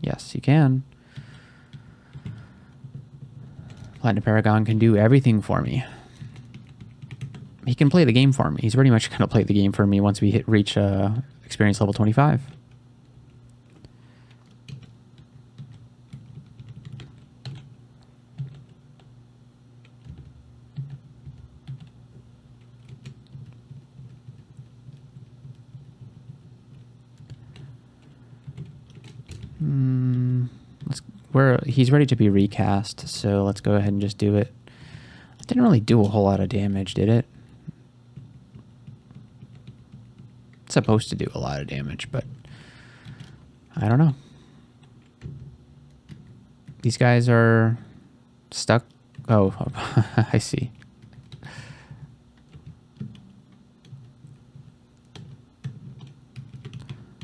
A: Yes, you can. Platinum Paragon can do everything for me. He can play the game for me. He's pretty much going to play the game for me once we reach experience level 25. He's ready to be recast, so let's go ahead and just do it. It didn't really do a whole lot of damage, did it? It's supposed to do a lot of damage, but I don't know. These guys are stuck. Oh, I see.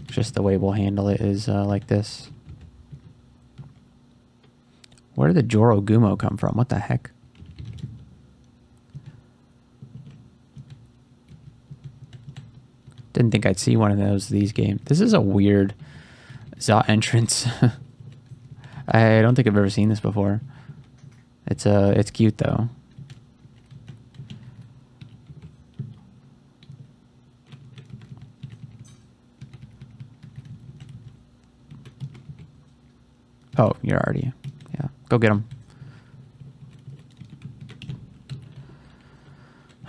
A: Just the way we'll handle it is like this. Where did the Joro Gumo come from? What the heck? Didn't think I'd see one of these games. This is a weird Zot entrance. I don't think I've ever seen this before. It's cute though. Oh, you're already... Yeah, go get him.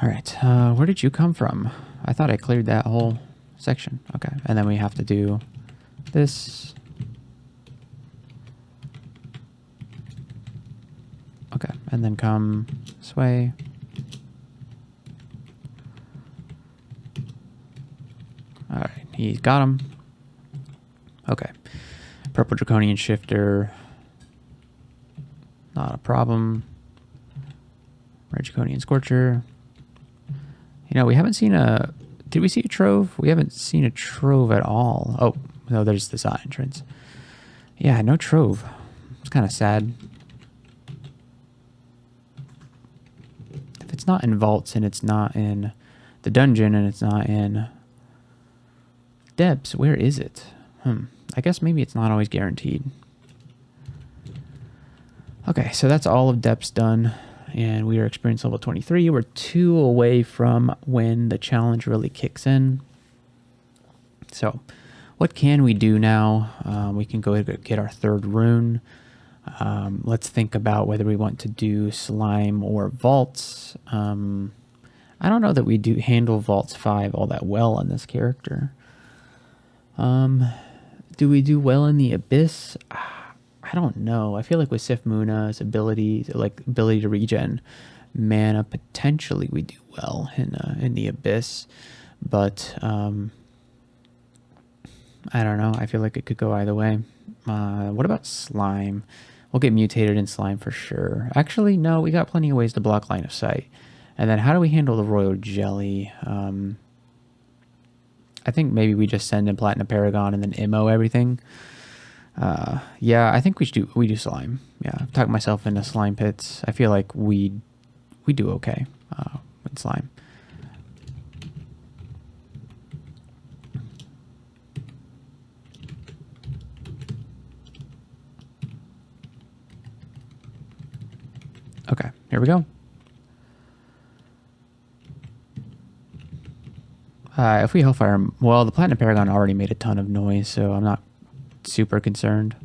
A: All right, where did you come from? I thought I cleared that whole section. Okay, and then we have to do this. Okay, and then come this way. He's got him. Okay. Purple Draconian Shifter. Not a problem. Red Draconian Scorcher. You know, we haven't seen a... Did we see a Trove? We haven't seen a Trove at all. Oh, no, there's the side entrance. Yeah, no Trove. It's kind of sad. If it's not in vaults and it's not in the dungeon and it's not in depths, where is it? I guess maybe it's not always guaranteed. Okay, so that's all of depths done. And we are experience level 23. We're 2 away from when the challenge really kicks in. So what can we do now? We can go get our 3rd rune. Let's think about whether we want to do slime or vaults. I don't know that we do handle vaults 5 all that well on this character. Do we do well in the abyss? I don't know. I feel like with Sif Muna's ability to regen mana, potentially we do well in the abyss, but I don't know. I feel like it could go either way. What about slime? We'll get mutated in slime for sure. Actually, no, we got plenty of ways to block line of sight. And then how do we handle the royal jelly? I think maybe we just send in Platinum Paragon and then MO everything. Yeah, I think we do slime. Yeah, I've talked myself into slime pits. I feel like we do okay with slime. Okay, here we go. If we Hellfire, well, the Platinum Paragon already made a ton of noise, so I'm not super concerned.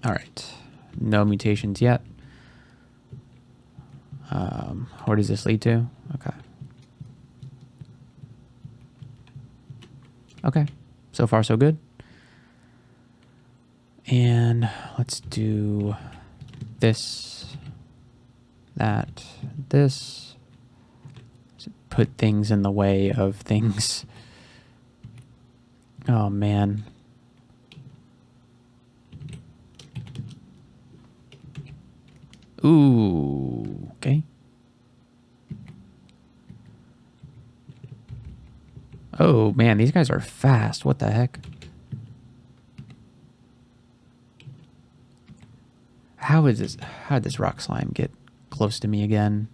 A: All right, no mutations yet. Where does this lead to? Okay. Okay, so far so good. And let's do this, that, this. Put things in the way of things. Oh man. Ooh, okay. Oh man, these guys are fast. What the heck? How did this rock slime get close to me again?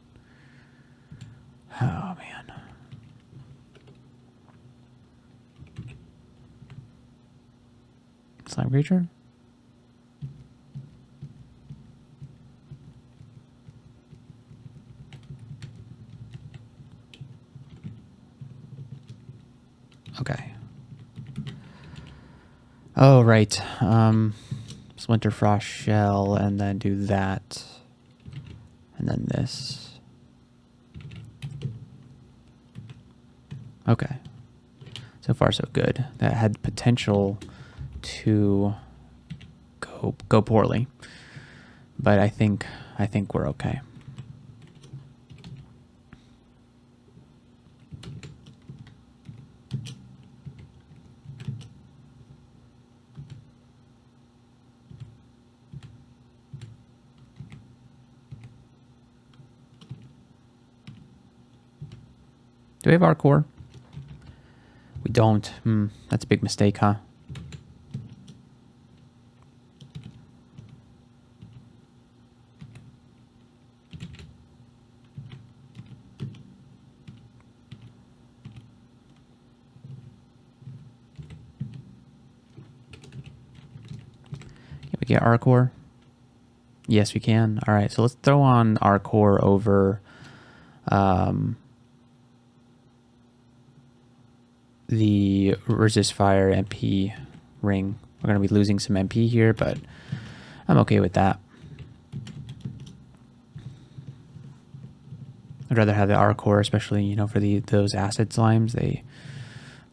A: Oh man. Slime creature? Okay. Oh, right. Splinter Frost Shell, and then do that. And then this. Okay. So far, so good. That had potential to go poorly. But I think we're okay. Do we have our core? We don't. That's a big mistake, huh? Can we get our core? Yes, we can. All right, so let's throw on our core over the resist fire MP ring. We're going to be losing some MP here, but I'm okay with that. I'd rather have the R core, especially, you know, for those acid slimes. They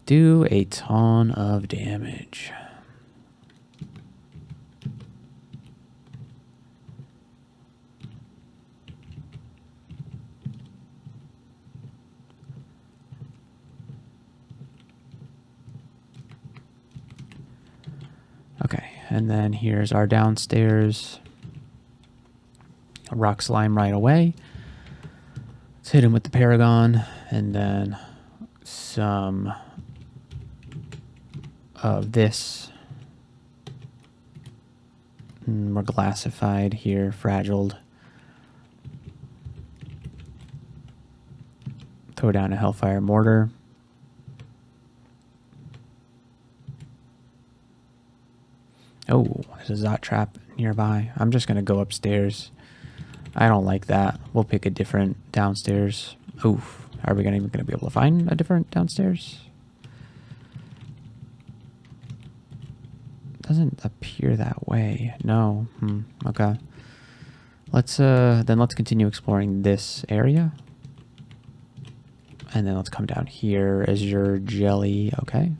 A: do a ton of damage. Okay, and then here's our downstairs. A rock slime right away. Let's hit him with the Paragon, and then some of this. We're glassified here, fragiled. Throw down a Hellfire Mortar. Oh, there's a Zot Trap nearby. I'm just going to go upstairs. I don't like that. We'll pick a different downstairs. Oof. Are we even going to be able to find a different downstairs? Doesn't appear that way. No. Okay. Let's continue exploring this area. And then let's come down here as your jelly. Okay.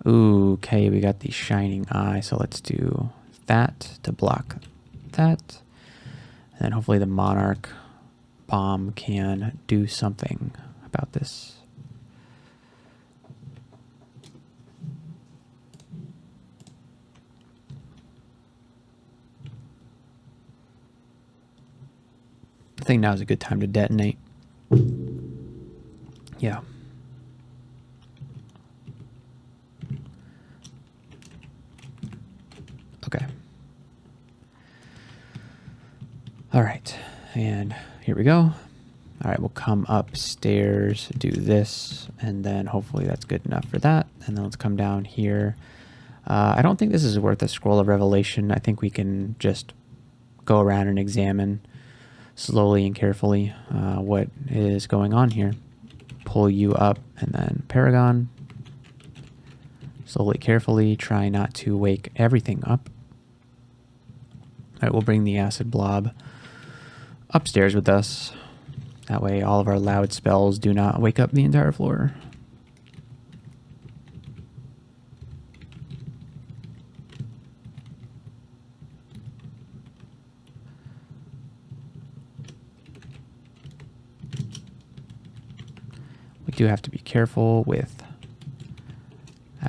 A: Ooh, okay, we got the shining eye, so let's do that to block that. And then hopefully the Monarch bomb can do something about this. I think now is a good time to detonate. Yeah. Okay. All right, and here we go. All right, we'll come upstairs, do this, and then hopefully that's good enough for that. And then let's come down here. I don't think this is worth a Scroll of Revelation. I think we can just go around and examine slowly and carefully what is going on here. Pull you up, and then Paragon. Slowly, carefully, try not to wake everything up. All right, we'll bring the Acid Blob upstairs with us. That way all of our loud spells do not wake up the entire floor. We do have to be careful with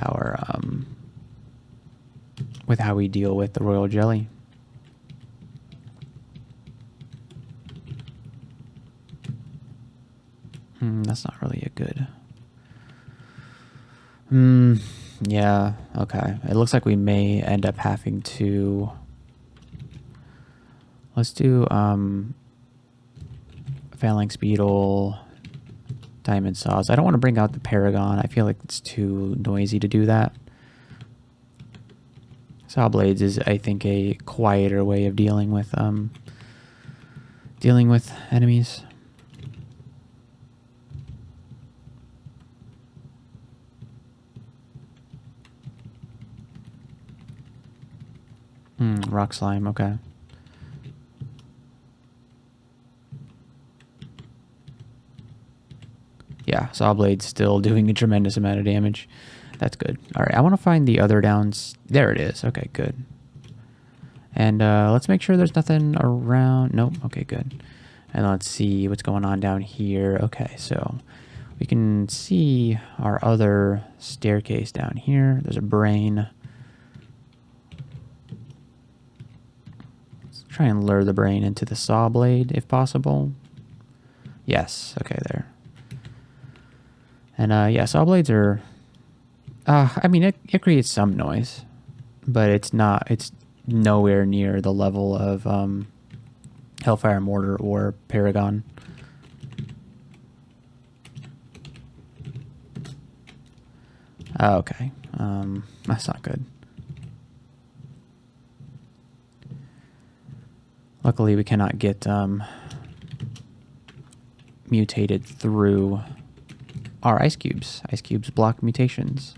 A: our with how we deal with the royal jelly. That's not really a good. Yeah, okay. It looks like we may end up having to. Let's do Phalanx Beetle, Diamond Saws. I don't want to bring out the Paragon. I feel like it's too noisy to do that. Saw Blades is, I think, a quieter way of dealing with enemies. Rock Slime, okay. Yeah, Saw Blade's still doing a tremendous amount of damage. That's good. All right, I want to find the other downs. There it is. Okay, good. And let's make sure there's nothing around. Nope. Okay, good. And let's see what's going on down here. Okay, so we can see our other staircase down here. There's a brain. Let's try and lure the brain into the Saw Blade if possible. Yes. Okay, there. And yeah, Saw Blades are. I mean, it creates some noise, but it's nowhere near the level of Hellfire Mortar or Paragon. Okay, that's not good. Luckily, we cannot get mutated through our ice cubes. Ice cubes block mutations.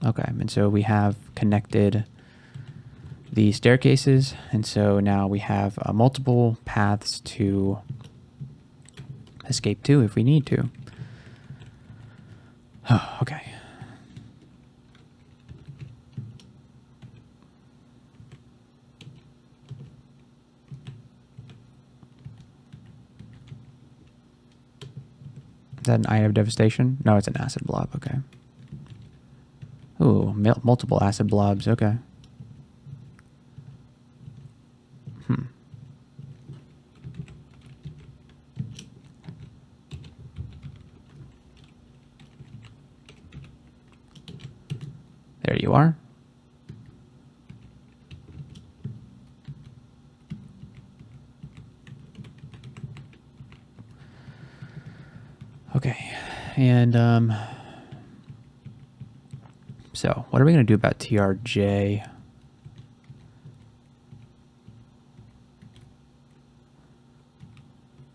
A: Okay, and so we have connected the staircases, and so now we have multiple paths to escape to if we need to. Oh, okay. Is that an Eye of Devastation? No, it's an acid blob. Okay. Ooh, multiple acid blobs. Okay. There you are. Okay, and so what are we going to do about TRJ?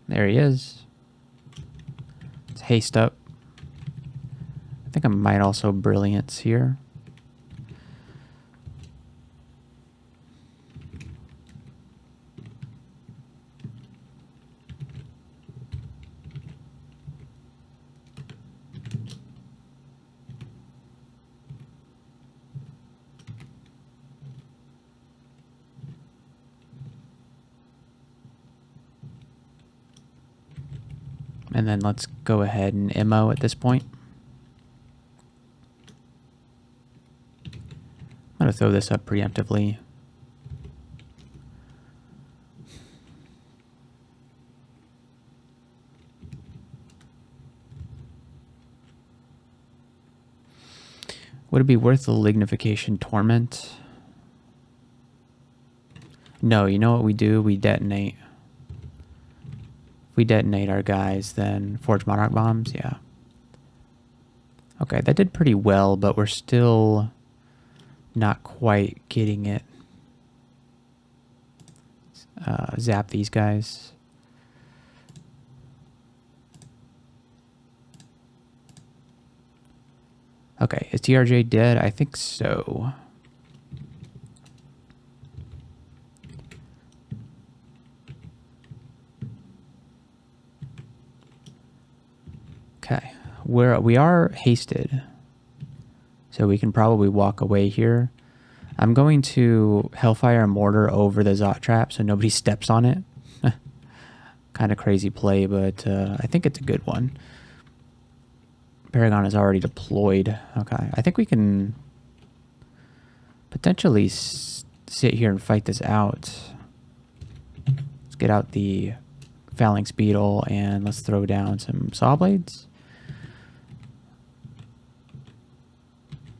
A: There he is. Let's haste up. I think I might also brilliance here. And then let's go ahead and MO at this point. I'm going to throw this up preemptively. Would it be worth the lignification torment? No, you know what we do? We detonate. If we detonate our guys, then Forge Monarch bombs, yeah. Okay, that did pretty well, but we're still not quite getting it. Zap these guys. Okay, is TRJ dead? I think so. Okay, we are hasted, so we can probably walk away here. I'm going to Hellfire Mortar over the Zot Trap so nobody steps on it. Kind of crazy play, but I think it's a good one. Paragon is already deployed. Okay, I think we can potentially sit here and fight this out. Let's get out the Phalanx Beetle and let's throw down some Saw Blades.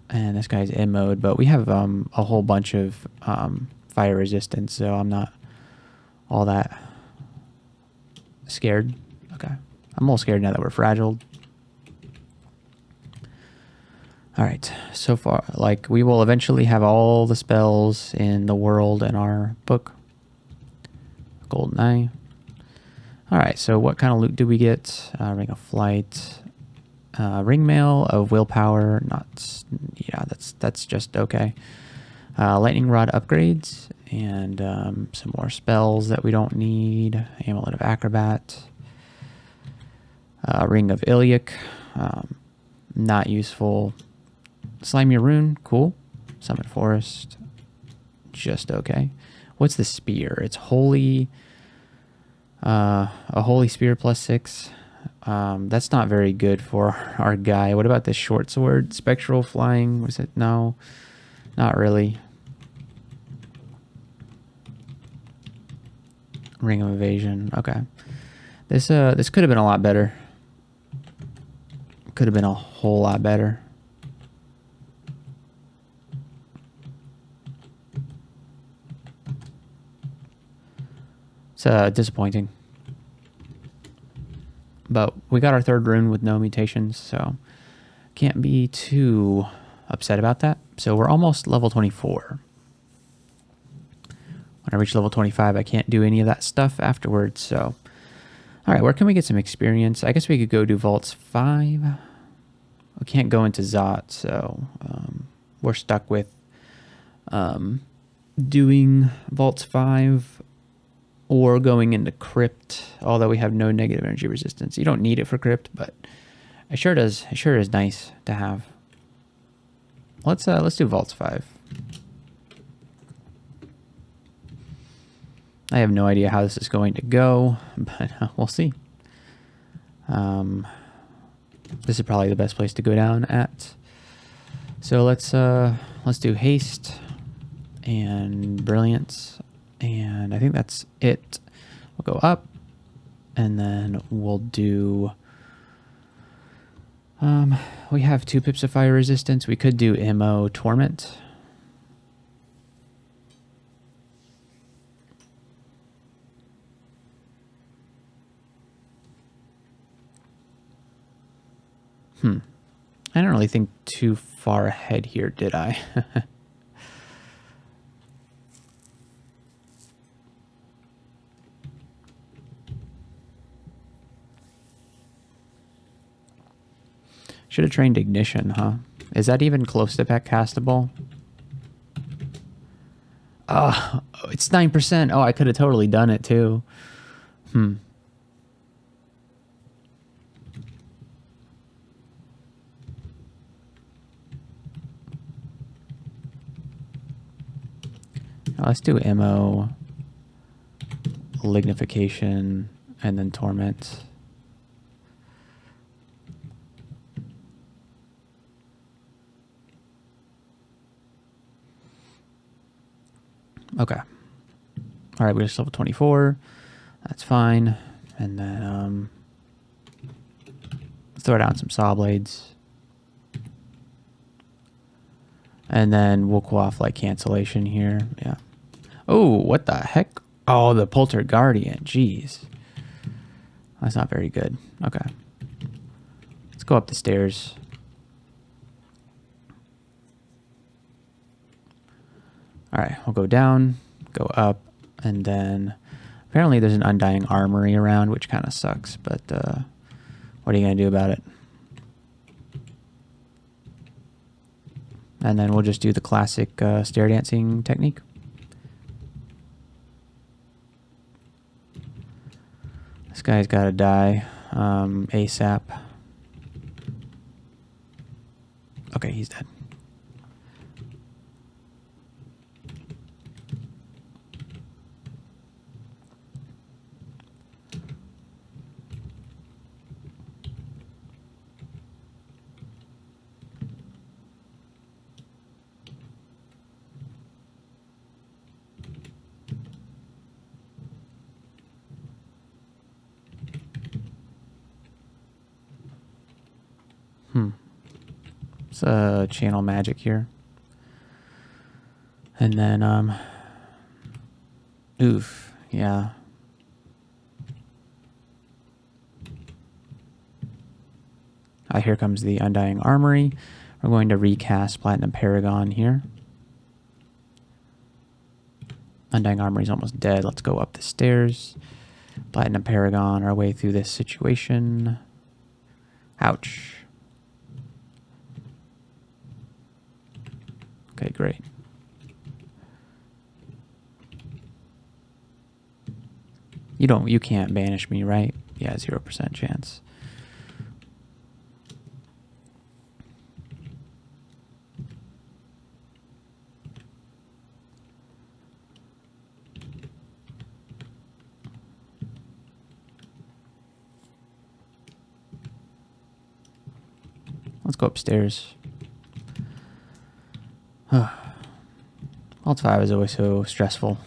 A: And this guy's in mode, but we have a whole bunch of fire resistance, so I'm not all that scared. Okay, I'm a little scared now that we're fragile. All right, so far, like, we will eventually have all the spells in the world in our book. Golden Eye. All right, so what kind of loot do we get? Ring of Flight. Ring mail of willpower, not, yeah, that's just okay. Lightning rod upgrades and some more spells that we don't need. Amulet of Acrobat, Ring of Iliac, not useful. Slimy rune, cool. Summit Forest, just okay. What's the spear? It's holy, a holy spear +6. That's not very good for our guy. What about this short sword? Spectral flying, was it? No, not really. Ring of evasion, okay. This could have been a lot better. Could have been a whole lot better. It's disappointing. But we got our third rune with no mutations, so can't be too upset about that. So we're almost level 24. When I reach level 25, I can't do any of that stuff afterwards. So, all right, where can we get some experience? I guess we could go do Vaults 5. We can't go into Zot, so we're stuck with doing Vaults 5 or going into Crypt, although we have no negative energy resistance. You don't need it for Crypt, but it sure does. It sure is nice to have. Let's do Vaults 5. I have no idea how this is going to go, but we'll see. This is probably the best place to go down at. So let's do Haste and Brilliance, and I think that's it. We'll go up, and then we'll do. We have 2 pips of fire resistance. We could do MO Torment. I don't really think too far ahead here, did I? Should have trained Ignition, huh? Is that even close to pet castable? Oh, it's 9%. Oh, I could have totally done it too. Let's do MO, Lignification, and then Torment. Okay. All right, we just level 24. That's fine. And then throw down some Saw Blades. And then we'll go off like cancellation here. Yeah. Oh, what the heck? Oh, the Polter Guardian. Jeez. That's not very good. Okay. Let's go up the stairs. All right, we'll go down, go up, and then apparently there's an Undying Armory around, which kind of sucks, but what are you going to do about it? And then we'll just do the classic stair dancing technique. This guy's got to die ASAP. Okay, he's dead. It's channel magic here. And then, oof, yeah. Here comes the Undying Armory. We're going to recast Platinum Paragon here. Undying Armory is almost dead. Let's go up the stairs. Platinum Paragon our way through this situation. Ouch. Okay, great. You can't banish me, right? Yeah, 0% chance. Let's go upstairs. Alt 5 is always so stressful.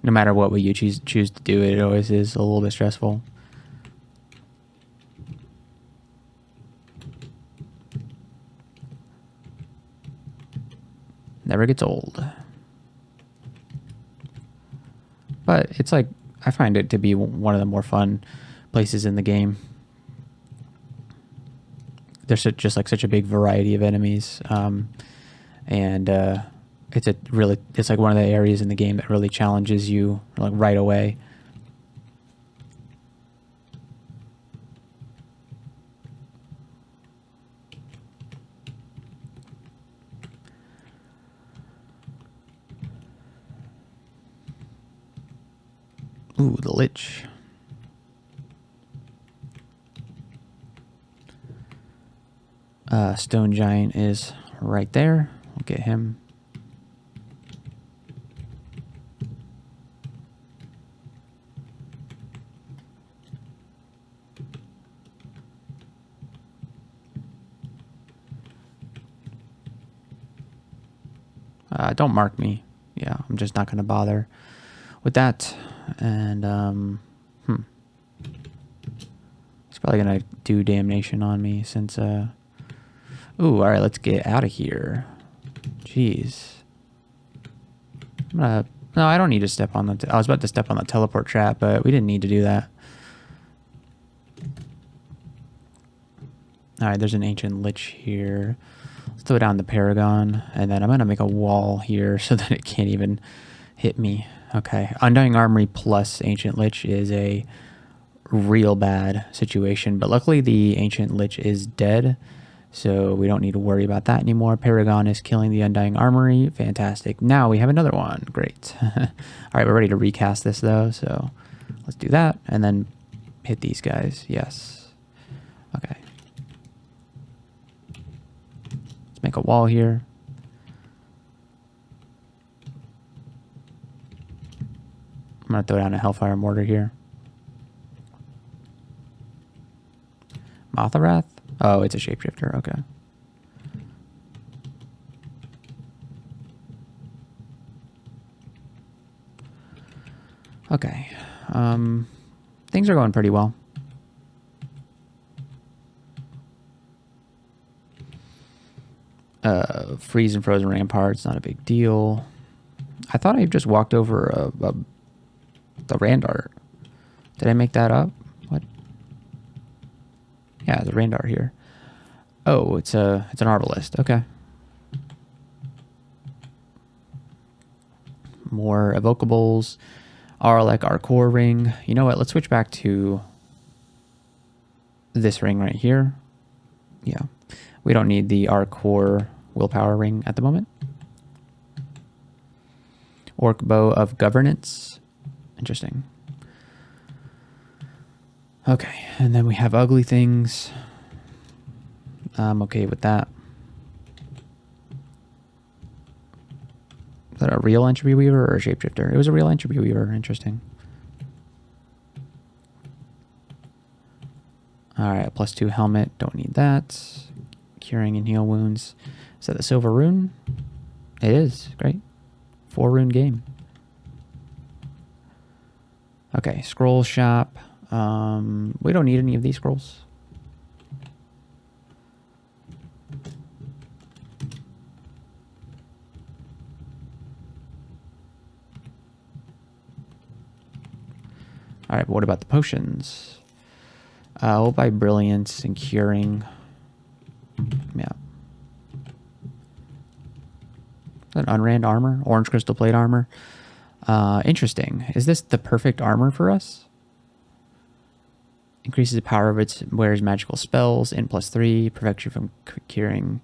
A: No matter what way you choose to do it, it always is a little bit stressful. Never gets old. But it's like, I find it to be one of the more fun places in the game. There's just like such a big variety of enemies. And it's like one of the areas in the game that really challenges you like right away. Ooh, the Lich. Stone Giant is right there. We'll get him. Don't mark me. Yeah, I'm just not going to bother with that. And, he's probably going to do damnation on me since, ooh, alright, let's get out of here. Jeez. No, I don't need to step on the... I was about to step on the teleport trap, but we didn't need to do that. Alright, there's an ancient Lich here. Let's throw down the Paragon, and then I'm going to make a wall here so that it can't even hit me. Okay, Undying Armory plus Ancient Lich is a real bad situation, but luckily the Ancient Lich is dead, so we don't need to worry about that anymore. Paragon is killing the Undying Armory. Fantastic. Now we have another one. Great. Alright, we're ready to recast this though, so let's do that, and then hit these guys. Yes. Okay. Make a wall here. I'm going to throw down a Hellfire Mortar here. Motharath? Oh, it's a shapeshifter. Okay. Okay. Things are going pretty well. Freeze and Frozen Ramparts, not a big deal. I thought I just walked over the Randart. Did I make that up? What? Yeah, the Randart here. Oh, it's an Arbalest. Okay. More evocables. Like our core ring. You know what? Let's switch back to this ring right here. Yeah. We don't need the our core willpower ring at the moment. Orc Bow of Governance. Interesting. Okay, and then we have ugly things. I'm okay with that. Is that a real Entropy Weaver or a Shapeshifter? It was a real Entropy Weaver. Interesting. Alright, +2 helmet. Don't need that. Curing and heal wounds. Is that the silver rune? It is. Great. 4 rune game. Okay, scroll shop. We don't need any of these scrolls. Alright, but what about the potions? We'll buy Brilliance and Curing. Yeah. An Unrand armor? Orange Crystal Plate armor? Interesting. Is this the perfect armor for us? Increases the power of its wears magical spells. In +3. Protects you from curing.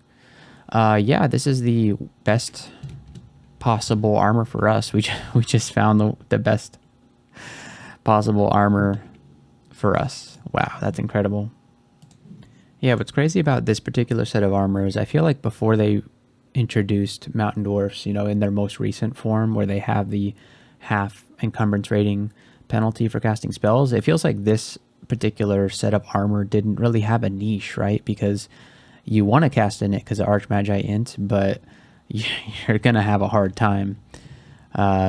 A: Yeah, this is the best possible armor for us. We just found the best possible armor for us. Wow, that's incredible. Yeah, what's crazy about this particular set of armor is I feel like before they introduced Mountain Dwarfs, you know, in their most recent form where they have the half encumbrance rating penalty for casting spells, it feels like this particular set of armor didn't really have a niche, right? Because you want to cast in it because of Archmagi Int, but you're going to have a hard time.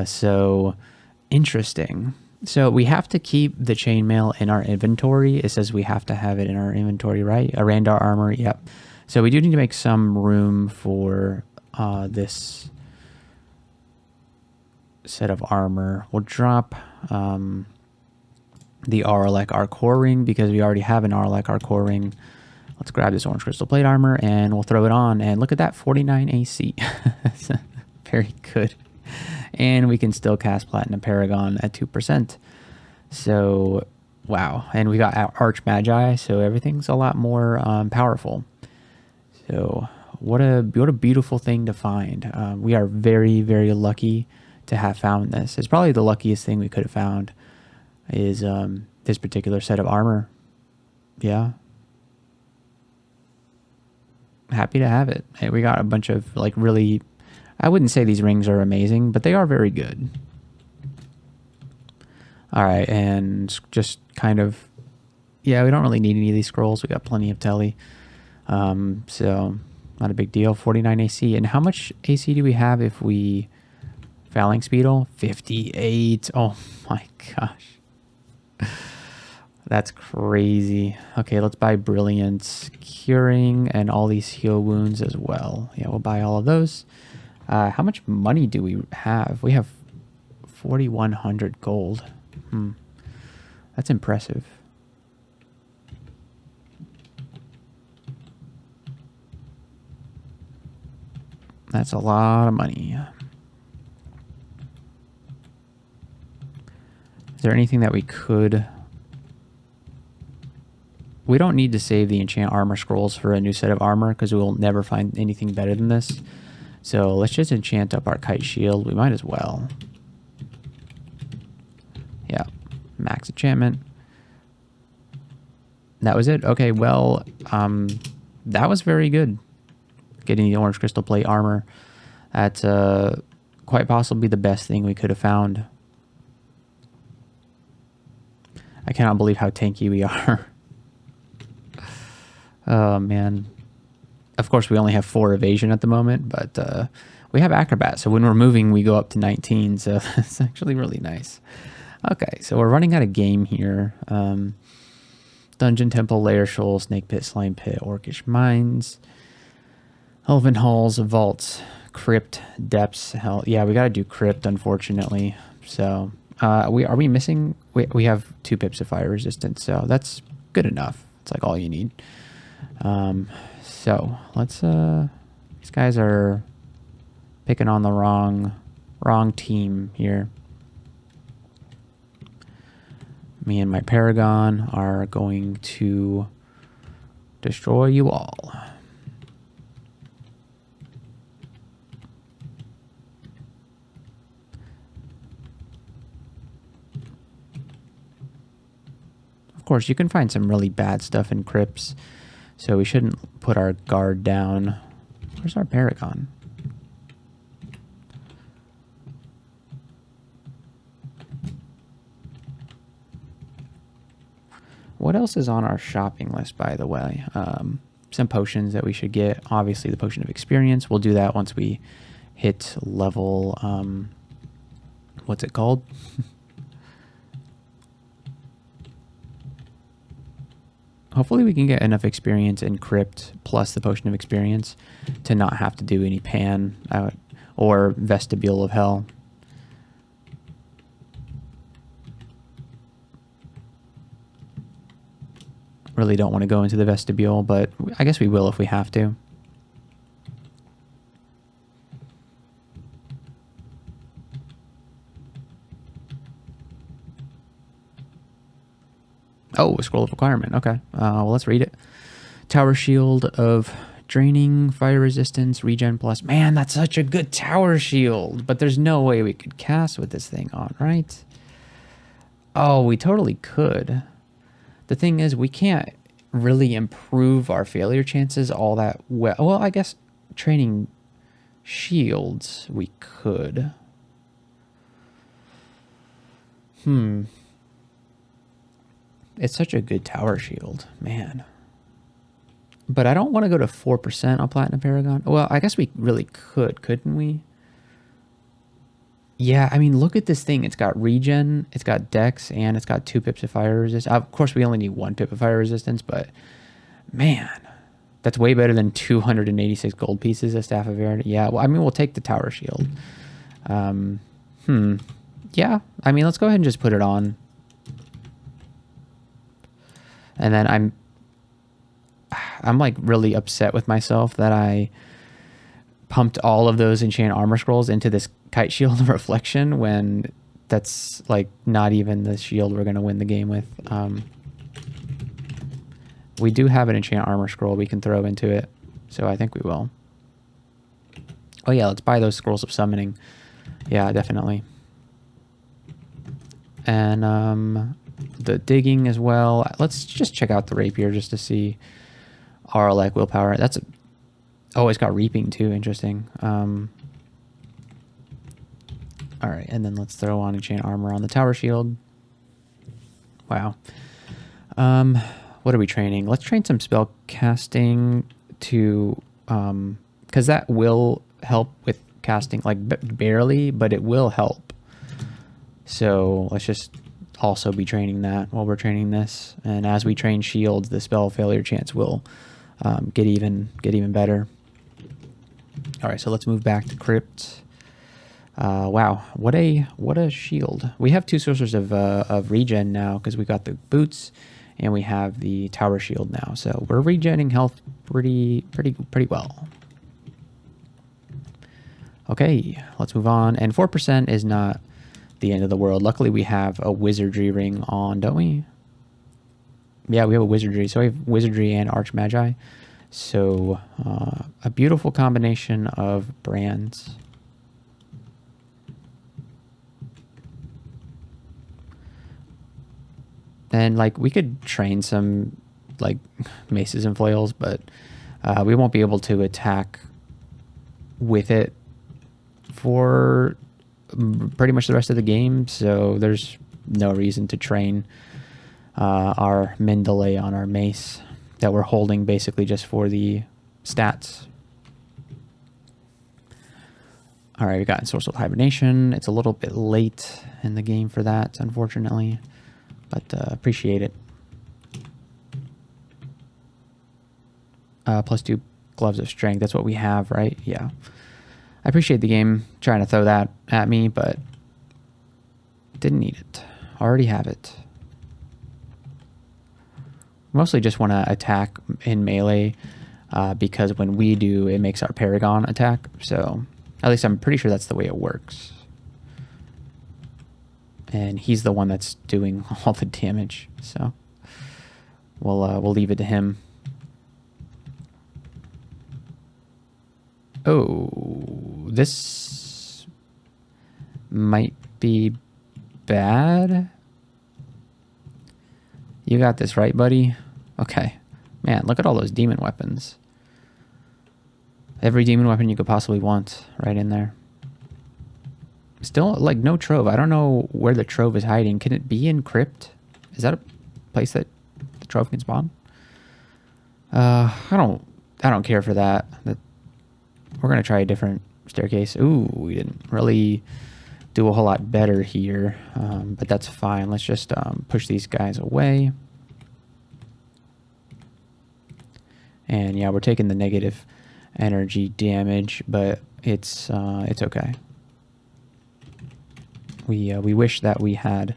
A: So interesting. So we have to keep the chainmail in our inventory. It says we have to have it in our inventory, right? A Randar armor, yep. So we do need to make some room for this set of armor. We'll drop the Auralek our core ring because we already have an Auralek our core ring. Let's grab this Orange Crystal Plate armor and we'll throw it on. And look at that, 49 AC. Very good. And we can still cast Platinum Paragon at 2%. So, wow. And we got Arch Magi, so everything's a lot more powerful. So, what a beautiful thing to find. We are very, very lucky to have found this. It's probably the luckiest thing we could have found is this particular set of armor. Yeah. Happy to have it. Hey, we got a bunch of like really, I wouldn't say these rings are amazing, but they are very good. All right, and just kind of, yeah, we don't really need any of these scrolls. We got plenty of telly. So not a big deal. 49 AC. And how much AC do we have if we Phalanx Beetle? 58. Oh my gosh. That's crazy. Okay, let's buy Brilliance, Curing, and all these heal wounds as well. Yeah, we'll buy all of those. How much money do we have? We have 4,100 gold. That's impressive. That's a lot of money. Is there anything that we could... We don't need to save the enchant armor scrolls for a new set of armor because we will never find anything better than this. So let's just enchant up our kite shield. We might as well. Yeah, max enchantment. That was it? Okay, well, that was very good. Getting the orange crystal plate armor. That's quite possibly the best thing we could have found. I cannot believe how tanky we are. Oh, man. Of course, we only have 4 evasion at the moment, but we have acrobat. So when we're moving, we go up to 19. So it's actually really nice. Okay, so we're running out of game here. Dungeon Temple, Lair, Shoal, Snake Pit, Slime Pit, Orcish Mines, Elven Halls, Vaults, Crypt, Depths. Hell, yeah, we got to do Crypt, unfortunately. So are we missing? We have 2 pips of fire resistance, so that's good enough. It's like all you need. So let's these guys are picking on the wrong team here. Me and my Paragon are going to destroy you all. Of course, you can find some really bad stuff in crypts, so we shouldn't put our guard down. Where's our Paragon? What else is on our shopping list, by the way? Some potions that we should get. Obviously, the Potion of Experience. We'll do that once we hit level... what's it called? Hopefully we can get enough experience in Crypt plus the Potion of Experience to not have to do any Pan or Vestibule of Hell. Really don't want to go into the Vestibule, but I guess we will if we have to. Oh, a Scroll of Requirement. Okay. Well, let's read it. Tower Shield of Draining, Fire Resistance, Regen Plus. Man, that's such a good Tower Shield. But there's no way we could cast with this thing on, right? Oh, we totally could. The thing is, we can't really improve our failure chances all that well. Well, I guess training shields we could. It's such a good tower shield, man. But I don't want to go to 4% on Platinum Paragon. Well, I guess we really could, couldn't we? Yeah, I mean, look at this thing. It's got regen, it's got dex, and it's got 2 pips of fire resistance. Of course, we only need 1 pip of fire resistance, but man, that's way better than 286 gold pieces of Staff of Air. Yeah, well, I mean, we'll take the tower shield. Yeah, I mean, let's go ahead and just put it on. And then I'm like really upset with myself that I pumped all of those enchant armor scrolls into this kite shield reflection when that's like not even the shield we're going to win the game with. We do have an enchant armor scroll we can throw into it, so I think we will. Oh yeah, let's buy those scrolls of summoning. Yeah, definitely. And the digging as well. Let's just check out the rapier just to see our like willpower. That's oh, it's got reaping too. Interesting. All right, and then let's throw on enchant armor on the tower shield. Wow. What are we training? Let's train some spell casting to because that will help with casting, like barely, but it will help. So let's just also be training that while we're training this. And as we train shields, the spell failure chance will get even better. All right, so let's move back to crypt. Wow, what a shield. We have two sources of regen now because we got the boots and we have the tower shield now. So we're regenning health pretty well. Okay, let's move on. And 4% is not the end of the world. Luckily, we have a wizardry ring on, don't we? Yeah, we have a wizardry. So we have wizardry and arch magi. So a beautiful combination of brands. And like we could train some like maces and flails, but we won't be able to attack with it for pretty much the rest of the game. So there's no reason to train our Mendeley on our mace that we're holding basically just for the stats. All right, we got Ensorcelled Hibernation. It's a little bit late in the game for that, unfortunately, but appreciate it. +2 Gloves of Strength. That's what we have, right? Yeah. I appreciate the game trying to throw that at me, but didn't need it. Already have it. Mostly just want to attack in melee because when we do, it makes our Paragon attack. So at least I'm pretty sure that's the way it works. And he's the one that's doing all the damage. So we'll leave it to him. Oh, this might be bad. You got this, right, buddy? Okay. Man, look at all those demon weapons. Every demon weapon you could possibly want right in there. Still, like, no trove. I don't know where the trove is hiding. Can it be in crypt? Is that a place that the trove can spawn? I don't care for that. We're gonna try a different staircase. Ooh, we didn't really do a whole lot better here, but that's fine. Let's just push these guys away. And yeah, we're taking the negative energy damage, but it's okay. We wish that we had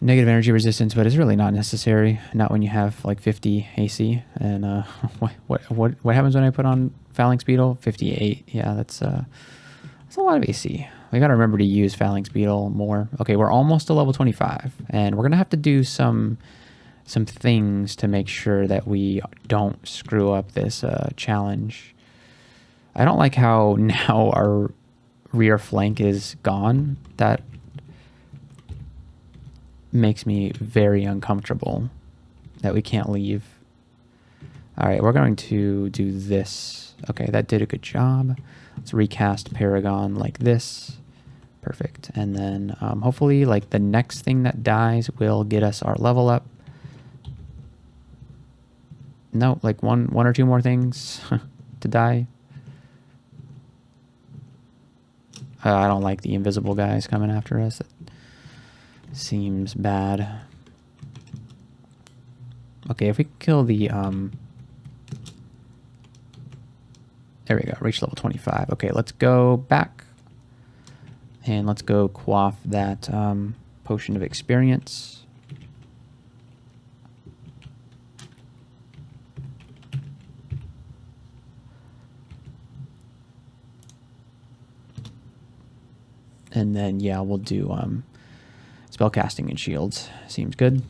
A: negative energy resistance, but it's really not necessary. Not when you have like 50 AC. And what happens when I put on Phalanx Beetle? 58. Yeah, that's a lot of AC. We got to remember to use Phalanx Beetle more. Okay, we're almost to level 25, and we're gonna have to do some things to make sure that we don't screw up this challenge. I don't like how now our rear flank is gone. That makes me very uncomfortable that we can't leave. All right, we're going to do this. Okay, that did a good job. Let's recast Paragon like this. Perfect. And then hopefully like the next thing that dies will get us our level up. No, like one or two more things to die. I don't like the invisible guys coming after us. That seems bad. Okay, if we kill the there we go, reach level 25. Okay, let's go back and let's go quaff that potion of experience. And then, yeah, we'll do spellcasting and shields. Seems good.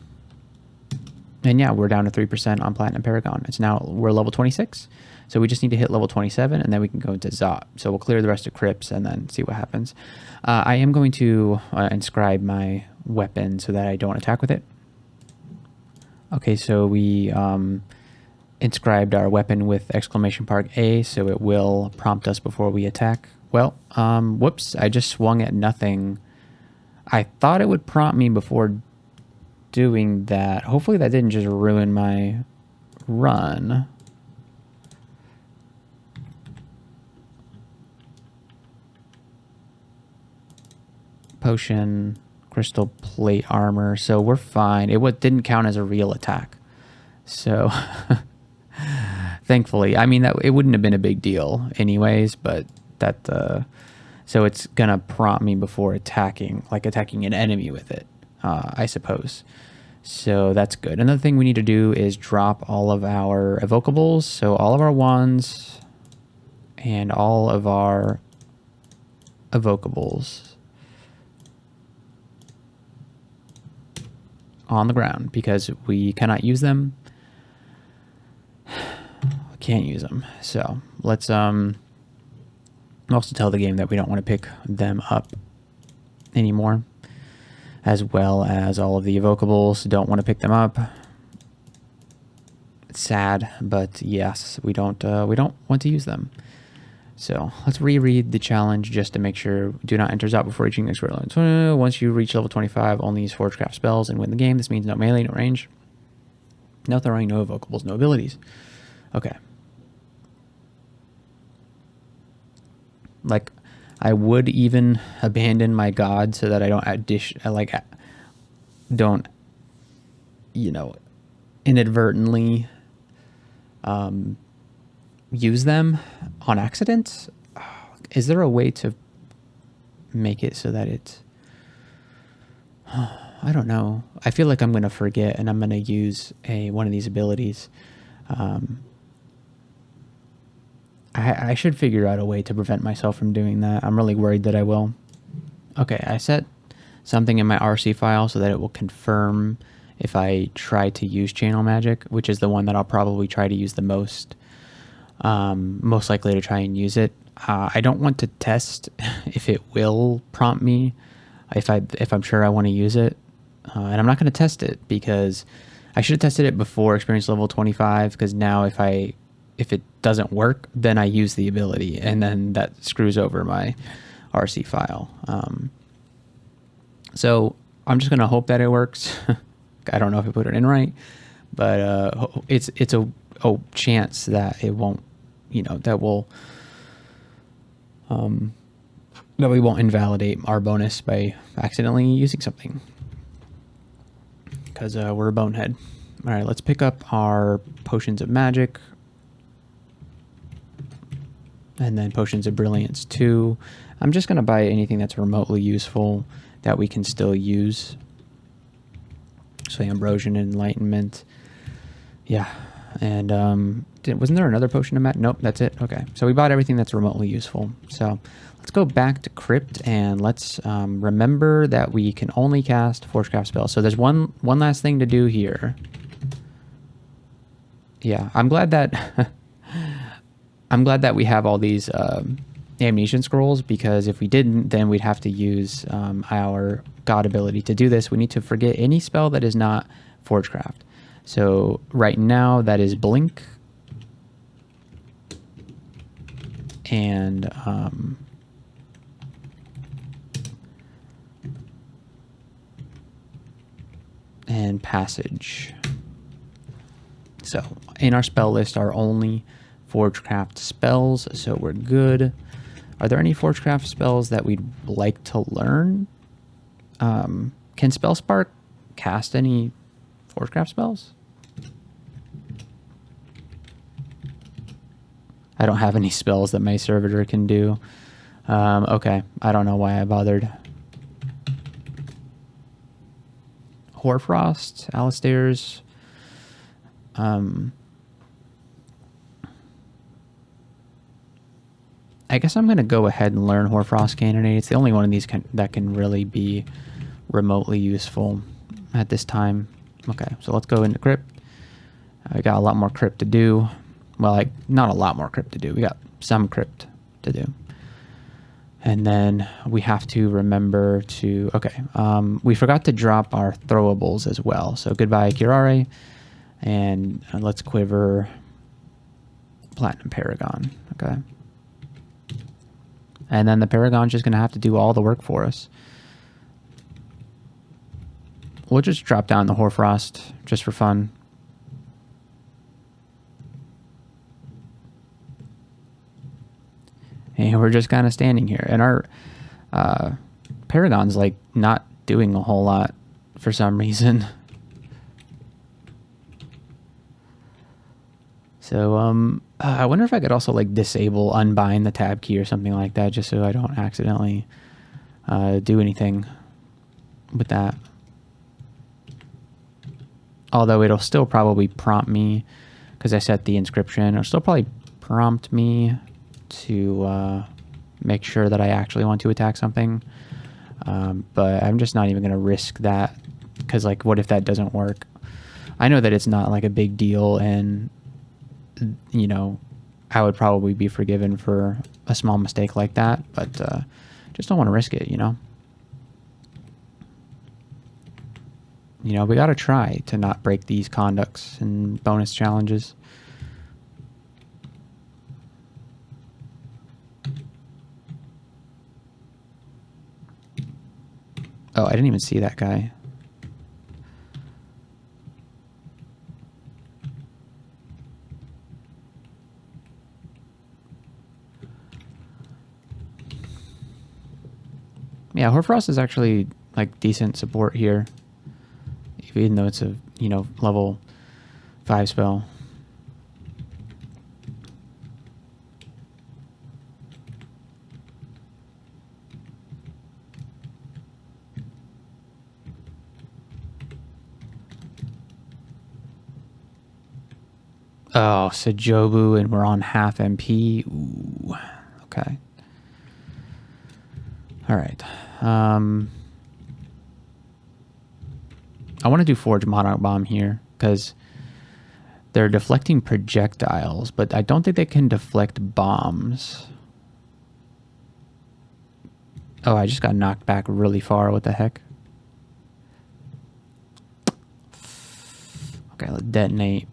A: And yeah, we're down to 3% on Platinum Paragon. We're level 26. So we just need to hit level 27 and then we can go into Zot. So we'll clear the rest of Crypts and then see what happens. I am going to inscribe my weapon so that I don't attack with it. Okay, so we inscribed our weapon with exclamation mark A, so it will prompt us before we attack. Well, whoops, I just swung at nothing. I thought it would prompt me before doing that. Hopefully that didn't just ruin my run. Potion, crystal plate armor, so we're fine. It didn't count as a real attack. So thankfully, I mean, that it wouldn't have been a big deal anyways, but that so it's gonna prompt me before attacking an enemy with it, I suppose. So that's good. Another thing we need to do is drop all of our evocables, so all of our wands and all of our evocables on the ground because we cannot use them. Can't use them. So let's also tell the game that we don't want to pick them up anymore, as well as all of the evocables. Don't want to pick them up. It's sad, but yes, we don't want to use them. So let's reread the challenge just to make sure. Do not enter Zot before reaching the expert level. Once you reach level 25, only use Forgecraft spells and win the game. This means no melee, no range, no throwing, no evocables, no abilities. Okay. Like, I would even abandon my god so that I don't inadvertently use them on accident. Is there a way to make it so that it's I don't know. I feel like I'm going to forget and I'm going to use one of these abilities. I should figure out a way to prevent myself from doing that. I'm really worried that I will. Okay, I set something in my RC file so that it will confirm if I try to use channel magic, which is the one that I'll probably try to use the most. Most likely to try and use it. I don't want to test if it will prompt me if I'm sure I want to use it, and I'm not going to test it because I should have tested it before experience level 25. Because now if it doesn't work, then I use the ability, and then that screws over my RC file. So I'm just going to hope that it works. I don't know if I put it in right, but it's a chance that it won't, that we won't invalidate our bonus by accidentally using something, because we're a bonehead. All right, let's pick up our potions of magic. And then potions of brilliance too. I'm just going to buy anything that's remotely useful that we can still use. So Ambrosian and Enlightenment. Yeah. And wasn't there another potion of magic? Nope, that's it. Okay. So we bought everything that's remotely useful. So let's go back to Crypt and let's remember that we can only cast Forgecraft spells. So there's one last thing to do here. Yeah, I'm glad that we have all these ammunition scrolls, because if we didn't, then we'd have to use our god ability to do this. We need to forget any spell that is not Forgecraft. So right now that is Blink and Passage. So in our spell list are only Forgecraft spells, so we're good. Are there any Forgecraft spells that we'd like to learn? Can Spellspark cast any Forgecraft spells? I don't have any spells that my servitor can do. Okay, I don't know why I bothered. Hoarfrost, Alistair's. I guess I'm going to go ahead and learn Hoarfrost Cannonade. It's the only one of these that can really be remotely useful at this time. Okay, so let's go into Crypt. We got a lot more Crypt to do. Well, like, not a lot more Crypt to do. We got some Crypt to do. And then we have to remember to... Okay, we forgot to drop our throwables as well. So goodbye, Curare. And let's quiver Platinum Paragon. Okay. And then the Paragon's just going to have to do all the work for us. We'll just drop down the Hoarfrost just for fun. And we're just kind of standing here. And our Paragon's like not doing a whole lot for some reason. So I wonder if I could also like disable unbind the tab key or something like that, just so I don't accidentally do anything with that. Although it'll still probably prompt me, because I set the inscription, it'll still probably prompt me to make sure that I actually want to attack something. But I'm just not even going to risk that, because like, what if that doesn't work? I know that it's not like a big deal, and you know, I would probably be forgiven for a small mistake like that, but just don't want to risk it, you know? You know, we got to try to not break these conducts and bonus challenges. Oh, I didn't even see that guy. Yeah, Hoarfrost is actually like decent support here, even though it's a, you know, level 5 spell. Oh, Sejobu, and we're on half MP. Ooh, okay. All right. I want to do Forge Monarch Bomb here, because they're deflecting projectiles, but I don't think they can deflect bombs. Oh, I just got knocked back really far. What the heck? Okay, let's detonate.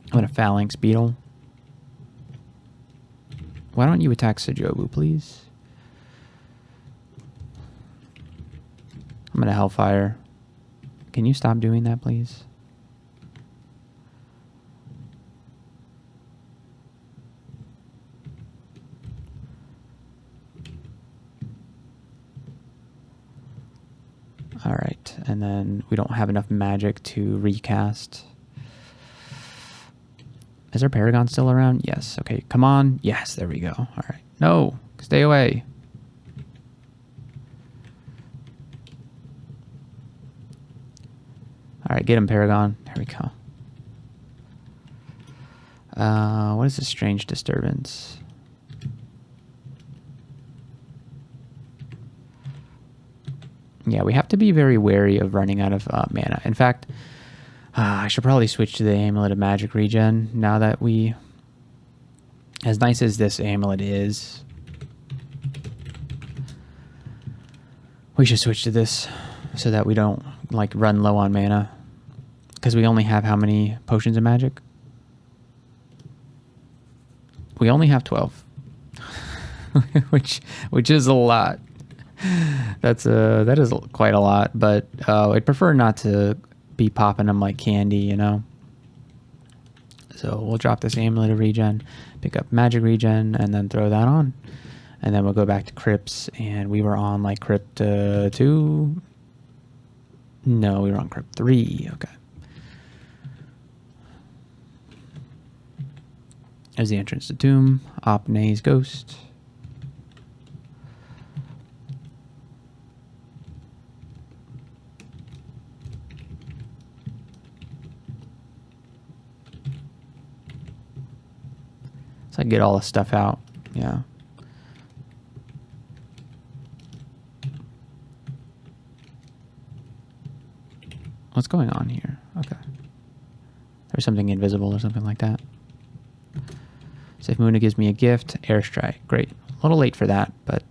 A: I'm going to Phalanx Beetle. Why don't you attack Sejobu, please? I'm going to Hellfire. Can you stop doing that, please? All right, and then we don't have enough magic to recast. Is our Paragon still around? Yes. Okay, come on. Yes, there we go. All right. No, stay away. All right, get him, Paragon. There we go. What is this strange disturbance? Yeah, we have to be very wary of running out of mana. In fact, I should probably switch to the Amulet of Magic Regen now that we... As nice as this amulet is, we should switch to this so that we don't like run low on mana. Because we only have how many potions of magic? We only have 12. which is a lot. That is quite a lot, but I'd prefer not to be popping them like candy, you know. So we'll drop this Amulet of Regen, pick up Magic Regen, and then throw that on. And then we'll go back to Crypts, and we were on like Crypt 2. No, we were on Crypt 3. Okay. There's the entrance to Tomb, Opne's Ghost. So I get all the stuff out. Yeah. What's going on here? Okay. There's something invisible or something like that. So if Muna gives me a gift, airstrike. Great. A little late for that, but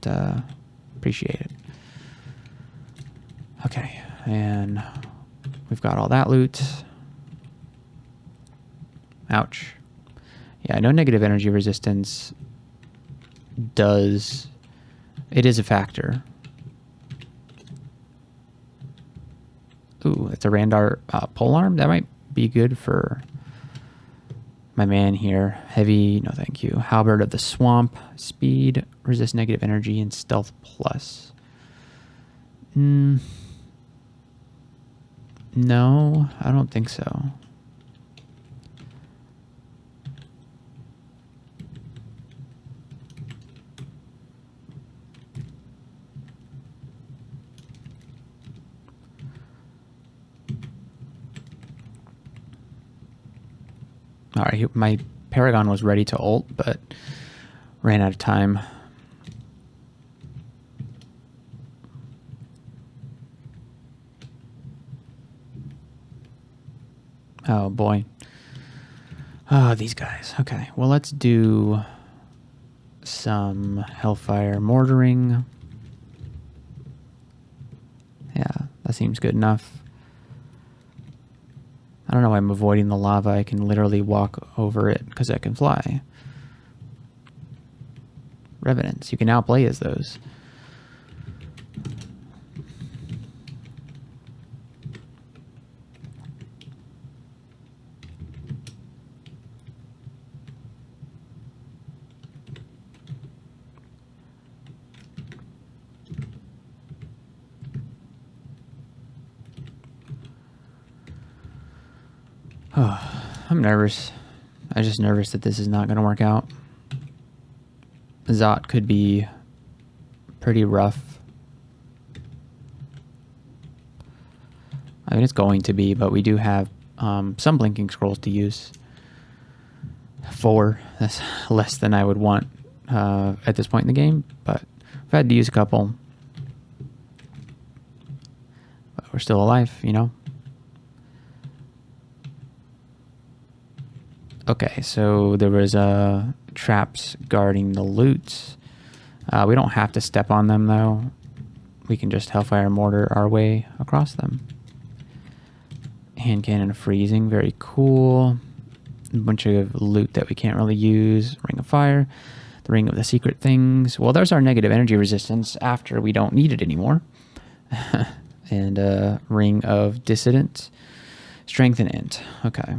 A: appreciate it. Okay, and we've got all that loot. Ouch. Yeah, no negative energy resistance does... It is a factor. Ooh, it's a Randar polearm. That might be good for my man here. Heavy, no thank you. Halberd of the Swamp. Speed, resist negative energy, and stealth plus. No, I don't think so. All right, my Paragon was ready to ult, but ran out of time. Oh, boy. Oh, these guys. Okay, well, let's do some Hellfire Mortaring. Yeah, that seems good enough. I don't know why I'm avoiding the lava. I can literally walk over it because I can fly. Revenants. You can now play as those. Oh, I'm nervous. I'm just nervous that this is not going to work out. Zot could be pretty rough. I mean, it's going to be, but we do have some blinking scrolls to use. 4. That's less than I would want at this point in the game, but I've had to use a couple. But we're still alive, you know? Okay, so there was traps guarding the loot. We don't have to step on them, though. We can just Hellfire Mortar our way across them. Hand Cannon of Freezing, very cool. A bunch of loot that we can't really use. Ring of Fire, the Ring of the Secret Things. Well, there's our negative energy resistance after we don't need it anymore. And Ring of Dissident. Strength and Int. Okay.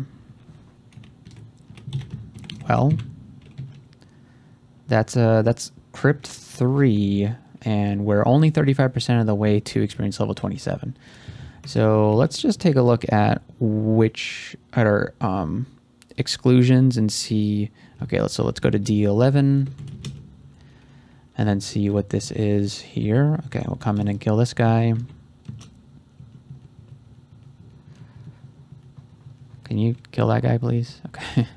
A: Well, that's Crypt 3, and we're only 35% of the way to experience level 27. So let's just take a look at which are exclusions and see. Okay, let's go to D11 and then see what this is here. Okay, we'll come in and kill this guy. Can you kill that guy, please? Okay.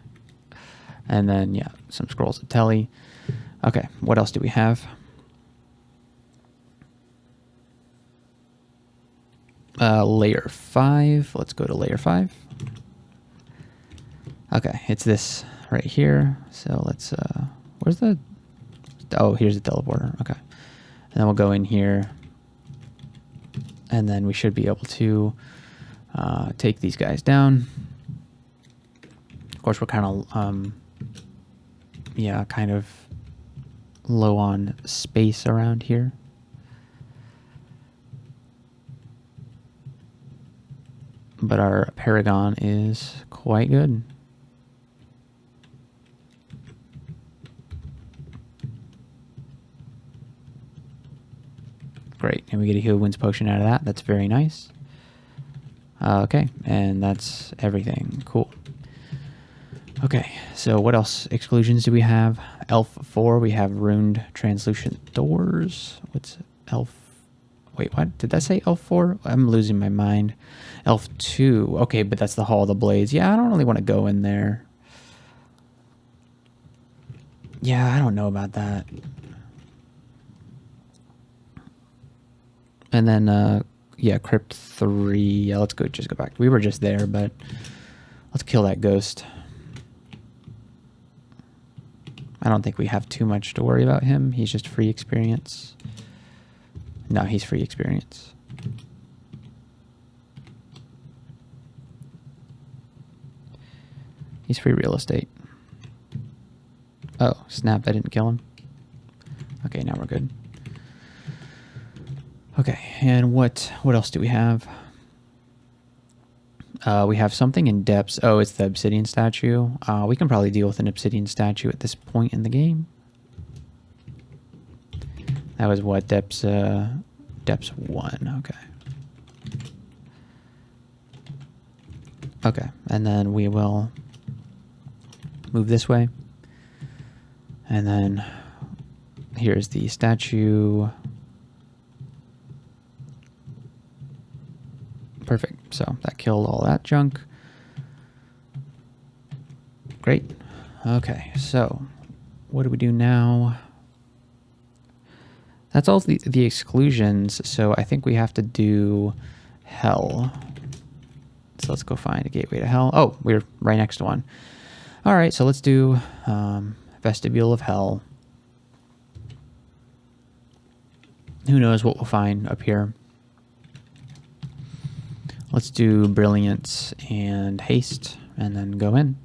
A: And then, yeah, some scrolls of Telly. Okay, what else do we have? Layer 5. Let's go to Layer 5. Okay, it's this right here. So let's, where's the, oh, here's the teleporter. Okay. And then we'll go in here. And then we should be able to take these guys down. Of course, we're kind of, yeah, kind of low on space around here. But our Paragon is quite good. Great, and we get a Heal Wounds potion out of that. That's very nice. Okay, and that's everything. Cool. Okay, so what else? Exclusions do we have? Elf 4, we have Runed Translucent Doors. What's Elf? Wait, what? Did that say Elf 4? I'm losing my mind. Elf 2. Okay, but that's the Hall of the Blades. Yeah, I don't really want to go in there. Yeah, I don't know about that. And then, yeah, Crypt 3. Yeah, let's go. Just go back. We were just there, but let's kill that ghost. I don't think we have too much to worry about him. He's just free experience. No, he's free experience. He's free real estate. Oh, snap, that didn't kill him. Okay, now we're good. Okay, and what else do we have? We have something in depths. Oh, it's the obsidian statue. We can probably deal with an obsidian statue at this point in the game. That was what, depths 1. Okay. Okay, and then we will move this way. And then here's the statue. Perfect. So that killed all that junk. Great. Okay, so what do we do now? That's all the exclusions, so I think we have to do hell. So let's go find a gateway to hell. Oh, we're right next to one. All right, so let's do vestibule of hell. Who knows what we'll find up here. Let's do brilliance and haste, and then go in.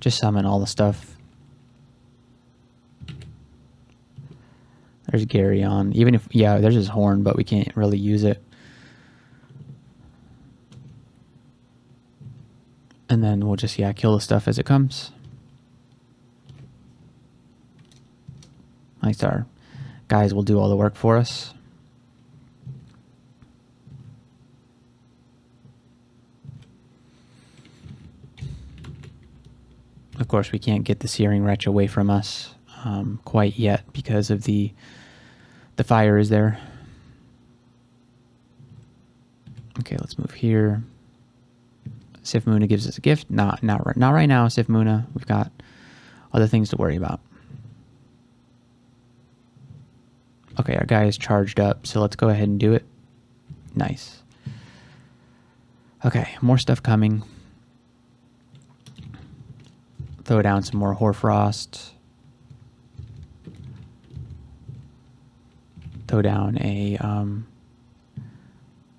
A: Just summon all the stuff. There's Gary on. Even if, yeah, there's his horn, but we can't really use it. And then we'll just, yeah, kill the stuff as it comes. Nice, our guys will do all the work for us. Of course, we can't get the Searing Wretch away from us quite yet because of the fire is there. Okay, let's move here. Sif Muna gives us a gift. Not right now, Sif Muna. We've got other things to worry about. Okay, our guy is charged up, so let's go ahead and do it. Nice. Okay, more stuff coming. Throw down some more Hoarfrost. Throw down a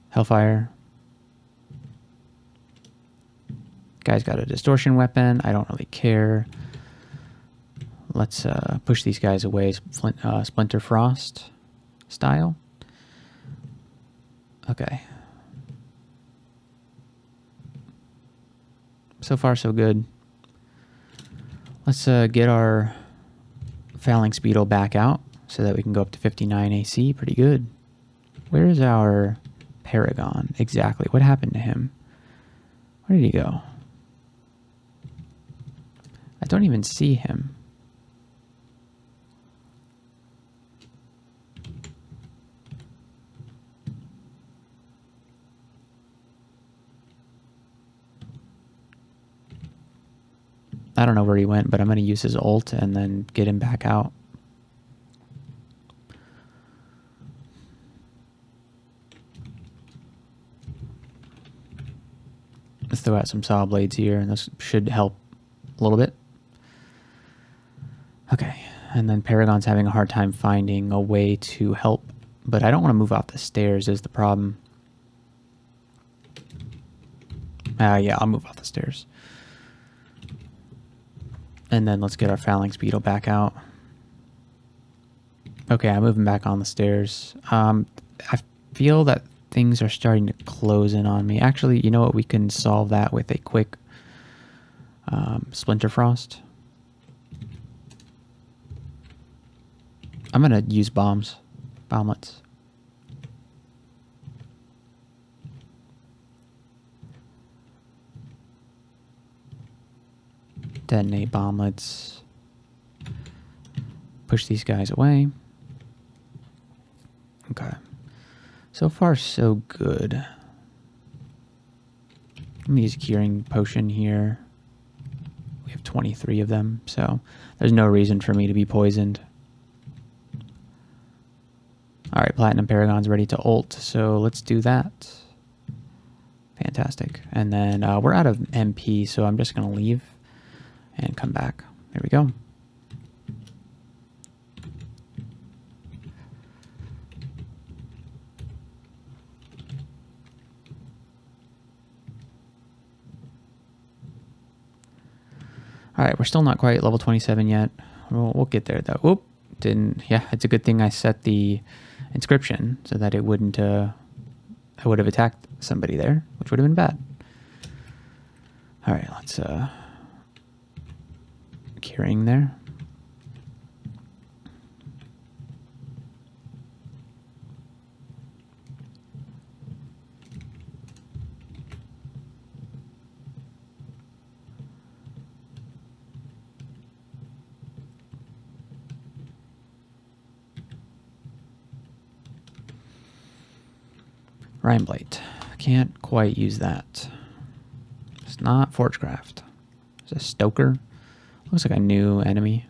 A: Hellfire. Guy's got a distortion weapon. I don't really care. Let's push these guys away, Splinter Frost style. Okay. So far, so good. Let's get our Phalanx Beetle back out so that we can go up to 59 AC. Pretty good. Where is our Paragon? Exactly. What happened to him? Where did he go? I don't even see him. I don't know where he went, but I'm going to use his ult and then get him back out. Let's throw out some saw blades here, and this should help a little bit. Okay, and then Paragon's having a hard time finding a way to help, but I don't want to move off the stairs is the problem. Yeah, I'll move off the stairs. And then let's get our Phalanx Beetle back out. Okay, I'm moving back on the stairs. I feel that things are starting to close in on me. Actually, you know what? We can solve that with a quick Splinter Frost. I'm going to use bomblets. Detonate bomblets. push these guys away. Okay. So far, so good. Let me use a curing potion here. We have 23 of them, so there's no reason for me to be poisoned. Alright, Platinum Paragon's ready to ult, so let's do that. Fantastic. And then we're out of MP, so I'm just going to leave and come back. There we go. Alright, we're still not quite level 27 yet. We'll get there, though. Oop, didn't. Yeah, it's a good thing I set the inscription so that it wouldn't... I would have attacked somebody there, which would have been bad. Alright, let's... curing there. Rhyme Blight. Can't quite use that. It's not Forgecraft. It's a Stoker. Looks like a new enemy.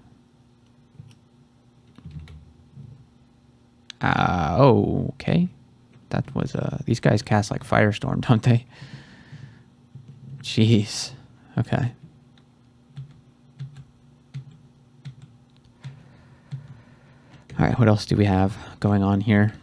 A: Okay. That was these guys cast like Firestorm, don't they? Jeez. Okay. Alright, what else do we have going on here?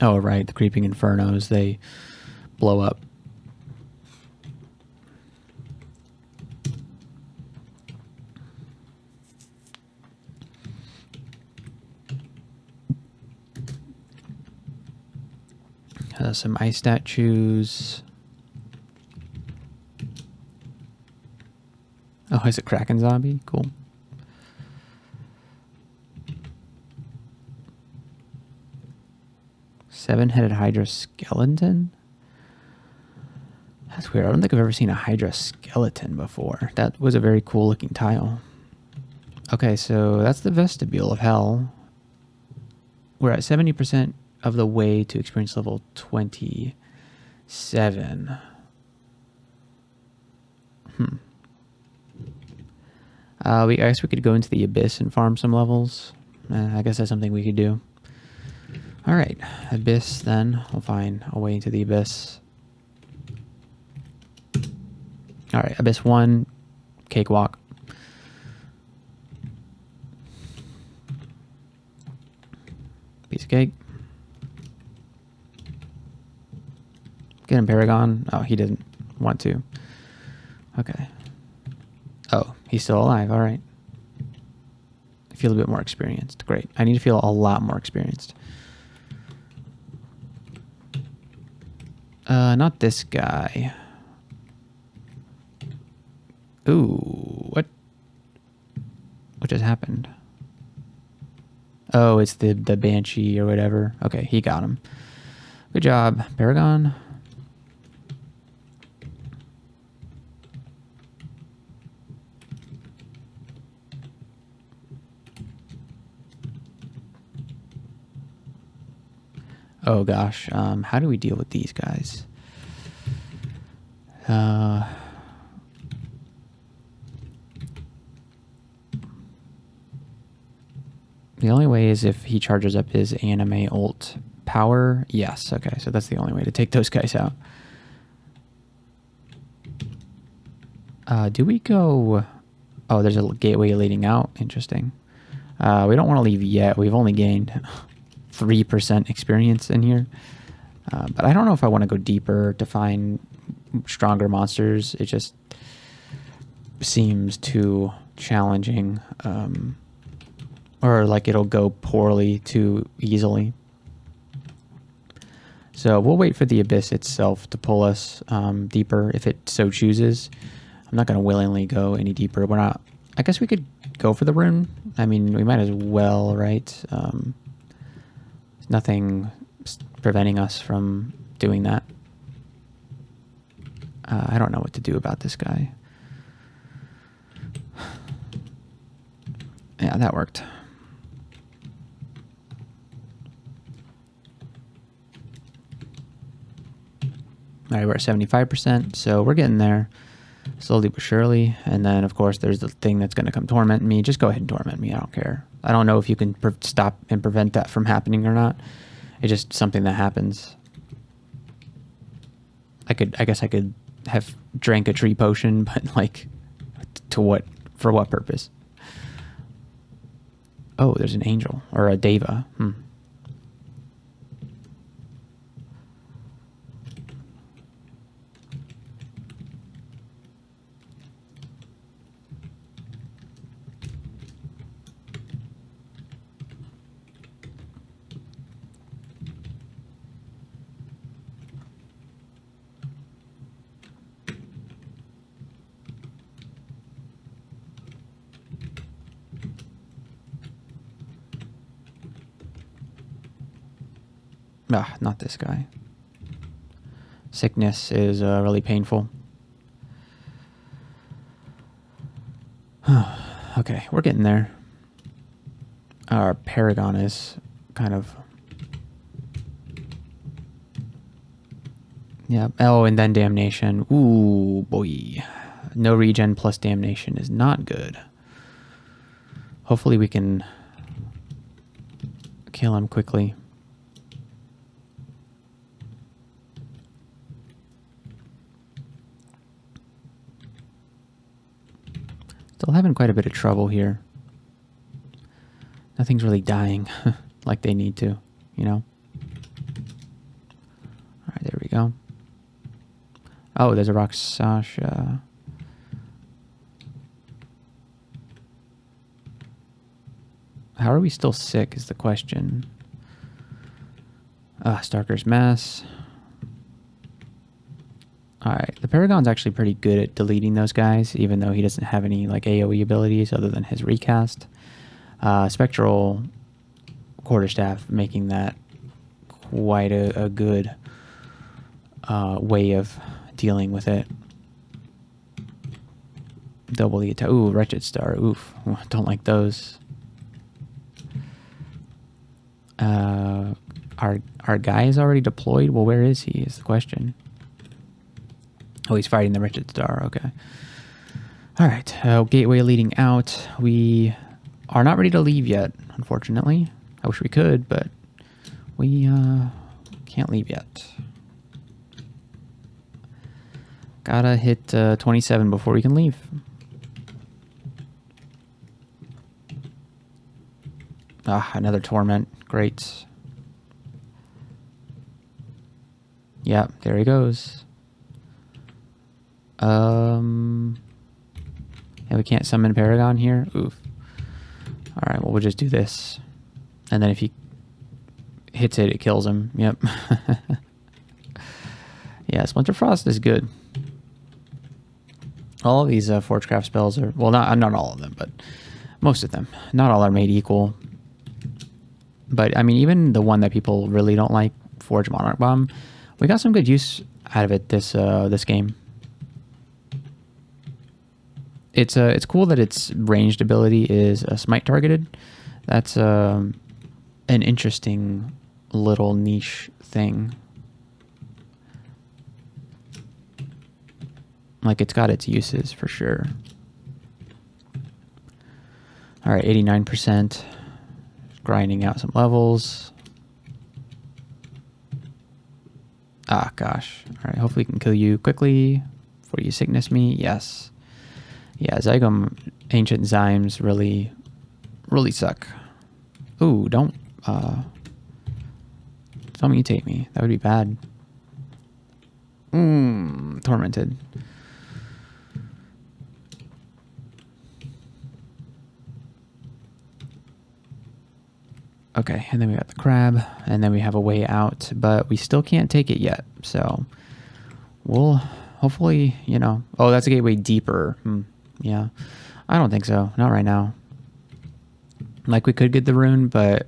A: Oh, right, the Creeping Infernos, they blow up. Some ice statues. Oh, is it Kraken Zombie? Cool. Seven-headed Hydra skeleton? That's weird. I don't think I've ever seen a Hydra skeleton before. That was a very cool looking tile. Okay, so that's the vestibule of hell. We're at 70% of the way to experience level 27. I guess we could go into the Abyss and farm some levels. I guess that's something we could do. Alright, Abyss then. We'll find a way into the Abyss. Alright, Abyss 1, Cakewalk. Piece of cake. Get him, Paragon. Oh, he didn't want to. Okay. Oh, he's still alive. Alright. I feel a bit more experienced. Great. I need to feel a lot more experienced. Not this guy. Ooh, what just happened? Oh, it's the Banshee or whatever. Okay, he got him. Good job, Paragon. Oh gosh, how do we deal with these guys? The only way is if he charges up his anime ult power. Yes, okay, so that's the only way to take those guys out. Do we go... Oh, there's a gateway leading out. Interesting. We don't want to leave yet. We've only gained 3% experience in here. But I don't know if I want to go deeper to find stronger monsters. It just seems too challenging. Or like it'll go poorly too easily. So we'll wait for the Abyss itself to pull us deeper if it so chooses. I'm not going to willingly go any deeper. We're not... I guess we could go for the rune. I mean, we might as well, right? There's nothing preventing us from doing that. I don't know what to do about this guy. Yeah, that worked. All right, we're at 75%, so we're getting there slowly but surely. And then, of course, there's the thing that's going to come torment me. Just go ahead and torment me. I don't care. I don't know if you can stop and prevent that from happening or not. It's just something that happens. I guess I could have drank a tree potion, but like, to what? For what purpose? Oh, there's an angel or a deva. Ah, not this guy. Sickness is really painful. Okay, we're getting there. Our Paragon is kind of... Yeah. Oh, and then Damnation. Ooh, boy. No regen plus Damnation is not good. Hopefully we can kill him quickly. Still having quite a bit of trouble here. Nothing's really dying like they need to, you know? Alright, there we go. Oh, there's a Rakshasa. How are we still sick is the question. Starker's Mass. Alright, the Paragon's actually pretty good at deleting those guys, even though he doesn't have any like AoE abilities other than his recast. Spectral Quarterstaff making that quite a good way of dealing with it. Double the attack. Ooh, Wretched Star. Oof. Don't like those. Our guy is already deployed? Well, where is he is the question. Oh, he's fighting the Wretched Star. Okay. All right. Gateway leading out. We are not ready to leave yet, unfortunately. I wish we could, but we can't leave yet. Gotta hit 27 before we can leave. Another Torment. Great. Yeah, there he goes. And we can't summon Paragon here. Oof. Alright, well, we'll just do this. And then if he hits it, it kills him. Yep. Yeah, Splinter Frost is good. All of these Forgecraft spells are... Well, not all of them, but most of them. Not all are made equal. But, I mean, even the one that people really don't like, Forge Monarch Bomb, we got some good use out of it this game. It's cool that its ranged ability is smite targeted. That's an interesting little niche thing. Like, it's got its uses for sure. All right, 89%. Grinding out some levels. Ah, gosh. All right, hopefully we can kill you quickly before you sickness me. Yes. Yeah, Zygum Ancient Zymes really suck. Ooh, don't mutate me. That would be bad. Tormented. Okay, and then we got the crab, and then we have a way out, but we still can't take it yet. So we'll hopefully, you know... Oh, that's a gateway deeper. Yeah, I don't think so. Not right now. Like, we could get the rune, but...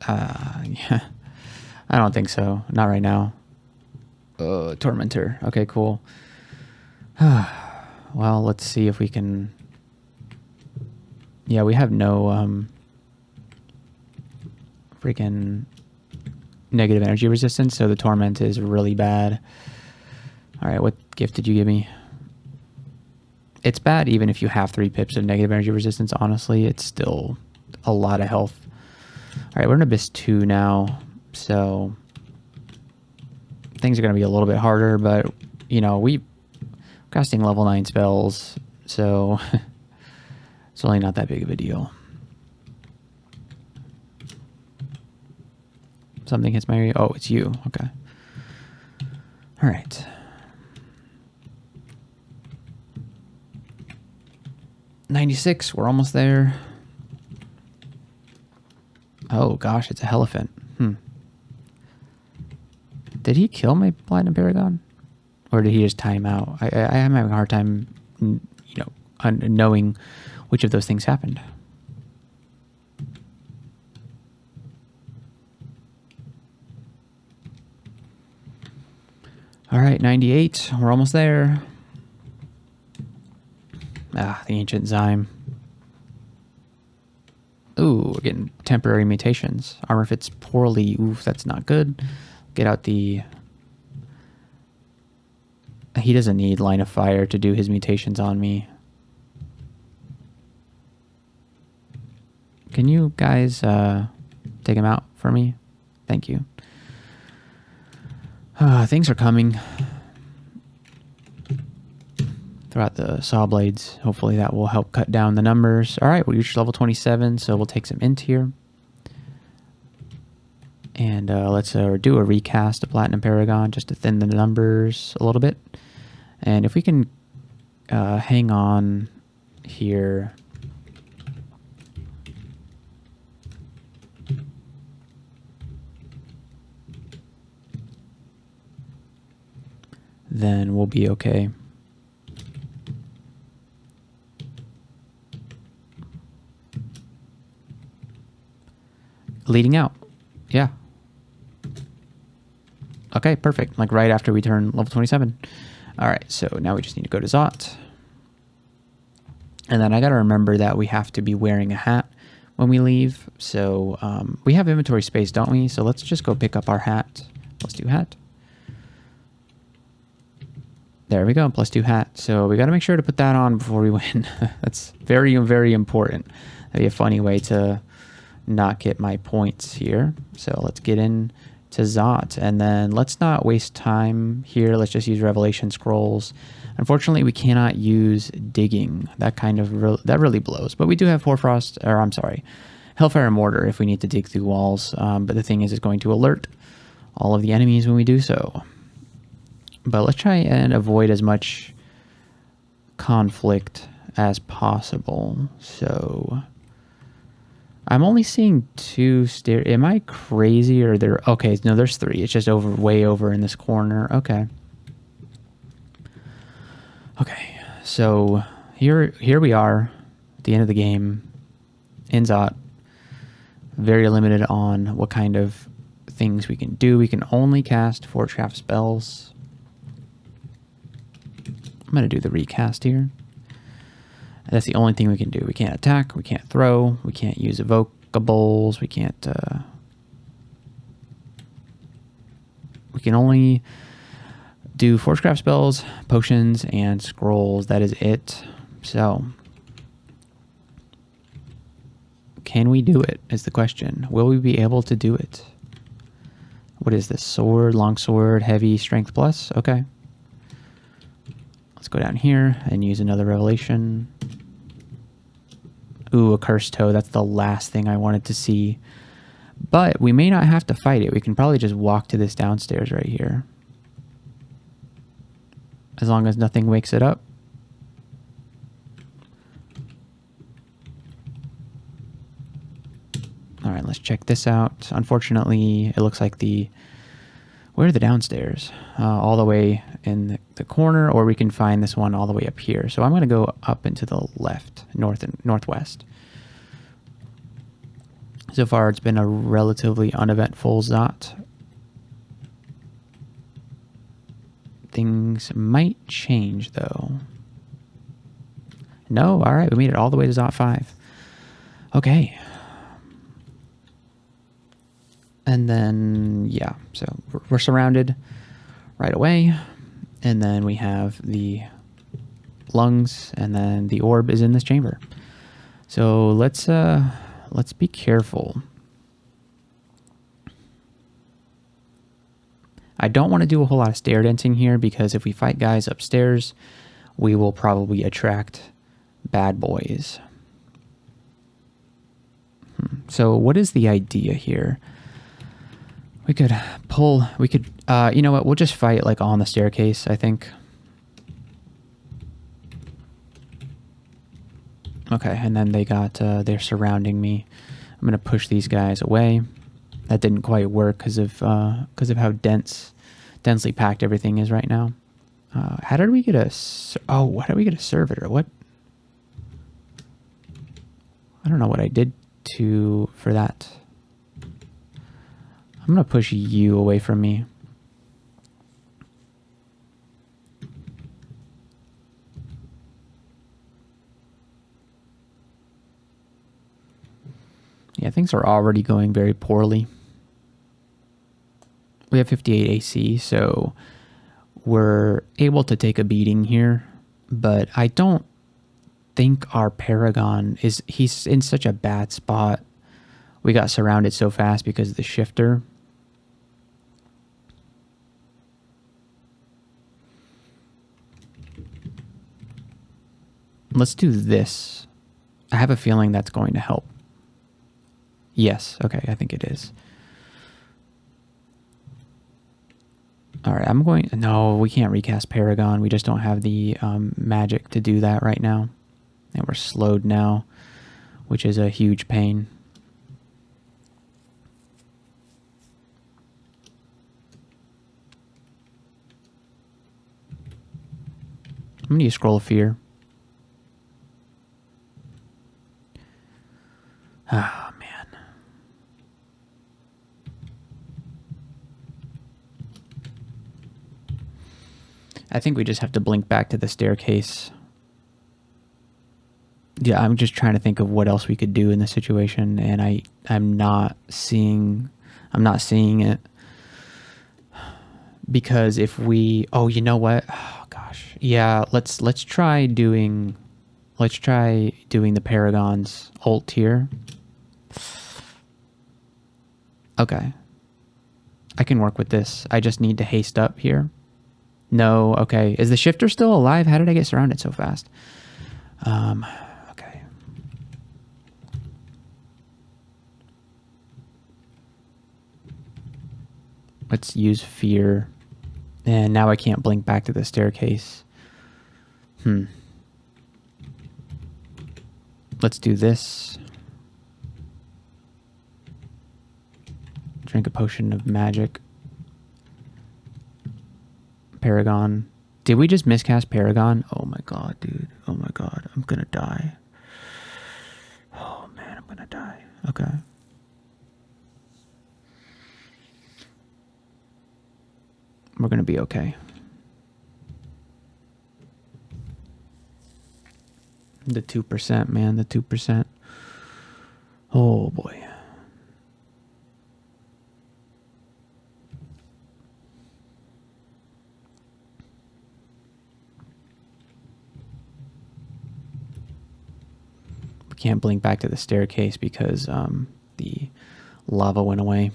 A: yeah, I don't think so. Not right now. Tormentor. Okay, cool. Well, let's see if we can... Yeah, we have no freaking negative energy resistance, so the torment is really bad. All right, what gift did you give me? It's bad even if you have 3 pips of negative energy resistance. Honestly, it's still a lot of health. All right, we're in Abyss 2 now, so things are going to be a little bit harder, but, you know, we casting level 9 spells, so it's only not that big of a deal. Something hits my area. Oh, it's you. Okay. All right. $96. We're almost there. Oh, gosh. It's a elephant. Did he kill my Platinum Paragon? Or did he just time out? I am having a hard time, you know, knowing which of those things happened. All right, 98. We're almost there. Ah, the Ancient Zyme. Ooh, we're getting temporary mutations. Armor fits poorly. Oof, that's not good. Get out the... He doesn't need line of fire to do his mutations on me. Can you guys take him out for me? Thank you. Things are coming. Throughout the saw blades. Hopefully that will help cut down the numbers. All right, we reached level 27, so we'll take some int here. And let's do a recast of Platinum Paragon just to thin the numbers a little bit. And if we can hang on here. Then we'll be okay. Leading out. Yeah. Okay, perfect. Like right after we turn level 27. All right, so now we just need to go to Zot. And then I got to remember that we have to be wearing a hat when we leave. So we have inventory space, don't we? So let's just go pick up our hat. Let's do hat. There we go, +2 hat. So we got to make sure to put that on before we win. That's very, very important. That'd be a funny way to not get my points here. So let's get in to Zot, and then let's not waste time here. Let's just use Revelation Scrolls. Unfortunately, we cannot use digging. That kind of that really blows. But we do have Hoarfrost, or I'm sorry, Hellfire and Mortar if we need to dig through walls. But the thing is, it's going to alert all of the enemies when we do so. But let's try and avoid as much conflict as possible. So I'm only seeing 2 stairs. Am I crazy or there? Okay, no, there's 3. It's just way over in this corner. Okay. Okay, so here we are at the end of the game in Zot. Very limited on what kind of things we can do. We can only cast Forgecraft spells. I'm going to do the recast here. That's the only thing we can do. We can't attack, we can't throw, we can't use evocables, we can't... we can only do Forgecraft spells, potions, and scrolls. That is it. So, can we do it is the question. Will we be able to do it? What is this? Sword, longsword, heavy, strength plus? Okay. Let's go down here and use another revelation. Ooh, a cursed toe. That's the last thing I wanted to see. But we may not have to fight it. We can probably just walk to this downstairs right here. As long as nothing wakes it up. All right, let's check this out. Unfortunately, it looks like where are the downstairs? All the way in the corner, or we can find this one all the way up here. So I'm going to go up into the left, north and northwest. So far, it's been a relatively uneventful Zot. Things might change, though. No, all right, we made it all the way to Zot 5. Okay. And then, yeah, so we're surrounded right away. And then we have the lungs, and then the orb is in this chamber. So let's be careful. I don't want to do a whole lot of stair dancing here, because if we fight guys upstairs, we will probably attract bad boys. So what is the idea here? We could you know what, we'll just fight like on the staircase, I think. Okay, and then they're surrounding me. I'm gonna push these guys away. That didn't quite work because of how densely packed everything is right now. How did we get a servitor? What? I don't know what I did for that. I'm gonna push you away from me. Yeah, things are already going very poorly. We have 58 AC, so we're able to take a beating here, but I don't think our Paragon he's in such a bad spot. We got surrounded so fast because of the shifter. Let's do this. I have a feeling that's going to help. Yes, okay, I think it is. All right, no, we can't recast Paragon. We just don't have the magic to do that right now. And we're slowed now, which is a huge pain. I'm going to use Scroll of Fear. Ah, man. I think we just have to blink back to the staircase. Yeah, I'm just trying to think of what else we could do in this situation, and I'm not seeing it. Because if we, oh, you know what? Oh gosh. Yeah, let's try doing the Paragon's ult here. Okay. I can work with this. I just need to haste up here. No, okay. Is the shifter still alive? How did I get surrounded so fast? Okay. Let's use fear. And now I can't blink back to the staircase. Let's do this. Drink a potion of magic. Paragon. Did we just miscast Paragon? Oh my god, dude. Oh my god. I'm gonna die. Oh man, I'm gonna die. Okay. We're gonna be okay. The 2%, man. The 2%. Oh boy. Can't blink back to the staircase because the lava went away.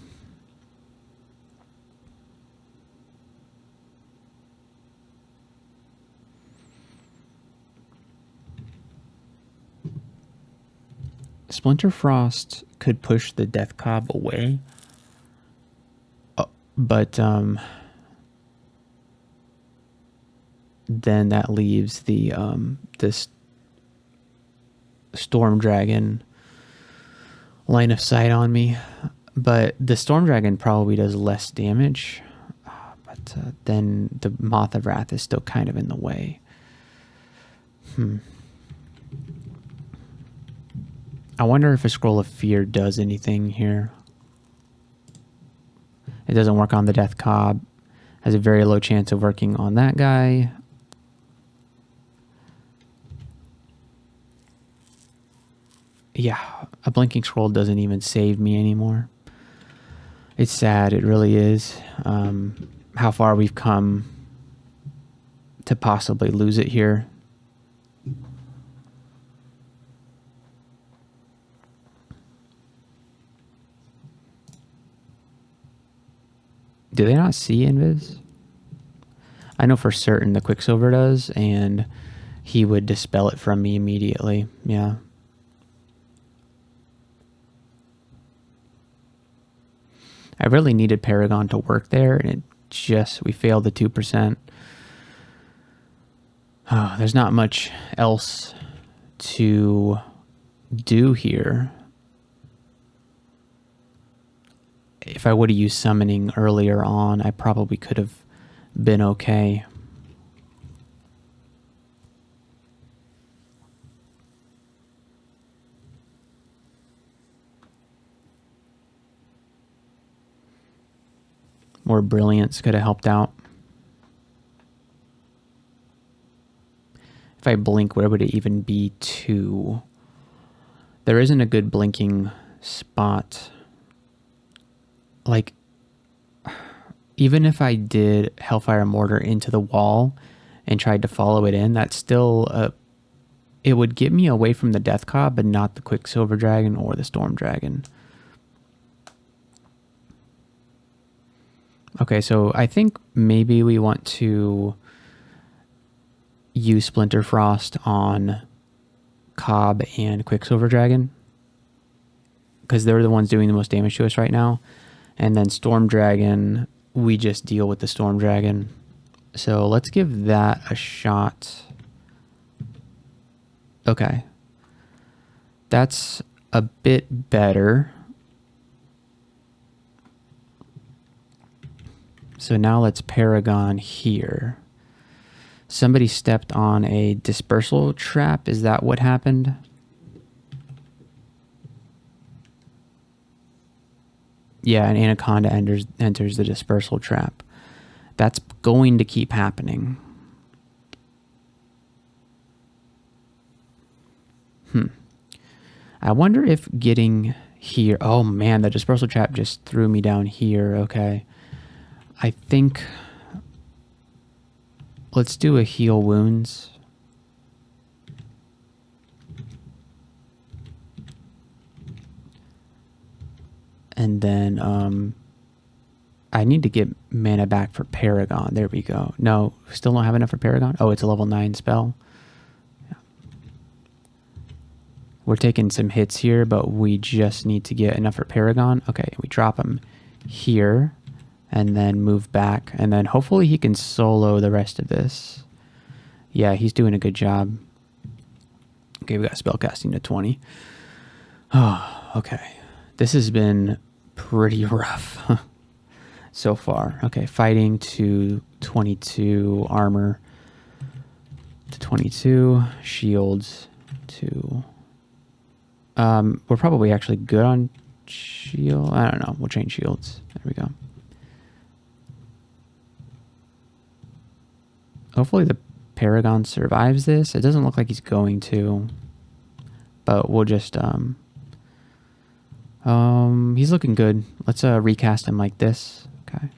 A: Splinter Frost could push the Death Cob away, but then that leaves the this Storm Dragon line of sight on me. But the Storm Dragon probably does less damage. But then the Moth of Wrath is still kind of in the way. I wonder if a Scroll of Fear does anything here. It doesn't work on the Death Cob. Has a very low chance of working on that guy. Yeah, a Blinking Scroll doesn't even save me anymore. It's sad, it really is. How far we've come to possibly lose it here. Do they not see Invis? I know for certain the Quicksilver does, and he would dispel it from me immediately. Yeah. I really needed Paragon to work there, and we failed the 2%. Oh, there's not much else to do here. If I would have used summoning earlier on, I probably could have been okay. More Brilliance could have helped out. If I blink, where would it even be to? There isn't a good blinking spot. Like, even if I did Hellfire Mortar into the wall and tried to follow it in, that's still it would get me away from the Death Cob, but not the Quicksilver Dragon or the Storm Dragon. Okay, so I think maybe we want to use Splinter Frost on Cobb and Quicksilver Dragon, because they're the ones doing the most damage to us right now. And then Storm Dragon, we just deal with the Storm Dragon. So let's give that a shot. Okay. That's a bit better. So now let's Paragon here. Somebody stepped on a dispersal trap. Is that what happened? Yeah, an Anaconda enters the dispersal trap. That's going to keep happening. I wonder if getting here... Oh man, the dispersal trap just threw me down here. Okay. I think... Let's do a heal wounds. And then I need to get mana back for Paragon. There we go. No, still don't have enough for Paragon. Oh, it's a level 9 spell. Yeah. We're taking some hits here, but we just need to get enough for Paragon. Okay, we drop him here and then move back. And then hopefully he can solo the rest of this. Yeah, he's doing a good job. Okay, we got spellcasting to 20. Oh, okay. This has been pretty rough so far. Okay, fighting to 22, armor to 22, shields to... we're probably actually good on shield. I don't know. We'll change shields. There we go. Hopefully the Paragon survives this. It doesn't look like he's going to, but we'll just... he's looking good. Let's recast him like this. Okay.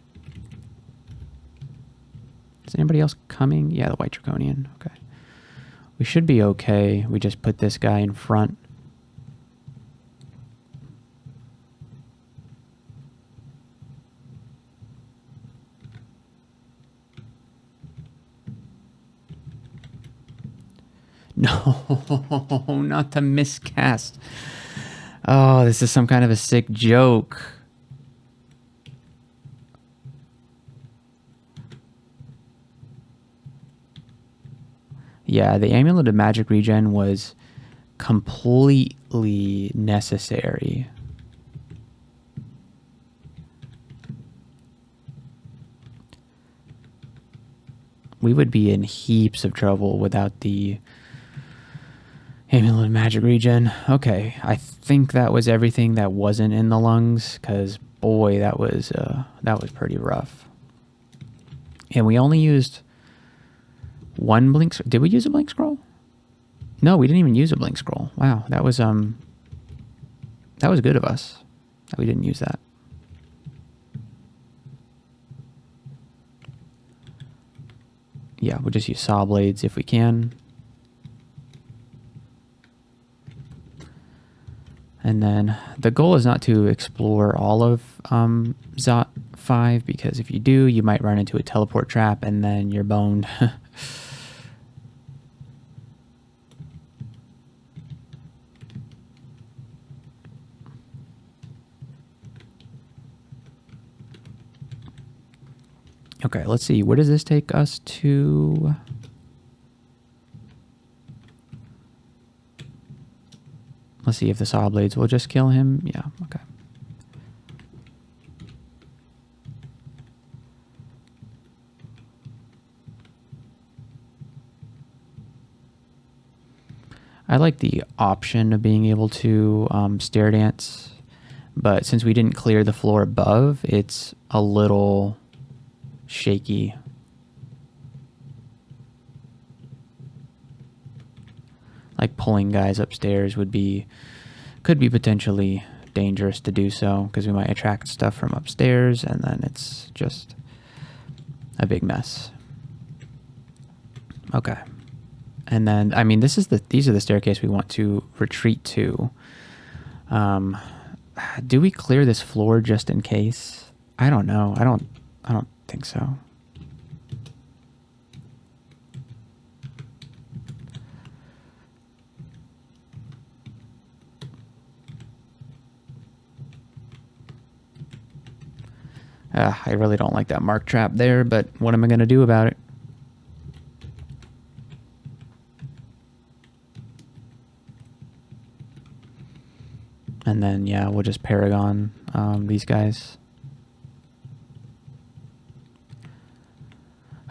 A: Is anybody else coming? Yeah, the White Draconian. Okay. We should be okay. We just put this guy in front. No, not the miscast. Oh, this is some kind of a sick joke. Yeah, the Amulet of Magic Regen was completely necessary. we would be in heaps of trouble without the amulet magic regen. Okay, I think that was everything that wasn't in the lungs, because boy, that was pretty rough. And we only used one blink. Did we use a blink scroll? No, we didn't even use a blink scroll. Wow, that was good of us that we didn't use that. Yeah, we'll just use saw blades if we can. And then the goal is not to explore all of Zot 5, because if you do, you might run into a teleport trap and then you're boned. Okay, let's see. Where does this take us to? Let's see if the saw blades will just kill him. Yeah, okay. I like the option of being able to stair dance, but since we didn't clear the floor above, it's a little shaky. Like pulling guys upstairs could be potentially dangerous to do so, because we might attract stuff from upstairs and then it's just a big mess. Okay. And then, I mean, these are the staircase we want to retreat to. Do we clear this floor just in case? I don't know. I don't think so. I really don't like that mark trap there, but what am I going to do about it? And then, yeah, we'll just Paragon these guys.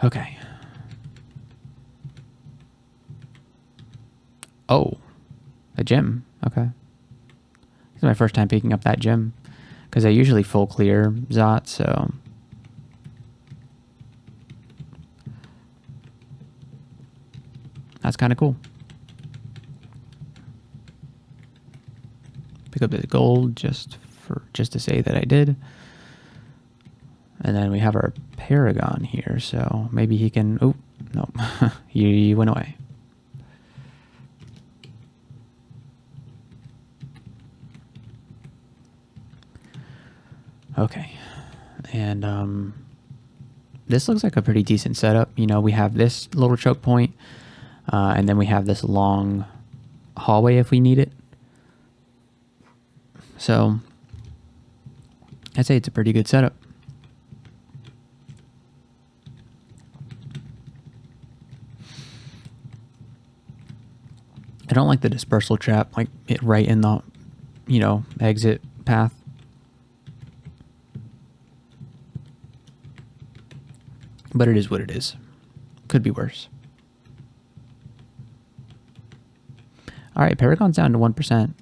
A: Okay. Oh, a gem. Okay. This is my first time picking up that gem, because I usually full clear Zot, so... That's kind of cool. Pick up this gold just to say that I did. And then we have our Paragon here, so maybe he can... Oh, no. He went away. Okay. And this looks like a pretty decent setup. You know, we have this little choke point, and then we have this long hallway if we need it. So I'd say it's a pretty good setup. I don't like the dispersal trap, like it right in the, you know, exit path. But it is what it is. Could be worse. All right, Paragon's down to 1%.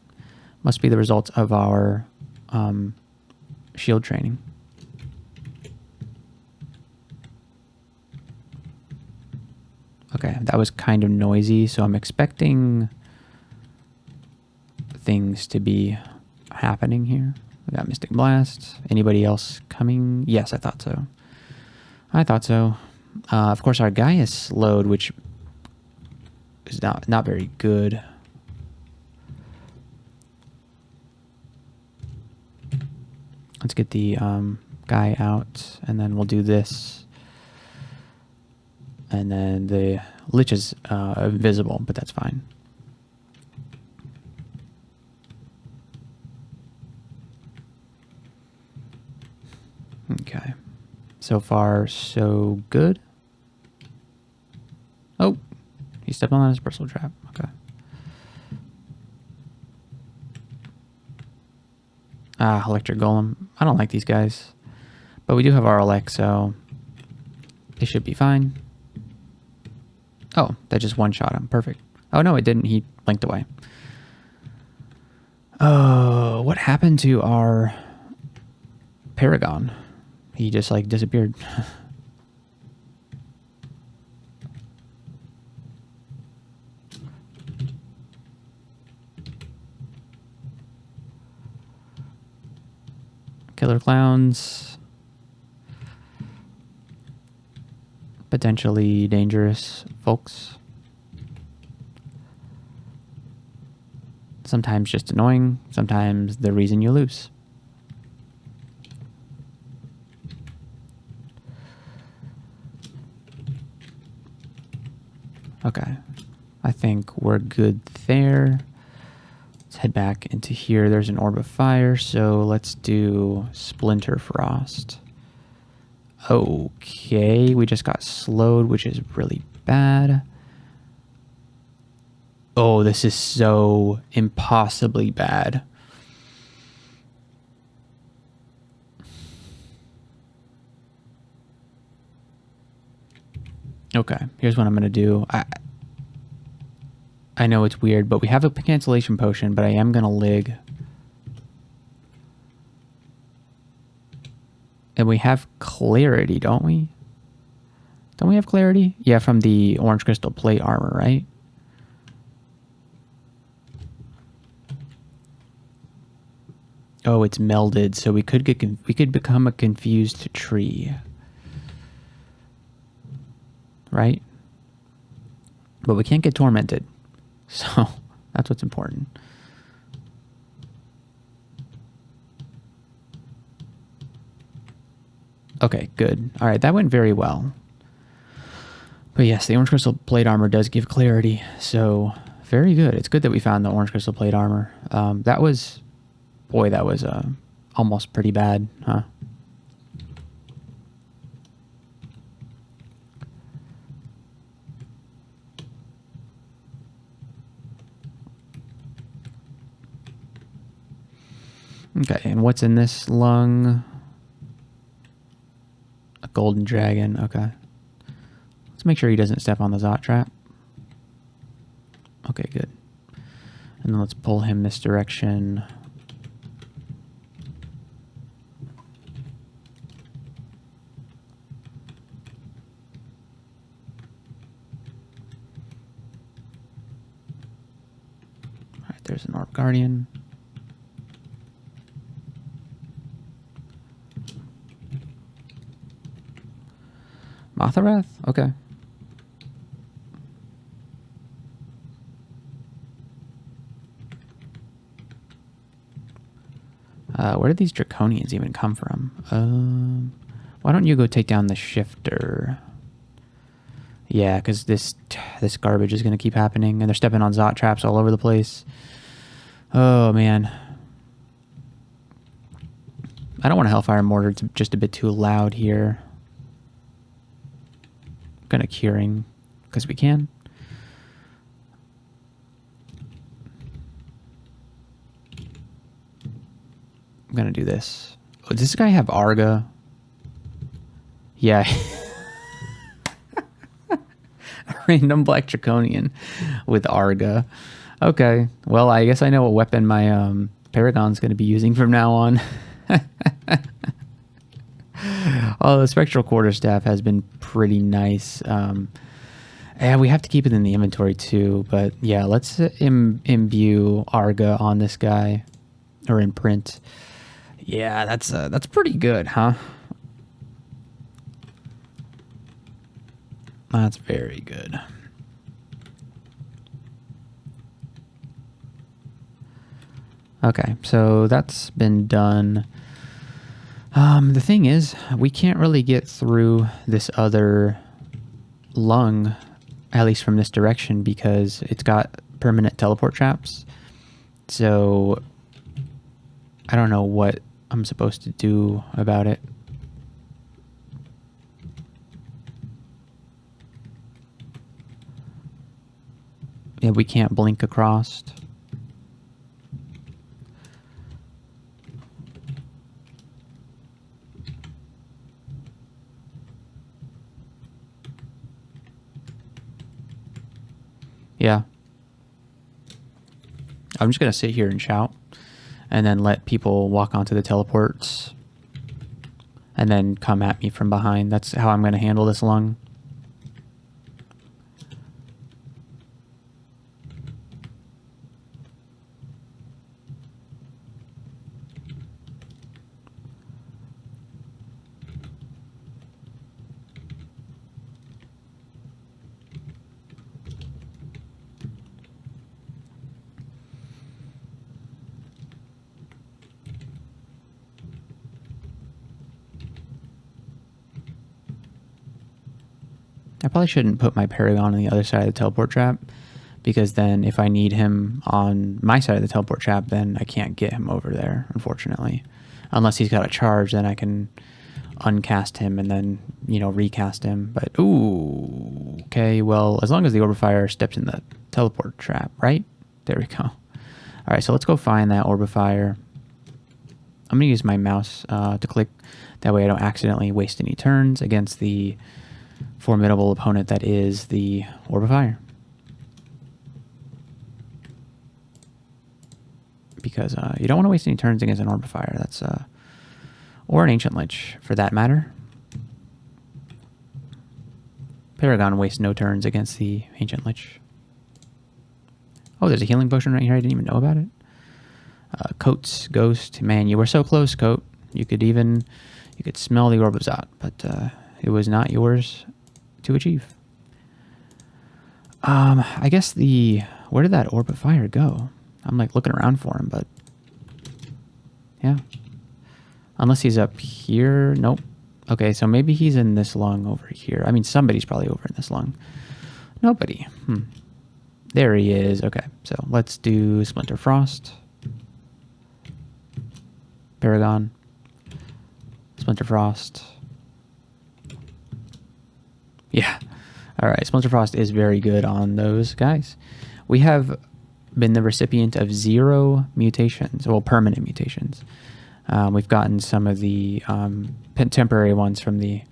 A: Must be the result of our shield training. Okay, that was kind of noisy, so I'm expecting things to be happening here. We got Mystic Blast. Anybody else coming? Yes, I thought so. Of course, our guy is slowed, which is not very good. Let's get the guy out, and then we'll do this. And then the Lich is invisible, but that's fine. Okay. So far, so good. Oh, he stepped on his bristle trap. Okay. Ah, Electric Golem. I don't like these guys. But we do have our Elec, so they should be fine. Oh, that just one-shot him. Perfect. Oh, no, it didn't. He blinked away. Oh, what happened to our Paragon? He just, like, disappeared. Killer clowns. Potentially dangerous folks. Sometimes just annoying, sometimes the reason you lose. Okay, I think we're good there. Let's head back into here. There's an orb of fire, so let's do Splinter Frost. Okay, we just got slowed, which is really bad. Oh, this is so impossibly bad. Okay, here's what I'm going to do. I know it's weird, but we have a cancellation potion, but I am going to Lig. And we have clarity, don't we? Don't we have clarity? Yeah, from the orange crystal plate armor, right? Oh, it's melded, so we could become a confused tree. Right? But we can't get tormented. So, that's what's important. Okay, good. All right, that went very well. But yes, the orange crystal plate armor does give clarity, so very good. It's good that we found the orange crystal plate armor. That was, boy, that was almost pretty bad, huh? Okay, and what's in this lung? A golden dragon, okay. Let's make sure he doesn't step on the Zot trap. Okay, good. And then let's pull him this direction. Alright, there's an Orb Guardian. Motharath? Okay. Where did these Draconians even come from? Why don't you go take down the Shifter? Yeah, because this garbage is going to keep happening, and they're stepping on Zot traps all over the place. Oh, man. I don't want a Hellfire Mortar. It's just a bit too loud here. I'm going to Curing, because we can. I'm going to do this. Oh, does this guy have Arga? Yeah. A random Black Draconian with Arga. Okay. Well, I guess I know what weapon my Paragon's going to be using from now on. Oh, the Spectral Quarterstaff has been pretty nice. Yeah, we have to keep it in the inventory too. But yeah, let's imbue Arga on this guy. Or imprint. Yeah, that's pretty good, huh? That's very good. Okay, so that's been done. The thing is, we can't really get through this other lung, at least from this direction, because it's got permanent teleport traps. So I don't know what I'm supposed to do about it. Yeah, we can't blink across. Yeah. I'm just going to sit here and shout and then let people walk onto the teleports and then come at me from behind. That's how I'm going to handle this lung. I probably shouldn't put my Paragon on the other side of the teleport trap, because then if I need him on my side of the teleport trap, then I can't get him over there, unfortunately. Unless he's got a charge, then I can uncast him and then, you know, recast him. But, ooh, okay, well, as long as the Orb of Fire steps in the teleport trap, right? There we go. All right, so let's go find that Orb of Fire. I'm going to use my mouse to click. That way I don't accidentally waste any turns against the formidable opponent that is the Orb of Fire. Because you don't want to waste any turns against an Orb of Fire. That's or an Ancient Lich, for that matter. Paragon wastes no turns against the Ancient Lich. Oh, there's a healing potion right here. I didn't even know about it. Coat's Ghost. Man, you were so close, Coat. You could smell the Orb of Zot, but it was not yours to achieve. I guess where did that Orb of Fire go? I'm like looking around for him, but yeah. Unless he's up here. Nope. Okay, so maybe he's in this lung over here. I mean, somebody's probably over in this lung. Nobody. There he is. Okay, so let's do Splinter Frost. Paragon. Splinter Frost. Yeah. All right, Splinter Frost is very good on those guys. We have been the recipient of 0 mutations, well, permanent mutations. We've gotten some of the temporary ones from the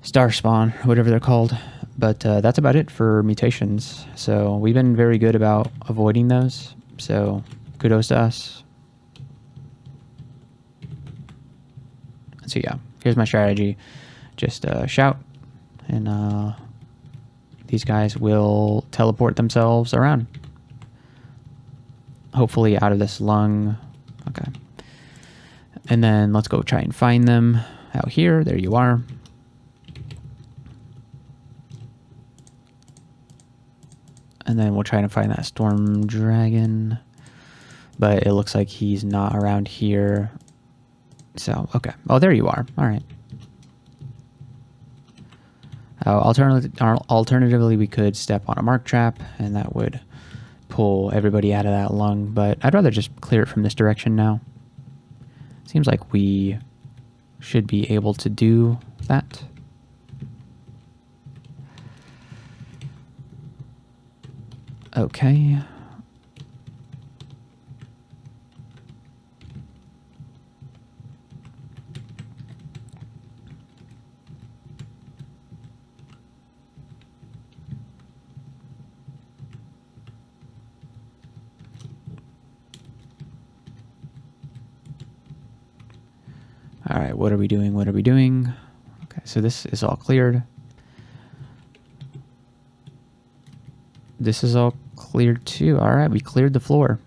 A: Star Spawn, whatever they're called. But that's about it for mutations. So we've been very good about avoiding those. So kudos to us. So yeah, here's my strategy. Just shout, and these guys will teleport themselves around. Hopefully out of this lung. Okay. And then let's go try and find them out here. There you are. And then we'll try to find that Storm Dragon. But it looks like he's not around here. So, okay. Oh, there you are. All right. Alternatively, we could step on a Mark Trap, and that would pull everybody out of that lung. But I'd rather just clear it from this direction now. Seems like we should be able to do that. Okay. All right, what are we doing? What are we doing? Okay, so this is all cleared. This is all cleared too. All right, we cleared the floor.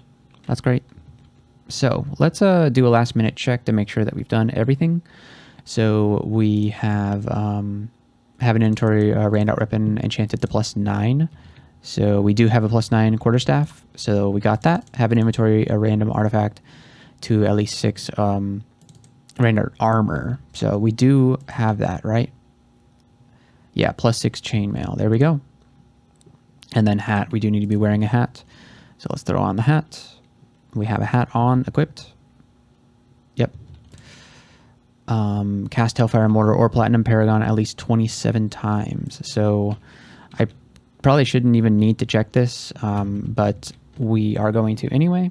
A: That's great. So let's do a last minute check to make sure that we've done everything. So we have an inventory Randout Rippin enchanted to +9. So we do have a +9 quarterstaff. So we got that. Have an inventory a random artifact to at least 6 random armor. So we do have that, right? Yeah, +6 chainmail. There we go. And then hat. We do need to be wearing a hat. So let's throw on the hat. We have a hat on, equipped. Yep. Cast Hellfire Mortar or Platinum Paragon at least 27 times. So I probably shouldn't even need to check this, but we are going to anyway.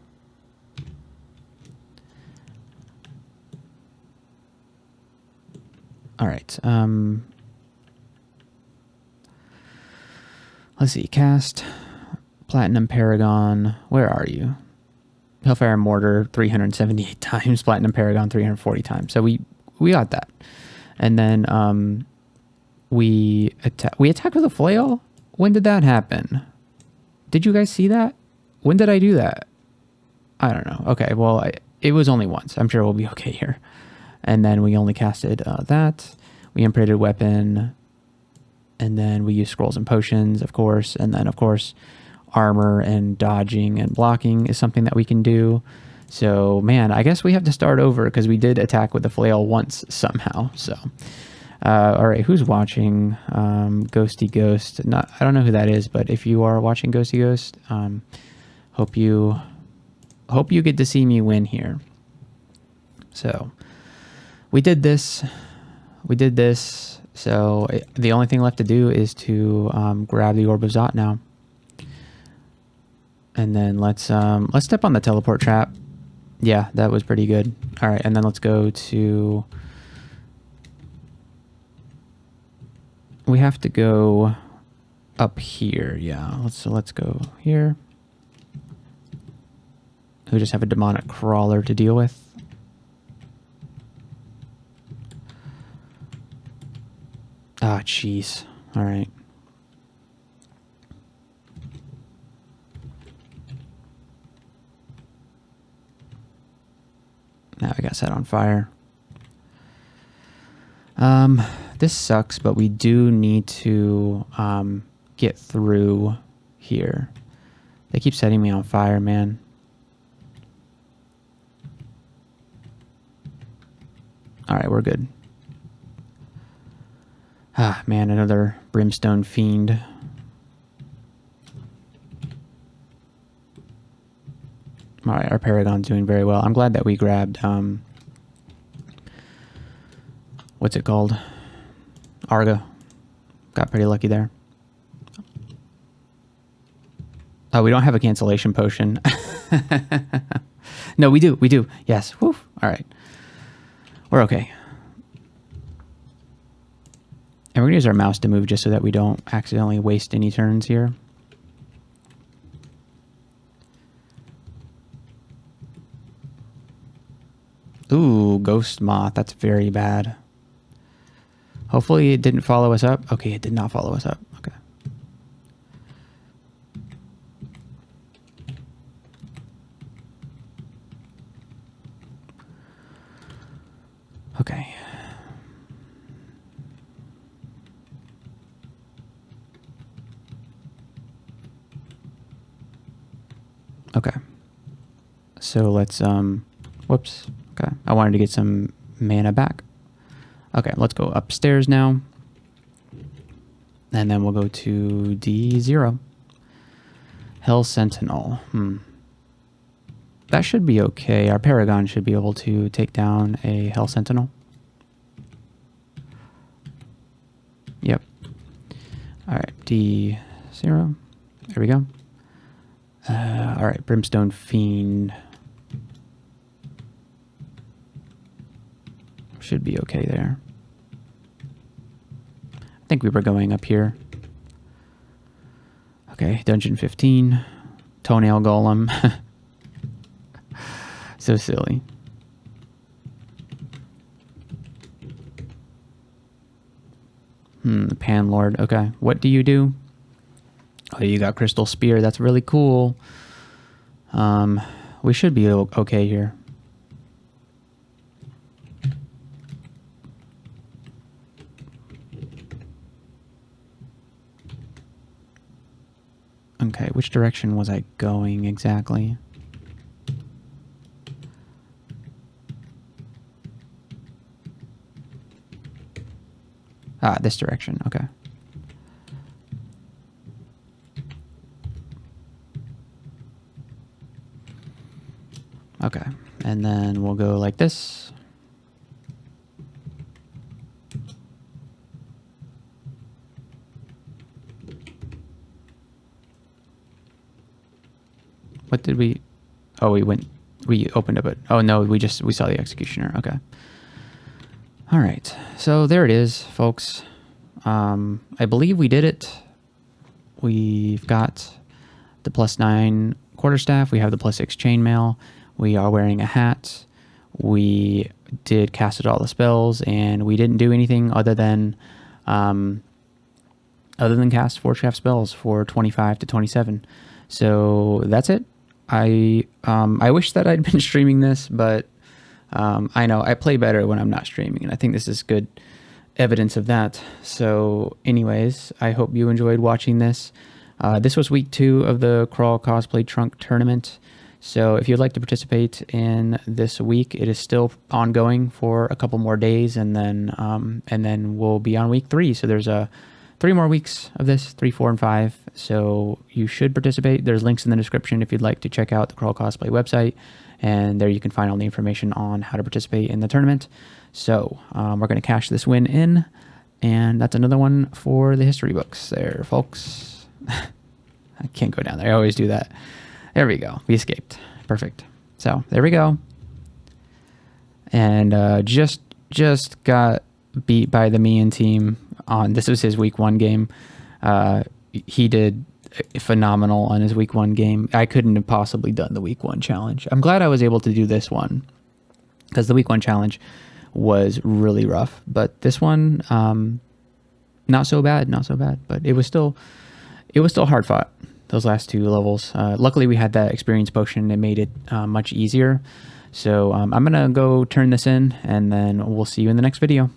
A: All right. Let's see, cast, Platinum Paragon, where are you? Hellfire and Mortar 378 times, Platinum Paragon 340 times. So we got that. And then we attacked with a flail? When did that happen? Did you guys see that? When did I do that? I don't know. Okay, well, it was only once. I'm sure we'll be okay here. And then we only casted that. We imprinted weapon. And then we use scrolls and potions, of course. And then, of course, armor and dodging and blocking is something that we can do. So, man, I guess we have to start over because we did attack with the flail once somehow. So, all right, who's watching? Ghosty Ghost. I don't know who that is, but if you are watching Ghosty Ghost, hope you get to see me win here. So, we did this. So the only thing left to do is to grab the Orb of Zot now. And then let's step on the teleport trap. Yeah, that was pretty good. All right, and then let's go to... We have to go up here. Yeah, let's go here. We just have a demonic crawler to deal with. Ah, jeez. All right. Now we got set on fire. This sucks, but we do need to get through here. They keep setting me on fire, man. All right, we're good. Ah, man, another brimstone fiend. All right, our Paragon's doing very well. I'm glad that we grabbed, what's it called? Arga. Got pretty lucky there. Oh, we don't have a cancellation potion. No, we do. Yes. Woo. All right. We're okay. And we're going to use our mouse to move just so that we don't accidentally waste any turns here. Ooh, Ghost Moth. That's very bad. Hopefully it didn't follow us up. Okay, it did not follow us up. Okay. Okay. Okay. So let's, whoops. Okay. I wanted to get some mana back. Okay, let's go upstairs now. And then we'll go to D0. Hell Sentinel. That should be okay. Our Paragon should be able to take down a Hell Sentinel. Yep. All right, D0. There we go. All right, Brimstone Fiend. Should be okay there. I think we were going up here. Okay, Dungeon 15. Toenail Golem. So silly. The Panlord. Okay, what do you do? Oh, you got Crystal Spear. That's really cool. We should be okay here. Okay, which direction was I going exactly? Ah, this direction, okay. Okay, and then we'll go like this. What did we... Oh, we opened up it. Oh no, we saw the Executioner, okay. All right, so there it is, folks. I believe we did it. we've got the +9 quarterstaff. We have the +6 chainmail. We are wearing a hat. We did casted all the spells, and we didn't do anything other than cast 4 shaft spells for 25 to 27. So that's it. I wish that I'd been streaming this, but I know I play better when I'm not streaming, and I think this is good evidence of that. So anyways, I hope you enjoyed watching this. This was week 2 of the Crawl Cosplay Trunk Tournament. So if you'd like to participate in this week, it is still ongoing for a couple more days, and then we'll be on week 3. So there's 3 more weeks of this, 3, 4, and 5. So you should participate. There's links in the description if you'd like to check out the Crawl Cosplay website, and there you can find all the information on how to participate in the tournament. So we're going to cash this win in, and that's another one for the history books there, folks. I can't go down there. I always do that. There we go. We escaped. Perfect. So there we go. And just got beat by the Mian team on, this was his week 1 game. He did phenomenal on his week 1 game. I couldn't have possibly done the week 1 challenge. I'm glad I was able to do this one, because the week 1 challenge was really rough, but this one, not so bad, but it was still hard fought, those last 2 levels. Luckily we had that experience potion. It made it much easier. So I'm gonna go turn this in, and then we'll see you in the next video.